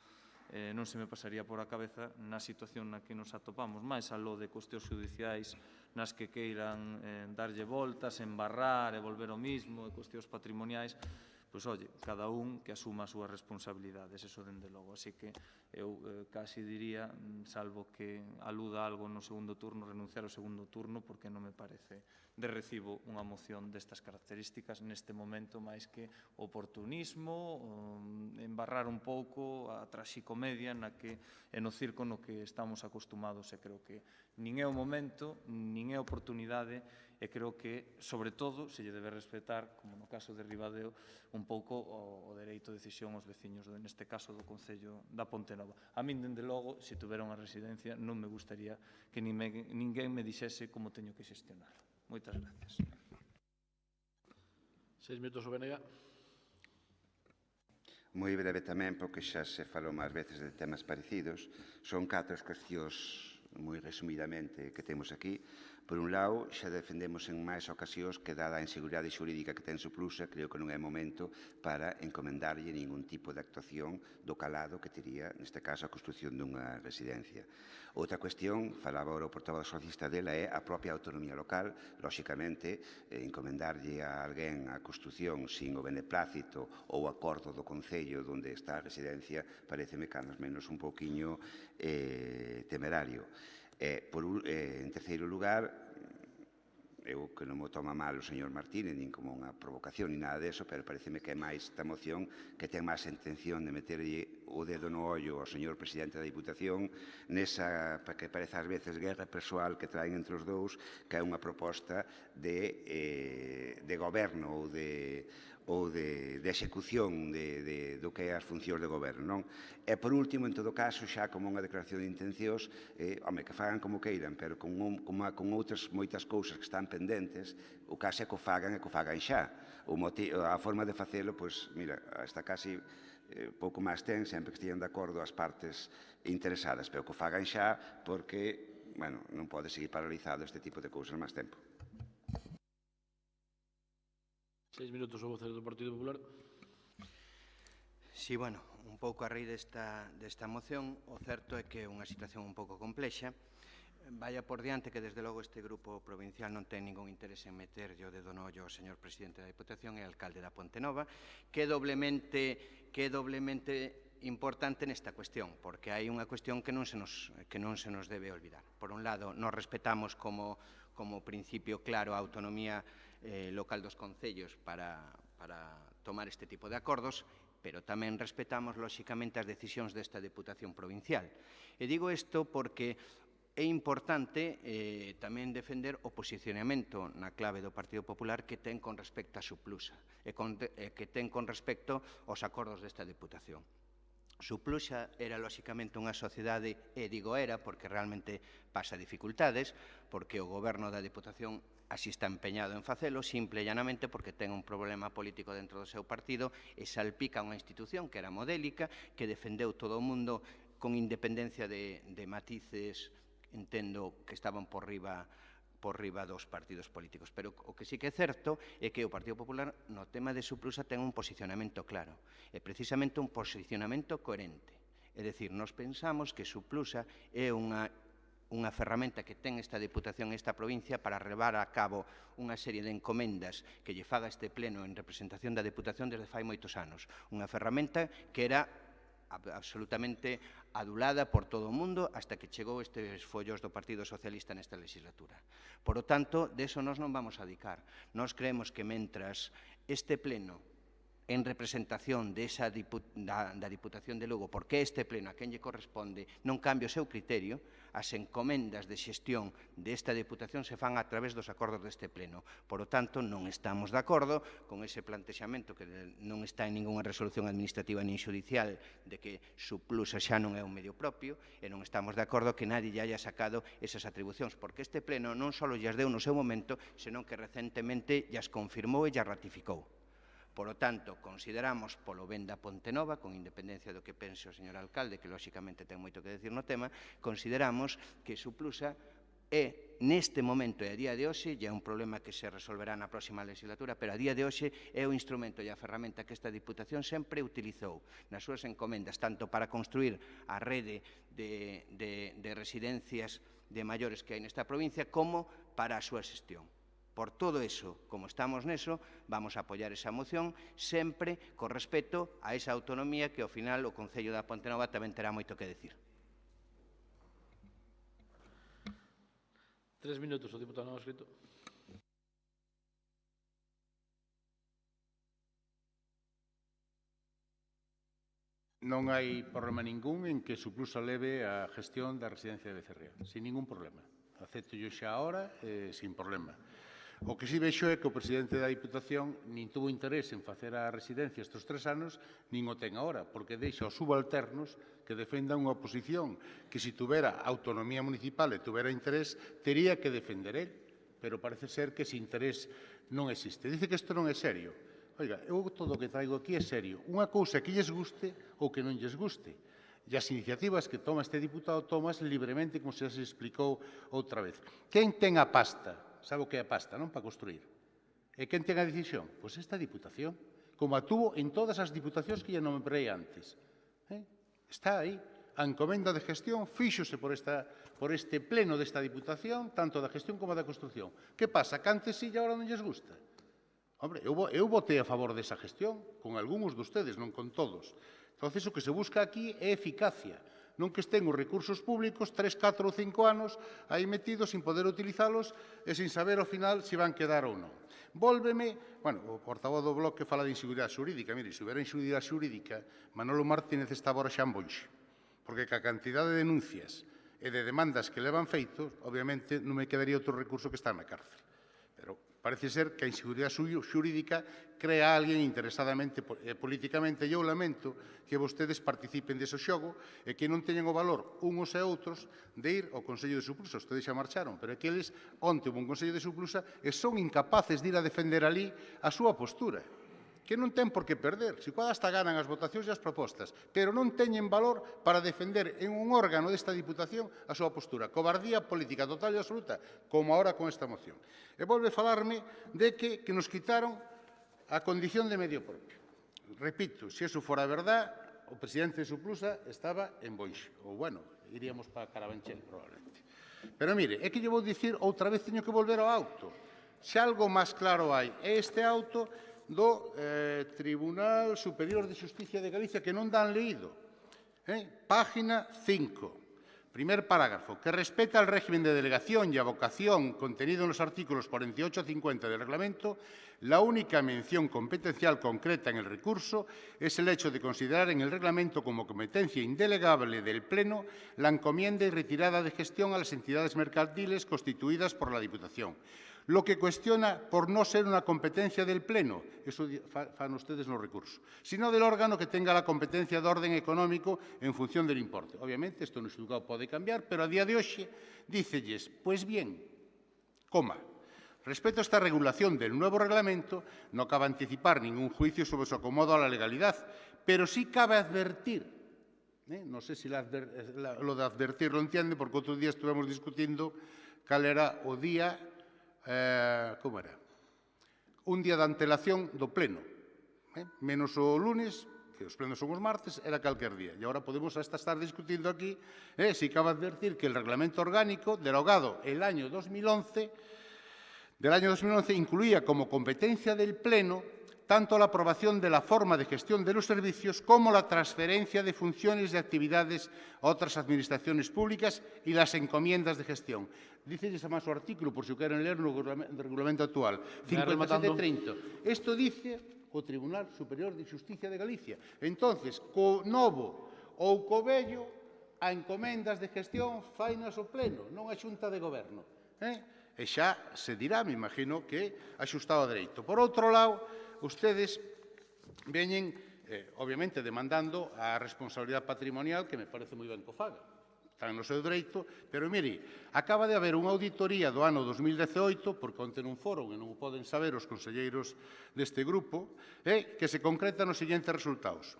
non se me pasaría por a cabeza na situación na que nos atopamos, máis aló de cuestións judiciais nas que queiran darlle voltas, embarrar e volver ao mismo, e cuestións patrimoniais. Pois, oye, cada un que asuma as súas responsabilidades, eso dende logo. Así que eu casi diría, salvo que aluda algo no segundo turno, renunciar ao segundo turno, porque non me parece de recibo unha moción destas características neste momento, máis que oportunismo, embarrar un pouco a traxicomedia na que é no circo no que estamos acostumados, e creo que nin é o momento, nin é a oportunidade, e creo que, sobre todo, se lle debe respetar, como no caso de Ribadeo, un pouco o dereito de decisión aos veciños, neste caso do Concello da Pontenova. A min, dende logo, se tuvera unha residencia, non me gustaría que ninguén me dixese como teño que xestionar. Moitas gracias. 6 minutos o Benega. Moi breve tamén, porque xa se falou máis veces de temas parecidos. Son 4 cuestións moi resumidamente que temos aquí. Por un lado, xa defendemos en máis ocasións que, dada a inseguridade xurídica que ten Suplusa, creo que non é momento para encomendarlle ningún tipo de actuación do calado que tería, neste caso, a construción dunha residencia. Outra cuestión, falaba o portavoz socialista dela, é a propia autonomía local. Lóxicamente, encomendarlle a alguén a construción sin o beneplácito ou acordo do Concello onde está a residencia pareceme, canos menos, un pouquiño temerario. En terceiro lugar, eu que non mo toma mal o señor Martínez, nin como unha provocación, nin nada deso, pero pareceme que é máis esta moción que ten máis intención de meterlle o dedo no ollo ao señor presidente da Diputación nesa, que parece ás veces, guerra persoal que traen entre os dous, que é unha proposta de goberno ou de execución do que é as funcións de goberno. E, por último, en todo caso, xa como unha declaración de intencións, que fagan como queiran, pero con outras moitas cousas que están pendentes, o caso é que o fagan e que o fagan xa. A forma de facelo, pois, mira, está casi pouco máis ten, sempre que estian de acordo as partes interesadas, pero que o fagan xa porque, non pode seguir paralizado este tipo de cousas máis tempo. 6 minutos o vocero do Partido Popular. Sí, un pouco a raíz desta moción, o certo é que é unha situación un pouco complexa. Vaya por diante que, desde logo, este grupo provincial non ten ningún interese en meter o dedo no ollo ao señor presidente da Diputación e alcalde da Pontenova, que é doblemente importante nesta cuestión, porque hai unha cuestión que non se nos debe olvidar. Por un lado, nos respetamos como principio claro a autonomía local dos concellos para tomar este tipo de acordos, pero tamén respetamos, lóxicamente, as decisións desta Deputación Provincial. E digo isto porque é importante tamén defender o posicionamento na clave do Partido Popular que ten con respecto a Suplusa e que ten con respecto aos acordos desta Deputación. Suplusa era, lóxicamente, unha sociedade, e digo era porque realmente pasa dificultades, porque o goberno da Deputación así está empeñado en facelo, simple e llanamente porque ten un problema político dentro do seu partido e salpica unha institución que era modélica, que defendeu todo o mundo con independencia de matices, entendo, que estaban por riba dos partidos políticos. Pero o que sí que é certo é que o Partido Popular no tema de Suplusa ten un posicionamento claro, e precisamente un posicionamento coherente. É dicir, nos pensamos que Suplusa é unha ferramenta que ten esta Deputación e esta provincia para levar a cabo unha serie de encomendas que lle faga este pleno en representación da Deputación desde fai moitos anos. Unha ferramenta que era absolutamente adulada por todo o mundo hasta que chegou estes follos do Partido Socialista nesta legislatura. Por lo tanto, deso nos non vamos a dedicar. Nos creemos que mentras este pleno en representación da Diputación de Lugo, porque este pleno a quen lle corresponde non cambia o seu criterio, as encomendas de xestión desta Deputación se fan a través dos acordos deste pleno. Por lo tanto, non estamos de acordo con ese plantexamento que non está en ninguna resolución administrativa nin judicial de que Suplusa xa non é un medio propio, e non estamos de acordo que nadie lle haya sacado esas atribucións, porque este pleno non só llas deu no seu momento, senón que recentemente llas confirmou e llas ratificou. Por lo tanto, consideramos, polo ben da Pontenova, con independencia do que pense o señor alcalde, que lóxicamente ten moito que decir no tema, consideramos que Suplusa é, neste momento e a día de hoxe, e é un problema que se resolverá na próxima legislatura, pero a día de hoxe é o instrumento e a ferramenta que esta Diputación sempre utilizou nas súas encomendas, tanto para construir a rede de residencias de maiores que hai nesta provincia, como para a súa xestión. Por todo eso, como estamos neso, vamos a apoiar esa moción, sempre con respeto a esa autonomía que, ao final, o Concello da Pontenova tamén terá moito que decir. 3 minutos, o diputado non escrito. Non hai problema ningún en que Suplusa leve a gestión da residencia de Becerrea, sin ningún problema. Acepto yo xa ahora, sin problema. O que si vexo é que o presidente da Diputación nin tuvo interés en facer a residencia estes 3 anos, nin o ten agora, porque deixa os subalternos que defendan unha oposición que, se tuvera autonomía municipal e tuvera interés, tería que defender él. Pero parece ser que ese interés non existe. Dice que isto non é serio. Oiga, eu todo o que traigo aquí é serio. Unha cousa que lles guste ou que non lles guste. E as iniciativas que toma este diputado tomas libremente, como se explicou outra vez. Quen ten a pasta? Sabe o que é a pasta, non? Para construir. E quen ten a decisión? Pois esta Diputación. Como a tuvo en todas as diputacións que lle nombrei antes. Está aí. A encomenda de gestión fíxose por este pleno desta Diputación, tanto da gestión como da construcción. Que pasa? Que antes sí e agora non lles gusta. Hombre, eu votei a favor desa gestión, con algúns de ustedes, non con todos. Entón, o que se busca aquí é eficacia. non que estén os recursos públicos 3, 4 ou 5 anos aí metidos sin poder utilizalos e sin saber ao final se van quedar ou non. Vólveme, o portavoz do Bloque fala de inseguridade xurídica. Mire, se houbera inseguridade xurídica, Manolo Martínez estaba ahora xa en Boixe, porque ca cantidad de denuncias e de demandas que levan feitos, obviamente non me quedaría outro recurso que estar na cárcel. Pero parece ser que a inseguridade xurídica crea a alguén interesadamente políticamente, e eu lamento que vostedes participen dese xogo e que non teñan o valor uns e outros de ir ao Consello de Suplusa. Vostedes xa marcharon, pero é que eles onte hubo un Consello de Suplusa e son incapaces de ir a defender ali a súa postura, que non ten por que perder. Se coa hasta ganan as votacións e as propostas, pero non teñen valor para defender en un órgano desta Diputación a súa postura. Cobardía política total e absoluta, como ahora con esta moción. E volve a falarme de que nos quitaron a condición de medio propio. Repito, se iso fora verdad, o presidente de Suplusa estaba en Boixe. Ou, iríamos para Carabanchel, probablemente. Pero, mire, é que lle vou dicir, outra vez teño que volver ao auto. Se algo máis claro hai, é este auto do Tribunal Superior de Xusticia de Galicia, que non dan leído. Página 5. Primer parágrafo, que respeta el régimen de delegación y avocación contenido en los artículos 48 a 50 del reglamento, la única mención competencial concreta en el recurso es el hecho de considerar en el reglamento como competencia indelegable del Pleno la encomienda y retirada de gestión a las entidades mercantiles constituidas por la Diputación. Lo que cuestiona por no ser una competencia del Pleno, eso fan ustedes no recurso, sino del órgano que tenga la competencia de orden económico en función del importe. Obviamente, esto no xulgado pode cambiar, pero a día de hoxe, dícelles, pues bien, coma, respecto a esta regulación del nuevo reglamento, no cabe anticipar ningún juicio sobre su acomodo a la legalidad, pero sí cabe advertir, no sé si lo de advertir lo entiende, porque outro día estuvemos discutindo cal era o día como era? Un día de antelación do pleno. Menos o lunes, que os plenos son os martes, era calquer día. E agora podemos hasta estar discutindo aquí si cabe advertir que el reglamento orgánico, derogado el año 2011, incluía como competencia del pleno tanto la aprobación de la forma de gestión de los servicios como la transferencia de funciones y actividades a otras administraciones públicas y las encomiendas de gestión. Dice ese más artículo, por si queren ler no regulamento actual, 5730. Isto dice o Tribunal Superior de Xusticia de Galicia. Entonces, co novo ou co vello, a encomendas de gestión fainas o pleno, non a Xunta de Goberno. E xa se dirá, me imagino, que axustado a dereito. Por outro lado, ustedes veñen, obviamente, demandando a responsabilidade patrimonial, que me parece moi ben que o faga. Están no seu dereito, pero, mire, acaba de haber unha auditoría do ano 2018, porque onte non foron e non o poden saber os conselleiros deste grupo, que se concreta nos seguintes resultados.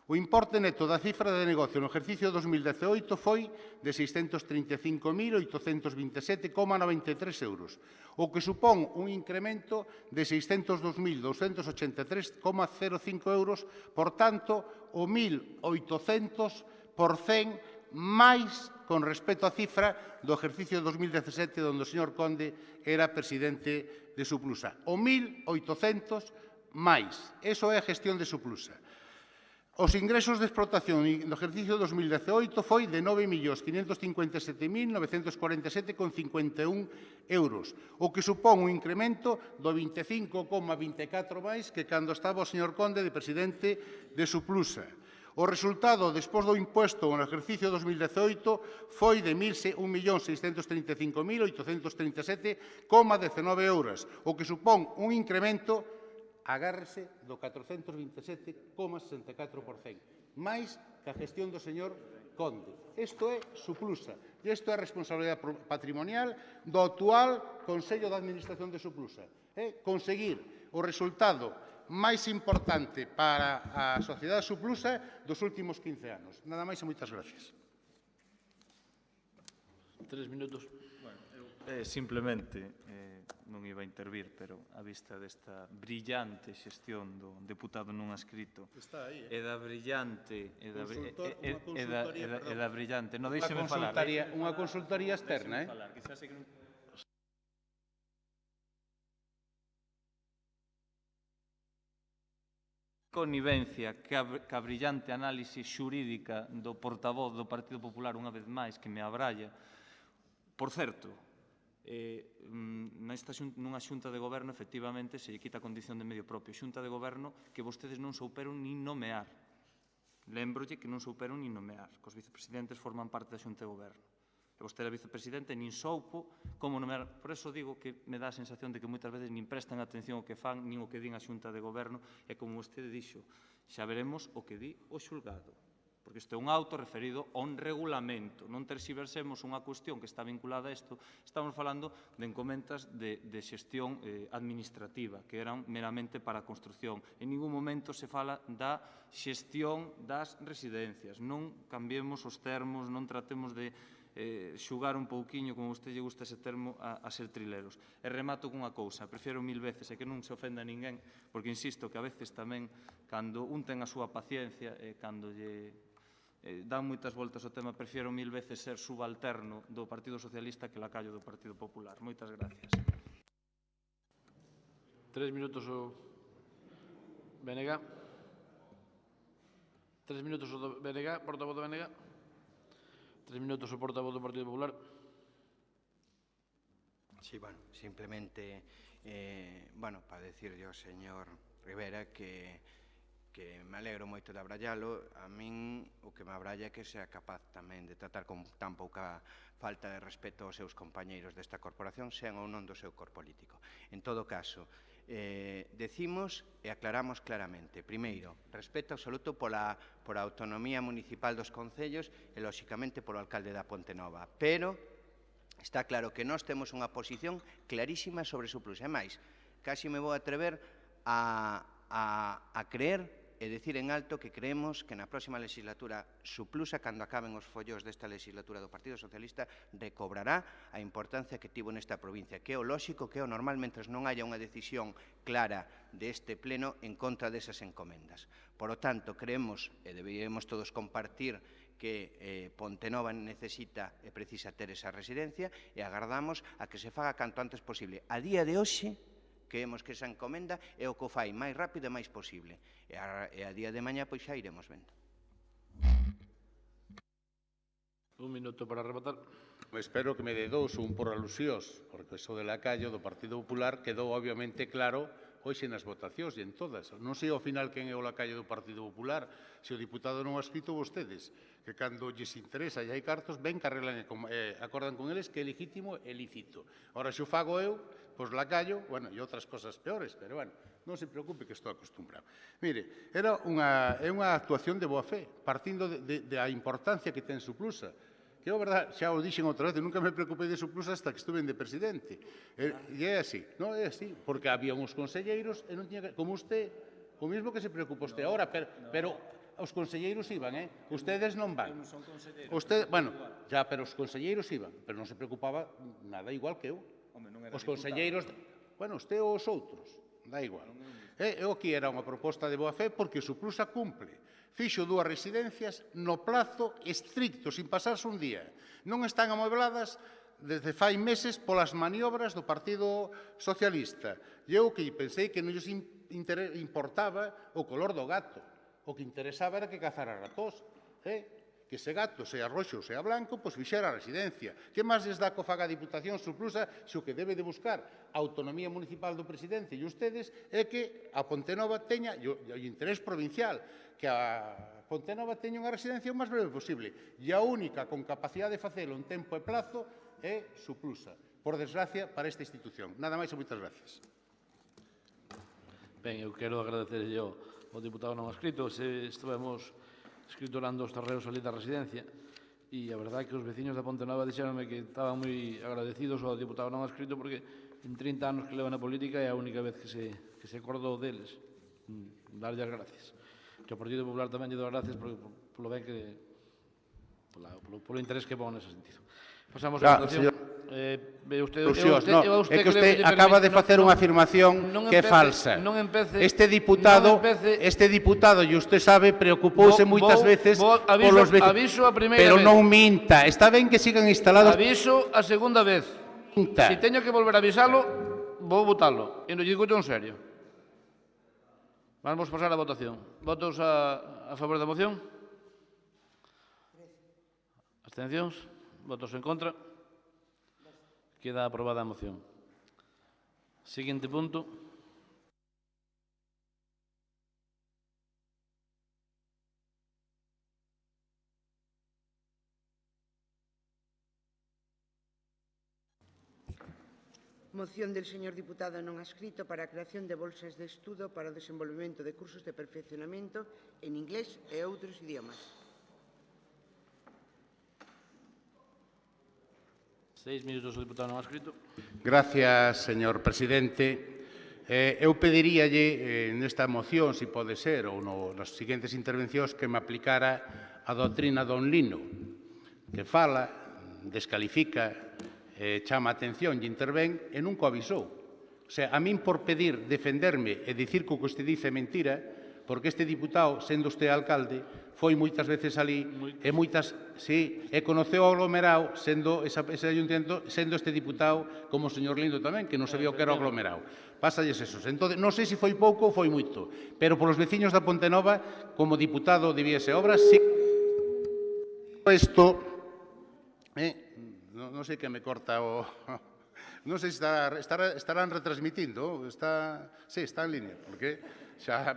O importe neto da cifra de negocio no exercicio 2018 foi de 635.827,93 euros, o que supón un incremento de 602.283,05 euros, por tanto, o 1.800% máis con respecto á cifra do exercicio 2017, onde o señor Conde era presidente de Suplusa. O 1.800 máis. Eso é a gestión de Suplusa. Os ingresos de explotación no exercicio 2018 foi de 9.557.947,51 euros, o que supón un incremento do 25,24 máis que cando estaba o señor Conde de presidente de Suplusa. O resultado, despois do imposto no exercicio 2018, foi de 1.635.837,19 euros, o que supón un incremento, agárrese, do 427,64%, máis que a gestión do señor Conde. Isto é Suplusa, e isto é a responsabilidade patrimonial do actual Consello de Administración de Suplusa. Conseguir o resultado máis importante para a sociedade Suplusa dos últimos 15 anos. Nada máis e moitas gracias. 3 minutos. Simplemente, non iba a intervir, pero a vista desta brillante xestión do deputado non adscrito e da brillante non, deixeme falar, unha consultoría externa, connivencia que a brillante análise xurídica do portavoz do Partido Popular unha vez máis que me abralla. Por certo, nunha xunta de goberno efectivamente se lle quita a condición de medio propio. Xunta de goberno que vostedes non souperon nin nomear. Lembrolle que non souperon nin nomear, que os vicepresidentes forman parte da xunta de goberno. E vostede era vicepresidente, nin soupo como nomear. Por eso digo que me dá a sensación de que moitas veces nin prestan atención ao que fan, nin o que din a xunta de goberno, e como vostede dixo, xa veremos o que di o xulgado. Porque isto é un auto referido a un regulamento. Non terxiversemos unha cuestión que está vinculada a isto. Estamos falando de encomendas de xestión administrativa, que eran meramente para a construcción. En ningún momento se fala da xestión das residencias. Non cambiemos os termos, non tratemos de xugar un pouquiño, como a vostede lle gusta ese termo, a ser trileros. E remato cunha cousa, prefiero 1000 veces, e que non se ofenda a ninguén, porque insisto que a veces tamén, cando un ten a súa paciencia, cando lle dan moitas voltas ao tema, prefiero 1000 veces ser subalterno do Partido Socialista que lacayo do Partido Popular. Moitas gracias. 3 minutos o BNG. 3 minutos o BNG, portavoz do BNG. 3 minutos o portavoz do Partido Popular. Sí, bueno, simplemente, para decirle ao señor Rivera que me alegro moito de abrallalo. A min o que me abralla é que sea capaz tamén de tratar con tan pouca falta de respeto aos seus compañeiros desta corporación, sean ou non do seu cor político. En todo caso, decimos e aclaramos claramente, primeiro, respeto absoluto pola autonomía municipal dos concellos e, lóxicamente, polo alcalde da Pontenova, pero está claro que nós temos unha posición clarísima sobre o Surplus. E máis, casi me vou atrever a creer e dicir en alto que creemos que na próxima legislatura Surplusa, cando acaben os follos desta legislatura do Partido Socialista, recobrará a importancia que tivo nesta provincia, que é o lóxico, que é o normal, mentres non haya unha decisión clara deste pleno en contra desas encomendas. Por lo tanto, creemos, e deberíamos todos compartir, que Pontenova necesita e precisa ter esa residencia, e agardamos a que se faga canto antes posible. A día de hoxe, creemos que esa encomenda é o que o fai máis rápido e máis posible. E a día de mañá, pois xa iremos vendo. Un minuto para rematar. Espero que me dé dous, un por alusións, porque iso de lacayo do Partido Popular quedou obviamente claro hoxe nas votacións e en todas. Non sei ao final quen é o lacayo do Partido Popular, se o diputado non o ha escrito vostedes, que cando lles interesa e hai cartos, ben que arreglan e acordan con eles que é legítimo e lícito. Ora, se o fago eu, pois lacayo, e outras cosas peores, pero non se preocupe que estou acostumbrado. Mire, é unha actuación de boa fe, partindo da importancia que ten Surplusa, que é verdade, xa o dixen outra vez, nunca me preocupei de Surplusa hasta que estuve de presidente. E é así, non é así, porque había uns conselleiros e non tiña que, como usted, o mismo que se preocupa usted agora, pero os conselleiros iban, ustedes non van. Pero os conselleiros iban, pero non se preocupaba nada igual que eu. Os conselleiros, usted ou os outros, dá igual. Eu aquí era unha proposta de boa fe porque o Surplusa cumple. Fixo 2 residencias no plazo estricto, sin pasarse un día. Non están amuebladas desde fai meses polas maniobras do Partido Socialista. E eu que pensei que non lles importaba o color do gato. O que interesaba era que cazara ratós. Que ese gato, sea roxo ou sea blanco, pois fixera a residencia. Que máis les dá co faga a Diputación Surplusa se o que debe de buscar a autonomía municipal do presidente e ustedes é que a Pontenova teña, e o interés provincial, que a Pontenova teña unha residencia o máis breve posible. E a única con capacidade de facelo en tempo e plazo é Surplusa. Por desgracia, para esta institución. Nada máis e moitas gracias. Ben, eu quero agradecer ao diputado non escrito. Estivemos escriturando os terreos ali da residencia e a verdade é que os veciños da Pontenova dixeronme que estaban moi agradecidos ao diputado non escrito porque en 30 anos que leva na política é a única vez que se acordou deles. Darlle as gracias. Que o Partido Popular tamén lle dou as gracias polo ben que polo interés que pon nese sentido. Pasamos a votación. É que usted acaba de facer unha afirmación que é falsa. Este diputado, e usted sabe, preocupouse moitas veces polos vecinos. Pero non minta. Está ben que sigan instalados. Aviso a segunda vez. Se teño que volver a avisalo, vou votalo. E non digo yo en serio. Vamos pasar a votación. Votos a favor da moción? Abstencións? Votos en contra? Queda aprobada a moción. Seguinte punto. Moción del señor diputado non adscrito para a creación de bolsas de estudo para o desenvolvemento de cursos de perfeccionamento en inglés e outros idiomas. 6 minutos o diputado non adscrito. Gracias, señor presidente. Eu pediríalle nesta moción, se pode ser, ou nas seguintes intervencións, que me aplicara a doutrina don Lino, que fala, descalifica, chama a atención e intervén e nunca o avisou. O sea, a min por pedir, defenderme e dicir que o que este dice é mentira, porque este diputado, sendo este alcalde, foi moitas veces ali e moitas, sí, e conoceu o aglomerado sendo ese ayuntamiento, sendo este diputado como o señor Lindo tamén, que non sabía o que era o aglomerado. Pásalles esos. Entón, non sei se foi pouco ou foi moito, pero polos veciños da Ponte Nova, como diputado de Vías e Obras, sí. Isto, non sei que me corta o... Non sei se estarán retransmitindo. Sí, está en línea, porque xa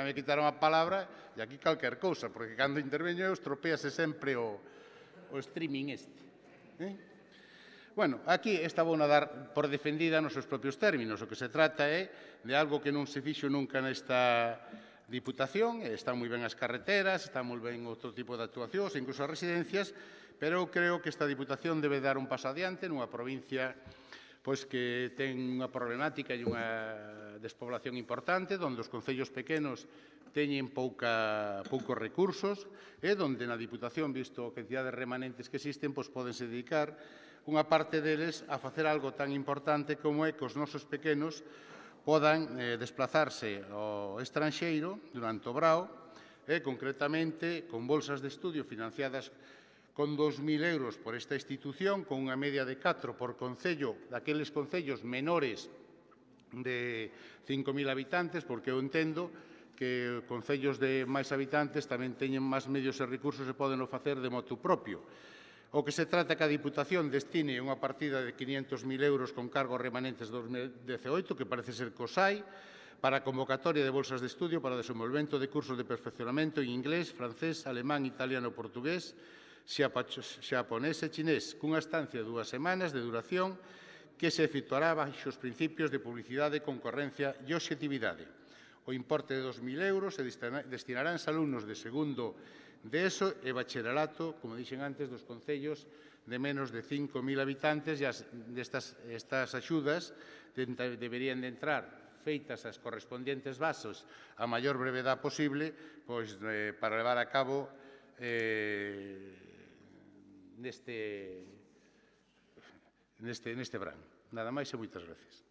me quitaron a palabra e aquí calquer cousa, porque cando interveño eu estropease sempre o streaming este. Bueno, aquí esta vou a dar por defendida nos seus propios términos. O que se trata é de algo que non se fixo nunca nesta Diputación, están moi ben as carreteras, están moi ben outro tipo de actuacións, incluso as residencias, pero eu creo que esta Diputación debe dar un paso adiante nunha provincia pois que ten unha problemática e unha despoblación importante, onde os concellos pequenos teñen poucos recursos e onde na Diputación, visto a cantidad de remanentes que existen, pois podense dedicar unha parte deles a facer algo tan importante como é que os nosos pequenos podan desplazarse ao estranxeiro durante o brao e, concretamente, con bolsas de estudio financiadas con 2.000 euros por esta institución, con unha media de 4 por concello, daqueles concellos menores de 5.000 habitantes, porque eu entendo que concellos de máis habitantes tamén teñen máis medios e recursos e poden facer de motu propio. O que se trata é que a Diputación destine unha partida de 500.000 euros con cargos remanentes de 2018, que parece ser COSAI, para a convocatoria de bolsas de estudio para o desenvolvemento de cursos de perfeccionamento en inglés, francés, alemán, italiano, portugués, xaponés e chinés, cunha estancia de 2 semanas de duración que se efectuará baixo os principios de publicidade, concorrencia e obxectividade. O importe de 2.000 euros se destinará aos alumnos de segundo de ESO e bacharelato, como dixen antes, dos concellos de menos de 5.000 habitantes, e estas axudas deberían de entrar feitas as correspondientes bases a maior brevedade posible pois, para levar a cabo neste verán. Nada máis e moitas gracias.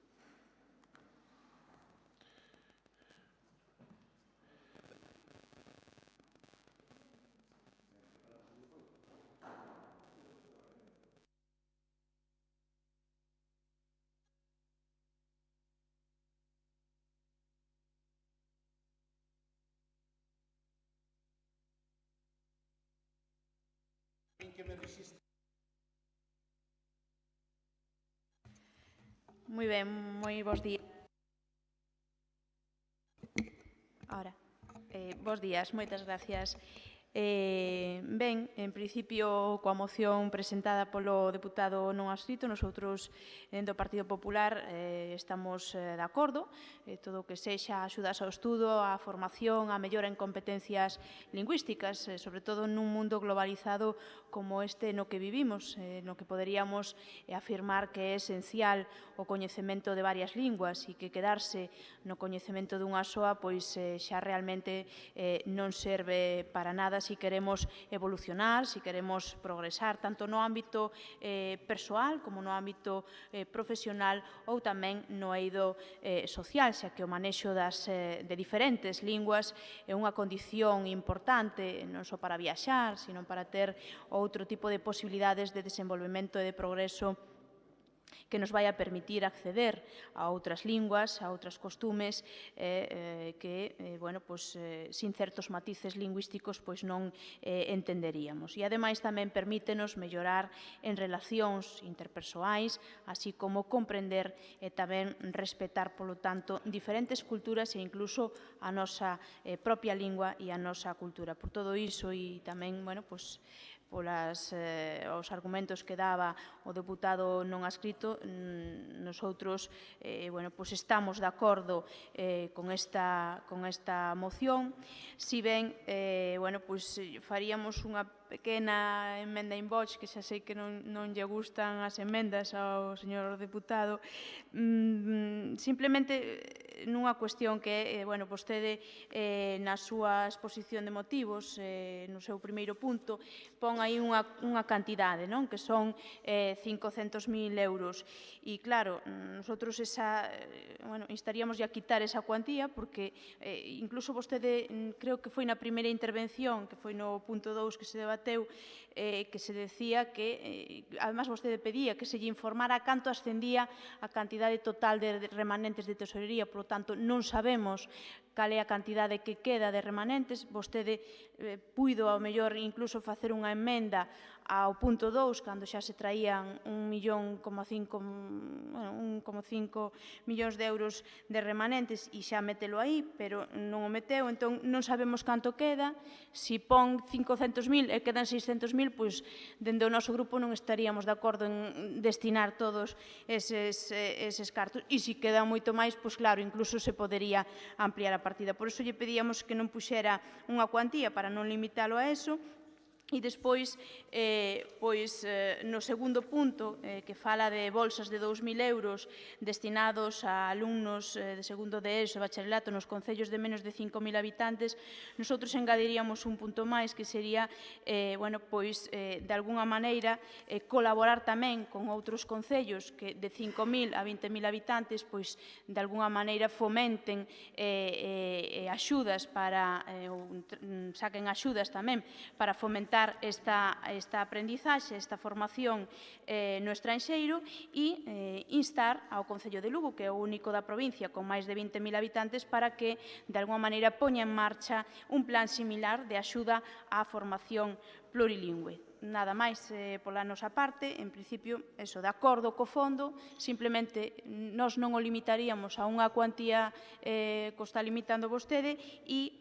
Moi ben, moi bons días. Bos días, moitas gracias. Ben, en principio, coa moción presentada polo deputado non adscrito, nosotros do Partido Popular estamos de acordo. Todo o que sexa axudas ao estudo, á formación, á mellora en competencias lingüísticas, sobre todo nun mundo globalizado como este no que vivimos, no que poderíamos afirmar que é esencial o coñecemento de varias linguas e que quedarse no coñecemento dunha soa pois xa realmente non serve para nada se queremos evolucionar, se queremos progresar, tanto no ámbito persoal como no ámbito profesional ou tamén no eido social, xa que o manexo de diferentes linguas é unha condición importante non só para viaxar, sino para ter outro tipo de posibilidades de desenvolvemento e de progreso que nos vai a permitir acceder a outras linguas, a outras costumes que, sin certos matices lingüísticos, non entenderíamos. E, ademais, tamén permítenos mellorar en relacións interpersoais, así como comprender e tamén respetar, polo tanto, diferentes culturas e incluso a nosa propia lingua e a nosa cultura. Por todo iso e tamén, os argumentos que daba o deputado non adscrito, nosotros estamos de acordo con esta moción. Si ben faríamos unha pequena emenda in voce, que xa sei que non lle gustan as emendas ao señor deputado, simplemente nunha cuestión que vostede na súa exposición de motivos, no seu primeiro punto, pon aí unha cantidade, que son 500.000 euros. E claro, nosotros instaríamos a quitar esa cuantía, porque incluso vostede, creo que foi na primeira intervención, que foi no punto 2 que se debateu, que se decía que, además vostede pedía que se lle informara canto ascendía a cantidade total de remanentes de tesorería, polo tanto, non sabemos cal é a cantidade que queda de remanentes. Vostede puido, ao mellor, incluso facer unha emenda ao punto 2, cando xa se traían 1,5 millóns de euros de remanentes e xa metelo aí, pero non o meteu, entón non sabemos canto queda. Si pon 500.000 e quedan 600.000, pois dende o noso grupo non estaríamos de acordo en destinar todos eses cartos. E se queda moito máis, pois claro, incluso se podería ampliar a partida. Por iso lle pedíamos que non puxera unha cuantía para non limitalo a eso. E despois, no segundo punto, que fala de bolsas de 2.000 euros destinados a alumnos de segundo de ESO e bacharelato nos concellos de menos de 5.000 habitantes, nosotros engadiríamos un punto máis, que sería, de alguna maneira, colaborar tamén con outros concellos que de 5.000 a 20.000 habitantes, pois, de alguna maneira fomenten axudas para, saquen axudas tamén para fomentar esta aprendizaxe, esta formación no estranxeiro e instar ao Concello de Lugo, que é o único da provincia con máis de 20.000 habitantes, para que, de alguma maneira, poña en marcha un plan similar de axuda á formación plurilingüe. Nada máis pola nosa parte, en principio, de acordo co fondo, simplemente nós non o limitaríamos a unha cuantía que o está limitando vostede e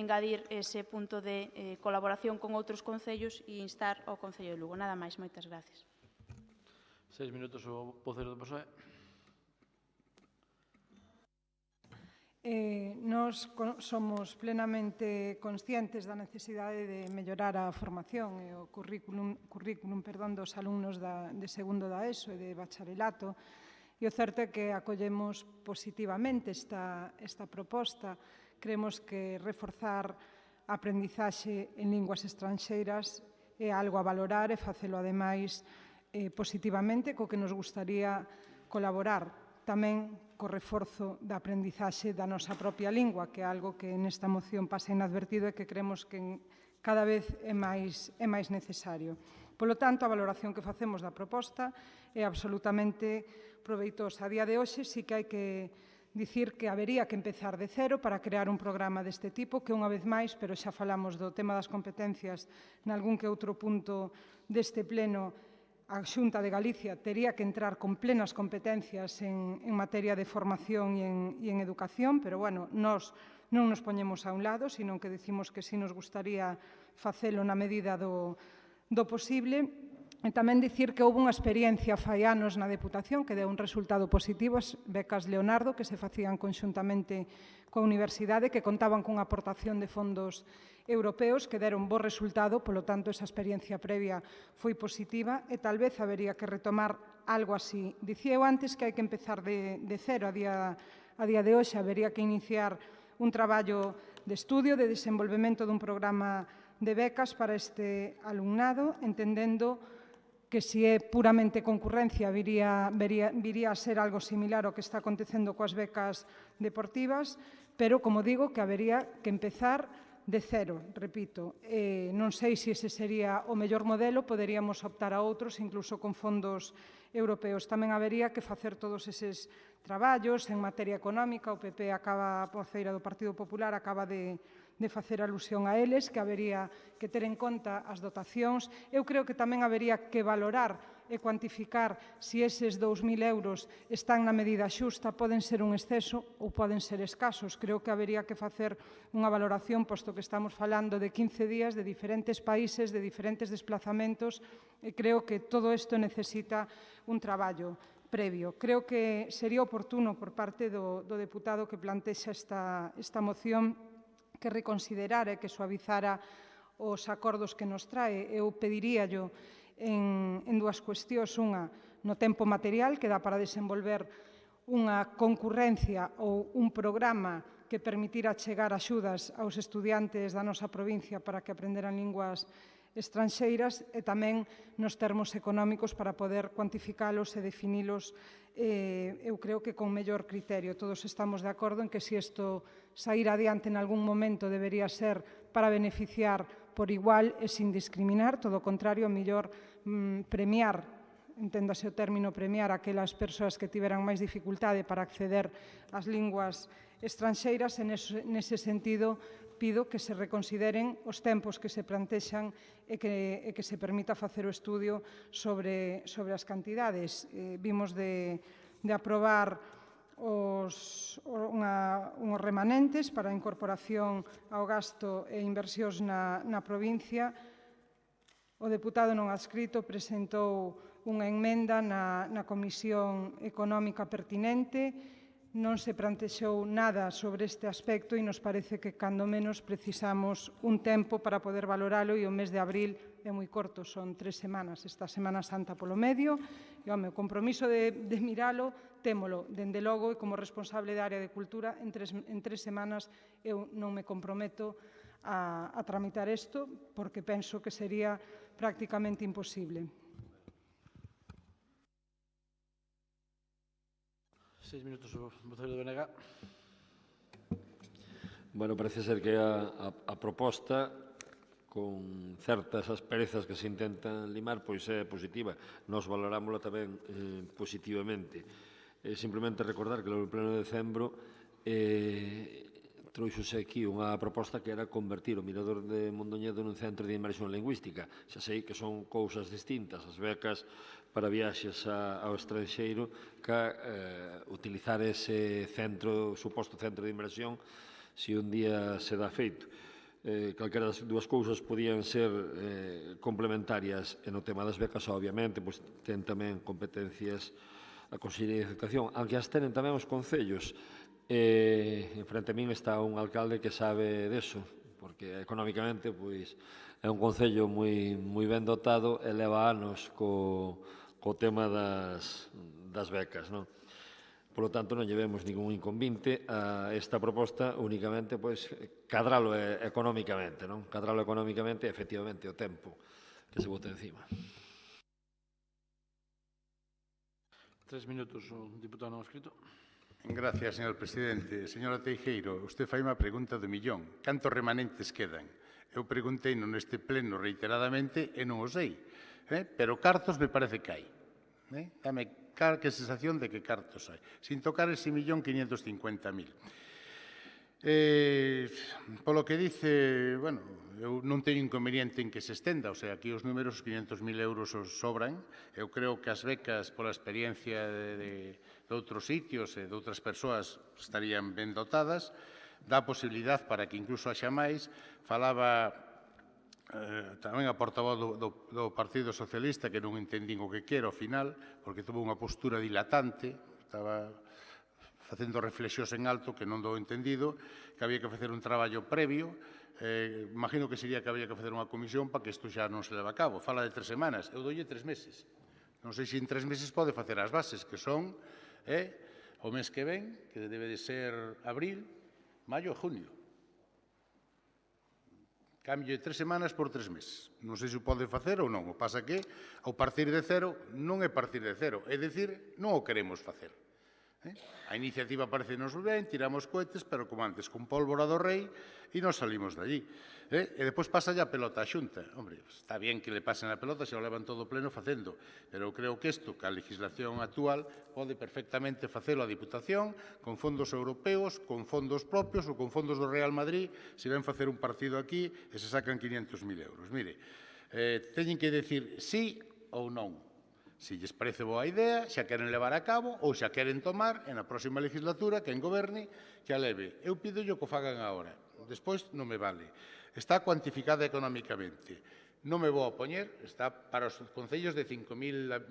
engadir ese punto de colaboración con outros concellos e instar ao Concello de Lugo. Nada máis, moitas gracias. 6 minutos o vocero do PSOE. Nós somos plenamente conscientes da necesidade de mellorar a formación e o currículum dos alumnos de segundo da ESO e de bacharelato, e o certo é que acollemos positivamente esta proposta. Creemos que reforzar a aprendizaxe en linguas estranxeiras é algo a valorar e facelo, ademais, positivamente, co que nos gustaría colaborar tamén co reforzo da aprendizaxe da nosa propia lingua, que é algo que nesta moción pasa inadvertido e que creemos que cada vez é máis necesario. Polo tanto, a valoración que facemos da proposta é absolutamente proveitosa. A día de hoxe sí que hai que dicir que habería que empezar de cero para crear un programa deste tipo, que unha vez máis, pero xa falamos do tema das competencias nalgún que outro punto deste pleno, a Xunta de Galicia tería que entrar con plenas competencias en materia de formación e en educación, pero, nós non nos poñemos a un lado, sino que decimos que si nos gustaría facelo na medida do posible. E tamén dicir que houve unha experiencia fai anos na Deputación que deu un resultado positivo, as becas Leonardo, que se facían conxuntamente coa Universidade, que contaban cunha aportación de fondos europeos que deron bo resultado, polo tanto, esa experiencia previa foi positiva e tal vez habería que retomar algo así. Dicía eu antes que hai que empezar de cero. A día de hoxe habería que iniciar un traballo de estudio, de desenvolvemento dun programa de becas para este alumnado, entendendo que se é puramente concurrencia viría a ser algo similar ao que está acontecendo coas becas deportivas, pero, como digo, que habería que empezar de cero, repito. Non sei se ese sería o mellor modelo, poderíamos optar a outros, incluso con fondos europeos. Tamén habería que facer todos eses traballos en materia económica. O PP acaba, a feira do Partido Popular, acaba de facer alusión a eles, que habería que ter en conta as dotacións. Eu creo que tamén habería que valorar e cuantificar se eses 2.000 euros están na medida xusta, poden ser un exceso ou poden ser escasos. Creo que habería que facer unha valoración, posto que estamos falando de 15 días, de diferentes países, de diferentes desplazamentos, e creo que todo isto necesita un traballo previo. Creo que sería oportuno por parte do deputado que plantexa esta moción que reconsiderara e que suavizara os acordos que nos trae. Eu pediríallo en dúas cuestións. Unha, no tempo material, que dá para desenvolver unha concurrencia ou un programa que permitira chegar axudas aos estudiantes da nosa provincia para que aprenderan linguas estranxeiras, e tamén nos termos económicos para poder cuantificalos e definilos, eu creo que con mellor criterio. Todos estamos de acordo en que se isto sair adiante en algún momento debería ser para beneficiar por igual e sin discriminar, todo o contrario, mellor premiar, enténdase o término premiar, aquelas persoas que tiveran máis dificultade para acceder ás linguas estranxeiras. E nese sentido pido que se reconsideren os tempos que se plantexan e que se permita facer o estudio sobre as cantidades. Vimos de aprobar uns remanentes para a incorporación ao gasto e inversións na provincia. O deputado non adscrito presentou unha emenda na Comisión Económica pertinente. Non se plantexou nada sobre este aspecto e nos parece que, cando menos, precisamos un tempo para poder valoralo, e o mes de abril é moi corto, son 3 semanas, esta Semana Santa polo medio, e o meu compromiso de miralo, témolo, dende logo, e como responsable da área de cultura, en 3 semanas eu non me comprometo a tramitar isto, porque penso que sería prácticamente imposible. 6 minutos o voceiro do BNG. Bueno, parece ser que a proposta, con certas asperezas que se intentan limar, pois é positiva. Nos valorámosla tamén positivamente. Simplemente recordar que no pleno de decembro trouxose aquí unha proposta que era convertir o Mirador de Mondoñedo nun centro de inmersión lingüística. Xa sei que son cousas distintas, as becas para viaxes ao estranxeiro, que utilizar ese centro, suposto centro de inmersión, se un día se dá feito. Calquera das dúas cousas podían ser complementarias, e no tema das becas, obviamente, ten tamén competencias a Consellería de Educación, aunque as tenen tamén os concellos. En frente a min está un alcalde que sabe deso, porque económicamente é un concello moi ben dotado e leva anos co tema das becas. Por lo tanto, non llevemos ningún inconvinte a esta proposta, únicamente cadralo económicamente, cadralo económicamente e, efectivamente, o tempo que se bote encima. 3 minutos o diputado non escrito. Gracias, señor presidente. Señora Teijeiro, usted fai unha pregunta do millón. Cantos remanentes quedan? Eu preguntei neste pleno reiteradamente e non o sei. Pero cartos me parece que hai. Dame que sensación de que cartos hai. Sin tocar ese 1.550.000. Polo que dice, bueno, eu non teño inconveniente en que se estenda, o sea, aquí os números 500.000 euros os sobran. Eu creo que as becas, pola experiencia de outros sitios e de outras persoas, estarían ben dotadas. Dá posibilidade para que incluso haxa máis. Falaba tamén a portavoz do Partido Socialista, que non entendín o que quero ao final, porque tuvo unha postura dilatante, estaba facendo reflexións en alto que non dou entendido, que había que facer un traballo previo. Imagino que sería que había que facer unha comisión para que isto xa non se leva a cabo. Fala de 3 semanas, eu doulle 3 meses. Non sei se en 3 meses pode facer as bases, que son o mes que ven, que debe de ser abril, maio e junio. Cambio de 3 semanas por 3 meses. Non sei se o pode facer ou non. O pasa que, ao partir de cero, non é partir de cero. É dicir, non o queremos facer. A iniciativa parecenos ben, tiramos cohetes, pero como antes, con pólvora do rei, e nos salimos de allí. E depois pasa a pelota a Xunta. Hombre, está bien que le pasen a pelota, se o levan todo pleno facendo, pero eu creo que isto, que a legislación actual, pode perfectamente facelo a Diputación, con fondos europeos, con fondos propios ou con fondos do Real Madrid, se ven facer un partido aquí e se sacan 500.000 euros. Mire, teñen que decir sí ou non. Se lles parece boa idea, xa queren levar a cabo ou xa queren tomar, en a próxima legislatura, quen goberne, que a leve. Eu pido que o fagan agora. Despois non me vale. Está cuantificada económicamente. Non me vou a poñer, está para os concellos de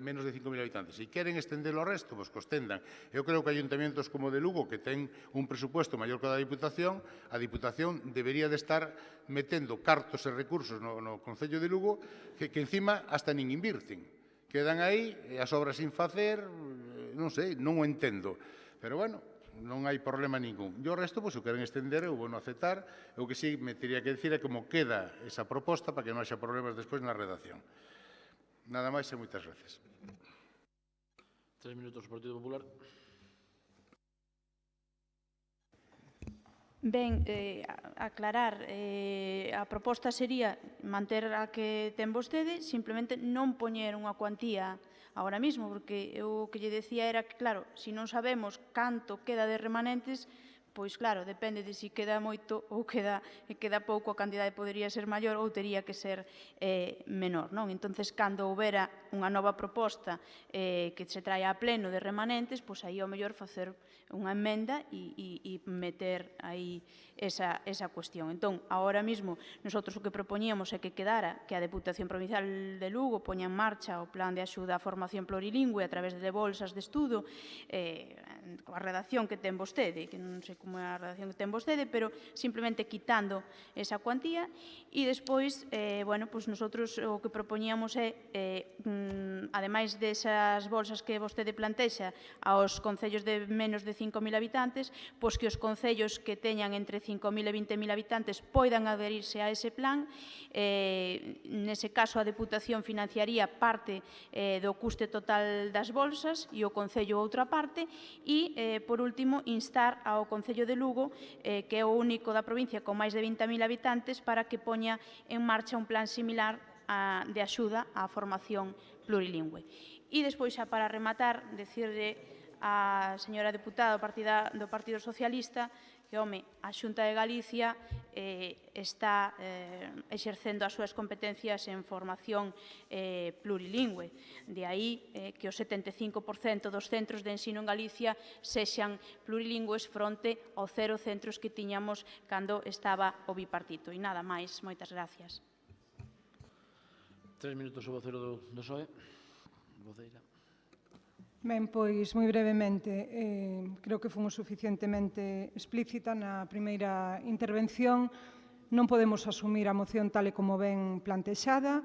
menos de 5.000 habitantes. Se queren estender o resto, pois que estendan. Eu creo que ayuntamentos como de Lugo, que ten un presupuesto maior que a Diputación debería de estar metendo cartos e recursos no Concello de Lugo que encima hasta nin invirten. Quedan aí, as obras sin facer, non sei, non o entendo. Pero, bueno, non hai problema ningún. E o resto, pois, o queren estender, eu vou non aceptar. O que sí me teria que decir é como queda esa proposta para que non haxa problemas despois na redacción. Nada máis e moitas gracias. 3 minutos, Partido Popular. Ben, aclarar, a proposta sería manter a que ten vostede, simplemente non poñer unha cuantía agora mesmo, porque eu o que lle decía era que, claro, se non sabemos canto queda de remanentes, pois claro, depende de se queda moito ou queda pouco, a cantidade podería ser maior ou tería que ser menor, non? Entonces, cando houbera unha nova proposta que se traia a pleno de remanentes, pois aí ao mellor facer unha emenda e meter aí esa cuestión. Entón, agora mesmo, nosotros o que propoñíamos é que quedara que a Deputación Provincial de Lugo poña en marcha o plan de axuda á formación plurilingüe a través de bolsas de estudo, coa redacción que ten vostede, que non sei como é a redacción que ten vostede, pero simplemente quitando esa cuantía e despois, bueno, pois nosotros o que propoñíamos é, ademais desas bolsas que vostede plantexa aos concellos de menos de 5.000 habitantes, pois que os concellos que teñan entre 5.000 e 20.000 habitantes poidan adherirse a ese plan. Nese caso, a Deputación financiaría parte do custe total das bolsas e o concello outra parte. E, por último, instar ao Concello de Lugo, que é o único da provincia con máis de 20.000 habitantes, para que poña en marcha un plan similar de axuda á formación plurilingüe. E despois, xa para rematar, decirle á señora deputada do Partido Socialista que, home, a Xunta de Galicia está exercendo as súas competencias en formación plurilingüe. De aí que o 75% dos centros de ensino en Galicia sexan plurilingües fronte aos 0 centros que tiñamos cando estaba o bipartito. E nada máis, moitas gracias. 3 minutos o vocero do PSOE. Voceira. Ben, pois, moi brevemente, creo que fomos suficientemente explícita na primeira intervención. Non podemos asumir a moción tal e como ven plantexada,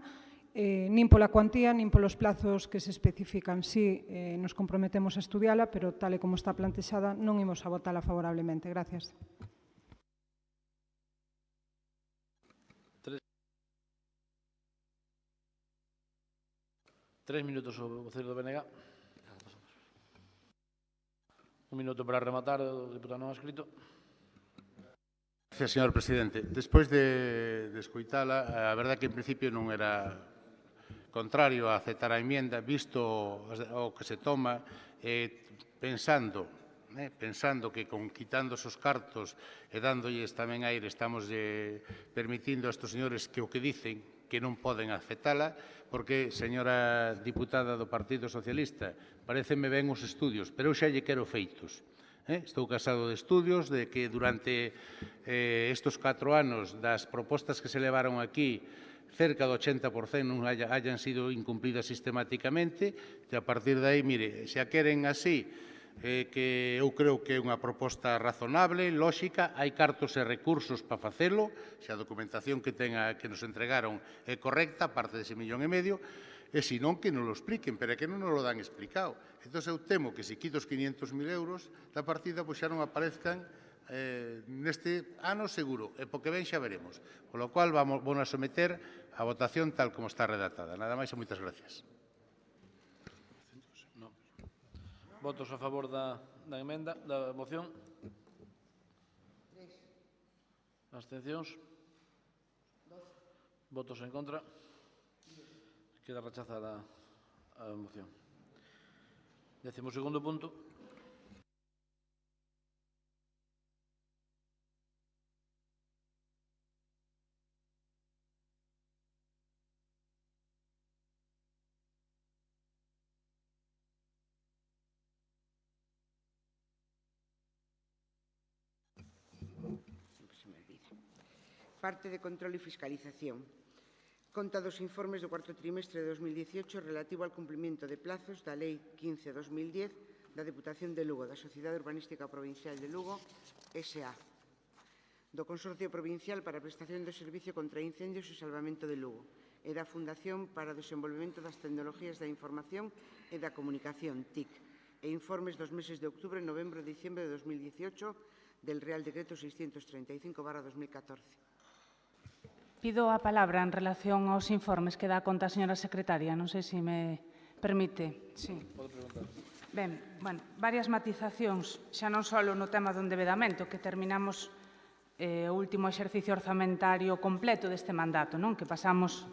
nin pola cuantía, nin polos plazos que se especifican. Si nos comprometemos a estudiala, pero tal e como está plantexada non imos a votala favorablemente. Gracias. Tres minutos o vocero do BNG. Un minuto para rematar, o deputado non escrito. Gracias, señor presidente. Despois de escoitala, a verdade que en principio non era contrario a aceptar a enmienda, visto o que se toma, pensando que con quitando esos cartos e dándolles tamén aire estamos permitindo a estos señores que o que dicen que non poden aceptala, porque, señora diputada do Partido Socialista, pareceme ben os estudios, pero eu xa lle quero feitos. Estou casado de estudios, de que durante estes 4 anos das propostas que se levaron aquí, cerca do 80% non hayan sido incumplidas sistemáticamente, e a partir de aí, mire, xa queren así, que eu creo que é unha proposta razonable, lóxica, hai cartos e recursos para facelo, xa a documentación que nos entregaron é correcta, parte dese 1,5 millón, e senón que non lo expliquen, pero é que non nos lo dan explicado. Entón, eu temo que se quito os 500.000 euros da partida, pois xa non aparezcan neste ano seguro, e porque ben xa veremos. Con lo cual, vamos a someter a votación tal como está redactada. Nada máis e moitas gracias. Votos a favor da da emenda, da moción? Abstencións? Votos en contra? Queda rechazada a moción. 12º punto. Parte de control e fiscalización. Conta dos informes do cuarto trimestre de 2018 relativo ao cumprimento de plazos da Lei 15/2010 da Deputación de Lugo, da Sociedade Urbanística Provincial de Lugo, S.A., do Consorcio Provincial para a Prestación do Servicio contra Incendios e Salvamento de Lugo e da Fundación para o Desenvolvemento das Tecnologías da Información e da Comunicación, TIC, e informes dos meses de outubro, novembro e diciembre de 2018 del Real Decreto 635/2014. Pido a palabra en relación aos informes que dá conta a señora secretaria. Non sei se me permite. Sí. Pode preguntar. Ben, bueno, varias matizacións, xa non só no tema do endevedamento, que terminamos o último exercicio orzamentario completo deste mandato, non? Que pasamos,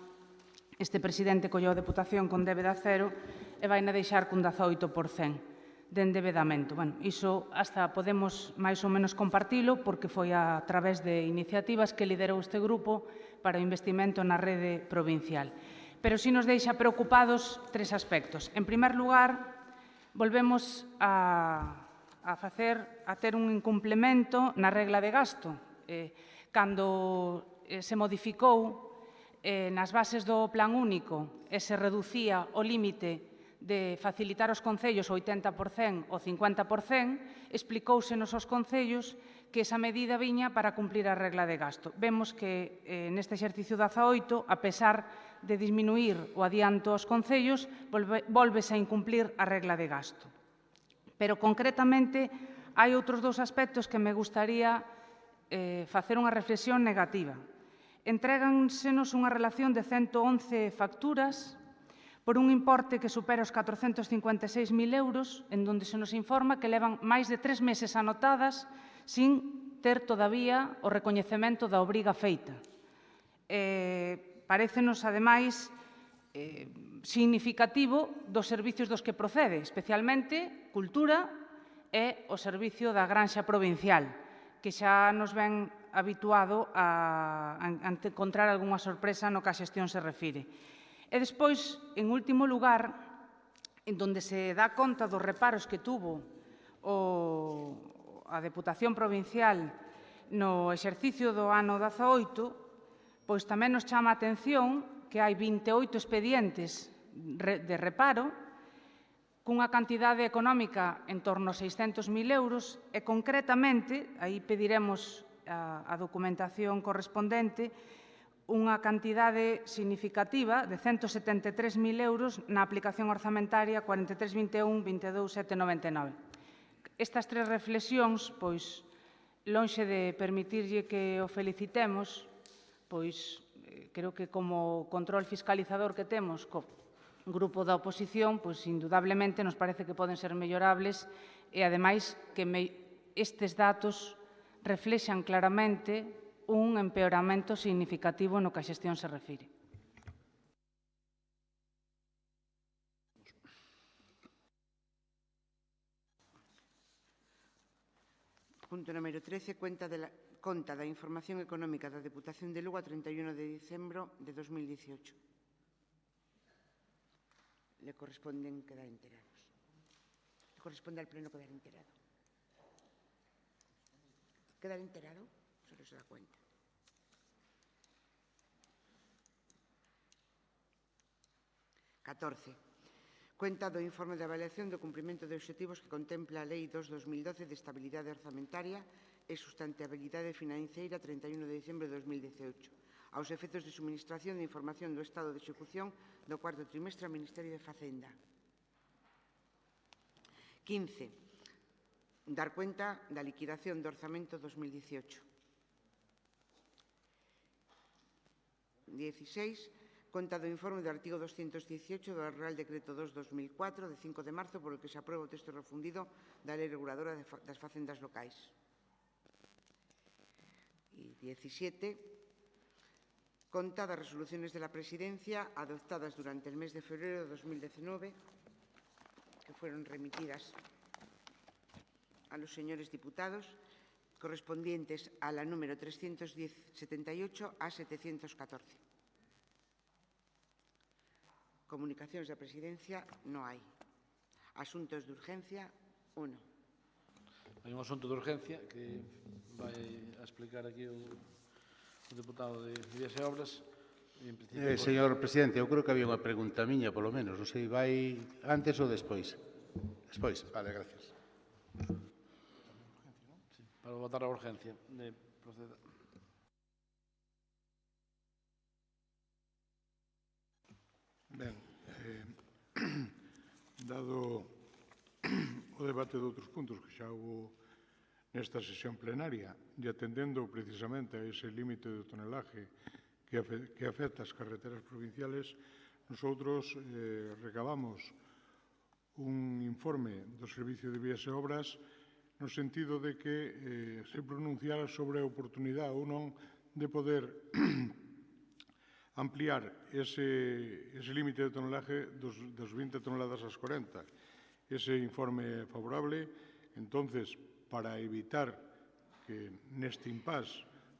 este presidente colleu a Deputación con débeda cero e vai na deixar cun 18% de endevedamento. Bueno, iso hasta podemos máis ou menos compartilo porque foi a través de iniciativas que liderou este grupo para o investimento na rede provincial. Pero si nos deixa preocupados tres aspectos. En primer lugar, volvemos a ter un incumplemento na regla de gasto. Cando se modificou nas bases do plan único e se reducía o límite de facilitar aos concellos o 80% ou 50%, explicousenos aos concellos que esa medida viña para cumplir a regla de gasto. Vemos que neste exercicio 18, a pesar de disminuir o adianto aos concellos, volvese a incumplir a regla de gasto. Pero, concretamente, hai outros dous aspectos que me gustaría facer unha reflexión negativa. Entrégansenos unha relación de 111 facturas por un importe que supera os 456.000 euros, en donde se nos informa que levan máis de 3 meses anotadas sin ter todavía o recoñecemento da obriga feita. Parécenos, ademais, significativo dos servicios dos que procede, especialmente Cultura e o Servicio da Granxa Provincial, que xa nos ven habituado a encontrar algunha sorpresa no que a xestión se refire. E despois, en último lugar, en donde se dá conta dos reparos que tuvo a Deputación Provincial no exercicio do ano 18, pois tamén nos chama a atención que hai 28 expedientes de reparo cunha cantidade económica en torno a 600.000 euros e, concretamente, aí pediremos a documentación correspondente, unha cantidade significativa de 173.000 euros na aplicación orzamentaria 43.21.22.799. Estas tres reflexións, pois, lonxe de permitirlle que o felicitemos, pois, creo que como control fiscalizador que temos co grupo da oposición, pois, indudablemente, nos parece que poden ser mellorables e, ademais, que estes datos reflexan claramente un empeoramento significativo no que a xestión se refire. Punto número 13, conta da información económica da Deputación de Lugo a 31 de diciembro de 2018. Le corresponden quedar enterados. Le corresponde al Pleno quedar enterado. ¿Quedar enterado? Solo se da cuenta. Cuenta do informe de avaliación do cumprimento de obxectivos que contempla a Lei 2/2012 de Estabilidade Orzamentaria e Sustentabilidade Financeira 31 de diciembre de 2018, aos efectos de suministración de información do estado de execución do cuarto trimestre ao Ministerio de Facenda. 15. Dar cuenta da liquidación do orzamento 2018. 16. conta do informe do artigo 218 do Real Decreto 2/2004, de 5 de marzo, por el que se aprueba o texto refundido da Lei Reguladora das Facendas Locais. E 17, conta das resoluciones de la Presidencia adoptadas durante el mes de febrero de 2019, que fueron remitidas a los señores diputados, correspondientes a la número 310-78 a 714. Comunicacións da Presidencia non hai. Asuntos de urgencia, 1. Hai un asunto de urgencia que vai a explicar aquí o deputado de Vías e Obras. Señor presidente, eu creo que había unha pregunta miña, polo menos. Non sei, vai antes ou despois? Despois, vale, gracias. Para votar a urgencia de proceder. Ben, dado o debate de outros puntos que xa houve nesta sesión plenaria e atendendo precisamente a ese límite de tonelaje que afecta as carreteras provinciales, nosotros recabamos un informe do Servicio de Vías e Obras no sentido de que se pronunciara sobre a oportunidade ou non de poder ampliar ese límite de tonelaje dos 20 toneladas ás 40. Ese informe é favorable. Entonces, para evitar que neste impás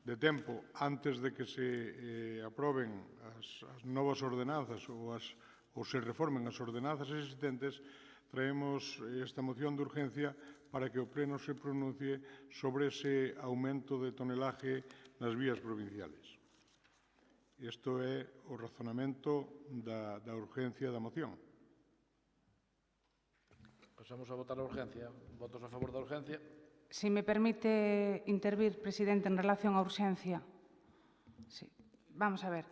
de tempo, antes de que se aproben as novas ordenanzas ou se reformen as ordenanzas existentes, traemos esta moción de urgencia para que o Pleno se pronuncie sobre ese aumento de tonelaje nas vías provinciales. Isto é o razonamento da urgencia da moción. Pasamos a votar a urgencia. Votos a favor da urgencia? Si me permite intervir, presidente, en relación á urxencia. Sí. Vamos a ver.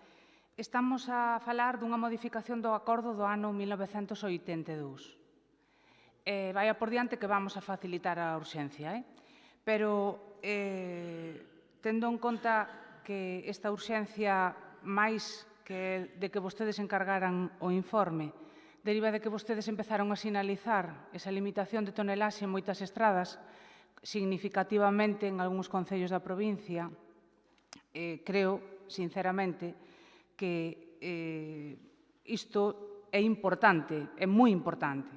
Estamos a falar dunha modificación do acordo do ano 1982. Vaya por diante que vamos a facilitar a urxencia, pero tendo en conta que esta urxencia, máis que de que vostedes encargaran o informe, deriva de que vostedes empezaron a sinalizar esa limitación de tonelaxe en moitas estradas, significativamente en algúns concellos da provincia. Creo, sinceramente, que isto é importante, é moi importante,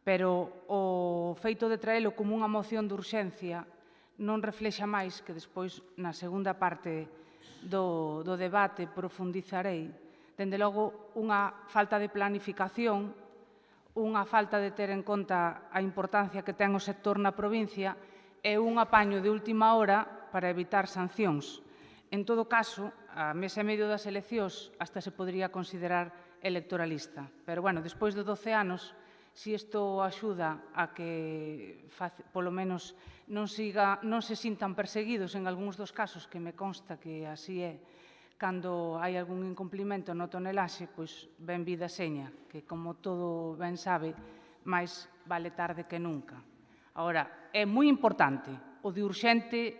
pero o feito de traelo como unha moción de urxencia non reflexa máis que despois, na segunda parte do debate, profundizarei. Dende logo, unha falta de planificación, unha falta de ter en conta a importancia que ten o sector na provincia e un apaño de última hora para evitar sancións. En todo caso, a mes e medio das eleccións hasta se podría considerar electoralista. Pero, bueno, despois de 12 anos, se isto axuda a que, polo menos, non se sintan perseguidos en algúns dos casos, que me consta que así é, cando hai algún incumplimento no tonelaxe, pois ben vida seña, que como todo ben sabe, máis vale tarde que nunca. Agora, é moi importante, o de urxente,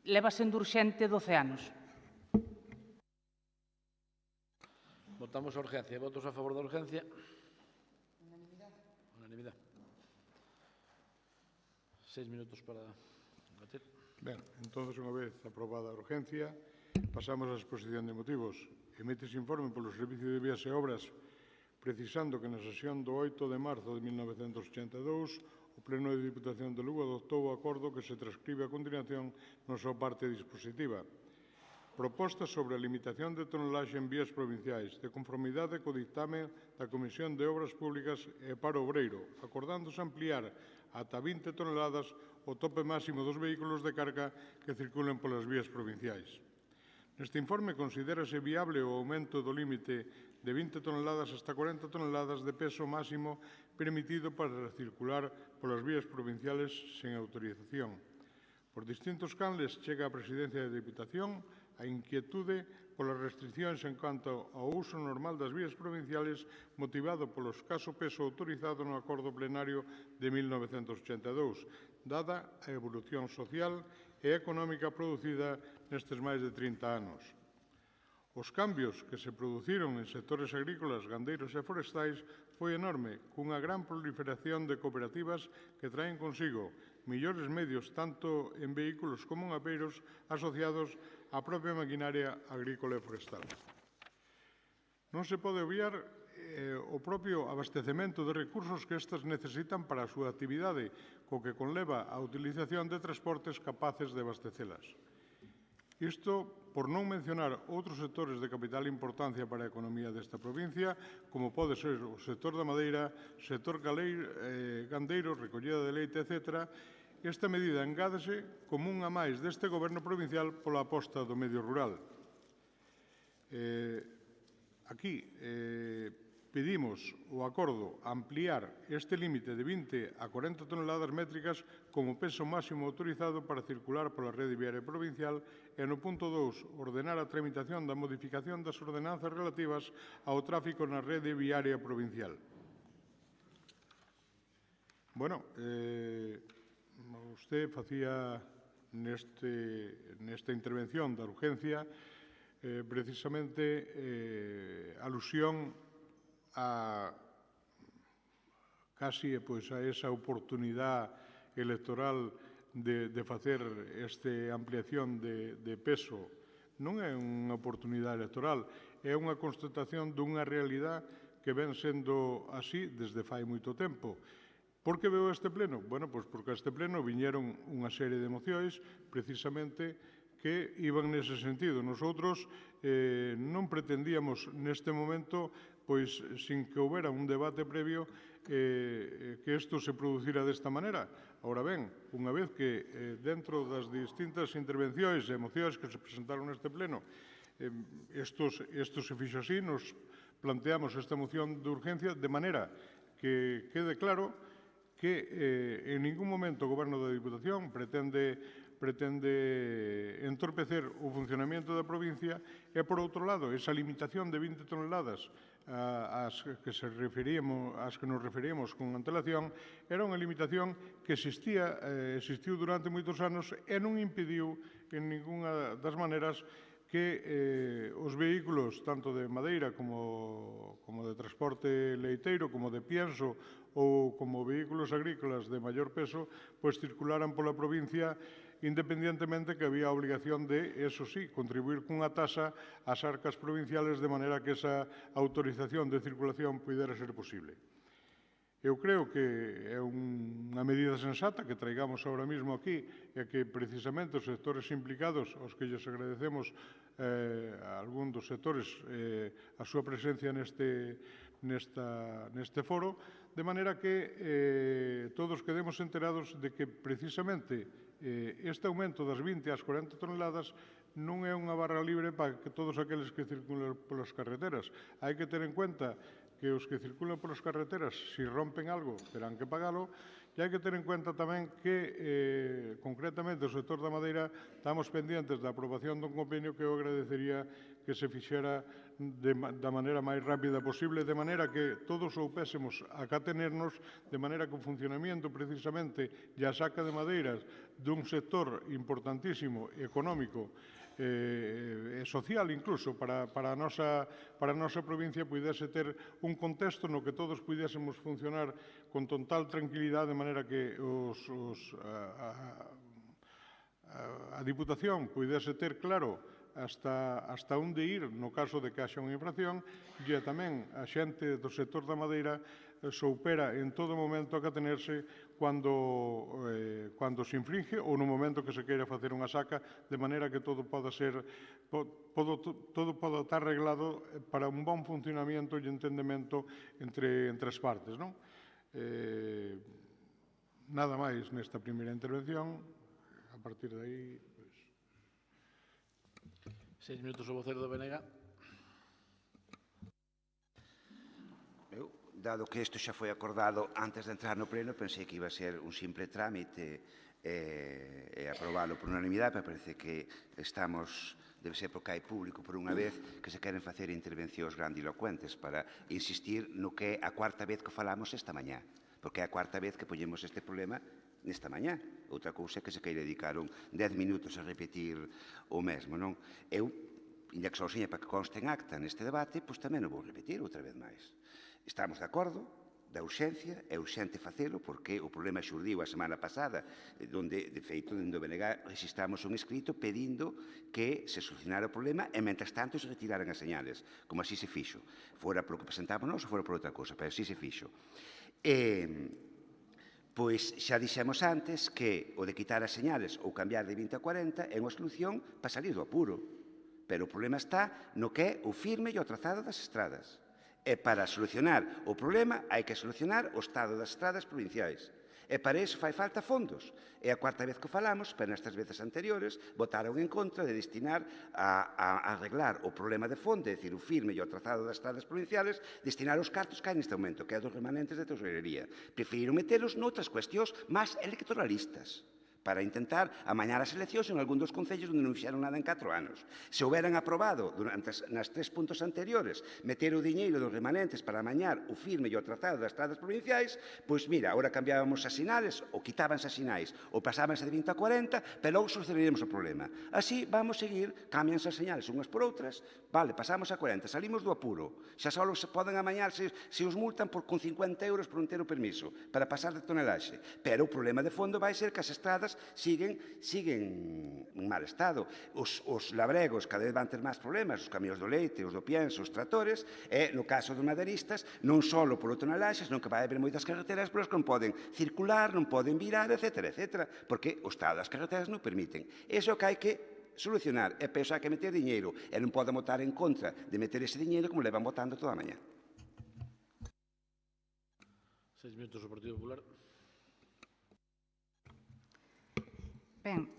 leva sendo urxente 12 anos. Votamos a urgencia. Votos a favor da urgencia? Unanimidade. 6 minutos para debater. Ben, entón, unha vez aprobada a urgencia, pasamos á exposición de motivos. Emítese informe polo Servicio de Vías e Obras precisando que na sesión do 8 de marzo de 1982 o Pleno de Diputación de Lugo adoptou o acordo que se transcribe a continuación na súa parte dispositiva. Proposta sobre a limitación de tonelaxe en vías provinciais, de conformidade co dictame da Comisión de Obras Públicas e Paro Obreiro, acordándose ampliar ata 20 toneladas o tope máximo dos vehículos de carga que circulen polas vías provinciais. Neste informe considérase viable o aumento do límite de 20 toneladas hasta 40 toneladas de peso máximo permitido para circular polas vías provinciales sen autorización. Por distintos canles chega a Presidencia da Diputación a inquietude polas restriccións en canto ao uso normal das vías provinciales motivado polo escaso peso autorizado no acordo plenario de 1982, dada a evolución social e económica producida nestes máis de 30 anos. Os cambios que se produciron en sectores agrícolas, gandeiros e forestais foi enorme, cunha gran proliferación de cooperativas que traen consigo millores medios tanto en vehículos como en apeiros asociados á propia maquinaria agrícola e forestal. Non se pode obviar o propio abastecemento de recursos que estas necesitan para a súa actividade, co que conleva a utilización de transportes capaces de abastecelas. Isto por non mencionar outros sectores de capital importancia para a economía desta provincia, como pode ser o sector da madeira, sector gandeiro, recollida de leite, etc. Esta medida engádese como unha máis deste Goberno provincial pola aposta do medio rural. Aquí pedimos o acordo ampliar este límite de 20 a 40 toneladas métricas como peso máximo autorizado para circular pola rede viaria provincial e no punto 2 ordenar a tramitación da modificación das ordenanzas relativas ao tráfico na rede viaria provincial. Bueno, usted facía nesta intervención da urgencia precisamente alusión a casi a esa oportunidade electoral de facer esta ampliación de peso. Non é unha oportunidade electoral, é unha constatación dunha realidade que ven sendo así desde fai moito tempo. Por que veo este pleno? Bueno, pois porque a este pleno viñeron unha serie de mocións precisamente que iban nese sentido. Nosotros non pretendíamos neste momento, pois, sin que houbera un debate previo, que isto se producira desta maneira. Ahora ben, unha vez que dentro das distintas intervencións e mocións que se presentaron neste pleno, isto se fixo así, nos planteamos esta moción de urgencia de maneira que quede claro que en ningún momento o Goberno da Diputación pretende entorpecer o funcionamento da provincia e, por outro lado, esa limitación de 20 toneladas ás que nos referíamos con antelación era unha limitación que existiu durante moitos anos e non impediu en ningunha das maneiras que os vehículos, tanto de madeira como de transporte leiteiro, como de pienso ou como vehículos agrícolas de maior peso, pois circularan pola provincia independentemente que había a obligación de, eso sí, contribuir cunha tasa ás arcas provinciales de maneira que esa autorización de circulación pudera ser posible. Eu creo que é unha medida sensata que traigamos ahora mismo aquí e que precisamente os sectores implicados, aos que lles agradecemos a algún dos sectores a súa presencia neste foro, de maneira que todos quedemos enterados de que precisamente este aumento das 20 ás 40 toneladas non é unha barra libre para que todos aqueles que circulan polas carreteras. Hai que ter en cuenta que os que circulan polas carreteras, se rompen algo, terán que pagalo, e hai que ter en cuenta tamén que, concretamente, o sector da madeira, estamos pendientes da aprobación dun convenio que eu agradecería que se fixera da maneira máis rápida posible, de maneira que todos soupésemos acá tenernos, de maneira que o funcionamento, precisamente, e a saca de madeiras dun sector importantísimo, económico, e social incluso para a nosa provincia pudese ter un contexto no que todos pudésemos funcionar con total tranquilidade, de maneira que a Diputación pudese ter claro hasta onde ir no caso de que haxa unha infracción, e tamén a xente do sector da madeira soupera en todo momento a que atenerse cando se infringe ou no momento que se queira facer unha saca, de maneira que todo poda estar arreglado para un bon funcionamento e entendemento entre as partes. Nada máis nesta primeira intervención. A partir de aí... 6 minutos o vocero do BNG. Dado que isto xa foi acordado antes de entrar no pleno, pensei que iba a ser un simple trámite e aprobalo por unanimidade, pero parece que debe ser porque hai público por unha vez que se queren facer intervencións grandilocuentes para insistir no que é a cuarta vez que falamos esta mañá, porque é a cuarta vez que poñemos este problema nesta mañá. Outra cousa é que se queira dedicaron 10 minutos a repetir o mesmo, non? Eu inda que sozinha para que conste en acta neste debate, pois tamén o vou repetir outra vez máis. Estamos de acordo da urxencia, é urxente facelo, porque o problema xurdiu a semana pasada, onde, de feito, dentro do BNG registramos un escrito pedindo que se solucionara o problema e, mentres tanto, se retiraran as señales, como así se fixo. Fora polo que presentamos nós ou fora por outra cosa, pero así se fixo. Pois xa dixemos antes que o de quitar as señales ou cambiar de 20 a 40 é unha solución para salir do apuro. Pero o problema está no que é o firme e o trazado das estradas. E para solucionar o problema hai que solucionar o estado das estradas provinciais. E para iso fai falta fondos. É a cuarta vez que falamos, pero nestas veces anteriores votaron en contra de destinar a arreglar o problema de fondo, é dicir, o firme e o trazado das estradas provinciales, destinar os cartos que hai neste momento, que é dos remanentes de tesorería. Preferiron metelos noutras cuestións máis electoralistas, para intentar amañar as eleccións en algún dos concellos onde non fixeron nada en 4 anos. Se houberan aprobado nas 3 puntos anteriores meter o diñeiro dos remanentes para amañar o firme e o trazado das estradas provinciais, pois mira, agora cambiábamos as sinales, ou quitábanse as sinais, ou pasábanse de 20 a 40, pero logo solucionaríamos o problema. Así vamos seguir, cambianse as señales unhas por outras, vale, pasamos a 40, salimos do apuro, xa só se poden amañar se os multan con 50 euros por non ter o permiso para pasar de tonelaxe. Pero o problema de fondo vai ser que as estradas siguen en mal estado. Os labregos cada vez van ter máis problemas, os camións do leite, os do pienso, os tratores, e no caso dos maderistas, non só polo tonelaxe, senón que vai haber moitas carreteras polas que non poden circular, non poden virar, etc., porque o estado das carreteras non permiten. Iso é o que hai que solucionar, e penso hai que meter diñeiro, e non poden votar en contra de meter ese diñeiro como levan votando toda a mañá. 6 minutos o Partido Popular. Ben,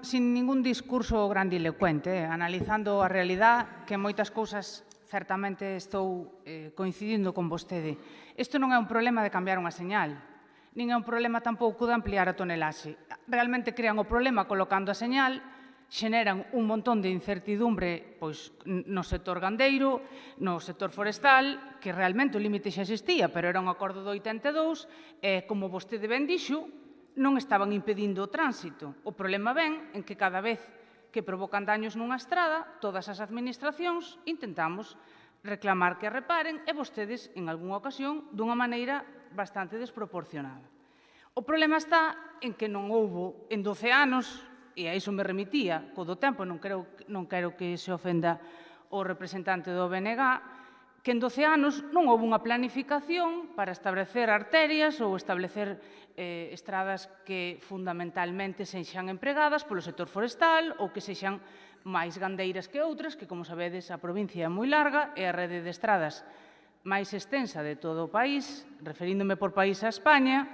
sin ningún discurso grandilocuente, analizando a realidade, que moitas cousas certamente estou coincidindo con vostede. Isto non é un problema de cambiar unha señal, nin é un problema tampouco de ampliar a tonelaxe. Realmente crean o problema colocando a señal, xeneran un montón de incertidumbre no sector gandeiro, no sector forestal, que realmente o límite xa existía, pero era un acordo do 82, e, como vostede ben dixo, non estaban impedindo o tránsito. O problema ven en que cada vez que provocan daños nunha estrada, todas as administracións intentamos reclamar que a reparen e vostedes, en algunha ocasión, dunha maneira bastante desproporcionada. O problema está en que non houbo en 12 anos, e a iso me remitía, co do tempo, non quero que se ofenda o representante do BNG, que en 12 anos non houve unha planificación para establecer arterias ou establecer estradas que fundamentalmente sexan empregadas polo sector forestal ou que sexan máis gandeiras que outras, que, como sabedes, a provincia é moi larga e a rede de estradas máis extensa de todo o país, referíndome por país a España,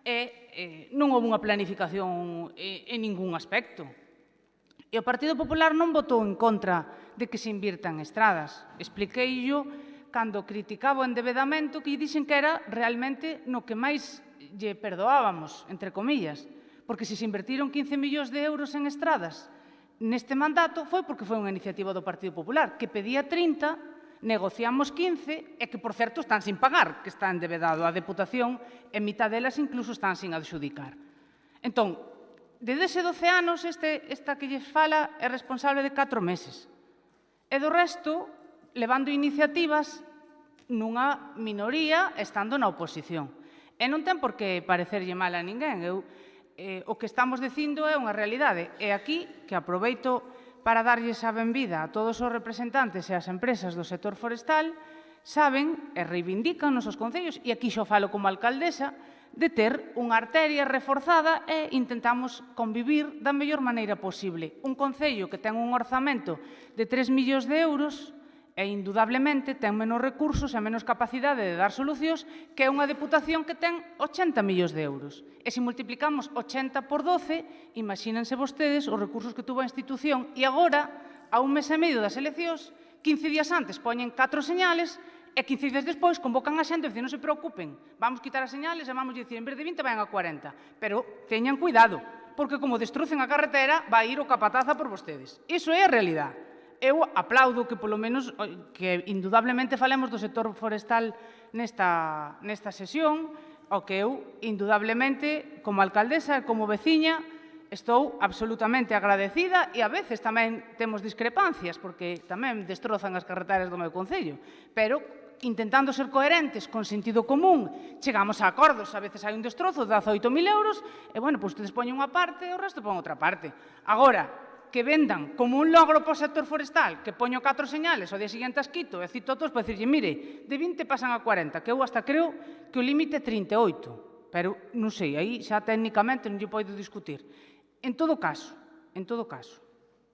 e non houve unha planificación en ningún aspecto. E o Partido Popular non votou en contra de que se invirtan estradas. Expliqueillo cando criticaba o endebedamento, que dixen que era realmente no que máis lle perdoábamos, entre comillas, porque se invertiron 15 millóns de euros en estradas neste mandato foi porque foi unha iniciativa do Partido Popular, que pedía 30, negociamos 15 e que, por certo, están sin pagar, que está endebedado a Deputación e mitad delas incluso están sin adxudicar. Entón, desde ese 12 anos, esta que lles fala é responsable de 4 meses. E do resto, levando iniciativas nunha minoría estando na oposición. E non ten por que parecerlle mal a ninguén. O que estamos dicindo é unha realidade. E aquí, que aproveito para darlles a benvida a todos os representantes e as empresas do sector forestal, saben e reivindican nos os concellos, e aquí xo falo como alcaldesa, de ter unha arteria reforzada e intentamos convivir da mellor maneira posible. Un concello que ten un orzamento de 3 millóns de euros e, indudablemente, ten menos recursos e menos capacidade de dar solucións que unha deputación que ten 80 millóns de euros. E se multiplicamos 80 por 12, imagínense vostedes os recursos que tuvo a institución, e agora, a un mes e medio das eleccións, 15 días antes poñen 4 señales e 15 días despois convocan a xente e dicen non se preocupen, vamos quitar as señales e vamos dicir en vez de 20 vayan a 40. Pero teñan cuidado, porque como destrucen a carretera, vai ir o capataza por vostedes. Iso é a realidade. Eu aplaudo que, polo menos, que indudablemente falemos do sector forestal nesta sesión, ao que eu, indudablemente, como alcaldesa e como veciña, estou absolutamente agradecida e a veces tamén temos discrepancias, porque tamén destrozan as carreteras do meu concello, pero intentando ser coherentes con sentido común, chegamos a acordos, a veces hai un destrozo de 18.000 euros, e, bueno, pois ustedes poñen unha parte e o resto pon outra parte. Agora, que vendan como un logro para o sector forestal, que poño 4 señales, o día seguinte as quito, e cito a todos para dicirlle, mire, de 20 pasan a 40, que eu hasta creo que o límite é 38, pero non sei, aí xa técnicamente non lle podo discutir. En todo caso,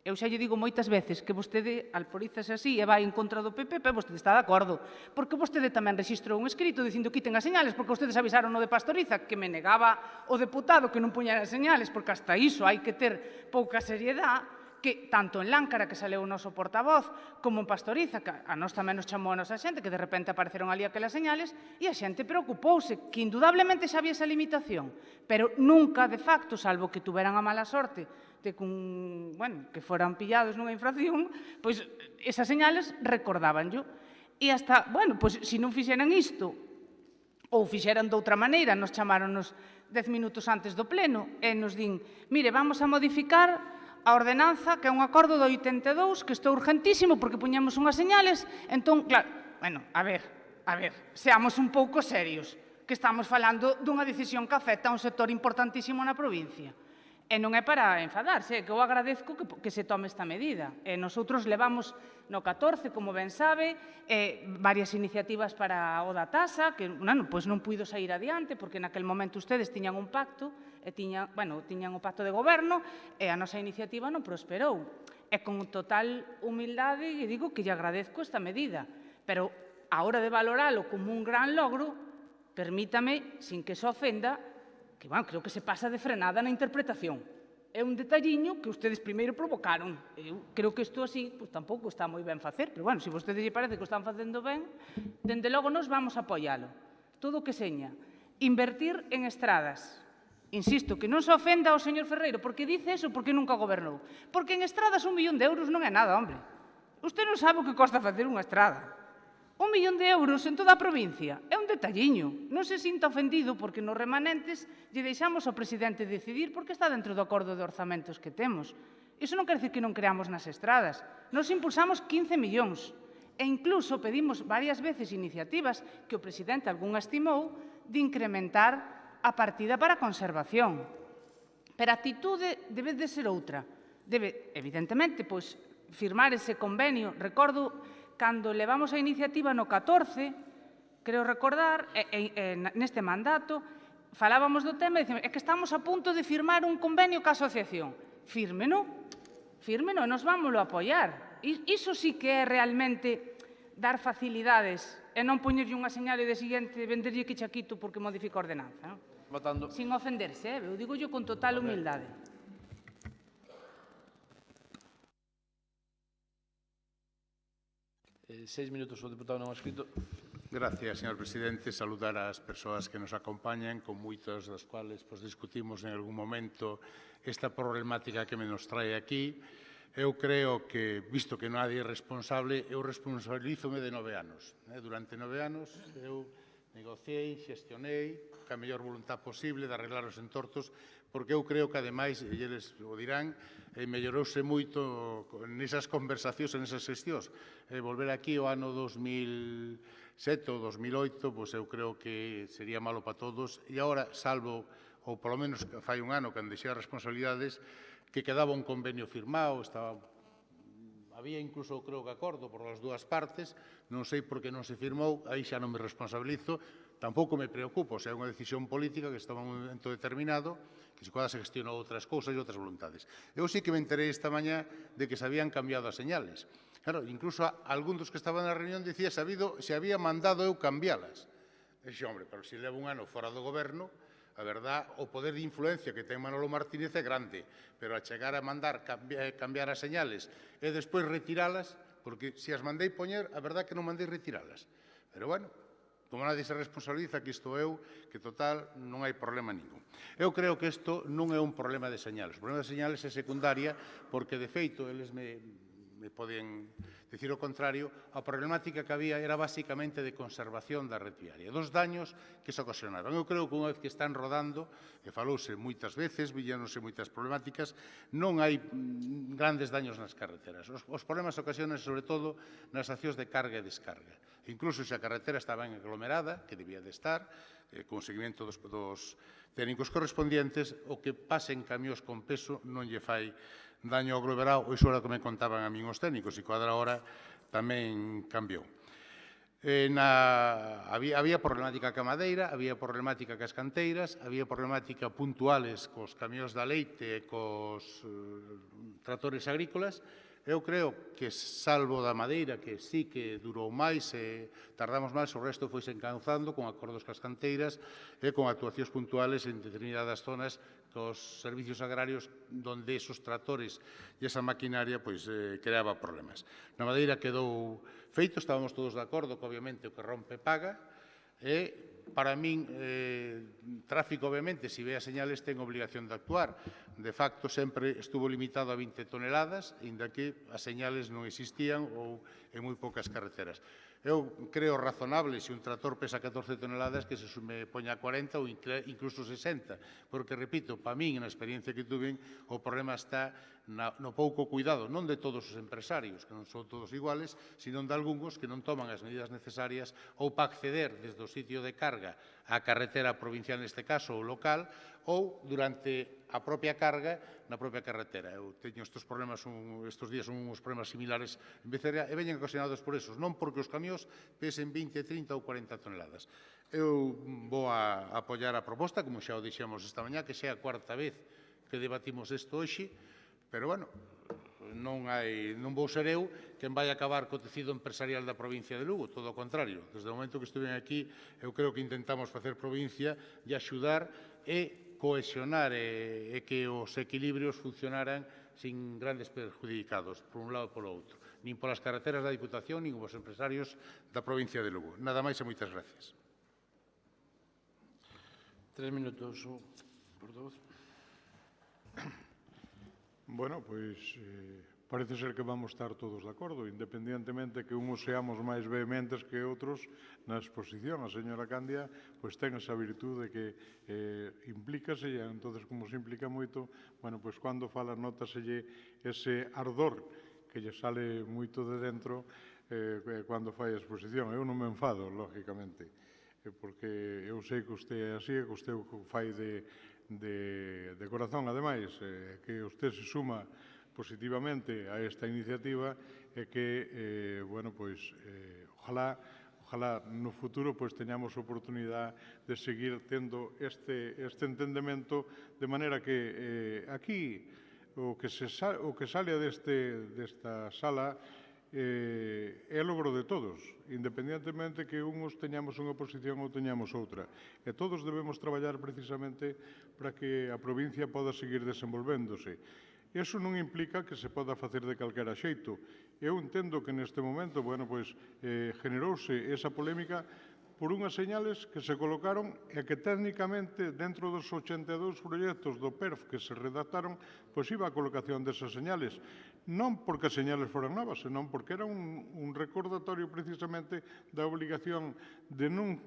eu xa lle digo moitas veces que vostede alporízase así e vai en contra do PP, pero vostede está de acordo, porque vostede tamén registrou un escrito dicindo quiten as señales, porque vostedes avisaron no de Pastoriza que me negaba o deputado que non puñera señales, porque hasta iso hai que ter pouca seriedade, que tanto en Láncara, que saleu o noso portavoz, como en Pastoriza, que a nós tamén nos chamou a nosa xente, que de repente apareceron ali aquelas señales, e a xente preocupouse, que indudablemente xa había esa limitación, pero nunca, de facto, salvo que tuveran a mala sorte de que foran pillados nunha infracción, pois esas señales recordábanllo. E hasta, pois se non fixeran isto, ou fixeran de outra maneira, nos chamaronnos 10 minutos antes do pleno, e nos din, mire, vamos a modificar a ordenanza, que é un acordo do 82, que isto é urgentísimo porque puñemos unhas señales, entón, claro, a ver, seamos un pouco serios, que estamos falando dunha decisión que afecta a un sector importantísimo na provincia. E non é para enfadarse, é que eu agradezco que se tome esta medida. E nosotros levamos no 14, como ben sabe, varias iniciativas para o da tasa, que pois non puido sair adiante, porque naquel momento ustedes tiñan un pacto, tiñan o pacto de goberno, e a nosa iniciativa non prosperou. E con total humildade lle digo que lle agradezco esta medida, pero a hora de valoralo como un gran logro, permítame, sin que se ofenda, que, creo que se pasa de frenada na interpretación. É un detalliño que ustedes primeiro provocaron. Eu creo que isto así, pois tampouco está moi ben facer, pero, se a vostedes lle parece que o están facendo ben, dende logo nos vamos a apoialo. Todo o que seña. Invertir en estradas. Insisto, que non se ofenda ao señor Ferreiro, porque dice eso, porque nunca gobernou. Porque en estradas 1 millón de euros non é nada, hombre. Usted non sabe o que costa facer unha estrada. 1 millón de euros en toda a provincia. É un detalliño. Non se sinta ofendido porque nos remanentes lle deixamos ao presidente decidir porque está dentro do acordo de orzamentos que temos. Iso non quer dicir que non creamos nas estradas. Nos impulsamos 15 millóns. E incluso pedimos varias veces iniciativas que o presidente algunha estimou de incrementar a partida para a conservación. Pero a actitude debe de ser outra. Debe, evidentemente, pois, firmar ese convenio. Recordo cando levamos a iniciativa no 14, creo recordar, neste mandato, falábamos do tema e dicimos, é que estamos a punto de firmar un convenio ca asociación. Fírmeno, e nos vámoslo a apoiar. Iso sí que é realmente dar facilidades e non poñerlle unha señal e de seguinte venderlle que chaquito porque modifica a ordenanza. Sin ofenderse, eu digo yo con total humildade. 6 minutos o deputado non escrito. Gracias, señor presidente. Saludar ás persoas que nos acompañan, con moitos das cuales discutimos en algún momento esta problemática que me nos trae aquí. Eu creo que, visto que nadie é responsable, eu responsabilízome de 9 anos. Durante 9 anos eu negociei, xestionei, ca mellor voluntad posible de arreglar os entortos, porque eu creo que, ademais, e eles o dirán, mellorouse moito nesas conversacións, nesas xestións. Volver aquí ao ano 2007 ou 2008, pois eu creo que sería malo para todos. E agora, salvo, ou polo menos fai un ano, cando deixei as responsabilidades, que quedaba un convenio firmado, había incluso, creo que, acordo por as dúas partes, non sei por que non se firmou, aí xa non me responsabilizo, tampouco me preocupo, se é unha decisión política que está en un momento determinado, que se se gestionou outras cousas e outras voluntades. Eu sí que me enterei esta mañá de que se habían cambiado as señales. Claro, incluso algún dos que estaban na reunión dicía se había mandado eu cambialas. E xe, hombre, pero se leva un ano fora do goberno, a verdad, o poder de influencia que ten Manolo Martínez é grande, pero a chegar a mandar cambiar as señales e despois retiralas, porque se as mandei poñer, a verdad que non mandei retiralas. Pero, bueno, como nadie se responsabiliza, que isto eu, que total non hai problema ningún. Eu creo que isto non é un problema de señales. O problema de señales é secundaria porque, de feito, eles me poden Dicir o contrario, a problemática que había era basicamente de conservación da red viaria, dos daños que se ocasionaron. Eu creo que unha vez que están rodando, e falouse moitas veces, villanose moitas problemáticas, non hai grandes daños nas carreteras. Os problemas ocasionan sobre todo nas estacións de carga e descarga. Incluso se a carretera está ben aglomerada, que debía de estar, con seguimento dos técnicos correspondientes, o que pasen camións con peso non lle fai daño ao aglomerado, iso era o que me contaban a min os técnicos, e coa hora tamén cambiou. Había problemática ca madeira, había problemática cas canteiras, había problemática puntuales cos camións da leite e cos tratores agrícolas. Eu creo que, salvo da madeira, que sí que durou máis e tardamos máis, o resto foi se encauzando con acordos cas canteiras e con actuacións puntuales en determinadas zonas cos servicios agrarios donde esos tratores e esa maquinaria creaba problemas. Na madeira quedou feito, estábamos todos de acordo que obviamente o que rompe paga e para min, tráfico, obviamente, se ve as señales, ten obligación de actuar. De facto, sempre estuvo limitado a 20 toneladas, inda que as señales non existían ou en moi poucas carreteras. Eu creo razonable, se un trator pesa 14 toneladas, que se poña a 40 ou incluso 60, porque, repito, para min, na experiencia que tuve, o problema está no pouco cuidado, non de todos os empresarios, que non son todos iguales, sino de algúns que non toman as medidas necesarias ou para acceder desde o sitio de carga á carretera provincial, neste caso, ou local, ou durante a propia carga na propia carretera. Eu teño estes problemas, estes días son uns problemas similares en Becerra e veñen ocasionados por esos, non porque os camións pesen 20, 30 ou 40 toneladas. Eu vou a apoiar a proposta, como xa o dixemos esta mañá, que xa é a cuarta vez que debatimos isto hoxe, pero, bueno, non vou ser eu quen vai acabar co tecido empresarial da provincia de Lugo, todo o contrario. Desde o momento que estuve aquí, eu creo que intentamos facer provincia e axudar e cohesionar e que os equilibrios funcionaran sin grandes perjudicados, por un lado e polo outro, nin polas carreteras da Diputación, nin os empresarios da provincia de Lugo. Nada máis e moitas gracias. 3 minutos, o portavoz. Bueno, pois parece ser que vamos estar todos de acordo, independientemente que unhos seamos máis vehementes que outros na exposición. A señora Candia pois ten esa virtude que implícase e entonces como se implica moito, bueno, pois cando fala nótaselle ese ardor que lle sale moito de dentro cando fai a exposición. Eu non me enfado, lógicamente, porque eu sei que usted é así, que usted fai de corazón, ademais, que usted se suma positivamente a esta iniciativa e que, bueno, pois, ojalá no futuro pois teñamos oportunidade de seguir tendo este entendemento, de maneira que aquí o que sale desta sala é logro de todos, independentemente que unhos teñamos unha posición ou teñamos outra. E todos debemos traballar precisamente para que a provincia poda seguir desenvolvéndose. Iso non implica que se poda facer de calquera xeito. Eu entendo que neste momento, bueno, pois, generouse esa polémica por unhas señales que se colocaron e que técnicamente dentro dos 82 proxectos do PERF que se redactaron, pois iba a colocación desas señales. Non porque as señales foran novas, senón porque era un recordatorio precisamente da obligación de non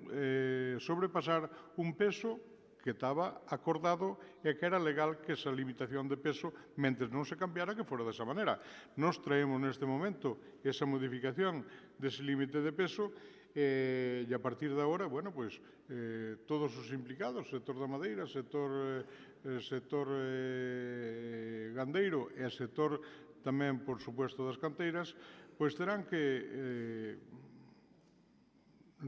sobrepasar un peso que estaba acordado e que era legal que esa limitación de peso, mentres non se cambiara, que fora desa maneira. Nos traemos neste momento esa modificación dese límite de peso e a partir de agora, bueno, pois, todos os implicados, sector da madeira, sector gandeiro e sector tamén, por suposto, das canteiras, pois terán que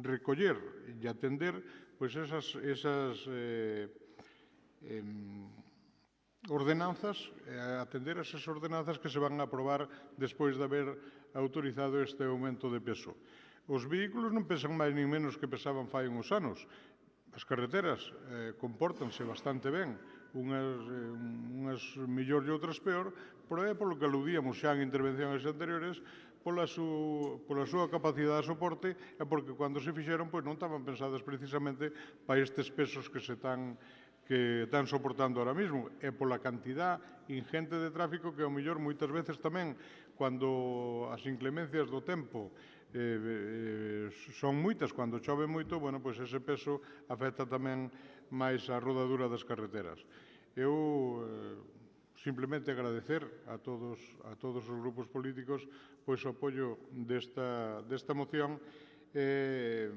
recoller e atender pois esas ordenanzas, atender esas ordenanzas que se van a aprobar despois de haber autorizado este aumento de peso. Os vehículos non pesan máis nin menos que pesaban fai uns anos. As carreteras compórtanse bastante ben, unhas mellor e outras peor, pero é polo que aludíamos xa en intervencións anteriores, pola súa capacidade de soporte e porque cando se fixeron non estaban pensadas precisamente para estes pesos que están soportando ahora mesmo e pola cantidad ingente de tráfico que ao mellor moitas veces tamén cando as inclemencias do tempo son moitas, cando chove moito, bueno, pois ese peso afecta tamén máis a rodadura das carreteras. Eu simplemente agradecer a todos os grupos políticos pois o apoio desta moción e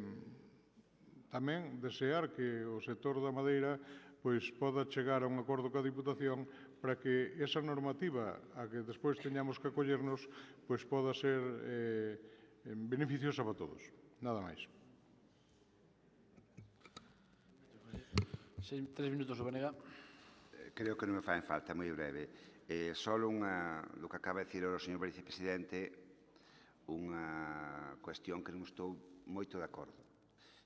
tamén desear que o sector da madeira pois poda chegar a un acordo coa Diputación para que esa normativa a que despois teñamos que acollernos pois poda ser beneficiosa para todos. Nada máis. 3 minutos o Benega. Creo que non me faen falta, moi breve. Só do que acaba de dicir o señor vicepresidente, unha cuestión que non estou moito de acordo.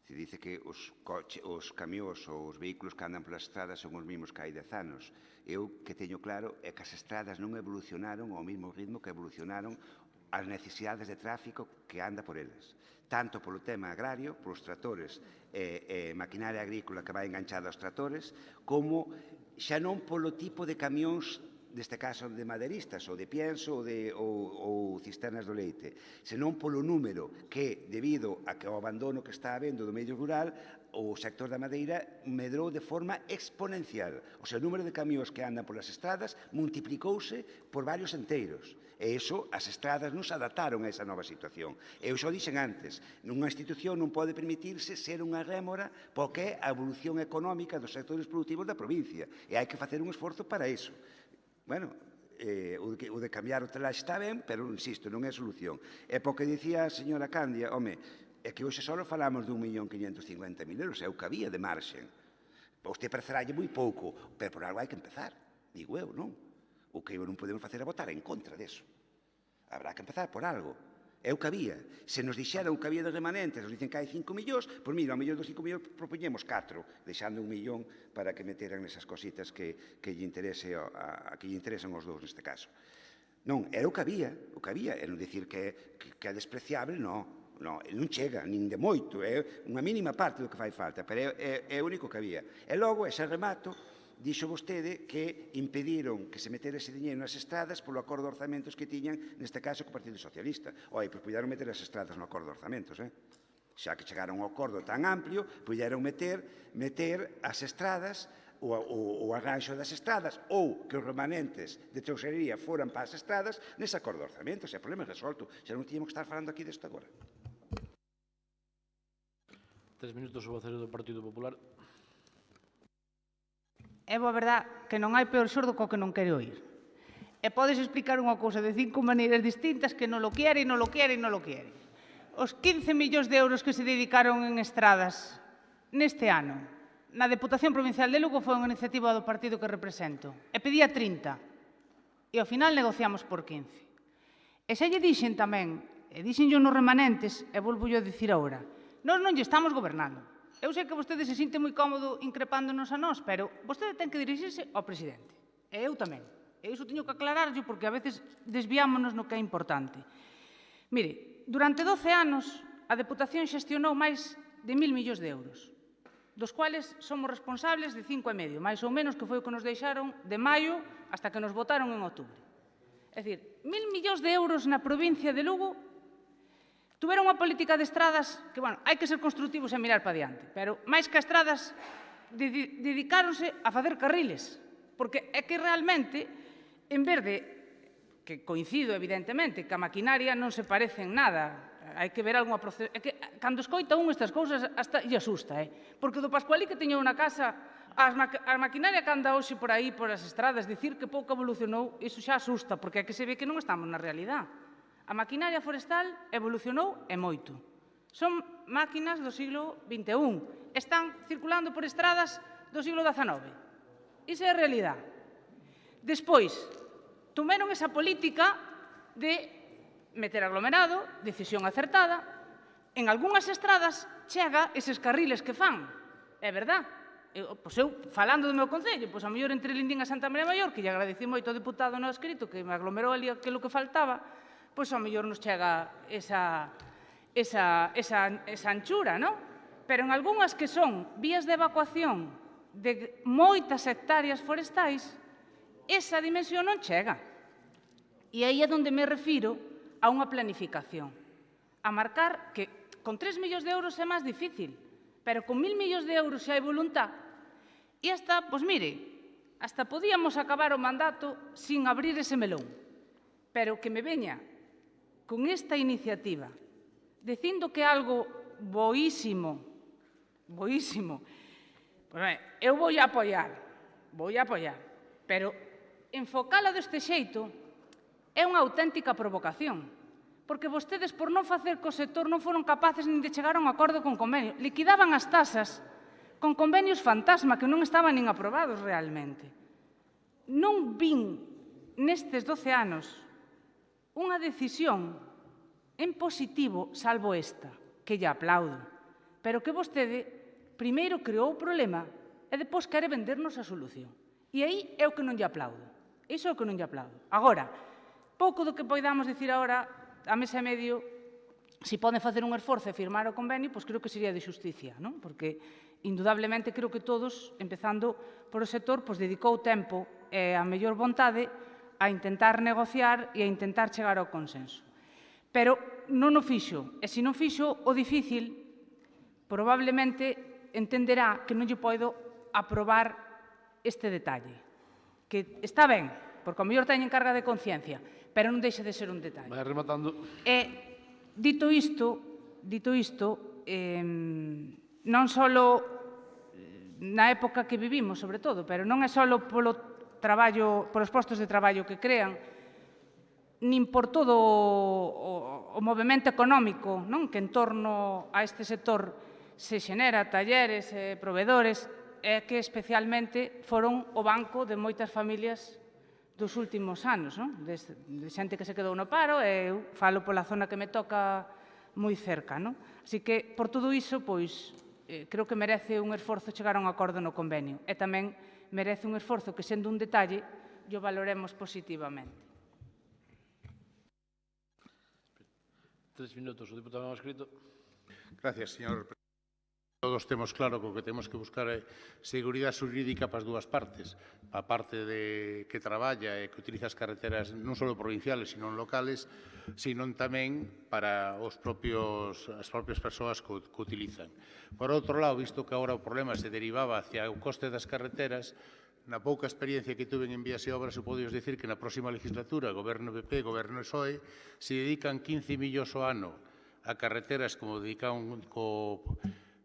Se dice que os camións ou os vehículos que andan polas estradas son os mesmos que hai 10 anos. Eu que teño claro é que as estradas non evolucionaron ao mesmo ritmo que evolucionaron as necesidades de tráfico que anda por eles. Tanto polo tema agrario, polos tractores e maquinaria agrícola que vai enganchada aos tractores, como xa non polo tipo de camións, neste caso de madeiristas, ou de pienso, ou cisternas do leite, senón polo número que, debido ao abandono que está habendo do medio rural, o sector da madeira medrou de forma exponencial. O sea, o número de camións que andan polas estradas multiplicouse por varios enteiros. E iso, as estradas non se adaptaron a esa nova situación. Eu xo dixen antes, nunha institución non pode permitirse ser unha rémora porque é a evolución económica dos sectores productivos da provincia. E hai que facer un esforzo para iso. Bueno, o de cambiar o telaxe está ben, pero, insisto, non é solución. E porque dicía a señora Candia, home, é que hoxe só falamos de 1.550.000 euros, é o que había de marxen. Vostede pareceralle moi pouco, pero por algo hai que empezar, digo eu, non? O que non podemos facer é votar en contra deso. Habrá que empezar por algo. É o que había. Se nos dixeran o que había de remanentes, nos dicen que hai 5 millóns, pois mira, ao mellor dos 5 millóns propoñemos 4, deixando 1 millón para que meteran nesas cositas que lle interesan os dous neste caso. Non, era o que había, e non dicir que é despreciable, non. Non chega, nin de moito, é unha mínima parte do que fai falta, pero é o único que había. E logo, ese remato, dixo vostede que impediron que se metera ese diñeiro nas estradas polo acordo de orzamentos que tiñan, neste caso, co Partido Socialista. Oi, pois puderon meter as estradas no acordo de orzamentos, xa que chegaron ao acordo tan amplio, puderon meter as estradas, o arranxo das estradas, ou que os remanentes de trouxería foran para as estradas, nese acordo de orzamentos. E o problema é resolto. Xa non tiñamos que estar falando aquí desto agora. 3 minutos o vocero do Partido Popular. É boa verdad que non hai peor sordo co que non quere oír. E podes explicar unha cousa de 5 maneiras distintas que non lo quere, non lo quere, non lo quere. Os 15 millóns de euros que se dedicaron en estradas neste ano na Deputación Provincial de Lugo foi unha iniciativa do partido que represento. E pedía 30. E ao final negociamos por 15. E xa lle dixen tamén, e dixenlle nos remanentes, e volvo a dicir agora, nós non lle estamos gobernando. Eu sei que vostede se sinte moi cómodo increpándonos a nós, pero vostede ten que dirixirse ao presidente. E eu tamén. E iso teño que aclararlo porque a veces desviámonos no que é importante. Mire, durante 12 anos a Deputación xestionou máis de 1.000 millóns de euros, dos cuales somos responsables de 5,5, máis ou menos, que foi o que nos deixaron de maio hasta que nos votaron en outubro. É dicir, 1.000 millóns de euros na provincia de Lugo. Tuveron unha política de estradas que, bueno, hai que ser construtivos e mirar para diante, pero máis que a estradas dedicáronse a facer carriles, porque é que realmente, en vez de, que coincido evidentemente, que a maquinaria non se parece en nada, hai que ver algunha proceso, é que cando escoita un estas cousas hasta lle asusta, porque do Pascualí que teña unha casa, a maquinaria que anda hoxe por aí, por as estradas, dicir que pouco evolucionou, iso xa asusta, porque é que se ve que non estamos na realidade. A maquinaria forestal evolucionou e moito. Son máquinas do siglo XXI. Están circulando por estradas do siglo XIX. Iso é a realidade. Despois, tomaron esa política de meter aglomerado, decisión acertada. En algunhas estradas chega eses carriles que fan. É verdad. Eu, falando do meu concello, a mellor entre Lindín e Santa María Maior, que lle agradeci moito ao deputado no escrito, que me aglomerou ali aquilo que faltaba, pois ao mellor nos chega esa anchura, non? Pero en algunhas que son vías de evacuación de moitas hectáreas forestais, esa dimensión non chega. E aí é onde me refiro a unha planificación. A marcar que con 3 millóns de euros é máis difícil, pero con 1.000 millóns de euros xa hai voluntad. E hasta, pois mire, hasta podíamos acabar o mandato sin abrir ese melón. Pero que me veña con esta iniciativa, dicindo que é algo boísimo, pois eu vou a apoiar, pero enfocala deste xeito é unha auténtica provocación, porque vostedes, por non facer co sector, non foron capaces nin de chegar a un acordo con convenio. Liquidaban as tasas con convenios fantasma que non estaban nin aprobados realmente. Non vin nestes 12 anos unha decisión en positivo, salvo esta, que lle aplaudo, pero que vostede primeiro creou o problema e depois quere vendernos a solución. E aí é o que non lle aplaudo. Iso é o que non lle aplaudo. Agora, pouco do que poidamos dicir agora, a mesa e medio, se poden facer un esforzo e firmar o convenio, pois creo que sería de xusticia, non? Porque, indudablemente, creo que todos, empezando por o sector, pois dedicou tempo e a mellor vontade a intentar negociar e a intentar chegar ao consenso. Pero non o fixo, e se non fixo o difícil, probablemente entenderá que non lle podo aprobar este detalle, que está ben, porque ao mellor teñen carga de conciencia, pero non deixa de ser un detalle. Vai rematando. E, dito isto, non só na época que vivimos, sobre todo, pero non é só polos postos de traballo que crean, nin por todo o movimento económico que en torno a este sector se xenera, talleres, proveedores, é que especialmente foron o banco de moitas familias dos últimos anos, de xente que se quedou no paro, e eu falo pola zona que me toca moi cerca. Así que, por todo iso, pois, creo que merece un esforzo chegar a un acordo no convenio, e tamén merece un esforzo que, sendo un detalle, o valoremos positivamente. 3 minutos, o diputado non escrito. Gracias, señor presidente. Todos temos claro que o que temos que buscar é seguridade xurídica para as dúas partes. A parte que traballa e que utiliza as carreteras non só provinciales, sino locales, sino tamén para as propias persoas que utilizan. Por outro lado, visto que agora o problema se derivaba hacia o coste das carreteras, na pouca experiencia que tuve en vías e obras, podemos dicir que na próxima legislatura, Goberno PP, Goberno PSOE, se dedican 15 millóns ao ano a carreteras como dedican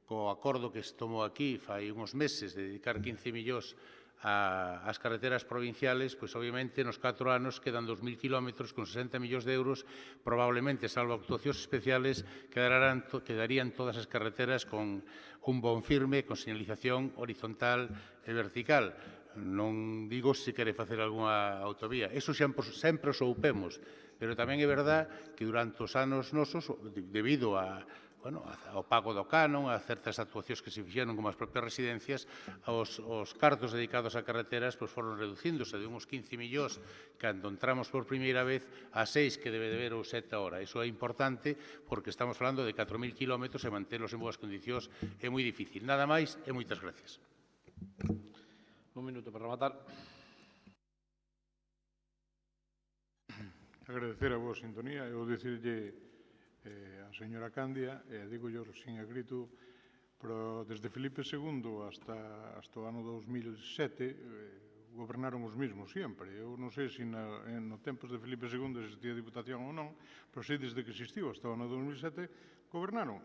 co acordo que se tomou aquí fai uns meses de dedicar 15 millóns ás carreteras provinciales, pois obviamente nos 4 anos quedan 2.000 kilómetros con 60 millóns de euros, probablemente, salvo actuacións especiales, quedarían todas as carreteras con un bon firme, con señalización horizontal e vertical. Non digo se quere facer algunha autovía. Eso sempre o soupemos, pero tamén é verdad que durante os anos nosos, debido ao pago do canon, a certas actuacións que se fixeron como as propias residencias, os cartos dedicados a carreteras foron reducíndose de uns 15 millóns cando entramos por primeira vez a 6 que debe de haber ou 7 ahora. Iso é importante porque estamos falando de 4.000 kilómetros e mantelos en boas condicións é moi difícil. Nada máis e moitas gracias. Un minuto para rematar. Agradecer a vos sintonía e dicirlle a señora Candia, e digo yo sin escrito, pero desde Felipe II hasta o ano 2007 gobernaron os mesmos sempre. Eu non sei se no tempos de Felipe II existía diputación ou non, pero sei desde que existiu hasta o ano 2007 gobernaron.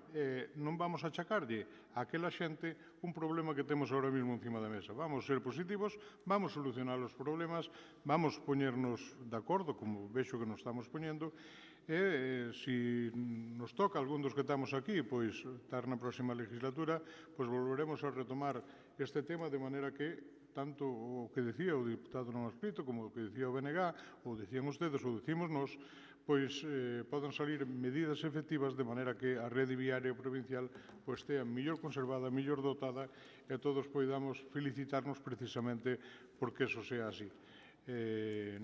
Non vamos a achacarlle a aquela xente un problema que temos ahora mesmo encima da mesa. Vamos ser positivos, vamos solucionar os problemas, vamos poñernos de acordo, como vexo que nos estamos poñendo, e se nos toca algún dos que estamos aquí, pois estar na próxima legislatura, pois volveremos a retomar este tema de maneira que tanto o que decía o diputado non escrito como o que decía o BNG, ou decían ustedes ou decimos nós, pois poden salir medidas efectivas de maneira que a rede viaria provincial estea mellor conservada, mellor dotada e todos poidamos felicitarnos precisamente porque eso sea así.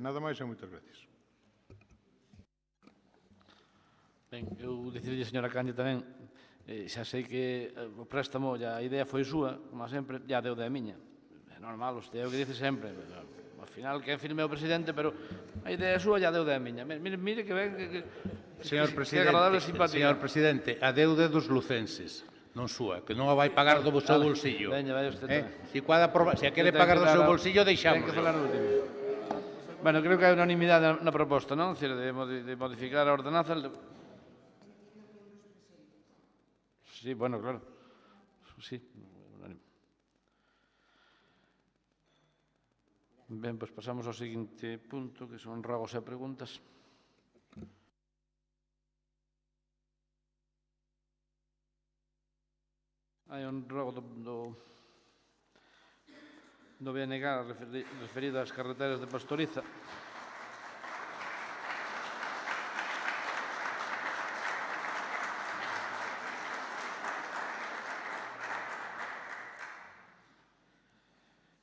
Nada máis e moitas gracias. Ben, eu dicirlle, señora Candia, tamén, xa sei que o préstamo, a idea foi súa, como sempre, deu da miña. É normal, é o que dice sempre. Ao final que firme o presidente, pero a idea súa ya deu da miña. Mire que ben, Señor que agradable e simpática. señor presidente, a deuda dos lucenses, non súa, que non a vai pagar do seu bolsillo. Veña, vai usted. Se a quere pagar do seu bolsillo, deixamos. Ten que falar no último. Bueno, creo que hai unanimidade na proposta, non? De modificar a ordenanza. Sí, bueno, claro. Sí. Ben, pois pasamos ao seguinte punto, que son rogos e preguntas. Hai un rogo do BNG referido ás carreteras de Pastoriza.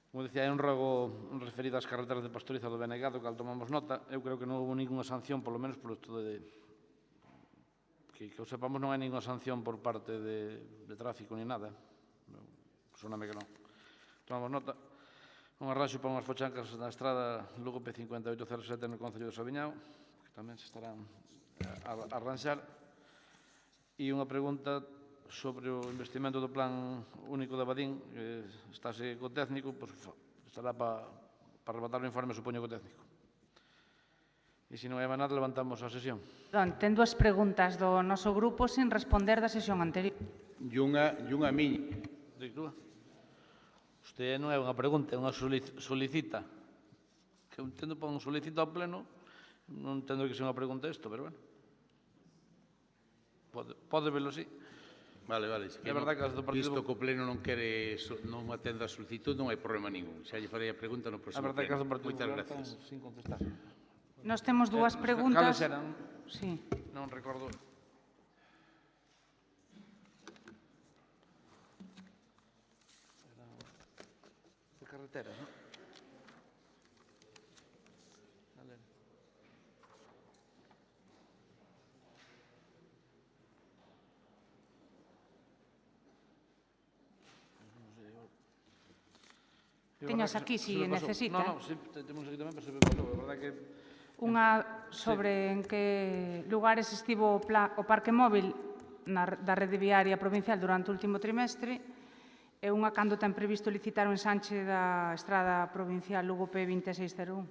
Como dicía, hai un rogo referido ás carreteras de Pastoriza do BNG, do cal tomamos nota. Eu creo que non houve ninguna sanción, polo menos por isto de... Que o sepamos, non hai ninguna sanción por parte de tráfico ni nada. Soname que non. Tomamos nota. Un arranxo para unhas fochancas na estrada Lugo P5807 no Concello de Sabiñao, que tamén se estarán a arranxar. E unha pregunta sobre o investimento do Plan Único de Abadín, que estáse co técnico, pois estará para rematar o informe, supoño, co técnico. E se non hai nada, levantamos a sesión. Ten dúas preguntas do noso grupo sin responder da sesión anterior. E unha miña. Usted non é unha pregunta, é unha solicita. Que eu entendo para un solicito ao pleno, non entendo que sea unha pregunta isto, pero bueno. Pode verlo así. Vale. É verdade que as do partido... Visto que o pleno non quere, non atende a solicitud, non hai problema ningún. Xa lle farei a pregunta no próximo pleno. É verdade que as do partido Moitas popular gracias. están sin contestar. Nós temos dúas preguntas. Cales eran? Sí. Non recordo. De carreteras, non? Teñas aquí, se necesita. Non, sí, temos aquí tamén, pero se me pasou. A verdade que... Unha sobre en que lugares estivo o parque móvil da rede viaria provincial durante o último trimestre e unha cando ten previsto licitar o ensanche da estrada provincial Lugo P2601.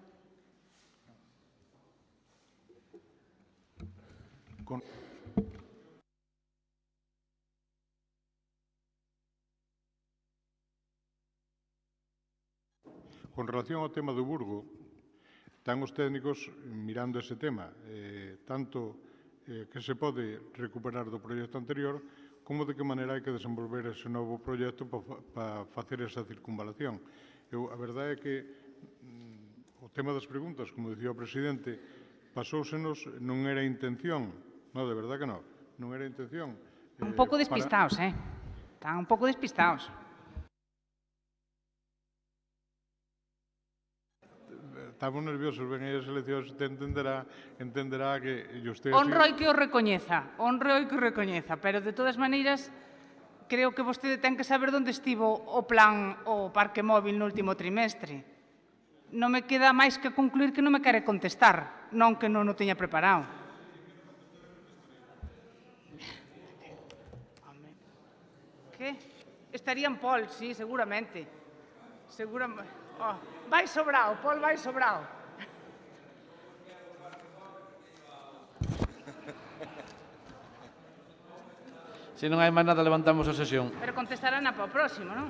Con relación ao tema do Burgo, están os técnicos mirando ese tema, tanto que se pode recuperar do proxecto anterior, como de que maneira hai que desenvolver ese novo proxecto para facer esa circunvalación. A verdade é que o tema das preguntas, como dicía o presidente, pasóusenos, non era intención, non, de verdade que non, non era intención. Un pouco despistados, Están un pouco despistados. Estamos nerviosos, ven aí as eleccións, entenderá que usted... Honro que o recoñeza, pero de todas maneiras, creo que vostede ten que saber onde estivo o plan o parque móvil no último trimestre. Non me queda máis que concluir que non me quere contestar, non que non o teña preparado. Que? Estaría en Pol, sí, seguramente. Vai sobrao, Pol, vai sobrao. Se non hai máis nada, levantamos a sesión. Pero contestarán para o próximo, non?